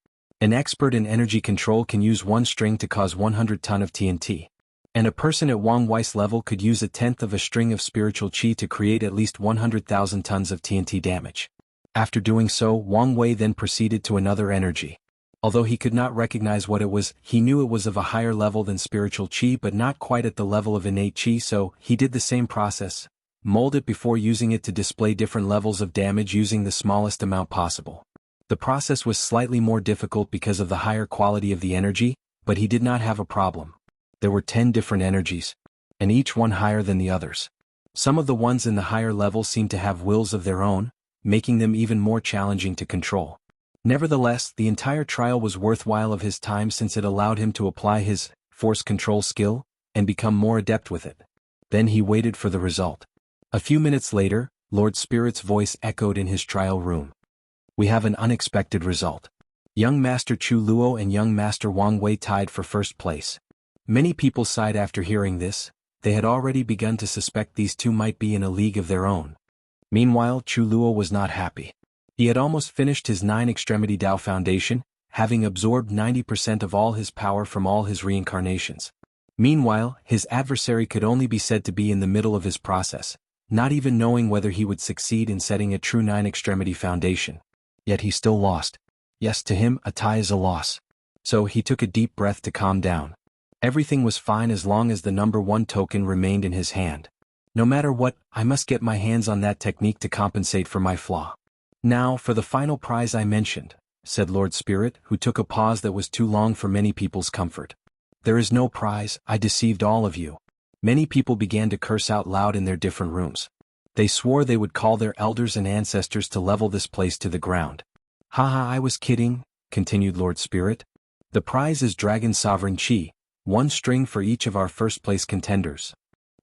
An expert in energy control can use 1 string to cause 100 ton of TNT. And a person at Wang Wei's level could use 1/10 of a string of spiritual qi to create at least 100,000 tons of TNT damage. After doing so, Wang Wei then proceeded to another energy. Although he could not recognize what it was, he knew it was of a higher level than spiritual qi but not quite at the level of innate qi, so he did the same process. Mold it before using it to display different levels of damage using the smallest amount possible. The process was slightly more difficult because of the higher quality of the energy, but he did not have a problem. There were 10 different energies, and each one higher than the others. Some of the ones in the higher level seemed to have wills of their own, making them even more challenging to control. Nevertheless, the entire trial was worthwhile of his time since it allowed him to apply his force control skill and become more adept with it. Then he waited for the result. A few minutes later, Lord Spirit's voice echoed in his trial room. "We have an unexpected result. Young Master Chu Luo and Young Master Wang Wei tied for first place." Many people sighed after hearing this. They had already begun to suspect these 2 might be in a league of their own. Meanwhile, Chu Luo was not happy. He had almost finished his 9-extremity Dao Foundation, having absorbed 90% of all his power from all his reincarnations. Meanwhile, his adversary could only be said to be in the middle of his process, not even knowing whether he would succeed in setting a true 9-extremity foundation. Yet he still lost. Yes, to him, a tie is a loss. So he took a deep breath to calm down. Everything was fine as long as the number 1 token remained in his hand. No matter what, I must get my hands on that technique to compensate for my flaw. "Now for the final prize I mentioned," said Lord Spirit, who took a pause that was too long for many people's comfort. "There is no prize, I deceived all of you." Many people began to curse out loud in their different rooms. They swore they would call their elders and ancestors to level this place to the ground. "Haha, I was kidding," continued Lord Spirit. "The prize is Dragon Sovereign Qi, 1 string for each of our first-place contenders."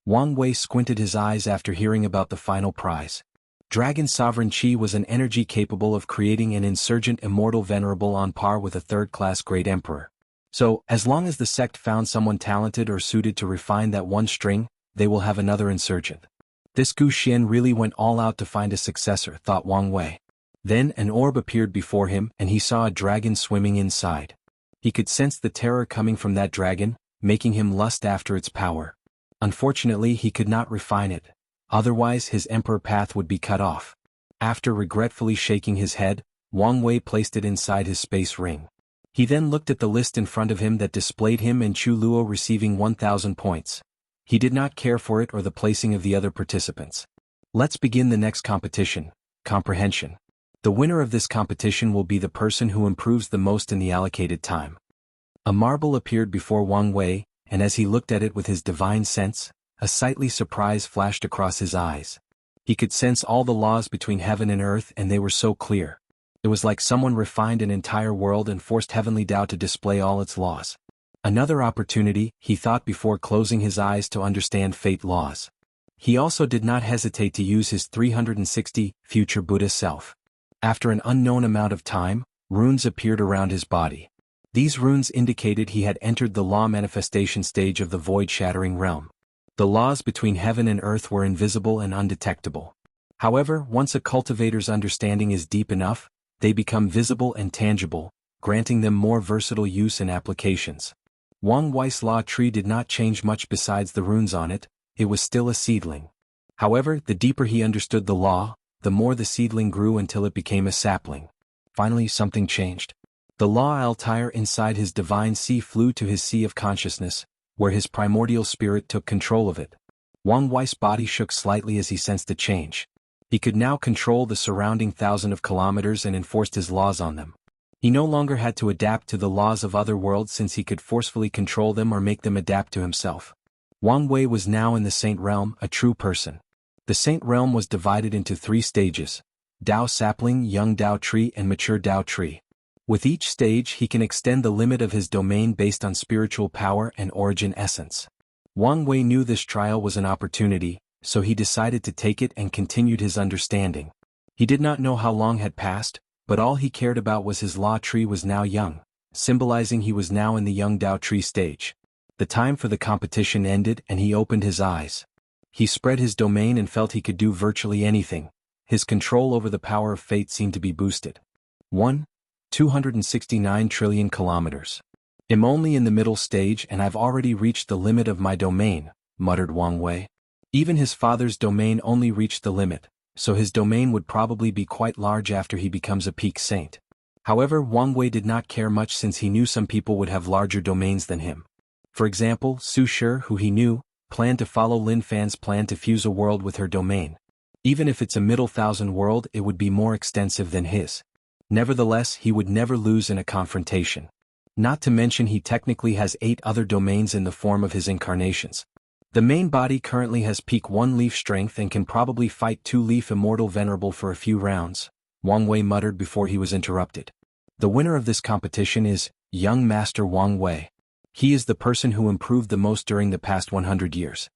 Wang Wei squinted his eyes after hearing about the final prize. Dragon Sovereign Qi was an energy capable of creating an insurgent immortal venerable on par with a 3rd-class great emperor. So, as long as the sect found someone talented or suited to refine that 1 string, they will have another insurgent. This Gu Xian really went all out to find a successor, thought Wang Wei. Then an orb appeared before him and he saw a dragon swimming inside. He could sense the terror coming from that dragon, making him lust after its power. Unfortunately, he could not refine it. Otherwise his emperor path would be cut off. After regretfully shaking his head, Wang Wei placed it inside his space ring. He then looked at the list in front of him that displayed him and Chu Luo receiving 1,000 points. He did not care for it or the placing of the other participants. "Let's begin the next competition, comprehension." The winner of this competition will be the person who improves the most in the allocated time. A marble appeared before Wang Wei, and as he looked at it with his divine sense, a sightly surprise flashed across his eyes. He could sense all the laws between heaven and earth, and they were so clear. It was like someone refined an entire world and forced Heavenly Tao to display all its laws. Another opportunity, he thought before closing his eyes, to understand fate laws. He also did not hesitate to use his 360 future Buddha self. After an unknown amount of time, runes appeared around his body. These runes indicated he had entered the law manifestation stage of the void-shattering realm. The laws between heaven and earth were invisible and undetectable. However, once a cultivator's understanding is deep enough, they become visible and tangible, granting them more versatile use and applications. Wang Wei's law tree did not change much besides the runes on it. It was still a seedling. However, the deeper he understood the law, the more the seedling grew until it became a sapling. Finally, something changed. The law Altair inside his divine sea flew to his sea of consciousness, where his primordial spirit took control of it. Wang Wei's body shook slightly as he sensed the change. He could now control the surrounding thousands of kilometers and enforced his laws on them. He no longer had to adapt to the laws of other worlds, since he could forcefully control them or make them adapt to himself. Wang Wei was now in the Saint Realm, a true person. The Saint Realm was divided into 3 stages: Dao Sapling, Young Dao Tree, and Mature Dao Tree. With each stage he can extend the limit of his domain based on spiritual power and origin essence. Wang Wei knew this trial was an opportunity, so he decided to take it and continued his understanding. He did not know how long had passed, but all he cared about was his law tree was now young, symbolizing he was now in the Young Dao Tree stage. The time for the competition ended and he opened his eyes. He spread his domain and felt he could do virtually anything. His control over the power of fate seemed to be boosted. 269 trillion kilometers. I'm only in the middle stage and I've already reached the limit of my domain, muttered Wang Wei. Even his father's domain only reached the limit, so his domain would probably be quite large after he becomes a peak saint. However, Wang Wei did not care much, since he knew some people would have larger domains than him. For example, Su Shi, who he knew, planned to follow Lin Fan's plan to fuse a world with her domain. Even if it's a middle thousand world, it would be more extensive than his. Nevertheless, he would never lose in a confrontation. Not to mention he technically has 8 other domains in the form of his incarnations. The main body currently has peak 1 leaf strength and can probably fight 2 leaf immortal venerable for a few rounds, Wang Wei muttered before he was interrupted. The winner of this competition is Young Master Wang Wei. He is the person who improved the most during the past 100 years.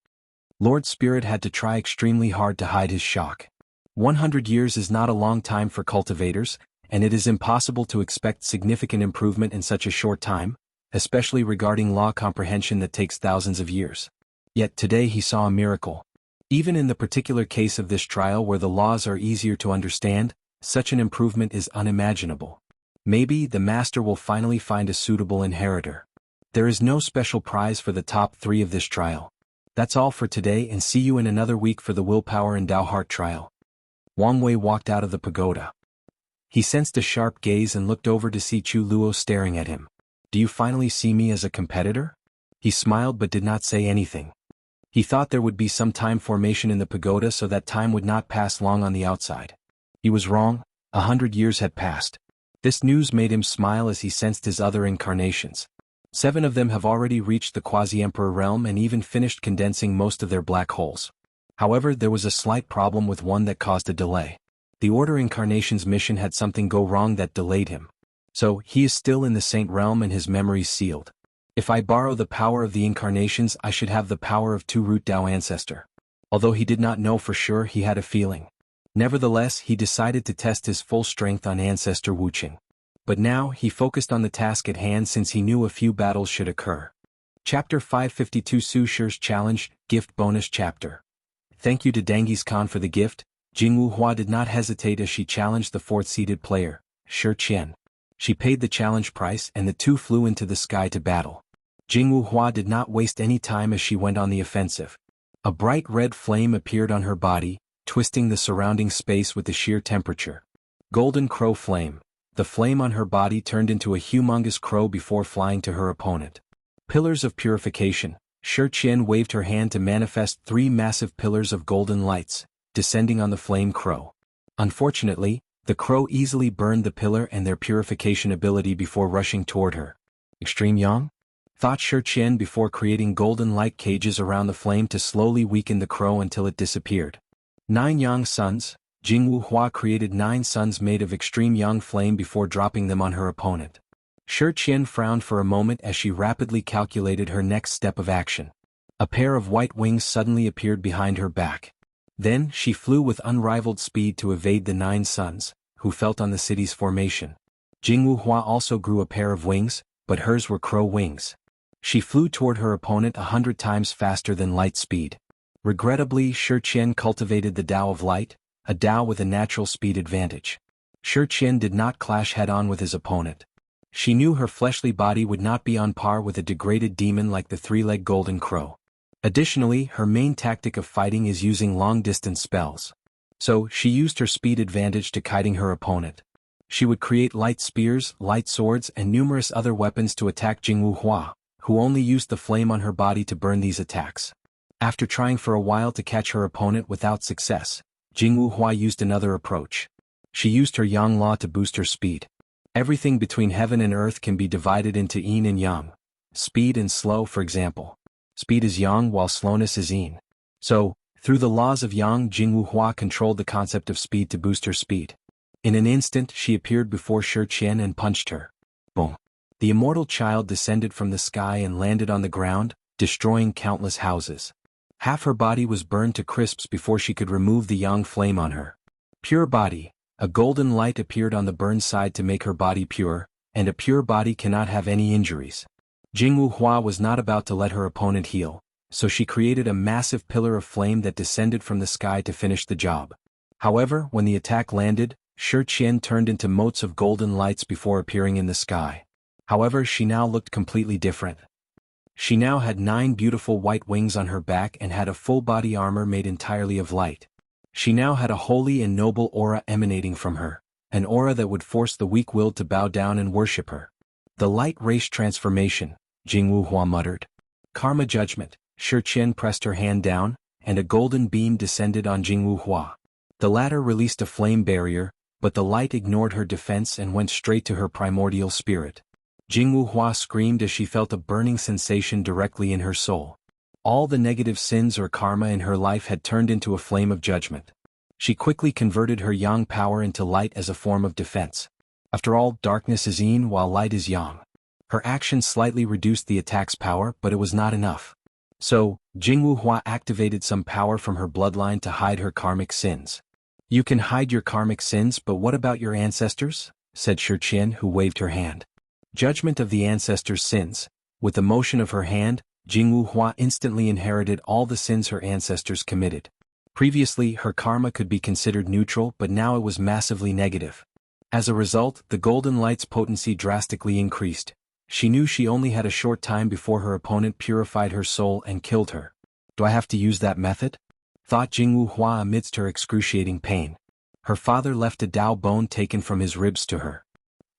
Lord Spirit had to try extremely hard to hide his shock. 100 years is not a long time for cultivators, and it is impossible to expect significant improvement in such a short time, especially regarding law comprehension that takes thousands of years. Yet today he saw a miracle. Even in the particular case of this trial where the laws are easier to understand, such an improvement is unimaginable. Maybe the master will finally find a suitable inheritor. There is no special prize for the top 3 of this trial. That's all for today, and see you in another week for the Willpower and Tao Heart trial. Wang Wei walked out of the pagoda. He sensed a sharp gaze and looked over to see Chu Luo staring at him. Do you finally see me as a competitor? He smiled but did not say anything. He thought there would be some time formation in the pagoda so that time would not pass long on the outside. He was wrong. 100 years had passed. This news made him smile as he sensed his other incarnations. 7 of them have already reached the quasi-emperor realm and even finished condensing most of their black holes. However, there was a slight problem with one that caused a delay. The Order Incarnation's mission had something go wrong that delayed him. So, he is still in the Saint Realm and his memories sealed. If I borrow the power of the incarnations, I should have the power of 2 Root Dao Ancestor. Although he did not know for sure, he had a feeling. Nevertheless, he decided to test his full strength on Ancestor Wuqing. But now, he focused on the task at hand since he knew a few battles should occur. Chapter 552 Su Shi's Challenge, Gift Bonus Chapter. Thank you to Dengis Khan for the gift. Jingwu Hua did not hesitate as she challenged the 4th-seeded player, Shi Qian. She paid the challenge price and the 2 flew into the sky to battle. Jingwu Hua did not waste any time as she went on the offensive. A bright red flame appeared on her body, twisting the surrounding space with the sheer temperature. Golden Crow Flame. The flame on her body turned into a humongous crow before flying to her opponent. Pillars of Purification. Shi Qian waved her hand to manifest 3 massive pillars of golden lights, descending on the flame crow. Unfortunately, The crow easily burned the pillar and their purification ability before rushing toward her. Extreme Yang? Thought Shi Qian before creating golden light cages around the flame to slowly weaken the crow until it disappeared. 9 Yang suns. Jingwu Hua created 9 suns made of extreme Yang flame before dropping them on her opponent. Shi Qian frowned for a moment as she rapidly calculated her next step of action. A pair of white wings suddenly appeared behind her back. Then, she flew with unrivaled speed to evade the 9 suns, who felt on the city's formation. Jingwu Hua also grew a pair of wings, but hers were crow wings. She flew toward her opponent 100 times faster than light speed. Regrettably, Shi Qian cultivated the Tao of Light, a Tao with a natural speed advantage. Shi Qian did not clash head-on with his opponent. She knew her fleshly body would not be on par with a degraded demon like the 3-legged golden crow. Additionally, her main tactic of fighting is using long-distance spells. So, she used her speed advantage to kiting her opponent. She would create light spears, light swords, and numerous other weapons to attack Jingwu Hua, who only used the flame on her body to burn these attacks. After trying for a while to catch her opponent without success, Jingwu Hua used another approach. She used her Yang Law to boost her speed. Everything between heaven and earth can be divided into yin and yang. Speed and slow, for example. Speed is yang while slowness is yin. So, through the laws of yang, Jingwu Hua controlled the concept of speed to boost her speed. In an instant, she appeared before Shi Qian and punched her. Boom. The immortal child descended from the sky and landed on the ground, destroying countless houses. Half her body was burned to crisps before she could remove the yang flame on her. Pure body. A golden light appeared on the burned side to make her body pure, and a pure body cannot have any injuries. Jingwu Hua was not about to let her opponent heal, so she created a massive pillar of flame that descended from the sky to finish the job. However, when the attack landed, Shi Qian turned into motes of golden lights before appearing in the sky. However, she now looked completely different. She now had 9 beautiful white wings on her back and had a full body armor made entirely of light. She now had a holy and noble aura emanating from her, an aura that would force the weak-willed to bow down and worship her. The light race transformation, Jingwu Hua muttered. Karma judgment. Shi Qian pressed her hand down, and a golden beam descended on Jingwu Hua. The latter released a flame barrier, but the light ignored her defense and went straight to her primordial spirit. Jingwu Hua screamed as she felt a burning sensation directly in her soul. All the negative sins or karma in her life had turned into a flame of judgment. She quickly converted her yang power into light as a form of defense. After all, darkness is yin while light is yang. Her actions slightly reduced the attack's power, but it was not enough. So, Jingwu Hua activated some power from her bloodline to hide her karmic sins. You can hide your karmic sins, but what about your ancestors? Said Shi Qian, who waved her hand. Judgment of the ancestors' sins. With the motion of her hand, Jingwu Hua instantly inherited all the sins her ancestors committed. Previously, her karma could be considered neutral, but now it was massively negative. As a result, the golden light's potency drastically increased. She knew she only had a short time before her opponent purified her soul and killed her. Do I have to use that method? Thought Jingwu Hua amidst her excruciating pain. Her father left a Tao bone taken from his ribs to her.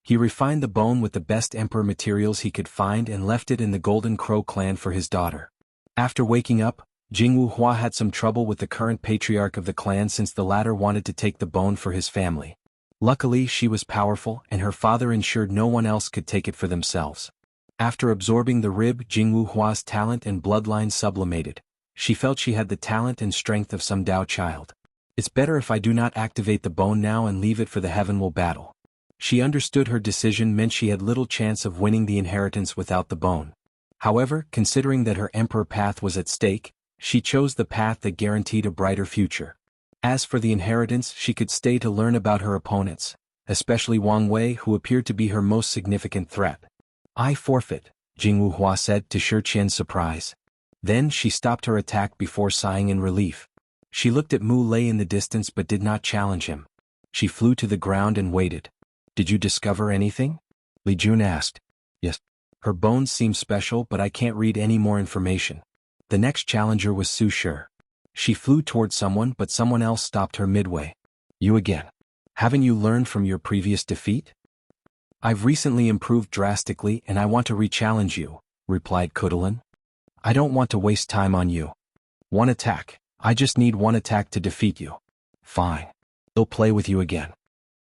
He refined the bone with the best emperor materials he could find and left it in the Golden Crow clan for his daughter. After waking up, Jingwu Hua had some trouble with the current patriarch of the clan since the latter wanted to take the bone for his family. Luckily, she was powerful and her father ensured no one else could take it for themselves. After absorbing the rib, Jingwu Hua's talent and bloodline sublimated. She felt she had the talent and strength of some Tao child. It's better if I do not activate the bone now and leave it for the Heavenwell battle. She understood her decision meant she had little chance of winning the inheritance without the bone. However, considering that her emperor path was at stake, she chose the path that guaranteed a brighter future. As for the inheritance, she could stay to learn about her opponents, especially Wang Wei, who appeared to be her most significant threat. I forfeit, Jingwu Hua said to Shi Qian's surprise. Then she stopped her attack before sighing in relief. She looked at Mu Lei in the distance but did not challenge him. She flew to the ground and waited. Did you discover anything? Li Jun asked. Yes. Her bones seem special, but I can't read any more information. The next challenger was Su Shi. She flew toward someone, but someone else stopped her midway. You again. Haven't you learned from your previous defeat? I've recently improved drastically and I want to re-challenge you, replied Kudalin. I don't want to waste time on you. One attack. I just need one attack to defeat you. Fine. I'll play with you again.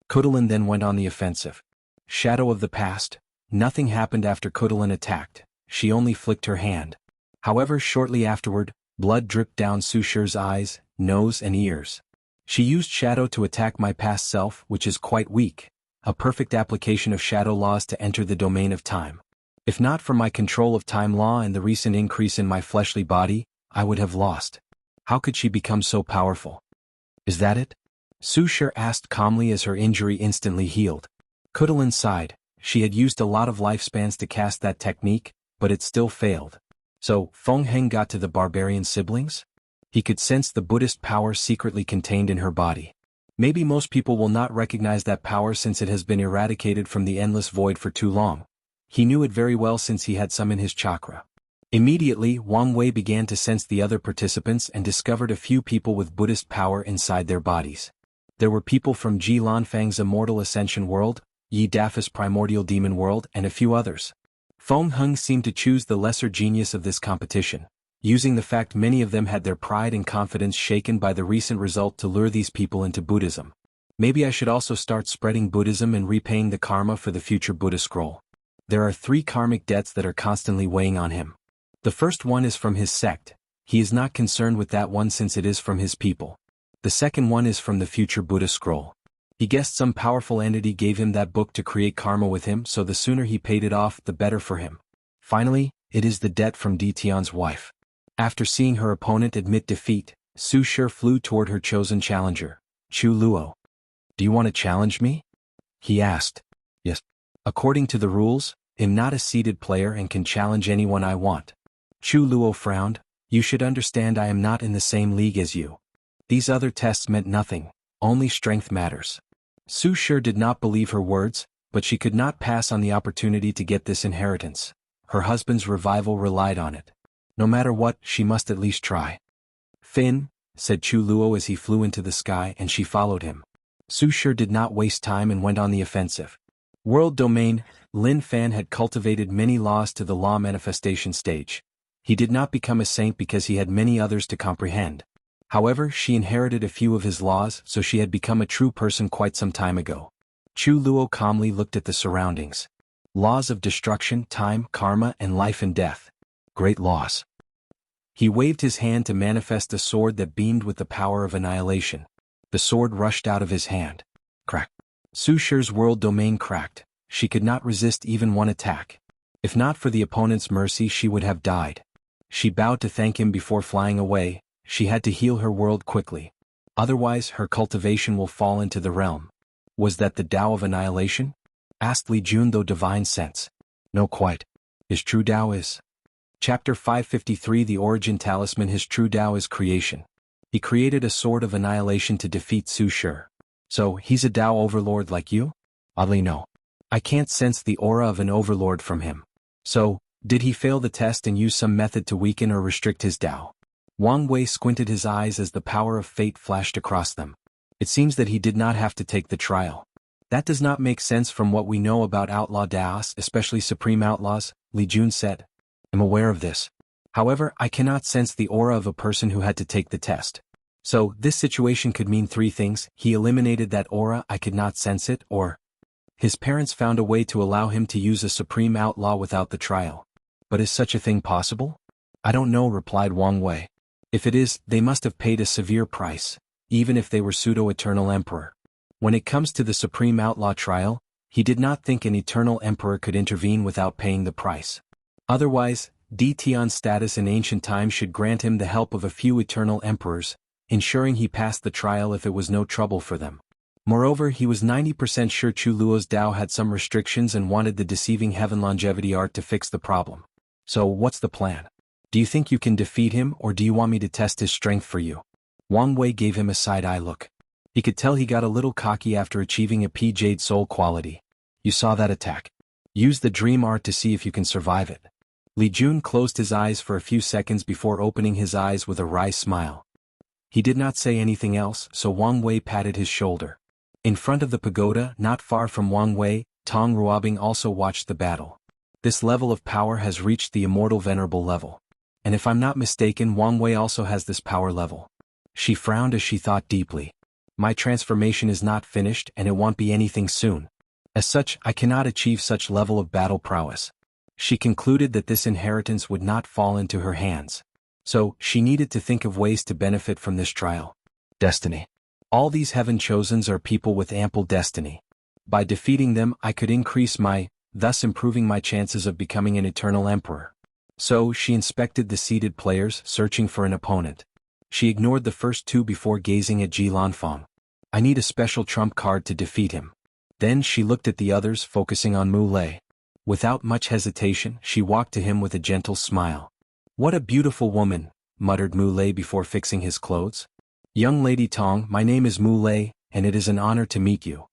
Kudalin then went on the offensive. Shadow of the past. Nothing happened after Kudalin attacked, she only flicked her hand. However, shortly afterward, blood dripped down Su Shi's eyes, nose and ears. She used shadow to attack my past self, which is quite weak. A perfect application of shadow laws to enter the domain of time. If not for my control of time law and the recent increase in my fleshly body, I would have lost. How could she become so powerful? Is that it? Su Shi asked calmly as her injury instantly healed. Kudalin sighed. She had used a lot of lifespans to cast that technique, but it still failed. So, Feng Heng got to the barbarian siblings? He could sense the Buddhist power secretly contained in her body. Maybe most people will not recognize that power since it has been eradicated from the endless void for too long. He knew it very well since he had some in his chakra. Immediately, Wang Wei began to sense the other participants and discovered a few people with Buddhist power inside their bodies. There were people from Ji Lanfang's Immortal Ascension world, Yi Dafa's Primordial Demon world, and a few others. Feng Heng seemed to choose the lesser genius of this competition, using the fact many of them had their pride and confidence shaken by the recent result to lure these people into Buddhism. Maybe I should also start spreading Buddhism and repaying the karma for the future Buddha scroll. There are 3 karmic debts that are constantly weighing on him. The first one is from his sect. He is not concerned with that one since it is from his people. The second one is from the future Buddha scroll. He guessed some powerful entity gave him that book to create karma with him, so the sooner he paid it off, the better for him. Finally, it is the debt from Di Tian's wife. After seeing her opponent admit defeat, Su Shi flew toward her chosen challenger, Chu Luo. "Do you want to challenge me?" he asked. "Yes. According to the rules, I'm not a seeded player and can challenge anyone I want." Chu Luo frowned. "You should understand I am not in the same league as you. These other tests meant nothing, only strength matters." Su Shi did not believe her words, but she could not pass on the opportunity to get this inheritance. Her husband's revival relied on it. No matter what, she must at least try. "Fin," said Chu Luo as he flew into the sky, and she followed him. Su Shi did not waste time and went on the offensive. World domain. Lin Fan had cultivated many laws to the law manifestation stage. He did not become a saint because he had many others to comprehend. However, she inherited a few of his laws, so she had become a true person quite some time ago. Chu Luo calmly looked at the surroundings. Laws of destruction, time, karma, and life and death. Great laws. He waved his hand to manifest a sword that beamed with the power of annihilation. The sword rushed out of his hand. Crack. Su Shi's world domain cracked. She could not resist even one attack. If not for the opponent's mercy, she would have died. She bowed to thank him before flying away. She had to heal her world quickly. Otherwise, her cultivation will fall into the realm. Was that the Tao of annihilation? Asked Li Jun, though divine sense. No, quite. His true Tao is. Chapter 553, The Origin Talisman. His true Tao is creation. He created a sword of annihilation to defeat Su Shi. So, he's a Tao overlord like you? Oddly no. I can't sense the aura of an overlord from him. So, did he fail the test and use some method to weaken or restrict his Tao? Wang Wei squinted his eyes as the power of fate flashed across them. It seems that he did not have to take the trial. That does not make sense from what we know about outlaw Taos, especially supreme outlaws, Li Jun said. I'm aware of this. However, I cannot sense the aura of a person who had to take the test. So, this situation could mean 3 things: he eliminated that aura, I could not sense it, or his parents found a way to allow him to use a supreme outlaw without the trial. But is such a thing possible? I don't know, replied Wang Wei. If it is, they must have paid a severe price, even if they were pseudo-eternal emperor. When it comes to the supreme outlaw trial, he did not think an eternal emperor could intervene without paying the price. Otherwise, Di Tian's status in ancient times should grant him the help of a few eternal emperors, ensuring he passed the trial if it was no trouble for them. Moreover, he was 90% sure Chu Luo's Tao had some restrictions and wanted the deceiving heaven longevity art to fix the problem. So, what's the plan? Do you think you can defeat him, or do you want me to test his strength for you? Wang Wei gave him a side-eye look. He could tell he got a little cocky after achieving a P-Jade soul quality. You saw that attack. Use the dream art to see if you can survive it. Li Jun closed his eyes for a few seconds before opening his eyes with a wry smile. He did not say anything else, so Wang Wei patted his shoulder. In front of the pagoda, not far from Wang Wei, Tong Ruobing also watched the battle. This level of power has reached the immortal venerable level. And if I'm not mistaken, Wang Wei also has this power level. She frowned as she thought deeply. My transformation is not finished and it won't be anything soon. As such, I cannot achieve such level of battle prowess. She concluded that this inheritance would not fall into her hands. So, she needed to think of ways to benefit from this trial. Destiny. All these heaven chosens are people with ample destiny. By defeating them, I could increase thus improving my chances of becoming an eternal emperor. So, she inspected the seated players, searching for an opponent. She ignored the first two before gazing at Ji Lanfang. I need a special trump card to defeat him. Then she looked at the others, focusing on Mu Lei. Without much hesitation, she walked to him with a gentle smile. What a beautiful woman, muttered Mu Lei before fixing his clothes. Young Lady Tong, my name is Mu Lei, and it is an honor to meet you.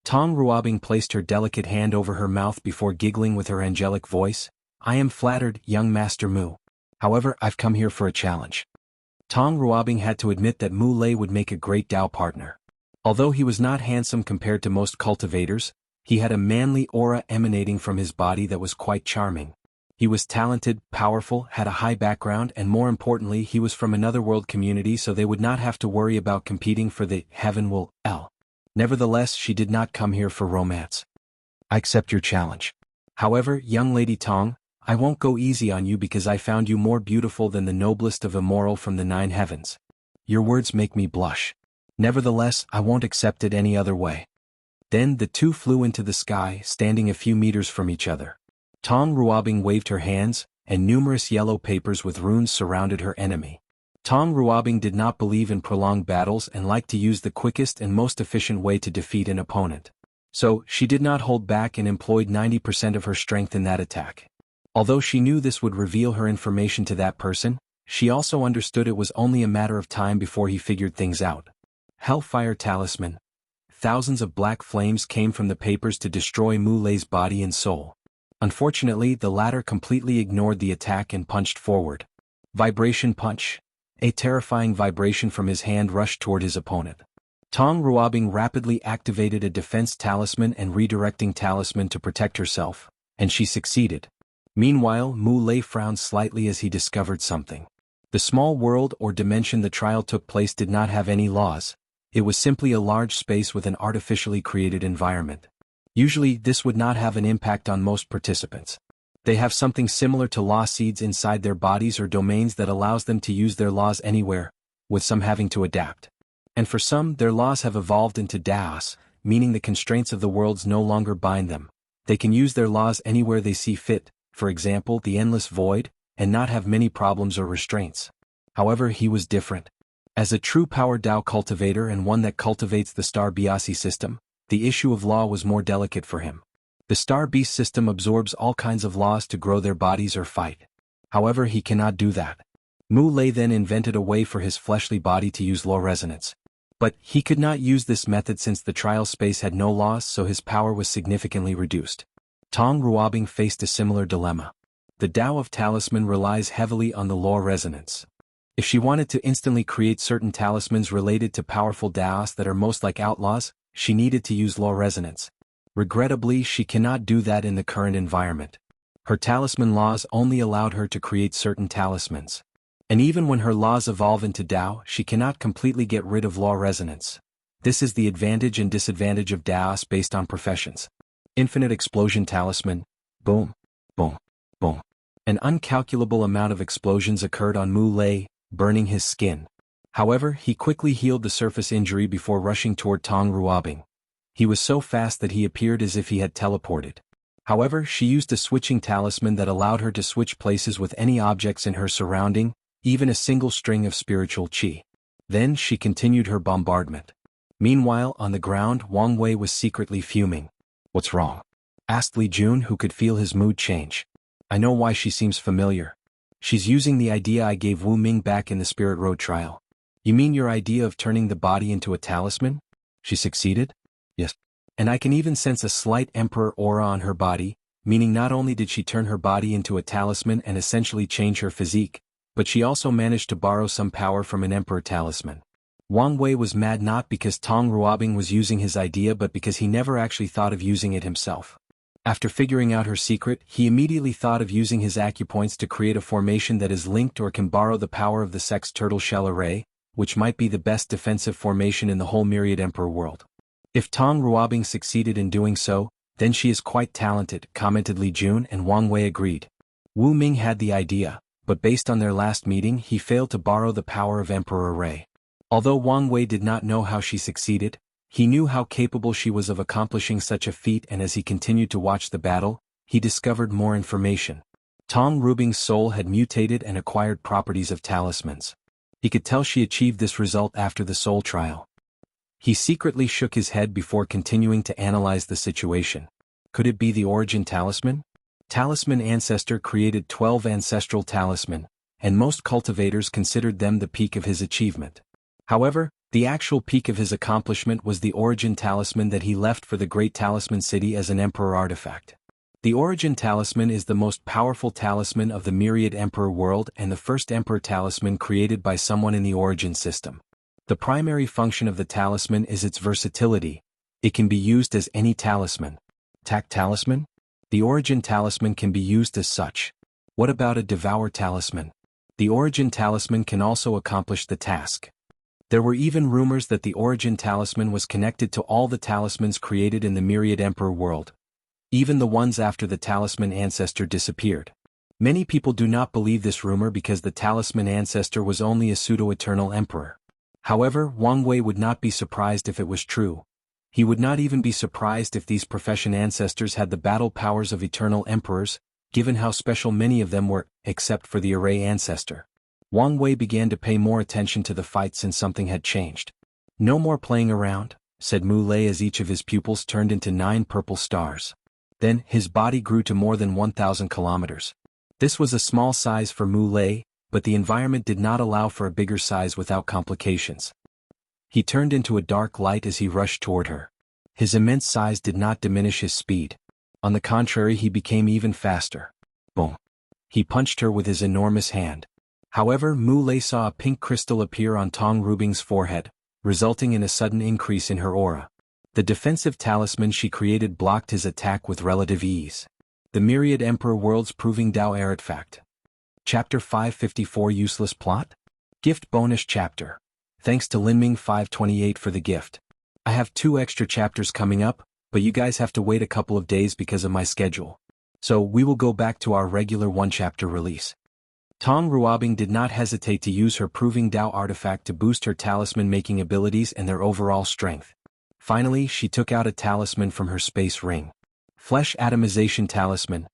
Tong Ruobing placed her delicate hand over her mouth before giggling with her angelic voice. I am flattered, young Master Mu. However, I've come here for a challenge. Tong Ruobing had to admit that Mu Lei would make a great Dao partner. Although he was not handsome compared to most cultivators, he had a manly aura emanating from his body that was quite charming. He was talented, powerful, had a high background, and more importantly, he was from another world community, so they would not have to worry about competing for the Heaven. Nevertheless, she did not come here for romance. I accept your challenge. However, young Lady Tong, I won't go easy on you because I found you more beautiful than the noblest of immoral from the 9 heavens. Your words make me blush. Nevertheless, I won't accept it any other way. Then the two flew into the sky, standing a few meters from each other. Tong Ruobing waved her hands, and numerous yellow papers with runes surrounded her enemy. Tong Ruobing did not believe in prolonged battles and liked to use the quickest and most efficient way to defeat an opponent. So, she did not hold back and employed 90% of her strength in that attack. Although she knew this would reveal her information to that person, she also understood it was only a matter of time before he figured things out. Hellfire Talisman. Thousands of black flames came from the papers to destroy Mu Lei's body and soul. Unfortunately, the latter completely ignored the attack and punched forward. Vibration Punch. A terrifying vibration from his hand rushed toward his opponent. Tong Ruobing rapidly activated a defense talisman and redirecting talisman to protect herself, and she succeeded. Meanwhile, Mu Lei frowned slightly as he discovered something. The small world or dimension the trial took place did not have any laws. It was simply a large space with an artificially created environment. Usually, this would not have an impact on most participants. They have something similar to law seeds inside their bodies or domains that allows them to use their laws anywhere, with some having to adapt. And for some, their laws have evolved into Daos, meaning the constraints of the worlds no longer bind them. They can use their laws anywhere they see fit, for example the endless void, and not have many problems or restraints. However, he was different. As a true power Dao cultivator and one that cultivates the Star Biasi system, the issue of law was more delicate for him. The Star Beast system absorbs all kinds of laws to grow their bodies or fight. However, he cannot do that. Mu Lei then invented a way for his fleshly body to use law resonance. But he could not use this method since the trial space had no laws, so his power was significantly reduced. Tong Ruobing faced a similar dilemma. The Tao of Talisman relies heavily on the law resonance. If she wanted to instantly create certain talismans related to powerful Daos that are most like outlaws, she needed to use law resonance. Regrettably, she cannot do that in the current environment. Her talisman laws only allowed her to create certain talismans. And even when her laws evolve into Dao, she cannot completely get rid of law resonance. This is the advantage and disadvantage of Daos based on professions. Infinite Explosion Talisman. Boom, boom, boom. An uncalculable amount of explosions occurred on Mu Lei, burning his skin. However, he quickly healed the surface injury before rushing toward Tong Ruobing. He was so fast that he appeared as if he had teleported. However, she used a switching talisman that allowed her to switch places with any objects in her surrounding, even a single string of spiritual qi. Then she continued her bombardment. Meanwhile, on the ground, Wang Wei was secretly fuming. What's wrong? Asked Li Jun, who could feel his mood change. I know why she seems familiar. She's using the idea I gave Wu Ming back in the Spirit Road trial. You mean your idea of turning the body into a talisman? She succeeded? Yes. And I can even sense a slight emperor aura on her body, meaning not only did she turn her body into a talisman and essentially change her physique, but she also managed to borrow some power from an emperor talisman. Wang Wei was mad not because Tong Ruobing was using his idea but because he never actually thought of using it himself. After figuring out her secret, he immediately thought of using his acupoints to create a formation that is linked or can borrow the power of the sex turtle shell array, which might be the best defensive formation in the whole Myriad Emperor world. If Tong Ruobing succeeded in doing so, then she is quite talented, commented Li Jun, and Wang Wei agreed. Wu Ming had the idea, but based on their last meeting he failed to borrow the power of Emperor Ray. Although Wang Wei did not know how she succeeded, he knew how capable she was of accomplishing such a feat, and as he continued to watch the battle, he discovered more information. Tong Ruobing's soul had mutated and acquired properties of talismans. He could tell she achieved this result after the soul trial. He secretly shook his head before continuing to analyze the situation. Could it be the origin talisman? Talisman Ancestor created 12 ancestral talisman, and most cultivators considered them the peak of his achievement. However, the actual peak of his accomplishment was the origin talisman that he left for the Great Talisman City as an Emperor artifact. The origin talisman is the most powerful talisman of the Myriad Emperor world and the first Emperor talisman created by someone in the origin system. The primary function of the talisman is its versatility. It can be used as any talisman. Tact talisman? The origin talisman can be used as such. What about a devour talisman? The origin talisman can also accomplish the task. There were even rumors that the origin talisman was connected to all the talismans created in the Myriad Emperor world, even the ones after the talisman ancestor disappeared. Many people do not believe this rumor because the talisman ancestor was only a pseudo-eternal emperor. However, Wang Wei would not be surprised if it was true. He would not even be surprised if these profession ancestors had the battle powers of eternal emperors, given how special many of them were, except for the array ancestor. Wang Wei began to pay more attention to the fight since something had changed. No more playing around, said Mu Lei as each of his pupils turned into 9 purple stars. Then, his body grew to more than 1,000 kilometers. This was a small size for Mu Lei, but the environment did not allow for a bigger size without complications. He turned into a dark light as he rushed toward her. His immense size did not diminish his speed. On the contrary, he became even faster. Boom! He punched her with his enormous hand. However, Mu Lei saw a pink crystal appear on Tong Ruobing's forehead, resulting in a sudden increase in her aura. The defensive talisman she created blocked his attack with relative ease. The Myriad Emperor World's Proving Dao Artifact. Chapter 554 Useless Plot? Gift Bonus Chapter. Thanks to Linming 528 for the gift. I have 2 extra chapters coming up, but you guys have to wait a couple of days because of my schedule. So we will go back to our regular 1-chapter release. Tong Ruobing did not hesitate to use her Proving Dao artifact to boost her talisman-making abilities and their overall strength. Finally, she took out a talisman from her space ring. Flesh Atomization Talisman.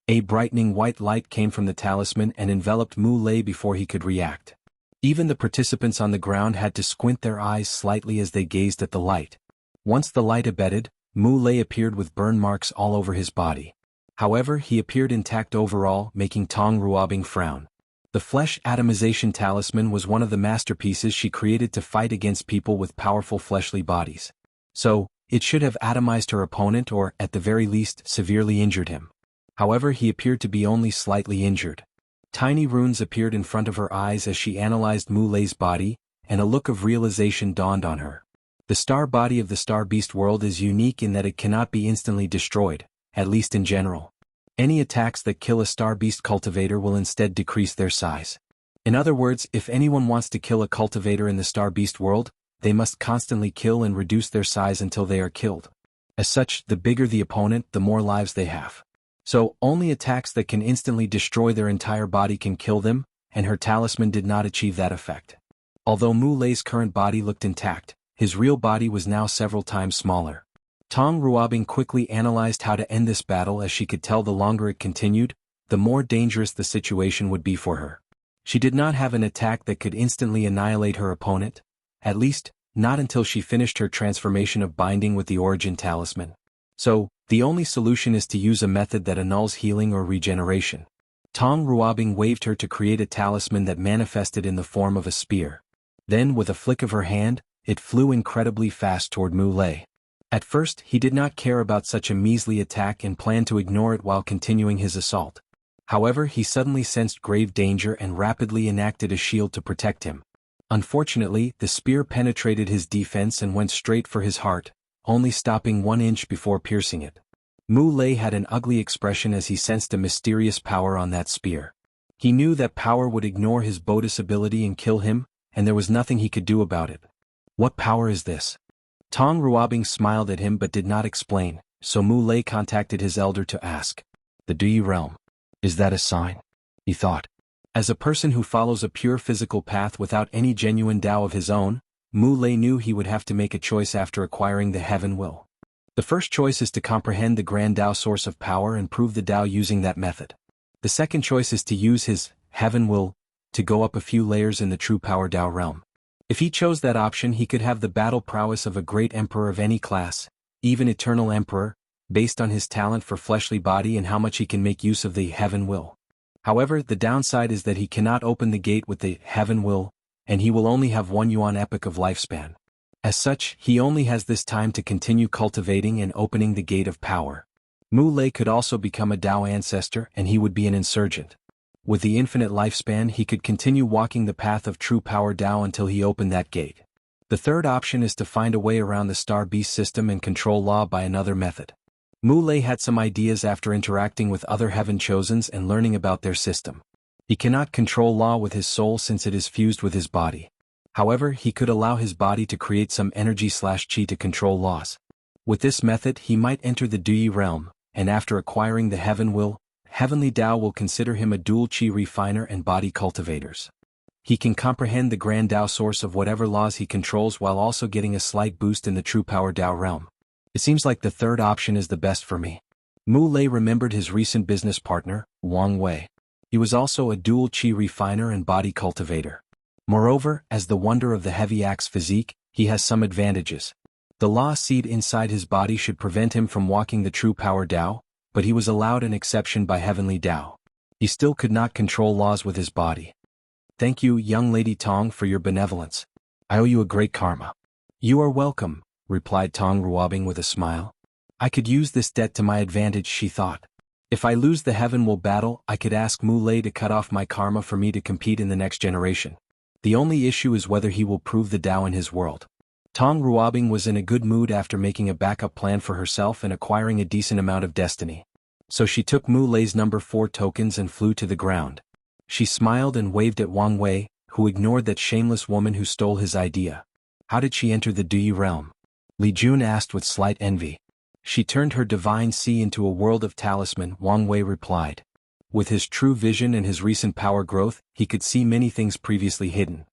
A brightening white light came from the talisman and enveloped Mu Lei before he could react. Even the participants on the ground had to squint their eyes slightly as they gazed at the light. Once the light abated, Mu Lei appeared with burn marks all over his body. However, he appeared intact overall, making Tong Ruobing frown. The Flesh Atomization Talisman was one of the masterpieces she created to fight against people with powerful fleshly bodies. So, it should have atomized her opponent or, at the very least, severely injured him. However, he appeared to be only slightly injured. Tiny runes appeared in front of her eyes as she analyzed Mu Lei's body, and a look of realization dawned on her. The star body of the Star Beast world is unique in that it cannot be instantly destroyed, at least in general. Any attacks that kill a Star Beast cultivator will instead decrease their size. In other words, if anyone wants to kill a cultivator in the Star Beast world, they must constantly kill and reduce their size until they are killed. As such, the bigger the opponent, the more lives they have. So, only attacks that can instantly destroy their entire body can kill them, and her talisman did not achieve that effect. Although Mu Lei's current body looked intact, his real body was now several times smaller. Tong Ruobing quickly analyzed how to end this battle as she could tell the longer it continued, the more dangerous the situation would be for her. She did not have an attack that could instantly annihilate her opponent, at least, not until she finished her transformation of binding with the origin talisman. So, the only solution is to use a method that annuls healing or regeneration. Tong Ruobing waved her to create a talisman that manifested in the form of a spear. Then, with a flick of her hand, it flew incredibly fast toward Mu Lei. At first, he did not care about such a measly attack and planned to ignore it while continuing his assault. However, he suddenly sensed grave danger and rapidly enacted a shield to protect him. Unfortunately, the spear penetrated his defense and went straight for his heart, only stopping 1 inch before piercing it. Mu Lei had an ugly expression as he sensed a mysterious power on that spear. He knew that power would ignore his bonus ability and kill him, and there was nothing he could do about it. What power is this? Tong Ruobing smiled at him but did not explain, so Mu Lei contacted his elder to ask. The Dui realm. Is that a sign? He thought. As a person who follows a pure physical path without any genuine Tao of his own, Mu Lei knew he would have to make a choice after acquiring the Heaven Will. The first choice is to comprehend the Grand Tao source of power and prove the Tao using that method. The second choice is to use his Heaven Will to go up a few layers in the true power Tao realm. If he chose that option, he could have the battle prowess of a great emperor of any class, even eternal emperor, based on his talent for fleshly body and how much he can make use of the Heaven Will. However, the downside is that he cannot open the gate with the Heaven Will, and he will only have 1 yuan epoch of lifespan. As such, he only has this time to continue cultivating and opening the gate of power. Mu Lei could also become a Tao ancestor and he would be an insurgent. With the infinite lifespan, he could continue walking the path of true power Tao until he opened that gate. The third option is to find a way around the Star Beast system and control law by another method. Mu Lei had some ideas after interacting with other Heaven Chosens and learning about their system. He cannot control law with his soul since it is fused with his body. However, he could allow his body to create some energy/chi to control laws. With this method, he might enter the Dui realm, and after acquiring the Heaven Will, Heavenly Tao will consider him a dual chi refiner and body cultivators. He can comprehend the Grand Tao source of whatever laws he controls while also getting a slight boost in the true power Tao realm. It seems like the third option is the best for me. Mu Lei remembered his recent business partner, Wang Wei. He was also a dual chi refiner and body cultivator. Moreover, as the wonder of the heavy axe physique, he has some advantages. The law seed inside his body should prevent him from walking the true power Tao, but he was allowed an exception by Heavenly Tao. He still could not control laws with his body. Thank you, young lady Tong, for your benevolence. I owe you a great karma. You are welcome, replied Tong Ruobing with a smile. I could use this debt to my advantage, she thought. If I lose the Heaven Will battle, I could ask Mu Lei to cut off my karma for me to compete in the next generation. The only issue is whether he will prove the Tao in his world. Tong Ruobing was in a good mood after making a backup plan for herself and acquiring a decent amount of destiny. So she took Mu Lei's number 4 tokens and flew to the ground. She smiled and waved at Wang Wei, who ignored that shameless woman who stole his idea. How did she enter the Dui realm? Li Jun asked with slight envy. She turned her divine sea into a world of talisman, Wang Wei replied. With his true vision and his recent power growth, he could see many things previously hidden.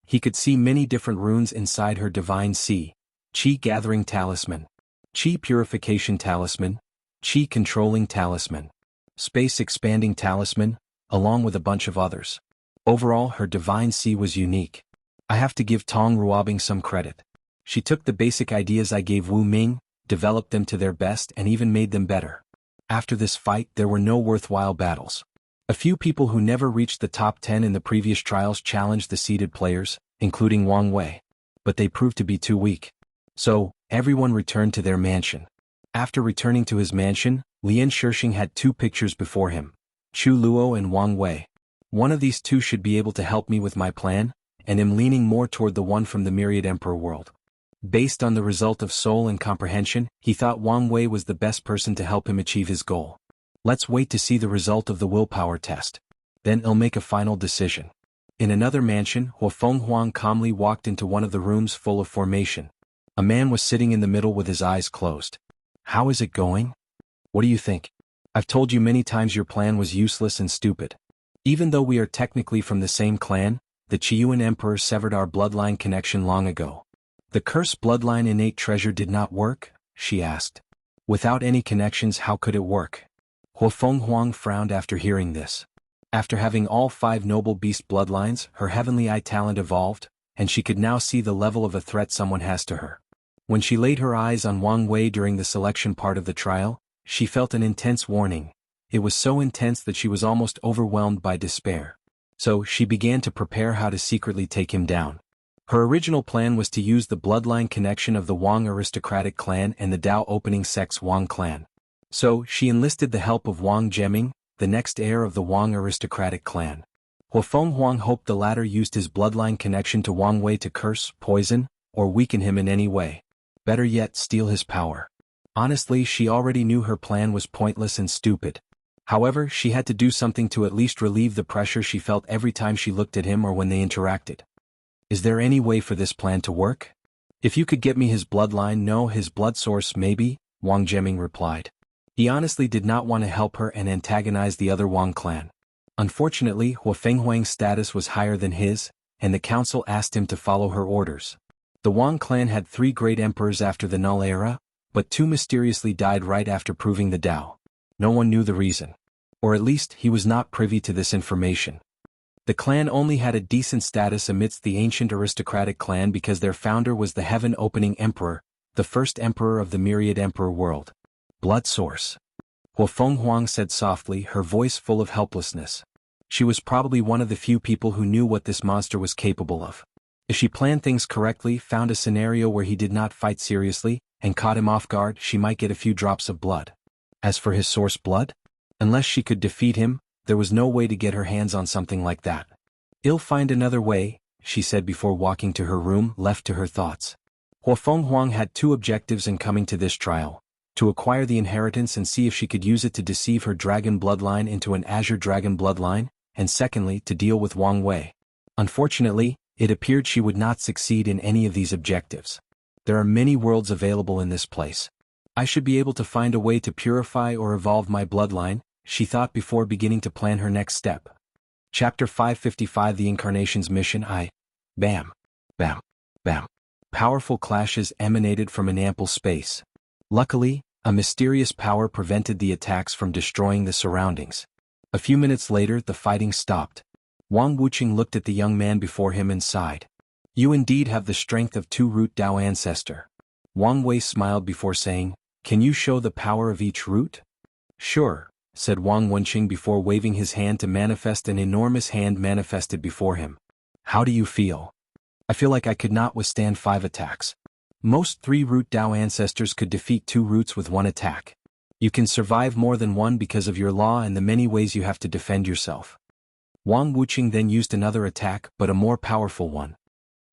He could see many different runes inside her divine sea: Qi gathering talisman, Qi purification talisman, Qi controlling talisman, space expanding talisman, along with a bunch of others. Overall, her divine sea was unique. I have to give Tong Ruobing some credit. She took the basic ideas I gave Wu Ming, developed them to their best and even made them better. After this fight, there were no worthwhile battles. A few people who never reached the top 10 in the previous trials challenged the seeded players, including Wang Wei. But they proved to be too weak. So, everyone returned to their mansion. After returning to his mansion, Lian Shishing had 2 pictures before him: Chu Luo and Wang Wei. One of these 2 should be able to help me with my plan, and am leaning more toward the one from the Myriad Emperor world. Based on the result of soul and comprehension, he thought Wang Wei was the best person to help him achieve his goal. Let's wait to see the result of the willpower test. Then he'll make a final decision. In another mansion, Huafeng Huang calmly walked into one of the rooms full of formation. A man was sitting in the middle with his eyes closed. How is it going? What do you think? I've told you many times your plan was useless and stupid. Even though we are technically from the same clan, the Qiyuan Emperor severed our bloodline connection long ago. The cursed bloodline innate treasure did not work? She asked. Without any connections, how could it work? Huafeng Huang frowned after hearing this. After having all 5 noble beast bloodlines, her heavenly eye talent evolved, and she could now see the level of a threat someone has to her. When she laid her eyes on Wang Wei during the selection part of the trial, she felt an intense warning. It was so intense that she was almost overwhelmed by despair. So, she began to prepare how to secretly take him down. Her original plan was to use the bloodline connection of the Wang aristocratic clan and the Tao opening sect's Wang clan. So, she enlisted the help of Wang Jiaming, the next heir of the Wang aristocratic clan. Huafeng Huang hoped the latter used his bloodline connection to Wang Wei to curse, poison, or weaken him in any way. Better yet, steal his power. Honestly, she already knew her plan was pointless and stupid. However, she had to do something to at least relieve the pressure she felt every time she looked at him or when they interacted. Is there any way for this plan to work? If you could get me his bloodline, no, his blood source maybe, Wang Jiaming replied. He honestly did not want to help her and antagonize the other Wang clan. Unfortunately, Hua Fenghuang's status was higher than his, and the council asked him to follow her orders. The Wang clan had 3 great emperors after the Null Era, but 2 mysteriously died right after proving the Tao. No one knew the reason. Or at least, he was not privy to this information. The clan only had a decent status amidst the ancient aristocratic clan because their founder was the heaven-opening emperor, the first emperor of the myriad emperor world. Blood source. Hua Fenghuang said softly, her voice full of helplessness. She was probably one of the few people who knew what this monster was capable of. If she planned things correctly, found a scenario where he did not fight seriously, and caught him off guard, she might get a few drops of blood. As for his source blood? Unless she could defeat him, there was no way to get her hands on something like that. I'll find another way, she said before walking to her room, left to her thoughts. Hua Fenghuang had 2 objectives in coming to this trial: to acquire the inheritance and see if she could use it to deceive her dragon bloodline into an azure dragon bloodline, and secondly, to deal with Wang Wei. Unfortunately, it appeared she would not succeed in any of these objectives. There are many worlds available in this place. I should be able to find a way to purify or evolve my bloodline, she thought before beginning to plan her next step. Chapter 555, The Incarnation's Mission. Bam. Bam. Bam. Powerful clashes emanated from an ample space. Luckily, a mysterious power prevented the attacks from destroying the surroundings. A few minutes later, the fighting stopped. Wang Wuqing looked at the young man before him and sighed. You indeed have the strength of 2 root Dao ancestor. Wang Wei smiled before saying, can you show the power of each root? Sure, said Wang Wuqing before waving his hand to manifest. An enormous hand manifested before him. How do you feel? I feel like I could not withstand 5 attacks. Most 3 root Dao ancestors could defeat 2 roots with 1 attack. You can survive more than 1 because of your law and the many ways you have to defend yourself. Wang Wuqing then used another attack, but a more powerful one.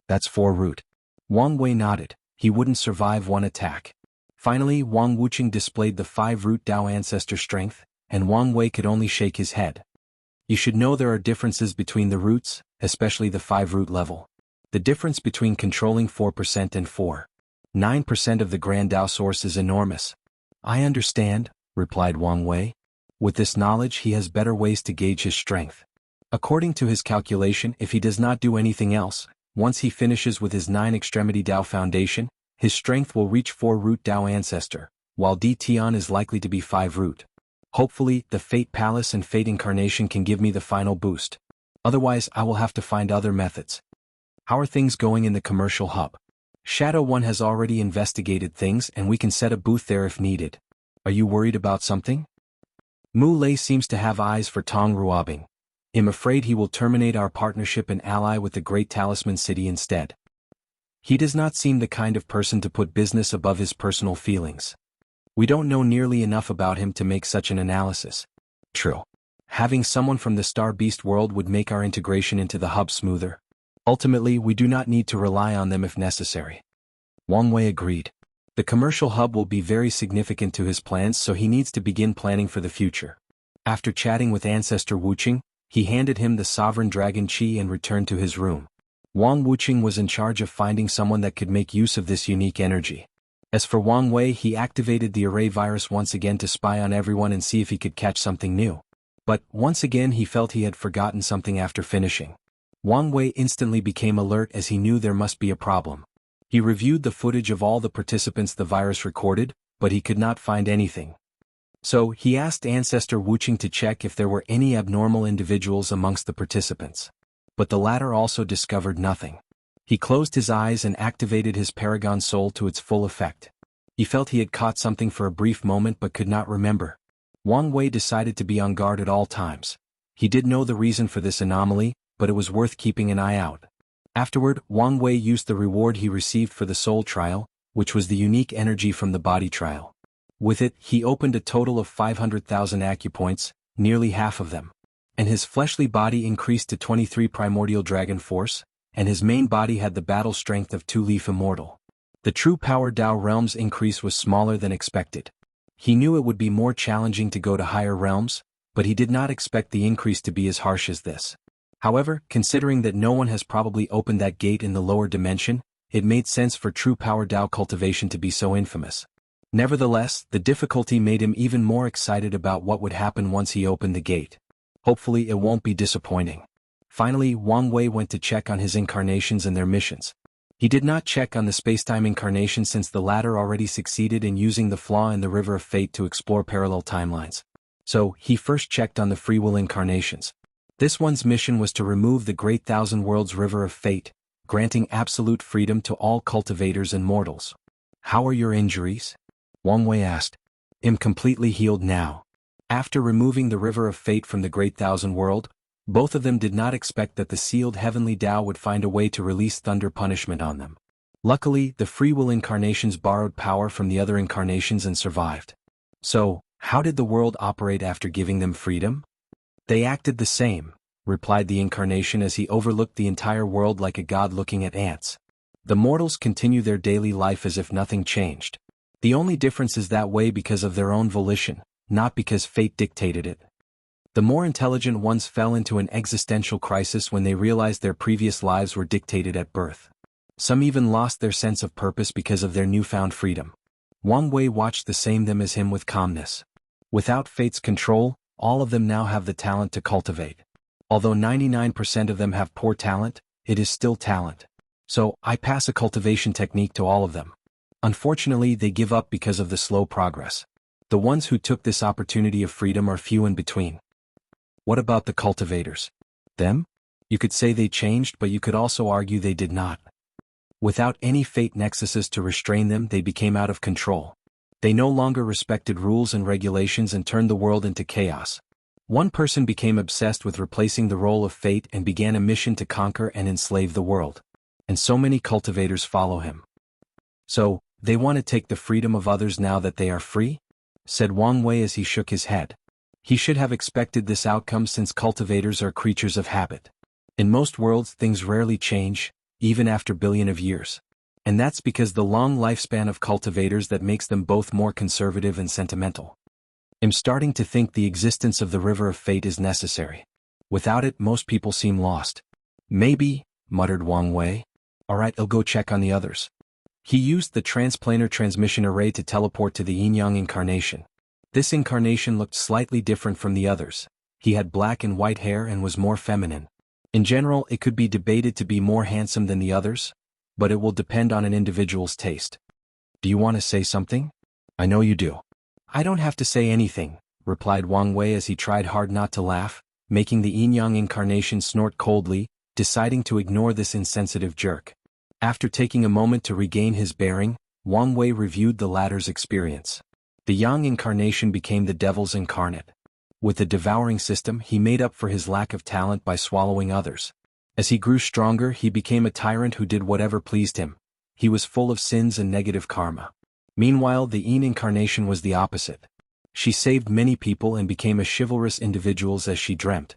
That's 4 root. Wang Wei nodded. He wouldn't survive 1 attack. Finally, Wang Wuqing displayed the 5 root Dao ancestor strength, and Wang Wei could only shake his head. You should know there are differences between the roots, especially the 5 root level. The difference between controlling 4% and 4.9% of the Grand Dao source is enormous. I understand, replied Wang Wei. With this knowledge, he has better ways to gauge his strength. According to his calculation, if he does not do anything else, once he finishes with his 9 extremity Dao foundation, his strength will reach 4 root Dao ancestor, while D Tian is likely to be 5 root. Hopefully, the Fate Palace and Fate Incarnation can give me the final boost. Otherwise, I will have to find other methods. How are things going in the commercial hub? Shadow One has already investigated things and we can set a booth there if needed. Are you worried about something? Mu Lei seems to have eyes for Tong Ruobing. I'm afraid he will terminate our partnership and ally with the Great Talisman City instead. He does not seem the kind of person to put business above his personal feelings. We don't know nearly enough about him to make such an analysis. True. Having someone from the Star Beast world would make our integration into the hub smoother. Ultimately, we do not need to rely on them if necessary. Wang Wei agreed. The commercial hub will be very significant to his plans, so he needs to begin planning for the future. After chatting with Ancestor Wuqing, he handed him the Sovereign Dragon Chi and returned to his room. Wang Wuqing was in charge of finding someone that could make use of this unique energy. As for Wang Wei, he activated the array virus once again to spy on everyone and see if he could catch something new. But, once again he felt he had forgotten something after finishing. Wang Wei instantly became alert as he knew there must be a problem. He reviewed the footage of all the participants the virus recorded, but he could not find anything. So, he asked Ancestor Wuqing to check if there were any abnormal individuals amongst the participants. But the latter also discovered nothing. He closed his eyes and activated his Paragon Soul to its full effect. He felt he had caught something for a brief moment but could not remember. Wang Wei decided to be on guard at all times. He did know the reason for this anomaly, but it was worth keeping an eye out. Afterward, Wang Wei used the reward he received for the soul trial, which was the unique energy from the body trial. With it, he opened a total of 500,000 acupoints, nearly half of them. And his fleshly body increased to 23 primordial dragon force, and his main body had the battle strength of 2-leaf immortal. The true power Dao realms increase was smaller than expected. He knew it would be more challenging to go to higher realms, but he did not expect the increase to be as harsh as this. However, considering that no one has probably opened that gate in the lower dimension, it made sense for true power Tao cultivation to be so infamous. Nevertheless, the difficulty made him even more excited about what would happen once he opened the gate. Hopefully it won't be disappointing. Finally, Wang Wei went to check on his incarnations and their missions. He did not check on the spacetime incarnation since the latter already succeeded in using the flaw in the River of Fate to explore parallel timelines. So, he first checked on the free will incarnations. This one's mission was to remove the Great Thousand Worlds River of Fate, granting absolute freedom to all cultivators and mortals. How are your injuries? Wang Wei asked. I'm completely healed now. After removing the River of Fate from the Great Thousand World, both of them did not expect that the sealed heavenly Tao would find a way to release thunder punishment on them. Luckily, the free will incarnations borrowed power from the other incarnations and survived. So, how did the world operate after giving them freedom? They acted the same, replied the incarnation as he overlooked the entire world like a god looking at ants. The mortals continue their daily life as if nothing changed. The only difference is that way because of their own volition, not because fate dictated it. The more intelligent ones fell into an existential crisis when they realized their previous lives were dictated at birth. Some even lost their sense of purpose because of their newfound freedom. Wang Wei watched the same them as him with calmness. Without fate's control, all of them now have the talent to cultivate. Although 99% of them have poor talent, it is still talent. So, I pass a cultivation technique to all of them. Unfortunately, they give up because of the slow progress. The ones who took this opportunity of freedom are few in between. What about the cultivators? Them? You could say they changed, but you could also argue they did not. Without any fate nexuses to restrain them, they became out of control. They no longer respected rules and regulations and turned the world into chaos. One person became obsessed with replacing the role of fate and began a mission to conquer and enslave the world. And so many cultivators follow him. So, they want to take the freedom of others now that they are free? Said Wang Wei as he shook his head. He should have expected this outcome since cultivators are creatures of habit. In most worlds things rarely change, even after billions of years. And that's because the long lifespan of cultivators that makes them both more conservative and sentimental. I'm starting to think the existence of the River of Fate is necessary. Without it, most people seem lost. Maybe, muttered Wang Wei. Alright, I'll go check on the others. He used the transplanar transmission array to teleport to the yin-yang incarnation. This incarnation looked slightly different from the others. He had black and white hair and was more feminine. In general, it could be debated to be more handsome than the others, but it will depend on an individual's taste. Do you want to say something? I know you do. I don't have to say anything, replied Wang Wei as he tried hard not to laugh, making the yin-yang incarnation snort coldly, deciding to ignore this insensitive jerk. After taking a moment to regain his bearing, Wang Wei reviewed the latter's experience. The yang incarnation became the devil's incarnate. With the devouring system, he made up for his lack of talent by swallowing others. As he grew stronger, he became a tyrant who did whatever pleased him. He was full of sins and negative karma. Meanwhile, the yin incarnation was the opposite. She saved many people and became as chivalrous individuals as she dreamt.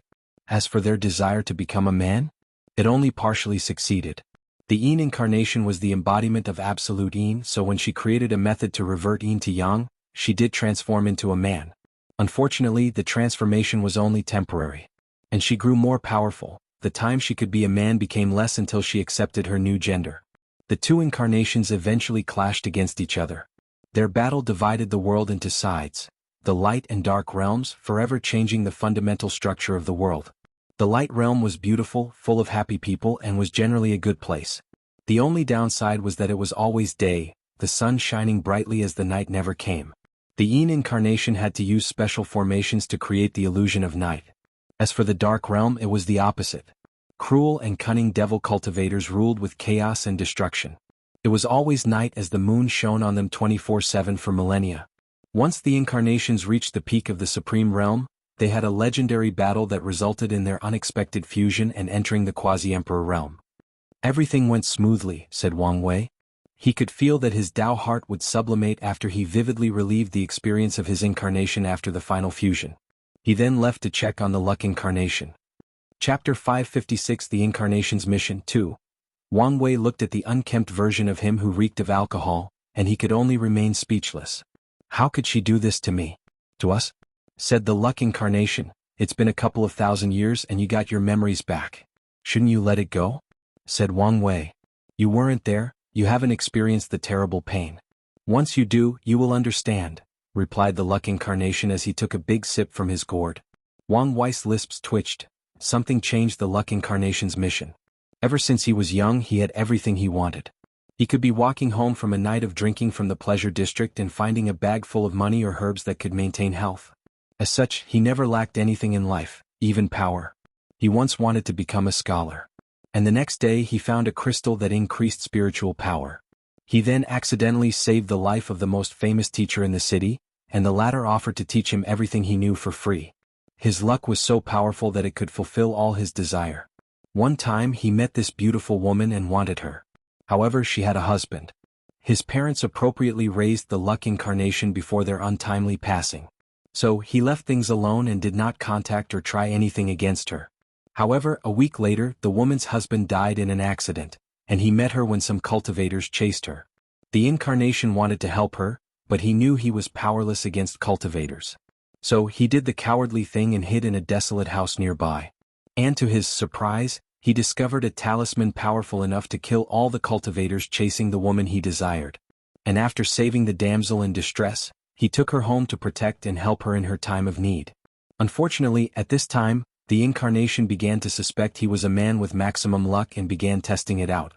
As for their desire to become a man, it only partially succeeded. The yin incarnation was the embodiment of absolute yin, so when she created a method to revert yin to yang, she did transform into a man. Unfortunately, the transformation was only temporary. And she grew more powerful. The time she could be a man became less until she accepted her new gender. The two incarnations eventually clashed against each other. Their battle divided the world into sides, the light and dark realms, forever changing the fundamental structure of the world. The light realm was beautiful, full of happy people, and was generally a good place. The only downside was that it was always day, the sun shining brightly as the night never came. The yin incarnation had to use special formations to create the illusion of night. As for the dark realm, it was the opposite. Cruel and cunning devil cultivators ruled with chaos and destruction. It was always night as the moon shone on them 24/7 for millennia. Once the incarnations reached the peak of the supreme realm, they had a legendary battle that resulted in their unexpected fusion and entering the quasi-emperor realm. Everything went smoothly, said Wang Wei. He could feel that his Tao heart would sublimate after he vividly relived the experience of his incarnation after the final fusion. He then left to check on the luck incarnation. Chapter 556 The Incarnation's Mission 2. Wang Wei looked at the unkempt version of him who reeked of alcohol, and he could only remain speechless. How could she do this to me? To us? Said the luck incarnation. It's been a couple of thousand years and you got your memories back. Shouldn't you let it go? Said Wang Wei. You weren't there, you haven't experienced the terrible pain. Once you do, you will understand, replied the luck incarnation as he took a big sip from his gourd. Wang Wei's lips twitched. Something changed the luck incarnation's mission. Ever since he was young, he had everything he wanted. He could be walking home from a night of drinking from the pleasure district and finding a bag full of money or herbs that could maintain health. As such, he never lacked anything in life, even power. He once wanted to become a scholar. And the next day he found a crystal that increased spiritual power. He then accidentally saved the life of the most famous teacher in the city, and the latter offered to teach him everything he knew for free. His luck was so powerful that it could fulfill all his desire. One time he met this beautiful woman and wanted her. However, she had a husband. His parents appropriately raised the luck incarnation before their untimely passing. So he left things alone and did not contact or try anything against her. However, a week later the woman's husband died in an accident, and he met her when some cultivators chased her. The incarnation wanted to help her, but he knew he was powerless against cultivators. So he did the cowardly thing and hid in a desolate house nearby. And to his surprise, he discovered a talisman powerful enough to kill all the cultivators chasing the woman he desired. And after saving the damsel in distress, he took her home to protect and help her in her time of need. Unfortunately, at this time, the incarnation began to suspect he was a man with maximum luck and began testing it out.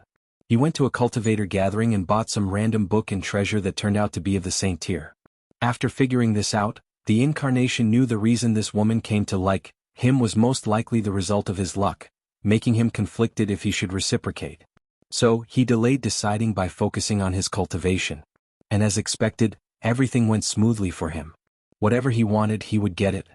He went to a cultivator gathering and bought some random book and treasure that turned out to be of the same tier. After figuring this out, the incarnation knew the reason this woman came to like him was most likely the result of his luck, making him conflicted if he should reciprocate. So he delayed deciding by focusing on his cultivation. And as expected, everything went smoothly for him. Whatever he wanted, he would get it.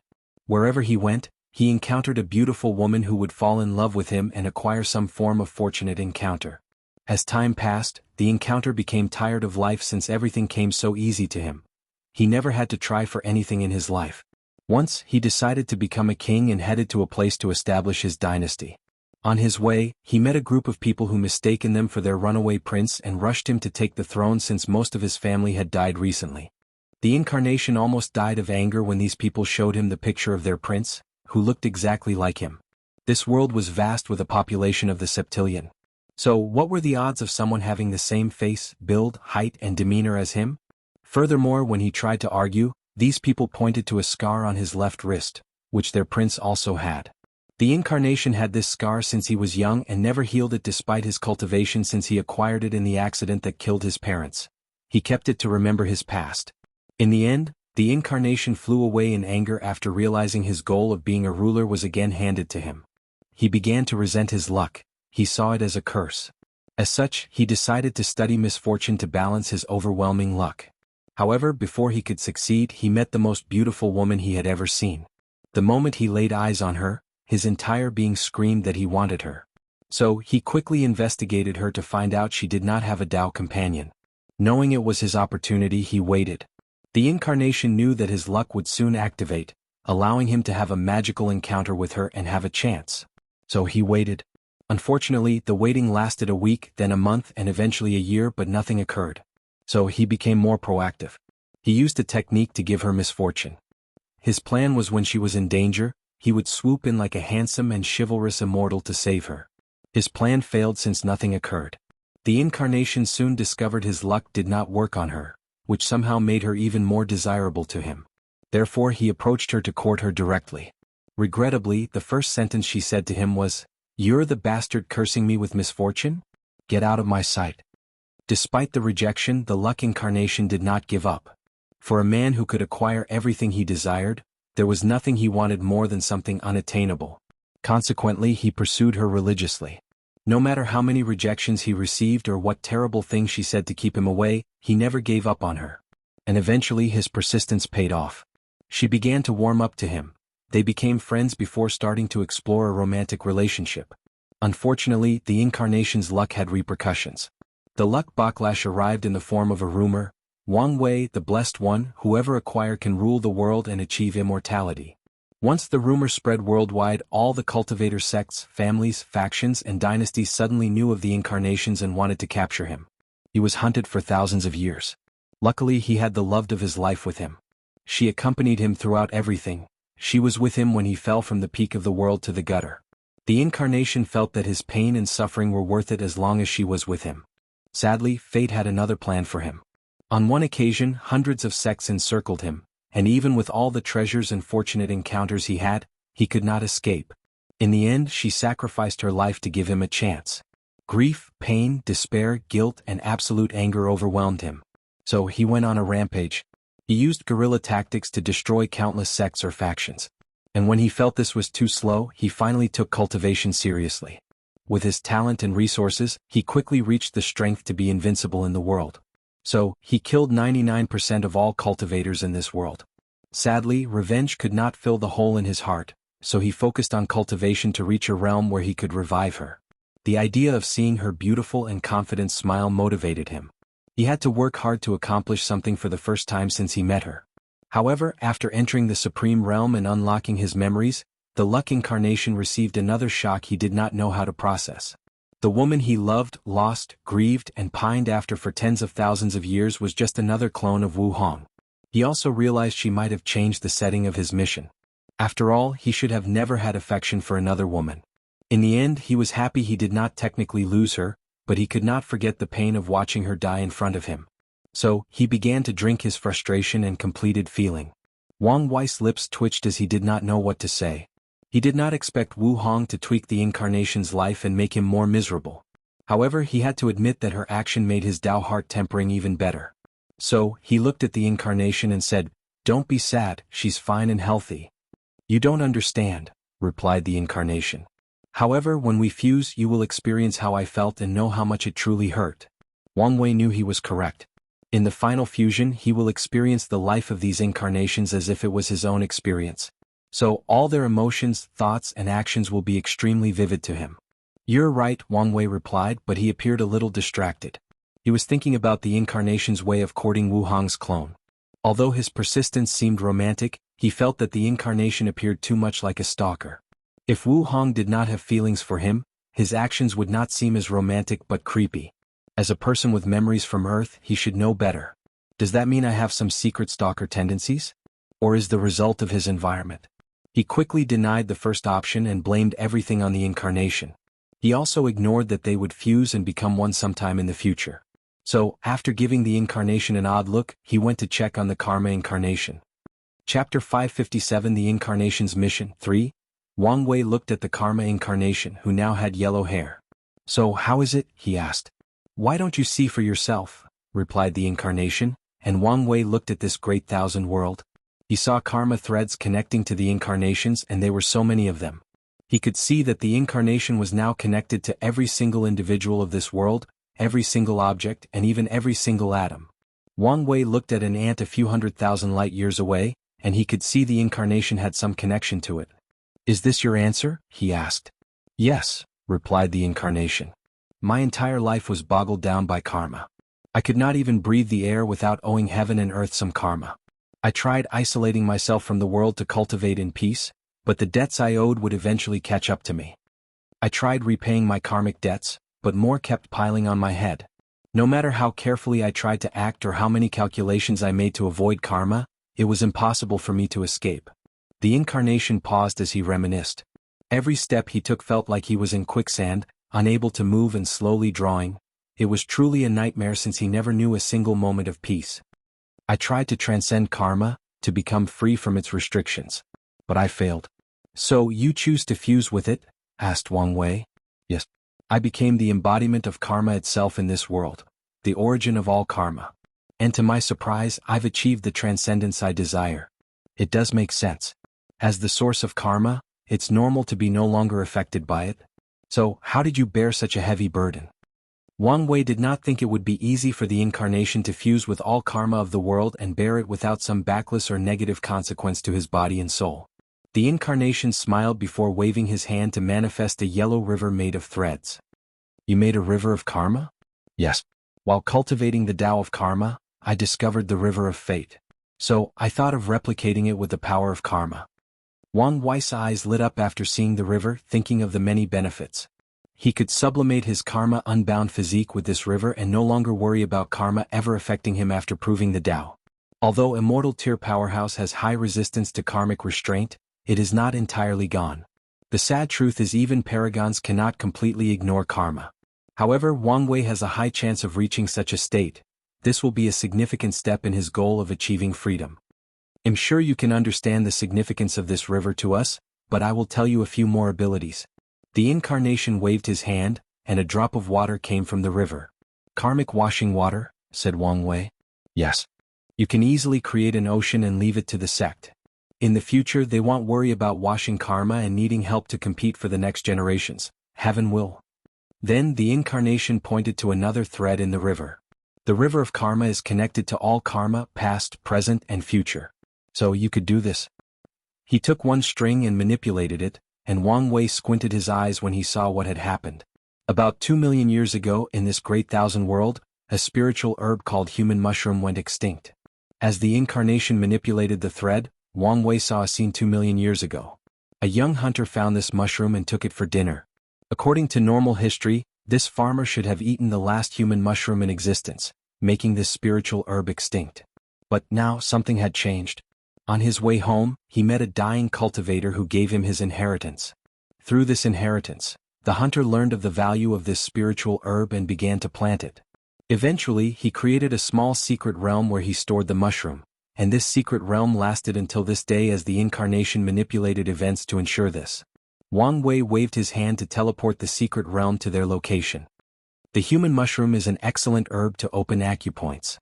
Wherever he went, he encountered a beautiful woman who would fall in love with him and acquire some form of fortunate encounter. As time passed, the encounter became tired of life since everything came so easy to him. He never had to try for anything in his life. Once, he decided to become a king and headed to a place to establish his dynasty. On his way, he met a group of people who mistaken them for their runaway prince and rushed him to take the throne since most of his family had died recently. The incarnation almost died of anger when these people showed him the picture of their prince, who looked exactly like him. This world was vast with a population of the septillion. So what were the odds of someone having the same face, build, height and demeanor as him? Furthermore, when he tried to argue, these people pointed to a scar on his left wrist, which their prince also had. The incarnation had this scar since he was young and never healed it despite his cultivation since he acquired it in the accident that killed his parents. He kept it to remember his past. In the end, the incarnation flew away in anger after realizing his goal of being a ruler was again handed to him. He began to resent his luck. He saw it as a curse. As such, he decided to study misfortune to balance his overwhelming luck. However, before he could succeed, he met the most beautiful woman he had ever seen. The moment he laid eyes on her, his entire being screamed that he wanted her. So, he quickly investigated her to find out she did not have a Tao companion. Knowing it was his opportunity, he waited. The incarnation knew that his luck would soon activate, allowing him to have a magical encounter with her and have a chance. So he waited. Unfortunately, the waiting lasted a week, then a month and eventually a year, but nothing occurred. So he became more proactive. He used a technique to give her misfortune. His plan was when she was in danger, he would swoop in like a handsome and chivalrous immortal to save her. His plan failed since nothing occurred. The incarnation soon discovered his luck did not work on her, which somehow made her even more desirable to him. Therefore he approached her to court her directly. Regrettably, the first sentence she said to him was, "You're the bastard cursing me with misfortune? Get out of my sight." Despite the rejection, the luck incarnation did not give up. For a man who could acquire everything he desired, there was nothing he wanted more than something unattainable. Consequently, he pursued her religiously. No matter how many rejections he received or what terrible things she said to keep him away, he never gave up on her. And eventually his persistence paid off. She began to warm up to him. They became friends before starting to explore a romantic relationship. Unfortunately, the incarnation's luck had repercussions. The luck backlash arrived in the form of a rumor: Wang Wei, the blessed one, whoever acquire can rule the world and achieve immortality. Once the rumor spread worldwide, all the cultivator sects, families, factions and dynasties suddenly knew of the incarnations and wanted to capture him. He was hunted for thousands of years. Luckily, he had the love of his life with him. She accompanied him throughout everything, she was with him when he fell from the peak of the world to the gutter. The incarnation felt that his pain and suffering were worth it as long as she was with him. Sadly, fate had another plan for him. On one occasion, hundreds of sects encircled him, and even with all the treasures and fortunate encounters he had, he could not escape. In the end, she sacrificed her life to give him a chance. Grief, pain, despair, guilt, and absolute anger overwhelmed him. So he went on a rampage. He used guerrilla tactics to destroy countless sects or factions. And when he felt this was too slow, he finally took cultivation seriously. With his talent and resources, he quickly reached the strength to be invincible in the world. So, he killed 99% of all cultivators in this world. Sadly, revenge could not fill the hole in his heart, so he focused on cultivation to reach a realm where he could revive her. The idea of seeing her beautiful and confident smile motivated him. He had to work hard to accomplish something for the first time since he met her. However, after entering the Supreme Realm and unlocking his memories, the Luck incarnation received another shock he did not know how to process. The woman he loved, lost, grieved, and pined after for tens of thousands of years was just another clone of Wu Hong. He also realized she might have changed the setting of his mission. After all, he should have never had affection for another woman. In the end, he was happy he did not technically lose her, but he could not forget the pain of watching her die in front of him. So, he began to drink his frustration and completed feeling. Wang Wei's lips twitched as he did not know what to say. He did not expect Wu Hong to tweak the incarnation's life and make him more miserable. However, he had to admit that her action made his Dao heart tempering even better. So, he looked at the incarnation and said, "Don't be sad, she's fine and healthy." "You don't understand," replied the incarnation. "However, when we fuse, you will experience how I felt and know how much it truly hurt." Wang Wei knew he was correct. In the final fusion, he will experience the life of these incarnations as if it was his own experience. So, all their emotions, thoughts, and actions will be extremely vivid to him. "You're right," Wang Wei replied, but he appeared a little distracted. He was thinking about the incarnation's way of courting Wu Hong's clone. Although his persistence seemed romantic, he felt that the incarnation appeared too much like a stalker. If Wu Hong did not have feelings for him, his actions would not seem as romantic but creepy. As a person with memories from Earth, he should know better. Does that mean I have some secret stalker tendencies? Or is the result of his environment? He quickly denied the first option and blamed everything on the incarnation. He also ignored that they would fuse and become one sometime in the future. So, after giving the incarnation an odd look, he went to check on the Karma incarnation. Chapter 557 The Incarnation's Mission 3. Wang Wei looked at the Karma incarnation, who now had yellow hair. "So how is it?" he asked. "Why don't you see for yourself?" replied the incarnation, and Wang Wei looked at this great thousand world. He saw karma threads connecting to the incarnations, and there were so many of them. He could see that the incarnation was now connected to every single individual of this world, every single object, and even every single atom. Wang Wei looked at an ant a few 100,000 light years away, and he could see the incarnation had some connection to it. "Is this your answer?" he asked. "Yes," replied the incarnation. "My entire life was boggled down by karma. I could not even breathe the air without owing heaven and earth some karma. I tried isolating myself from the world to cultivate in peace, but the debts I owed would eventually catch up to me. I tried repaying my karmic debts, but more kept piling on my head. No matter how carefully I tried to act or how many calculations I made to avoid karma, it was impossible for me to escape." The incarnation paused as he reminisced. Every step he took felt like he was in quicksand, unable to move and slowly drawing. It was truly a nightmare since he never knew a single moment of peace. "I tried to transcend karma, to become free from its restrictions. But I failed." "So you choose to fuse with it?" asked Wang Wei. "Yes. I became the embodiment of karma itself in this world, the origin of all karma. And to my surprise, I've achieved the transcendence I desire. It does make sense. As the source of karma, it's normal to be no longer affected by it. So, how did you bear such a heavy burden?" Wang Wei did not think it would be easy for the incarnation to fuse with all karma of the world and bear it without some backlash or negative consequence to his body and soul. The incarnation smiled before waving his hand to manifest a yellow river made of threads. "You made a river of karma?" "Yes. While cultivating the Tao of karma, I discovered the river of fate. So, I thought of replicating it with the power of karma." Wang Wei's eyes lit up after seeing the river, thinking of the many benefits. He could sublimate his karma-unbound physique with this river and no longer worry about karma ever affecting him after proving the Tao. Although Immortal Tier Powerhouse has high resistance to karmic restraint, it is not entirely gone. The sad truth is even paragons cannot completely ignore karma. However, Wang Wei has a high chance of reaching such a state. This will be a significant step in his goal of achieving freedom. I'm sure you can understand the significance of this river to us, but I will tell you a few more abilities. The incarnation waved his hand, and a drop of water came from the river. Karmic washing water, said Wang Wei. Yes. You can easily create an ocean and leave it to the sect. In the future they won't worry about washing karma and needing help to compete for the next generations. Heaven will. Then the incarnation pointed to another thread in the river. The river of karma is connected to all karma, past, present, and future. So you could do this. He took one string and manipulated it, and Wang Wei squinted his eyes when he saw what had happened. About 2 million years ago in this great thousand world, a spiritual herb called human mushroom went extinct. As the incarnation manipulated the thread, Wang Wei saw a scene 2 million years ago. A young hunter found this mushroom and took it for dinner. According to normal history, this farmer should have eaten the last human mushroom in existence, making this spiritual herb extinct. But now something had changed. On his way home, he met a dying cultivator who gave him his inheritance. Through this inheritance, the hunter learned of the value of this spiritual herb and began to plant it. Eventually, he created a small secret realm where he stored the mushroom, and this secret realm lasted until this day as the incarnation manipulated events to ensure this. Wang Wei waved his hand to teleport the secret realm to their location. The human mushroom is an excellent herb to open acupoints.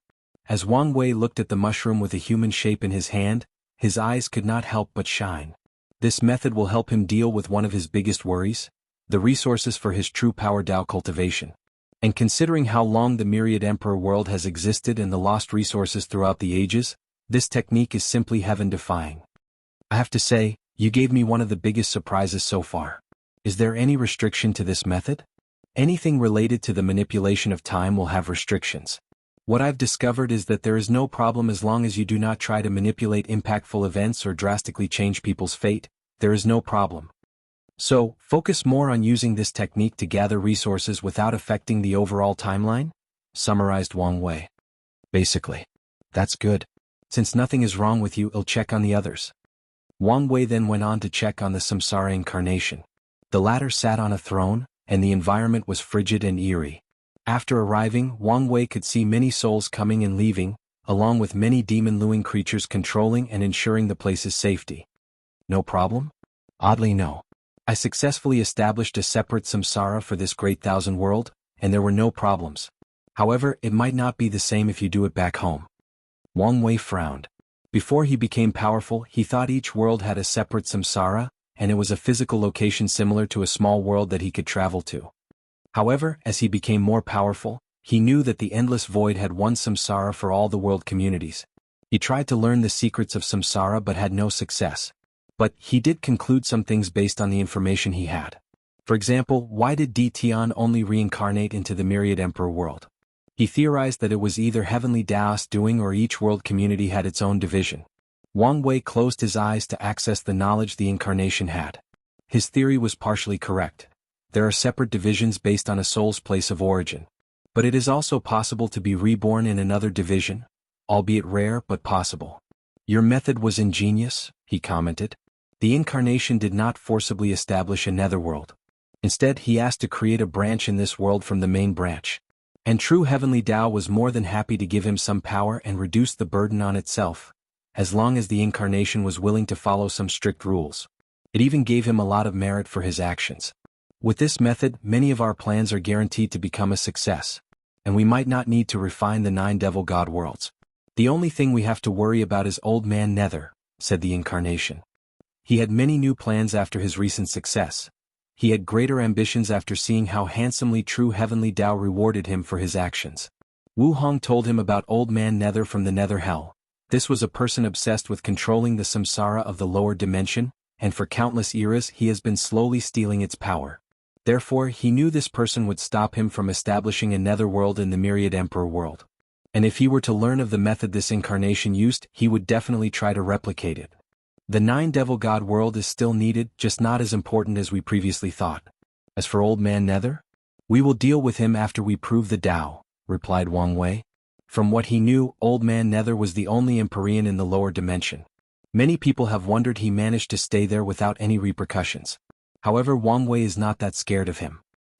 As Wang Wei looked at the mushroom with a human shape in his hand, his eyes could not help but shine. This method will help him deal with one of his biggest worries, the resources for his true power Tao cultivation. And considering how long the myriad emperor world has existed and the lost resources throughout the ages, this technique is simply heaven-defying. I have to say, you gave me one of the biggest surprises so far. Is there any restriction to this method? Anything related to the manipulation of time will have restrictions. What I've discovered is that there is no problem as long as you do not try to manipulate impactful events or drastically change people's fate, there is no problem. So, focus more on using this technique to gather resources without affecting the overall timeline? Summarized Wang Wei. Basically. That's good. Since nothing is wrong with you, I'll check on the others. Wang Wei then went on to check on the samsara incarnation. The latter sat on a throne, and the environment was frigid and eerie. After arriving, Wang Wei could see many souls coming and leaving, along with many demon-luing creatures controlling and ensuring the place's safety. No problem? Oddly no. I successfully established a separate samsara for this great thousand world, and there were no problems. However, it might not be the same if you do it back home. Wang Wei frowned. Before he became powerful, he thought each world had a separate samsara, and it was a physical location similar to a small world that he could travel to. However, as he became more powerful, he knew that the endless void had one samsara for all the world communities. He tried to learn the secrets of samsara but had no success. But he did conclude some things based on the information he had. For example, why did Di Tian only reincarnate into the myriad emperor world? He theorized that it was either heavenly Tao's doing or each world community had its own division. Wang Wei closed his eyes to access the knowledge the incarnation had. His theory was partially correct. There are separate divisions based on a soul's place of origin. But it is also possible to be reborn in another division, albeit rare but possible. Your method was ingenious, he commented. The incarnation did not forcibly establish a netherworld. Instead, he asked to create a branch in this world from the main branch. And true heavenly Tao was more than happy to give him some power and reduce the burden on itself, as long as the incarnation was willing to follow some strict rules. It even gave him a lot of merit for his actions. With this method, many of our plans are guaranteed to become a success, and we might not need to refine the 9 devil god worlds. The only thing we have to worry about is Old Man Nether, said the incarnation. He had many new plans after his recent success. He had greater ambitions after seeing how handsomely true heavenly Tao rewarded him for his actions. Wu Hong told him about Old Man Nether from the Nether Hell. This was a person obsessed with controlling the samsara of the lower dimension, and for countless eras he has been slowly stealing its power. Therefore, he knew this person would stop him from establishing a netherworld in the myriad emperor world. And if he were to learn of the method this incarnation used, he would definitely try to replicate it. The 9 devil god world is still needed, just not as important as we previously thought. As for Old Man Nether, we will deal with him after we prove the Tao, replied Wang Wei. From what he knew, Old Man Nether was the only Empyrean in the lower dimension. Many people have wondered he managed to stay there without any repercussions. However, Wang Wei is not that scared of him.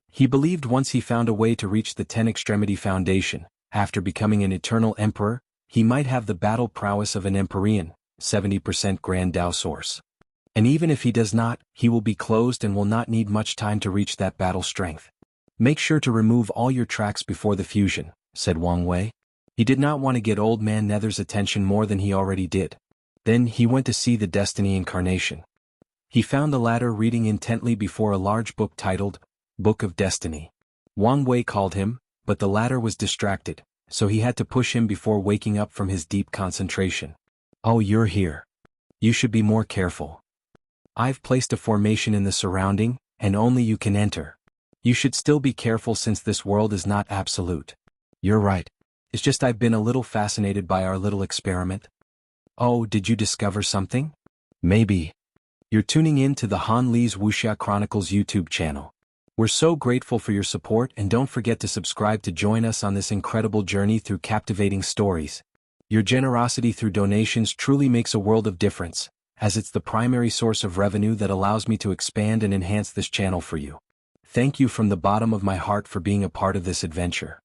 He believed once he found a way to reach the 10 Extremity Foundation, after becoming an eternal emperor, he might have the battle prowess of an Empyrean, 70% Grand Dao source. And even if he does not, he will be closed and will not need much time to reach that battle strength. Make sure to remove all your tracks before the fusion, said Wang Wei. He did not want to get Old Man Nether's attention more than he already did. Then he went to see the Destiny Incarnation. He found the latter reading intently before a large book titled, Book of Destiny. Wang Wei called him, but the latter was distracted, so he had to push him before waking up from his deep concentration. Oh, you're here. You should be more careful. I've placed a formation in the surrounding, and only you can enter. You should still be careful since this world is not absolute. You're right. It's just I've been a little fascinated by our little experiment. Oh, did you discover something? Maybe. You're tuning in to the Han Li's Wuxia Chronicles YouTube channel. We're so grateful for your support, and don't forget to subscribe to join us on this incredible journey through captivating stories. Your generosity through donations truly makes a world of difference, as it's the primary source of revenue that allows me to expand and enhance this channel for you. Thank you from the bottom of my heart for being a part of this adventure.